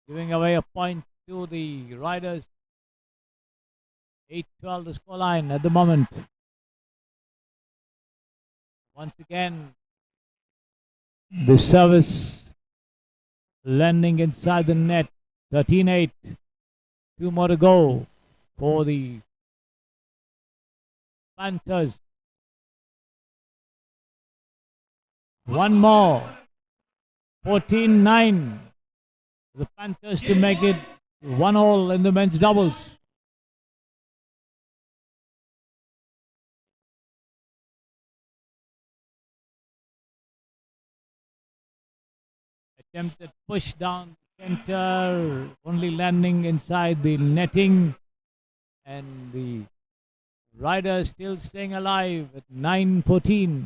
giving away a point to the Riders. 8-12 the scoreline at the moment. Once again, the service landing inside the net. 13-8. 2 more to go for the Panthers. One more. 14-9. The Panthers to make it 1-all in the men's doubles. Attempted push down center, only landing inside the netting, and the Riders still staying alive at 9-14.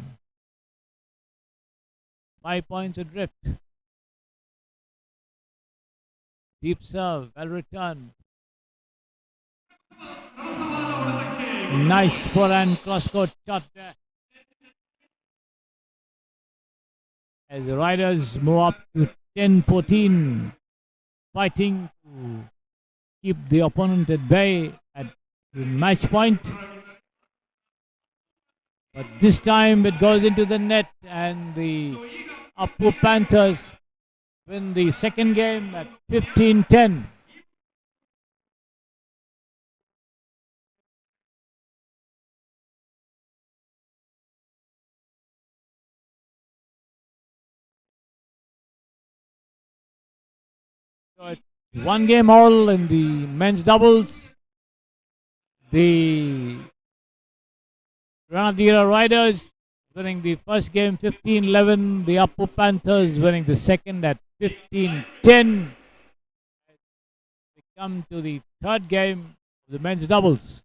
5 points adrift. Deep serve, well returned. Nice forehand cross-court shot there. As the Riders move up to 10-14, fighting to keep the opponent at bay at the match point. But this time it goes into the net, and the Apu Panthers win the second game at 15-10. So it's 1-all in the men's doubles. The Ranadira Riders winning the first game 15-11. The Apu Panthers winning the second at 15-10. We come to the third game of the men's doubles.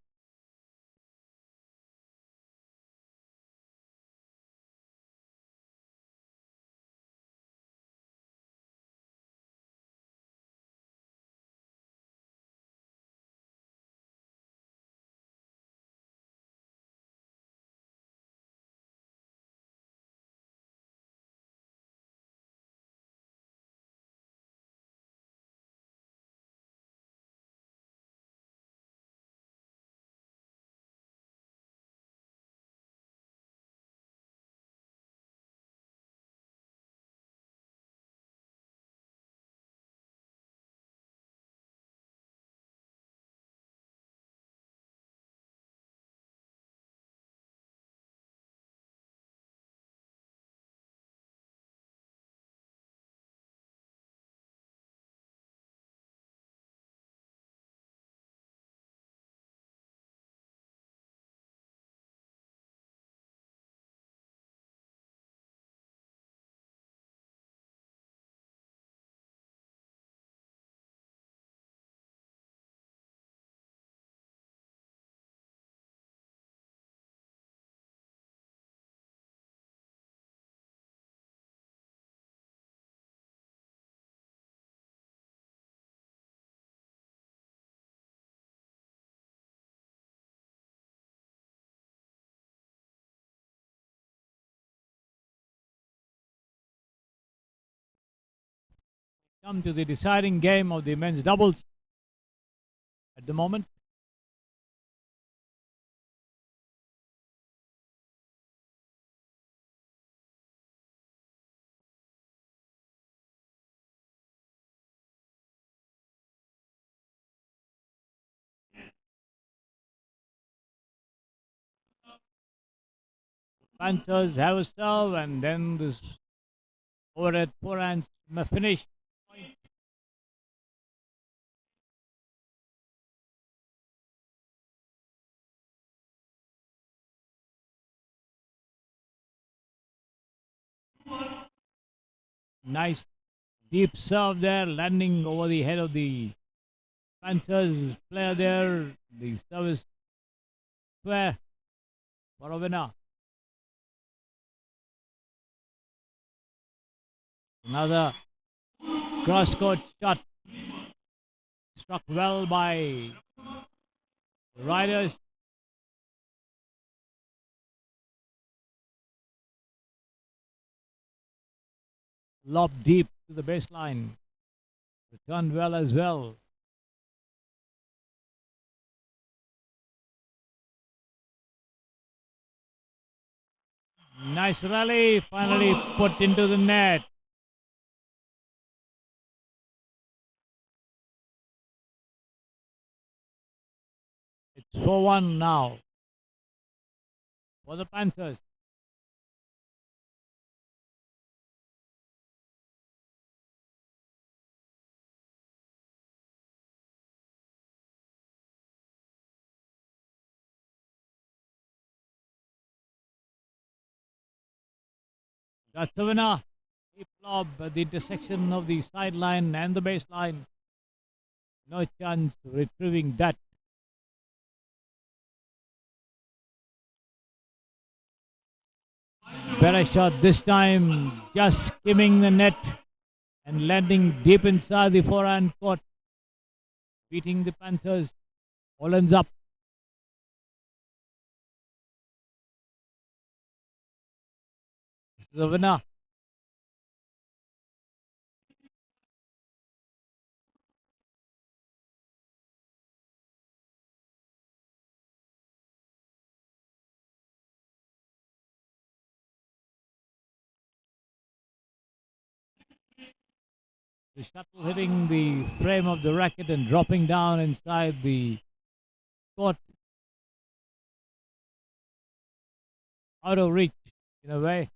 Come to the deciding game of the men's doubles at the moment. Panthers have a serve, and then this overhead forehand finish. Nice deep serve there, landing over the head of the Panthers player there. The service square for a winner. Another cross-court shot struck well by the Riders. lob deep to the baseline. Returned well as well. Nice rally, finally put into the net. It's 4-1 now for the Panthers. That's the winner. Deep lob at the intersection of the sideline and the baseline. No chance of retrieving that. Better shot this time, just skimming the net and landing deep inside the forehand court, beating the Panthers. All ends up. This is the winner. The shuttle hitting the frame of the racket and dropping down inside the court. Out of reach, in a way.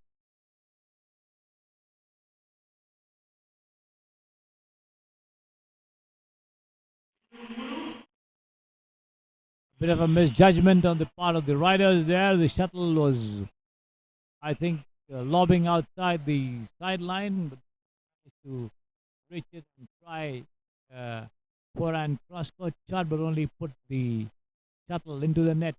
Bit of a misjudgment on the part of the riders there. The shuttle was, I think, lobbing outside the sideline, but to reach it and try forehand cross-court shot, but only put the shuttle into the net.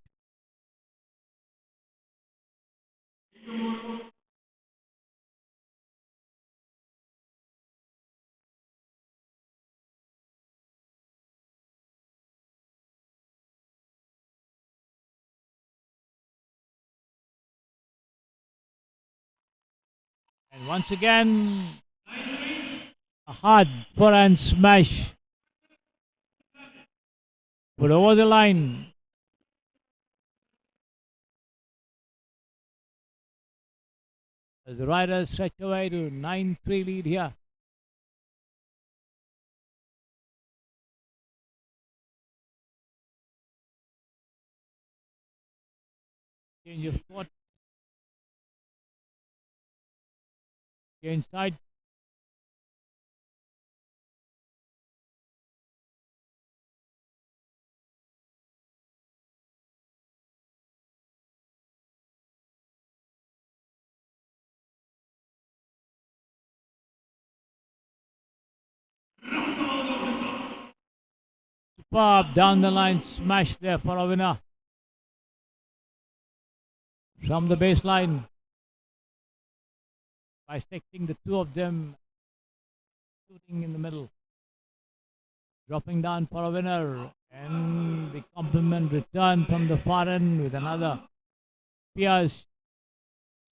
And once again, a hard forehand smash. Put over the line. As the riders stretch away to 9-3 lead here. Change of court. Inside. Superb down the line smash there for a winner. From the baseline. Bisecting the two of them, shooting in the middle, dropping down for a winner, and the compliment return from the far end with another fierce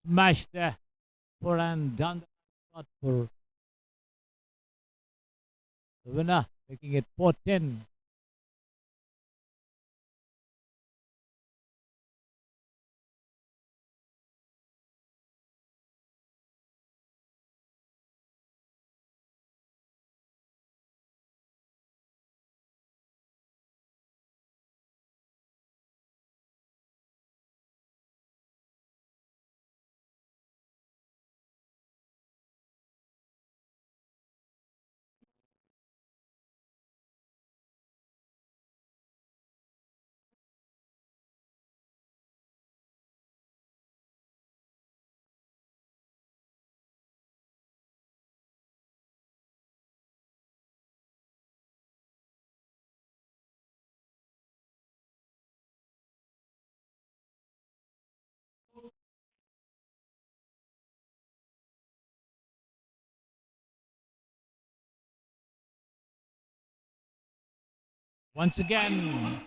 smash there, forehand down the shot for the winner, making it 4-10. Once again,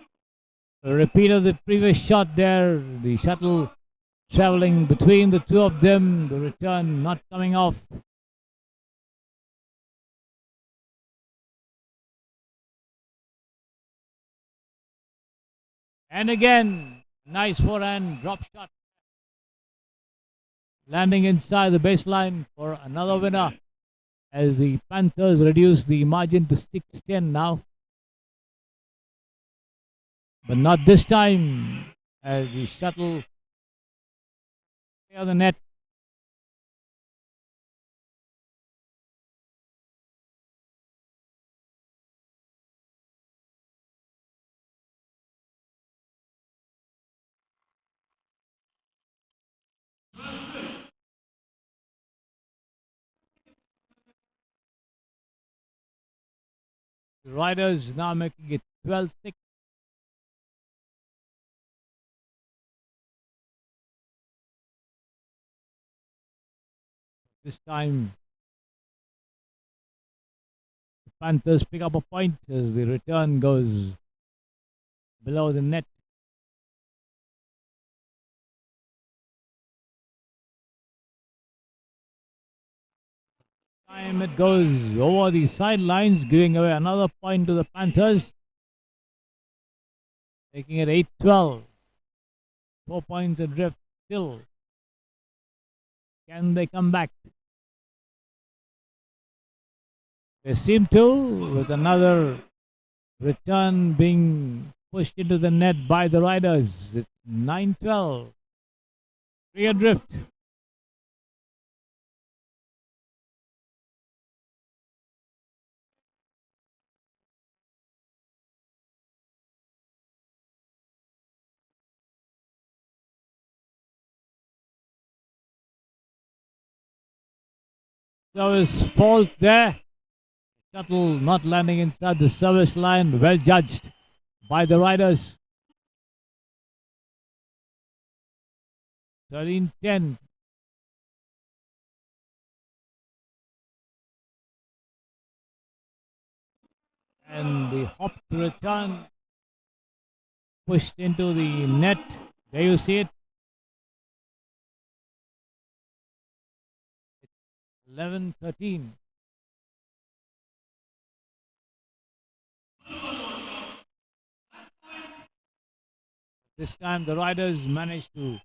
a repeat of the previous shot there. The shuttle traveling between the two of them. The return not coming off. And again, nice forehand drop shot. Landing inside the baseline for another winner as the Panthers reduce the margin to 6-10 now. But not this time as the shuttle clear the net. The Riders now making it 12-6. This time, the Panthers pick up a point as the return goes below the net. Time it goes over the sidelines, giving away another point to the Panthers, making it 8-12. 4 points adrift still. Can they come back? They seem to, with another return being pushed into the net by the Riders. It's 9-12. 3 adrift. Service fault there. Shuttle not landing inside the service line. Well judged by the Riders. 13-10. And the hopped return pushed into the net. There you see it. 11-13. This time the Riders managed to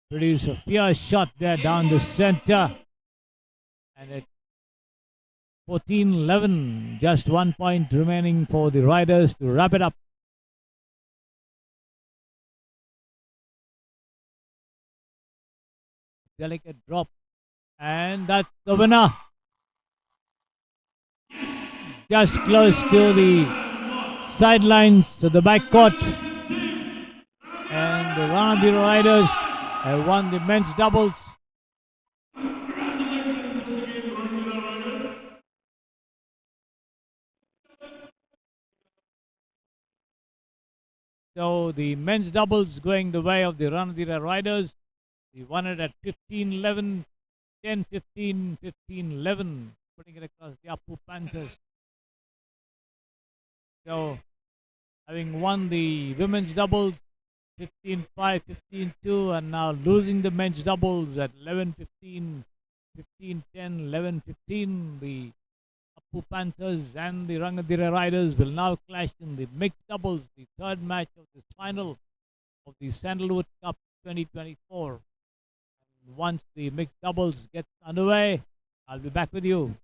produce a fierce shot there down the center. And at 14-11, just 1 point remaining for the Riders to wrap it up. Delicate drop. And that's the winner. Just close to the sidelines to the back court. And the Ranadhir Riders have won the men's doubles. So the men's doubles going the way of the Ranadhir Riders. They won it at 15-11, 10-15, 15-11, putting it across the Appu Panthers. So having won the women's doubles 15-5, 15-2, and now losing the men's doubles at 11-15, 15-10, 11-15, the Appu Panthers and the Rangadhira Riders will now clash in the mixed doubles, the third match of this final of the Sandalwood Cup 2024. And once the mixed doubles gets underway, I'll be back with you.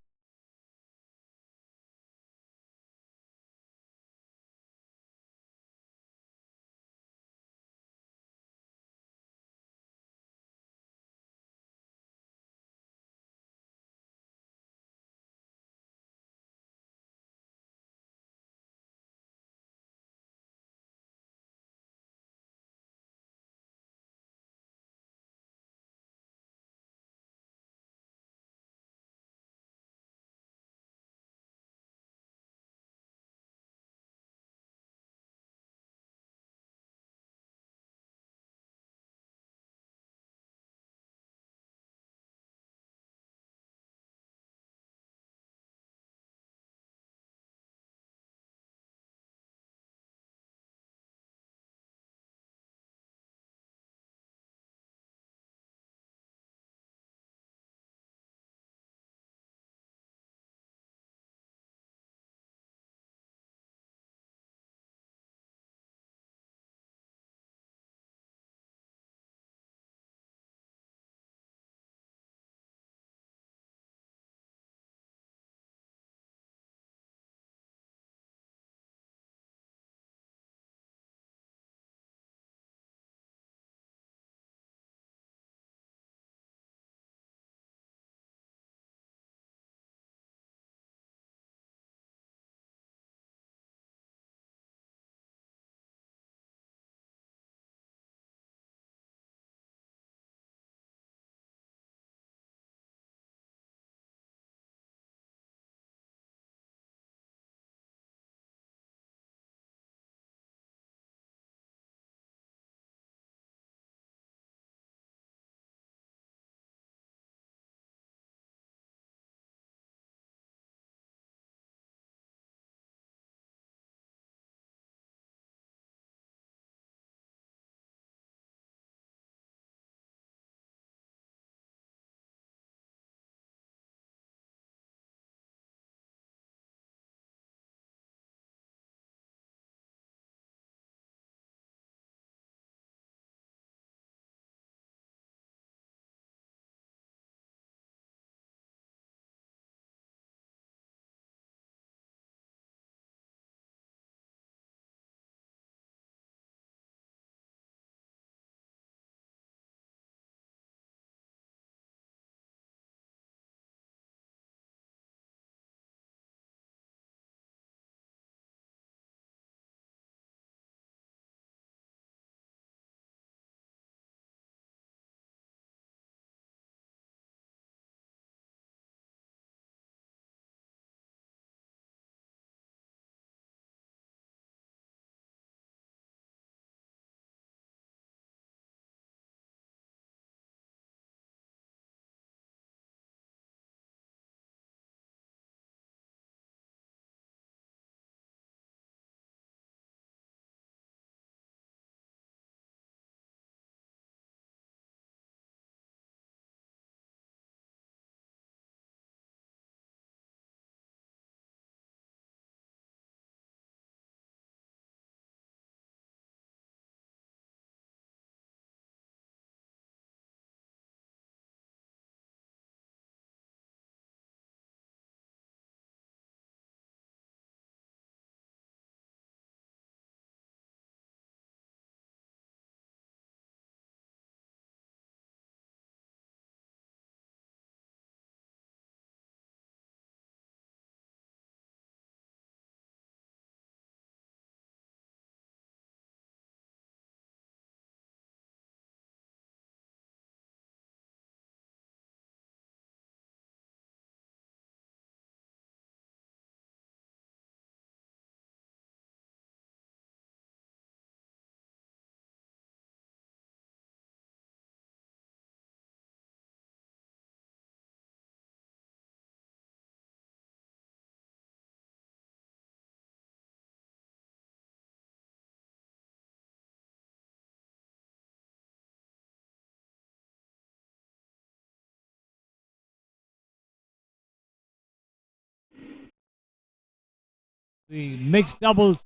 the mixed doubles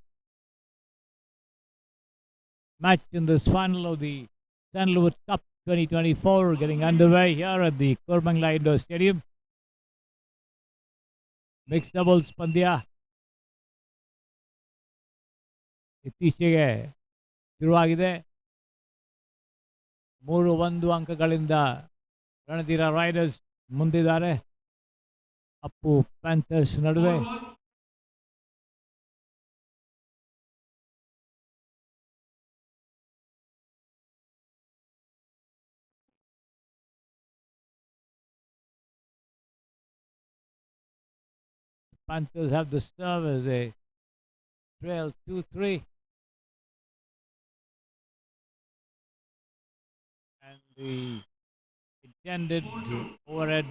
match in this final of the Sandalwood Cup 2024 getting underway here at the Koramangala Indoor Stadium. Mixed doubles ಪಂದ್ಯ ಇತ್ತೀಚೆಗೆ ಶುರುವಾಗಿದೆ. 3-1 ಅಂಕಗಳಿಂದ Ranadheera Riders ಮುಂದಿದ್ದಾರೆ Appu panthers ನಡುವೆ. Panthers have the serve as they trail 2-3. And the intended overhead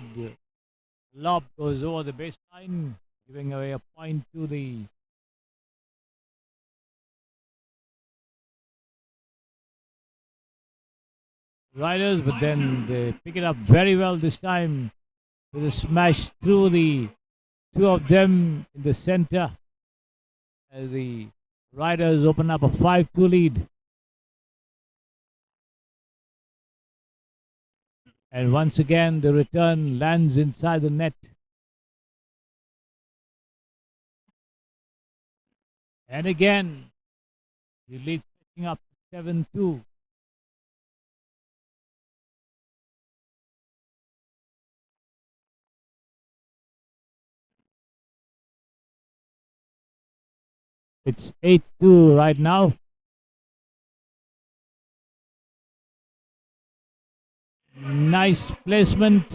lob goes over the baseline, giving away a point to the Riders, but then they pick it up very well this time with a smash through the two of them in the center as the Riders open up a 5-2 lead. And once again the return lands inside the net. And again the lead picking up 7-2. It's 8-2 right now. Nice placement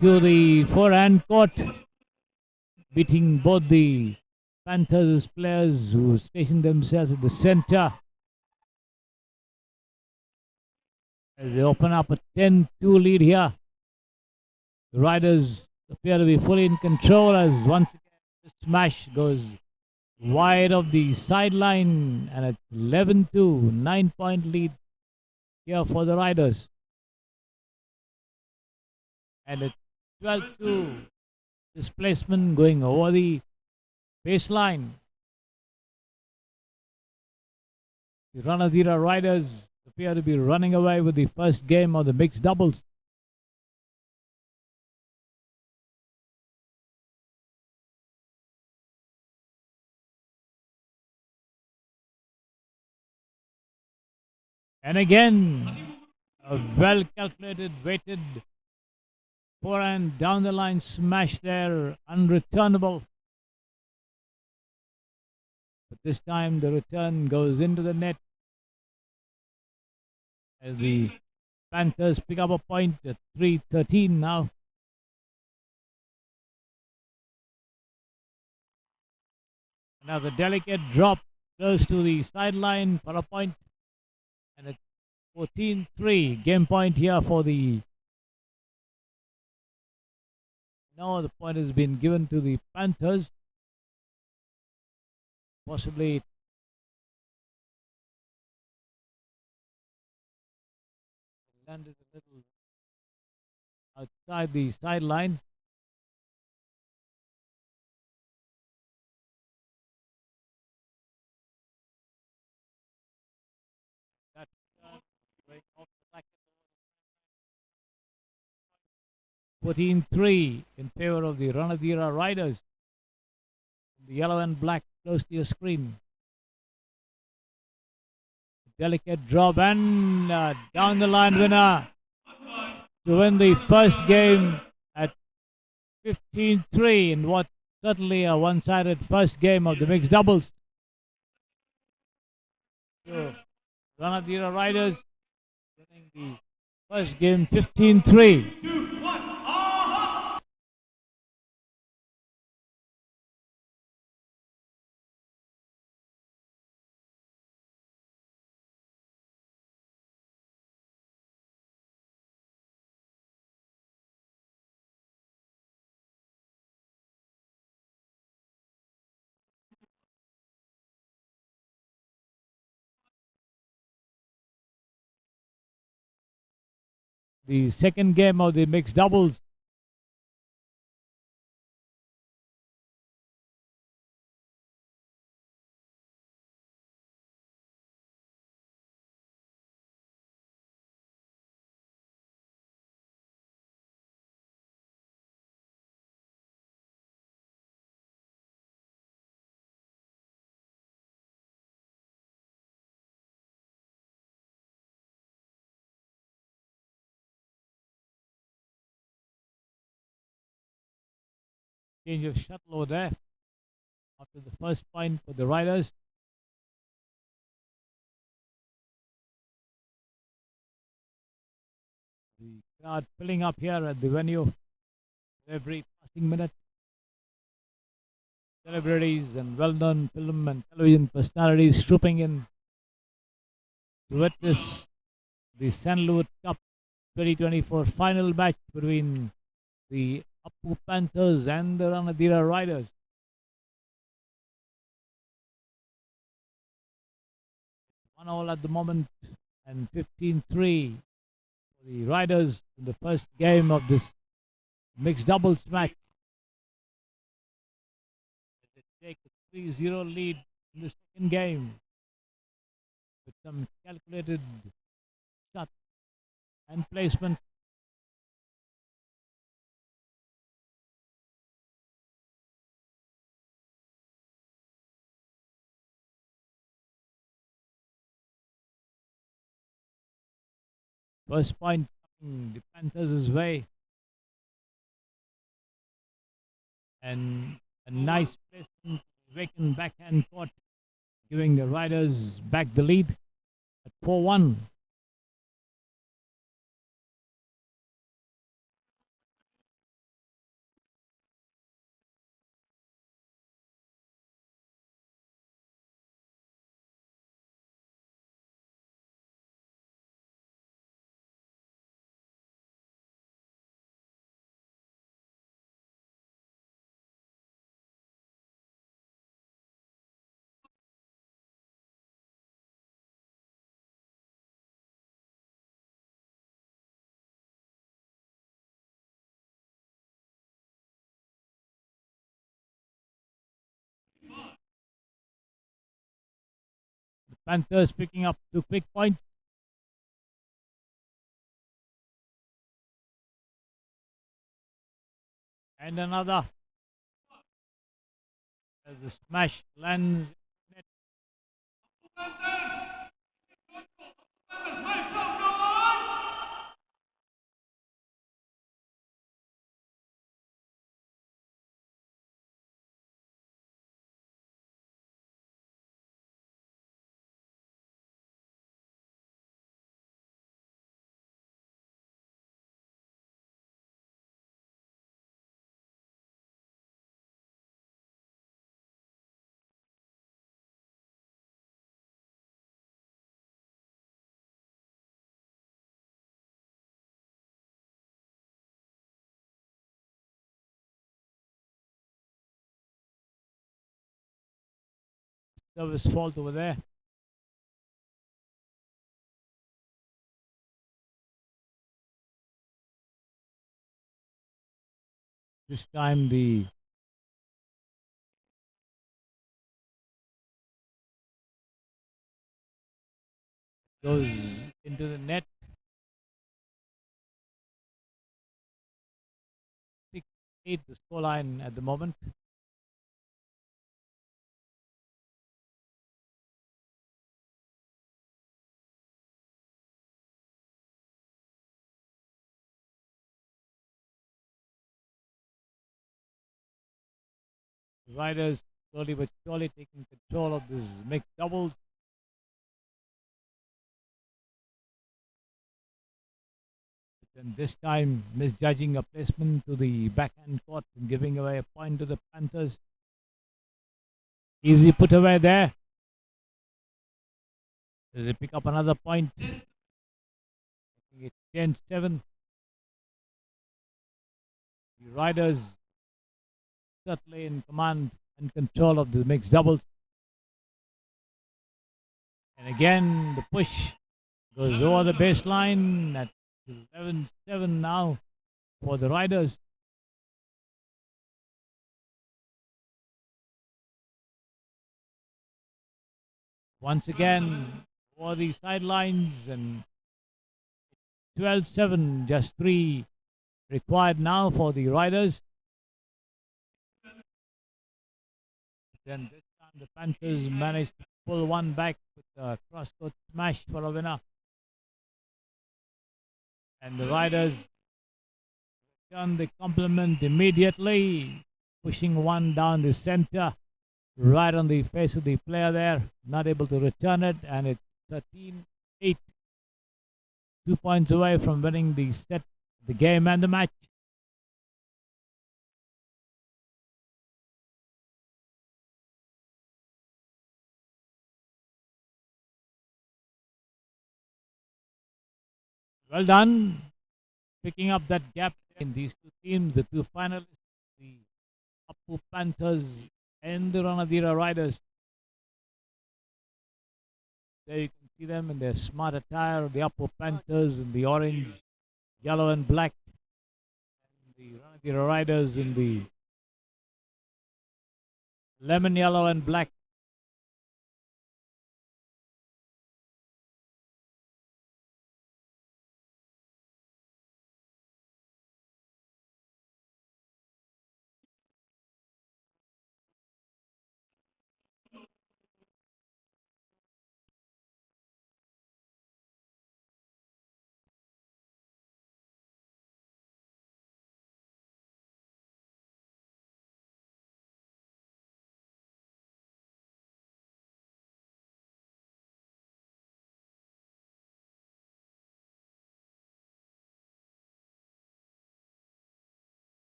to the forehand court, beating both the Panthers players who stationed themselves at the center as they open up a 10-2 lead here. The Riders appear to be fully in control as once again the smash goes wide of the sideline, and it's 11-2, 9-point lead here for the Riders. And it's 12-2 displacement going over the baseline. The Ranadhira Riders appear to be running away with the first game of the mixed doubles. And again, a well calculated, weighted forehand down the line smash there, unreturnable. But this time the return goes into the net as the Panthers pick up a point at 3-13 now. Another delicate drop close to the sideline for a point. And it's 14-3. Game point here for the... No, the point has been given to the Panthers. Possibly landed a little outside the sideline. That break off the back. 14-3 in favor of the Ranadhira Riders. The yellow and black close to your screen. Delicate drop and down the line winner to win the first game at 15-3 in what certainly a one-sided first game of the mixed doubles. So Ranadhira Riders winning the first game 15-3. The second game of the mixed doubles change of shuttle over there after the first point for the riders. The crowd filling up here at the venue every passing minute. Celebrities and well-known film and television personalities trooping in to witness the Sandalwood Cup 2024 final match between the Apu Panthers and the Ranadira Riders. One all at the moment and 15-3 for the Riders in the first game of this mixed doubles match. They take a 3-0 lead in the second game with some calculated shot and placement. First point coming the Panthers' way. And a nice placement, vacant backhand court, giving the Riders back the lead at 4-1. The Panthers picking up 2 quick points. And another. As the smash lands. Service fault over there. This time the goes into the net. 6-8 the scoreline at the moment. Riders slowly but surely taking control of this mixed doubles. And this time misjudging a placement to the backhand court and giving away a point to the Panthers. Easy put away there. Does they pick up another point? It's 10-7. The Riders certainly in command and control of the mixed doubles. And again, the push goes over the baseline at 11-7 now for the Riders. Once again, over the sidelines and 12-7, just 3 required now for the Riders. Then this time the Panthers managed to pull one back with a cross-court smash for a winner. And the Riders return the compliment immediately. pushing one down the center, right on the face of the player there, not able to return it, and it's 13-8. 2 points away from winning the set, the game and the match. Well done, picking up that gap in these two teams, the two finalists, the Appu Panthers and the Ranadira Riders. There you can see them in their smart attire, the Appu Panthers in the orange, yellow and black, and the Ranadira Riders in the lemon yellow and black.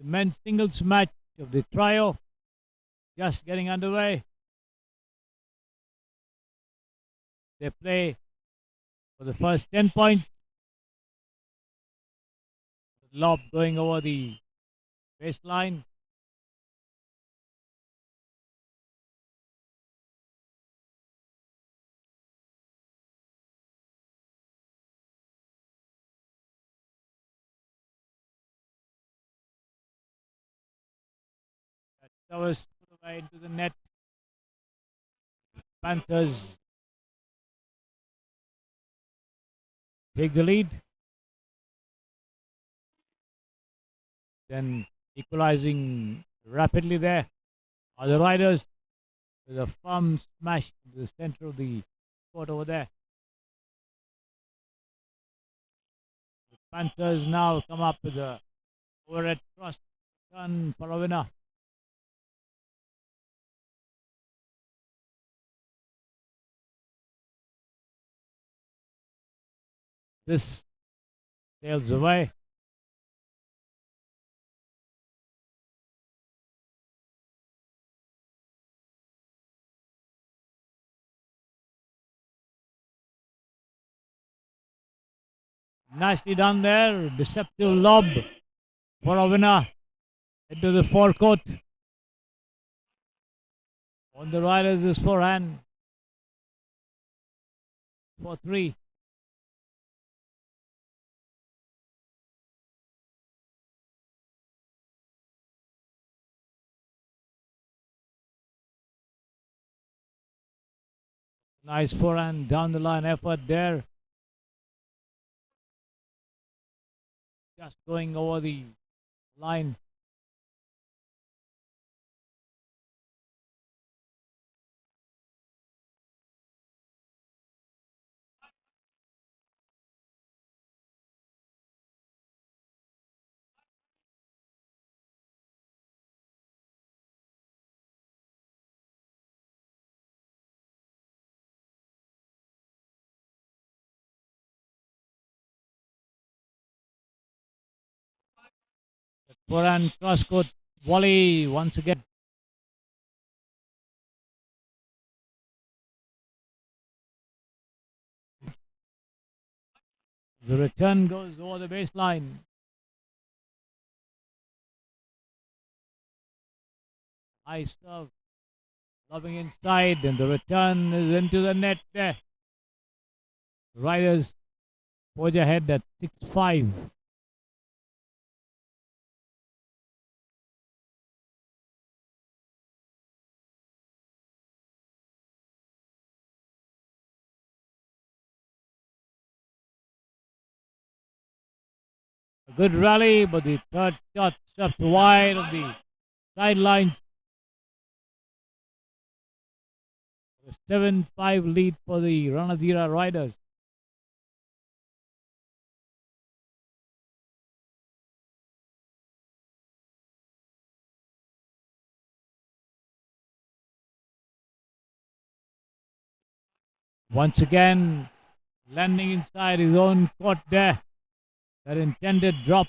The men's singles match of the trio just getting underway. They play for the first 10 points. Lob going over the baseline. That was put away into the net. Panthers take the lead. Then equalizing rapidly there are the riders with a firm smash to the center of the court over there. The Panthers now come up with a overhead thrust turn for a winner. This sails away. Nicely done there. Deceptive lob for a winner into the forecourt. On the riders is forehand. 4-3. Nice forehand down the line effort there. Just going over the line. Forehand cross-court volley once again. The return goes over the baseline. High serve. Lobbing inside, and the return is into the net there. Riders forge ahead at 6-5. A good rally, but the third shot just wide of the sidelines. A 7-5 lead for the Ranadira Riders. Once again, landing inside his own court there. That intended drop.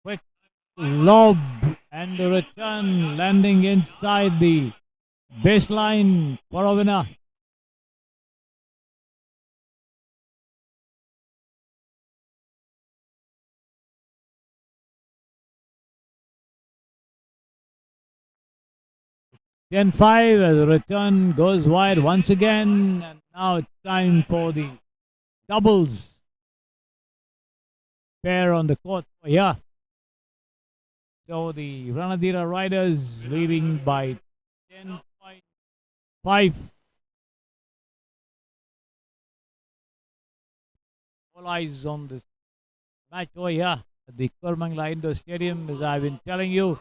Quick lob and the return landing inside the baseline for a winner. Ten 5 as the return goes wide once again, and now it's time for the doubles pair on the court here. So the Ranadira Riders leading by 10.5. All eyes on this match over here at the Kormangla Indoor Stadium. As I've been telling you,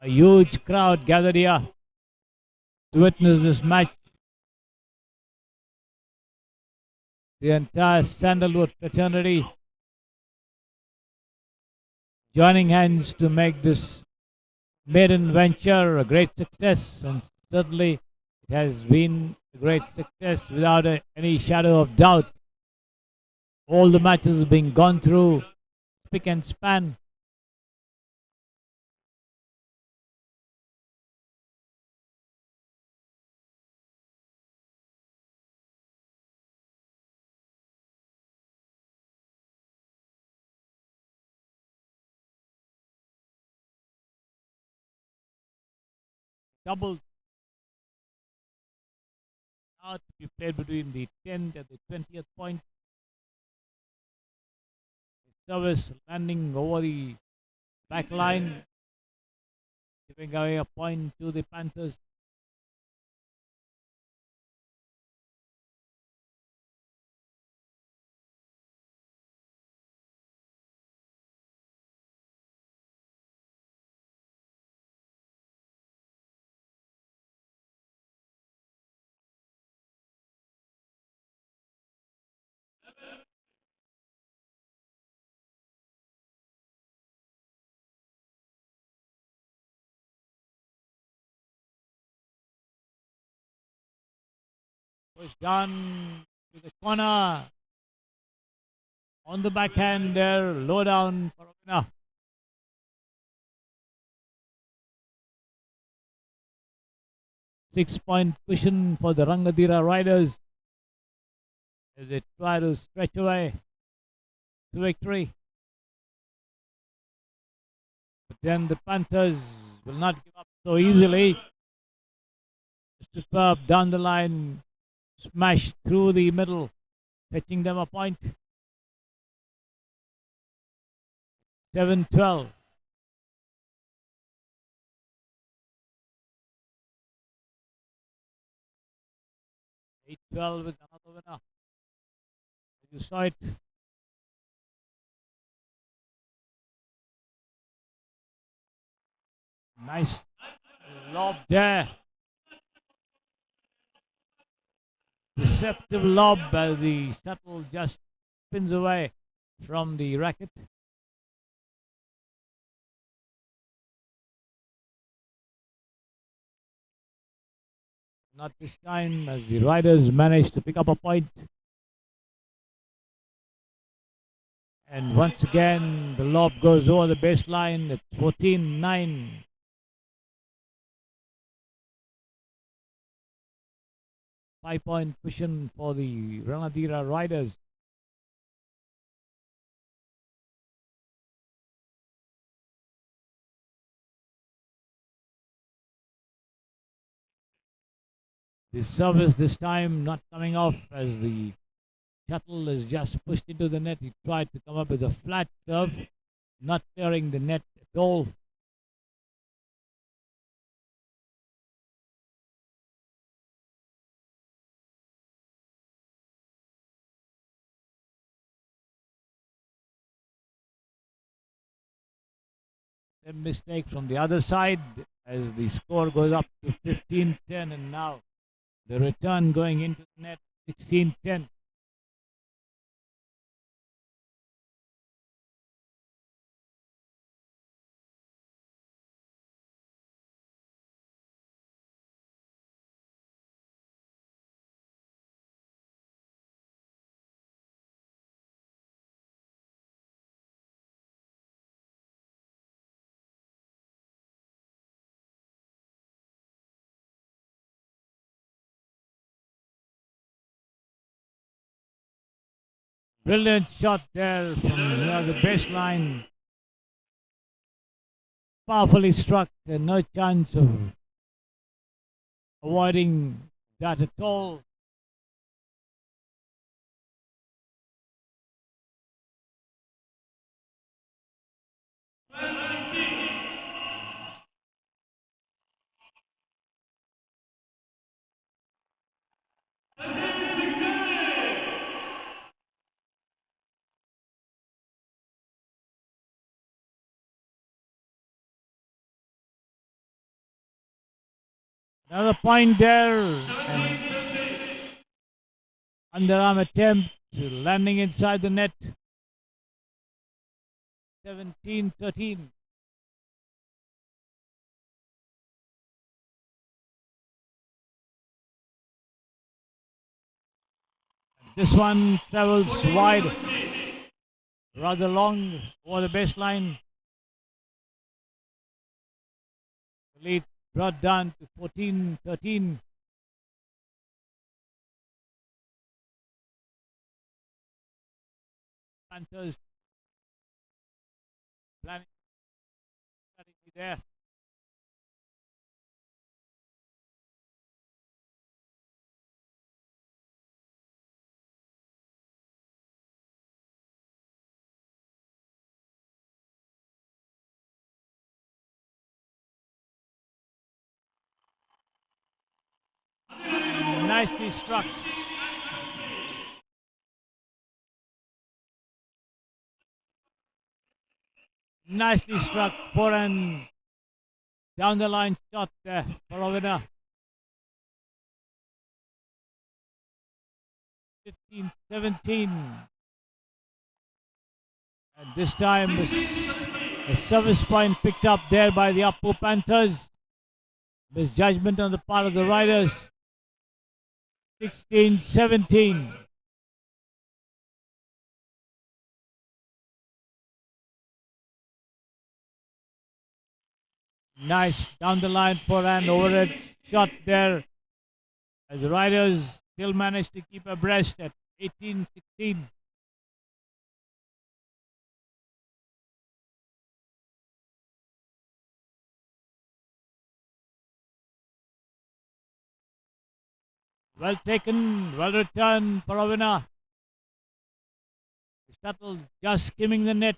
a huge crowd gathered here to witness this match. The entire Sandalwood fraternity joining hands to make this maiden venture a great success, and certainly it has been a great success without any shadow of doubt. All the matches have been gone through spick and span. Doubles now to be played between the 10th and the 20th point. service landing over the back line, giving away a point to the Panthers. Push down to the corner. On the backhand there, low down for a winner. Six-point cushion for the Rangadira Riders as they try to stretch away to victory. But then the Panthers will not give up so easily. Superb down the line, smash through the middle, fetching them a point. 7-12. Eight 12 with another winner. You saw it. Nice lob there. Deceptive lob as the shuttle just spins away from the racket. Not this time as the Riders managed to pick up a point. And once again, the lob goes over the baseline at 14-9. Five-point cushion for the Ranadira Riders. The service this time not coming off as the shuttle is just pushed into the net. He tried to come up with a flat serve, not clearing the net at all. A mistake from the other side as the score goes up to 15-10, and now the return going into the net 16-10. Brilliant shot there from near the baseline. Powerfully struck, and no chance of avoiding that at all. Another point there. And underarm attempt to landing inside the net. 17-13. This one travels wide, rather long over the baseline. The lead brought down to 14-13. Panthers planning strategy there. Nicely struck. Nicely struck. Forehand down the line shot there for a winner. 15-17. And this time a service point picked up there by the Appu Panthers. Misjudgment on the part of the riders. 16-17. Nice down the line forehand overhead shot there. As the riders still managed to keep abreast at 18-16. Well taken, well returned for a winner. The shuttle just skimming the net.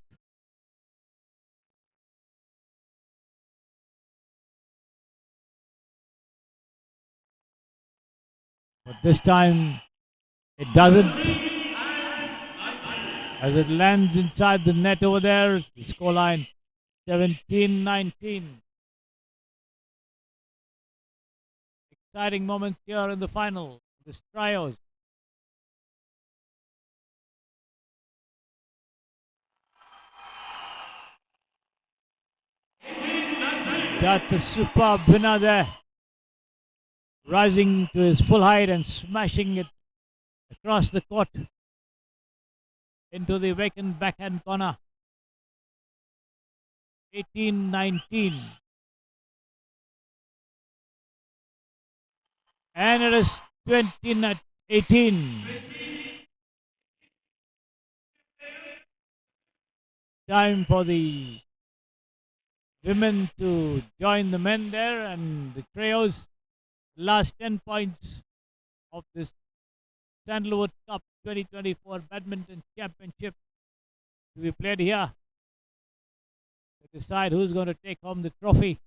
But this time it doesn't. As it lands inside the net over there, the scoreline 17-19. Exciting moments here in the final. The trios. That's a superb winner there. Rising to his full height and smashing it across the court into the vacant backhand corner. 18-19. And it is 20-18. Time for the women to join the men there, and the trios. Last 10 points of this Sandalwood Cup 2024 Badminton Championship to be played here to decide who's going to take home the trophy.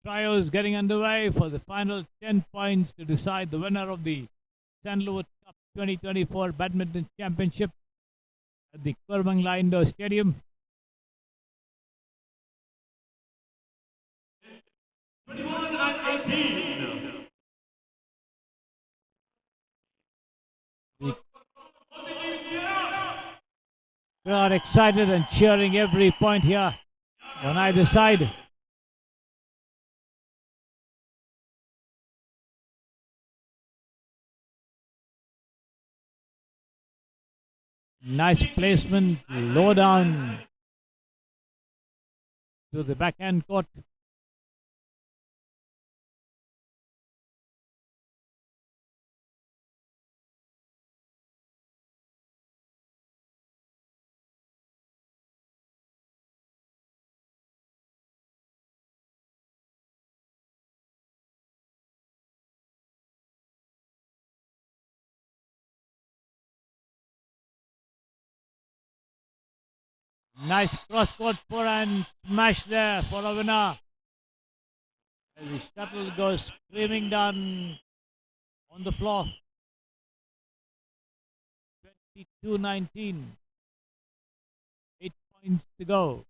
Trials getting underway for the final 10 points to decide the winner of the Sandalwood Cup 2024 Badminton Championship at the Kurmangala Indoor Stadium. 21-18. The crowd excited and cheering every point here on either side. Nice placement, low down to the backhand court. Nice cross-court forehand smash there for a winner. As the shuttle goes screaming down on the floor. 22-19. 8 points to go.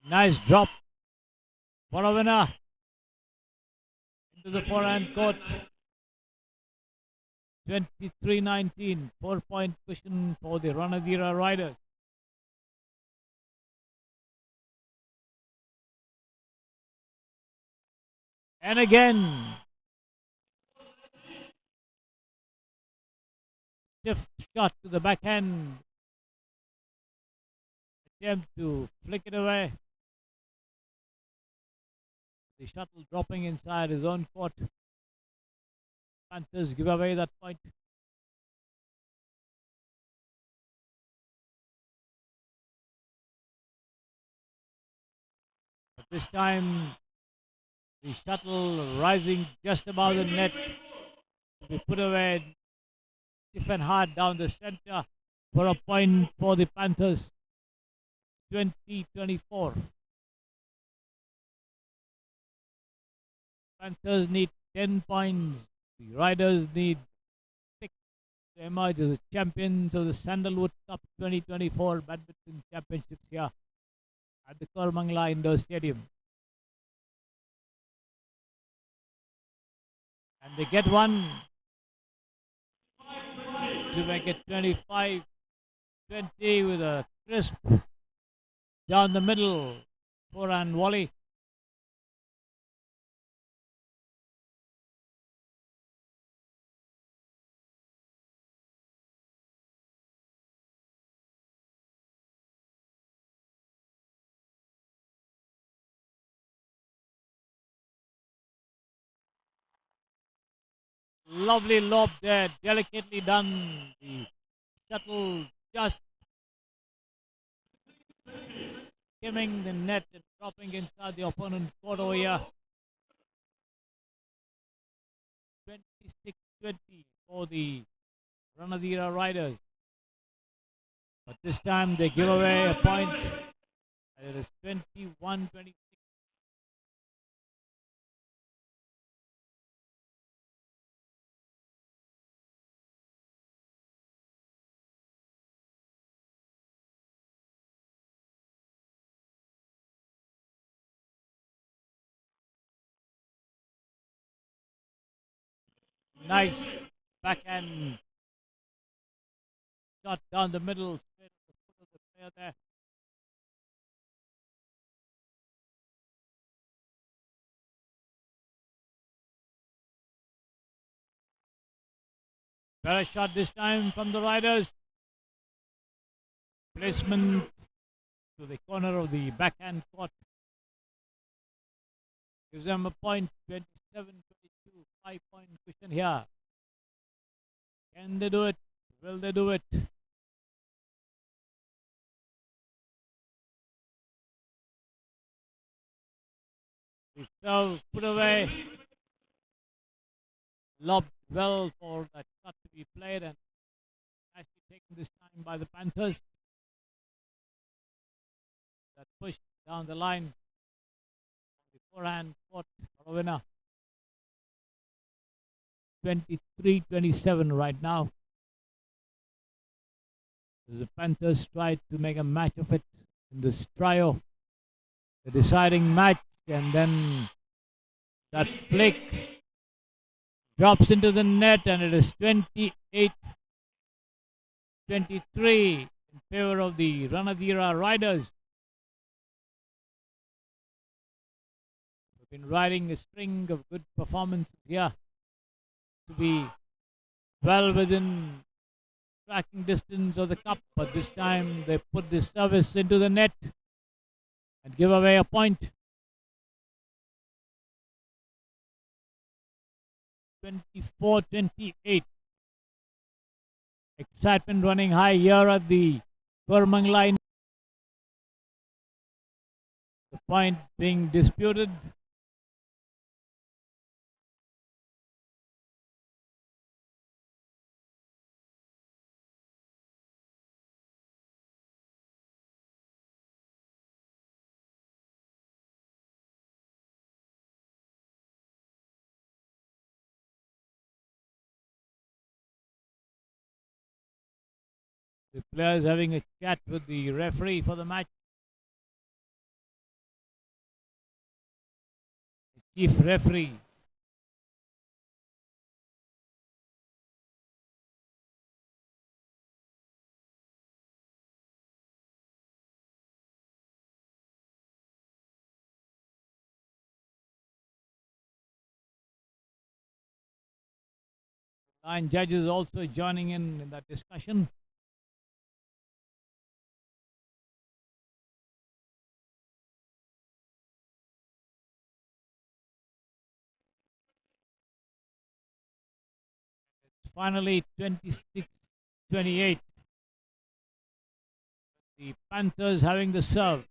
Nice drop for a winner into the forehand court. 23-19, 4-point cushion for the Ranadira Riders. And again, stiff shot to the backhand. Attempt to flick it away. The shuttle dropping inside his own court. Panthers give away that point. But this time, the shuttle rising just above the net to be put away stiff and hard down the center for a point for the Panthers. 20-24. Panthers need 10 points. The Riders need 6 to emerge as champions of the Sandalwood Cup 2024 Badminton Championships here at the Kormangla Indoor Stadium. And they get one to make it 25-20 with a crisp down the middle forehand volley. Lovely lob there, delicately done. The shuttle just skimming the net and dropping inside the opponent's court over here. 26-20 for the Ranadira Riders. But this time they give away a point. It is 21-26. Nice backhand shot down the middle, straight at the foot of the player there. Better shot this time from the Riders. Placement to the corner of the backhand court. Gives them a point, 27-22, 5-point cushion here. Can they do it? Will they do it? The serve put away. Lobbed well for that shot to be played and actually taken this time by the Panthers. That push down the line. The forehand court for a winner. 23-27 right now. As the Panthers tried to make a match of it in this trio. The deciding match, and then that flick drops into the net, and it is 28-23 in favor of the Ranadira Riders. We've been riding a string of good performances here to be well within tracking distance of the cup, but this time they put the service into the net and give away a point. 24-28. Excitement running high here at the Kormangla. The point being disputed. The players having a chat with the referee for the match. chief referee. Nine judges also joining in that discussion. It's finally 26-28. The Panthers having the serve.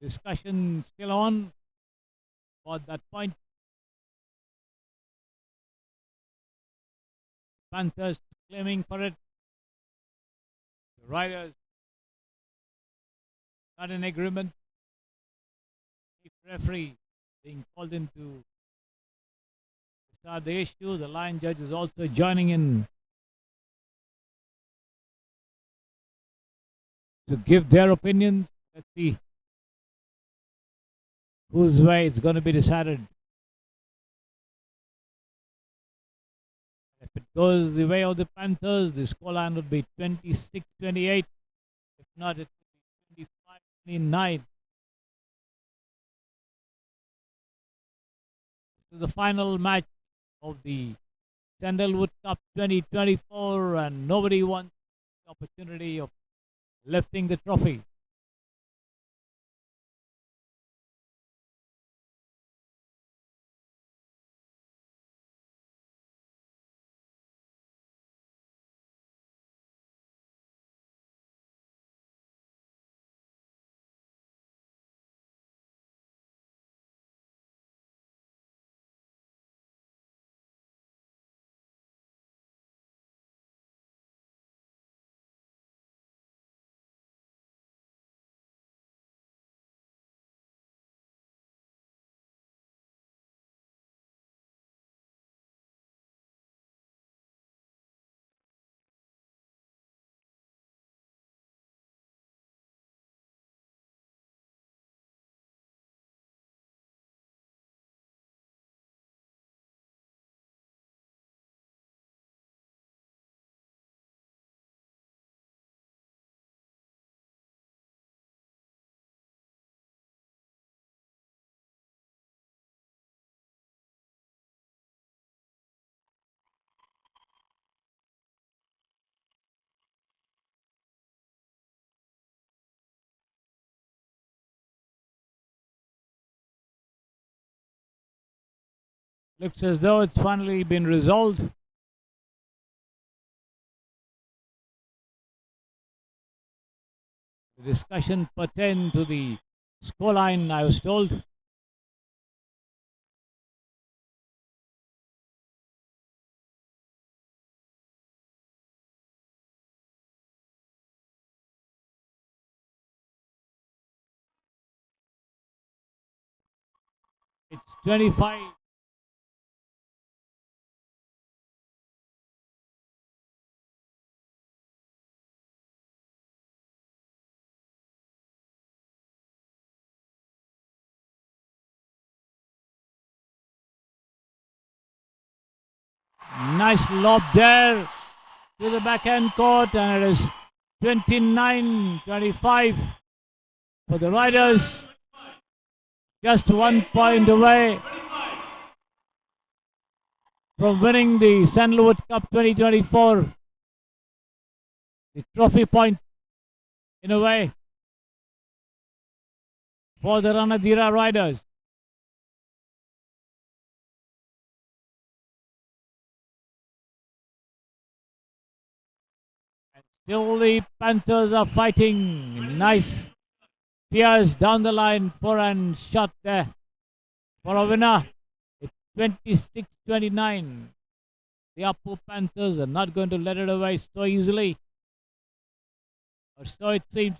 Discussion still on at that point. Panthers claiming for it. The Riders not in agreement. Chief referee being called in to start the issue. The line judge is also joining in to give their opinions. Let's see whose way it's going to be decided. If it goes the way of the Panthers, the scoreline would be 26-28. If not, it would be 25-29. This is the final match of the Sandalwood Cup 2024, and nobody wants the opportunity of lifting the trophy. Looks as though it's finally been resolved. The discussion pertained to the scoreline, I was told. It's 25. Nice lob there to the backhand court, and it is 29-25 for the Riders. Just 1 point away. from winning the Sandalwood Cup 2024. The trophy point, in a way, for the Ranadira Riders. And still the Panthers are fighting. Nice Pierce down the line, forehand shot there for a winner. It's 26-29. The Apple Panthers are not going to let it away so easily. Or so it seems.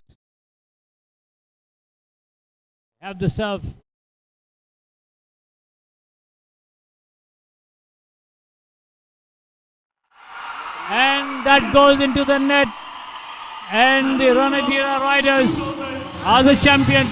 Have the serve. And that goes into the net. And the Ranadira Riders are the champions.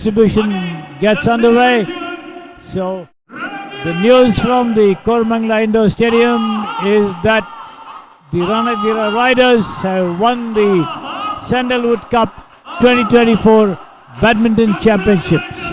distribution gets underway. So the news from the Koramangala Indoor Stadium is that the Ranadira Riders have won the Sandalwood Cup 2024 Badminton Championships.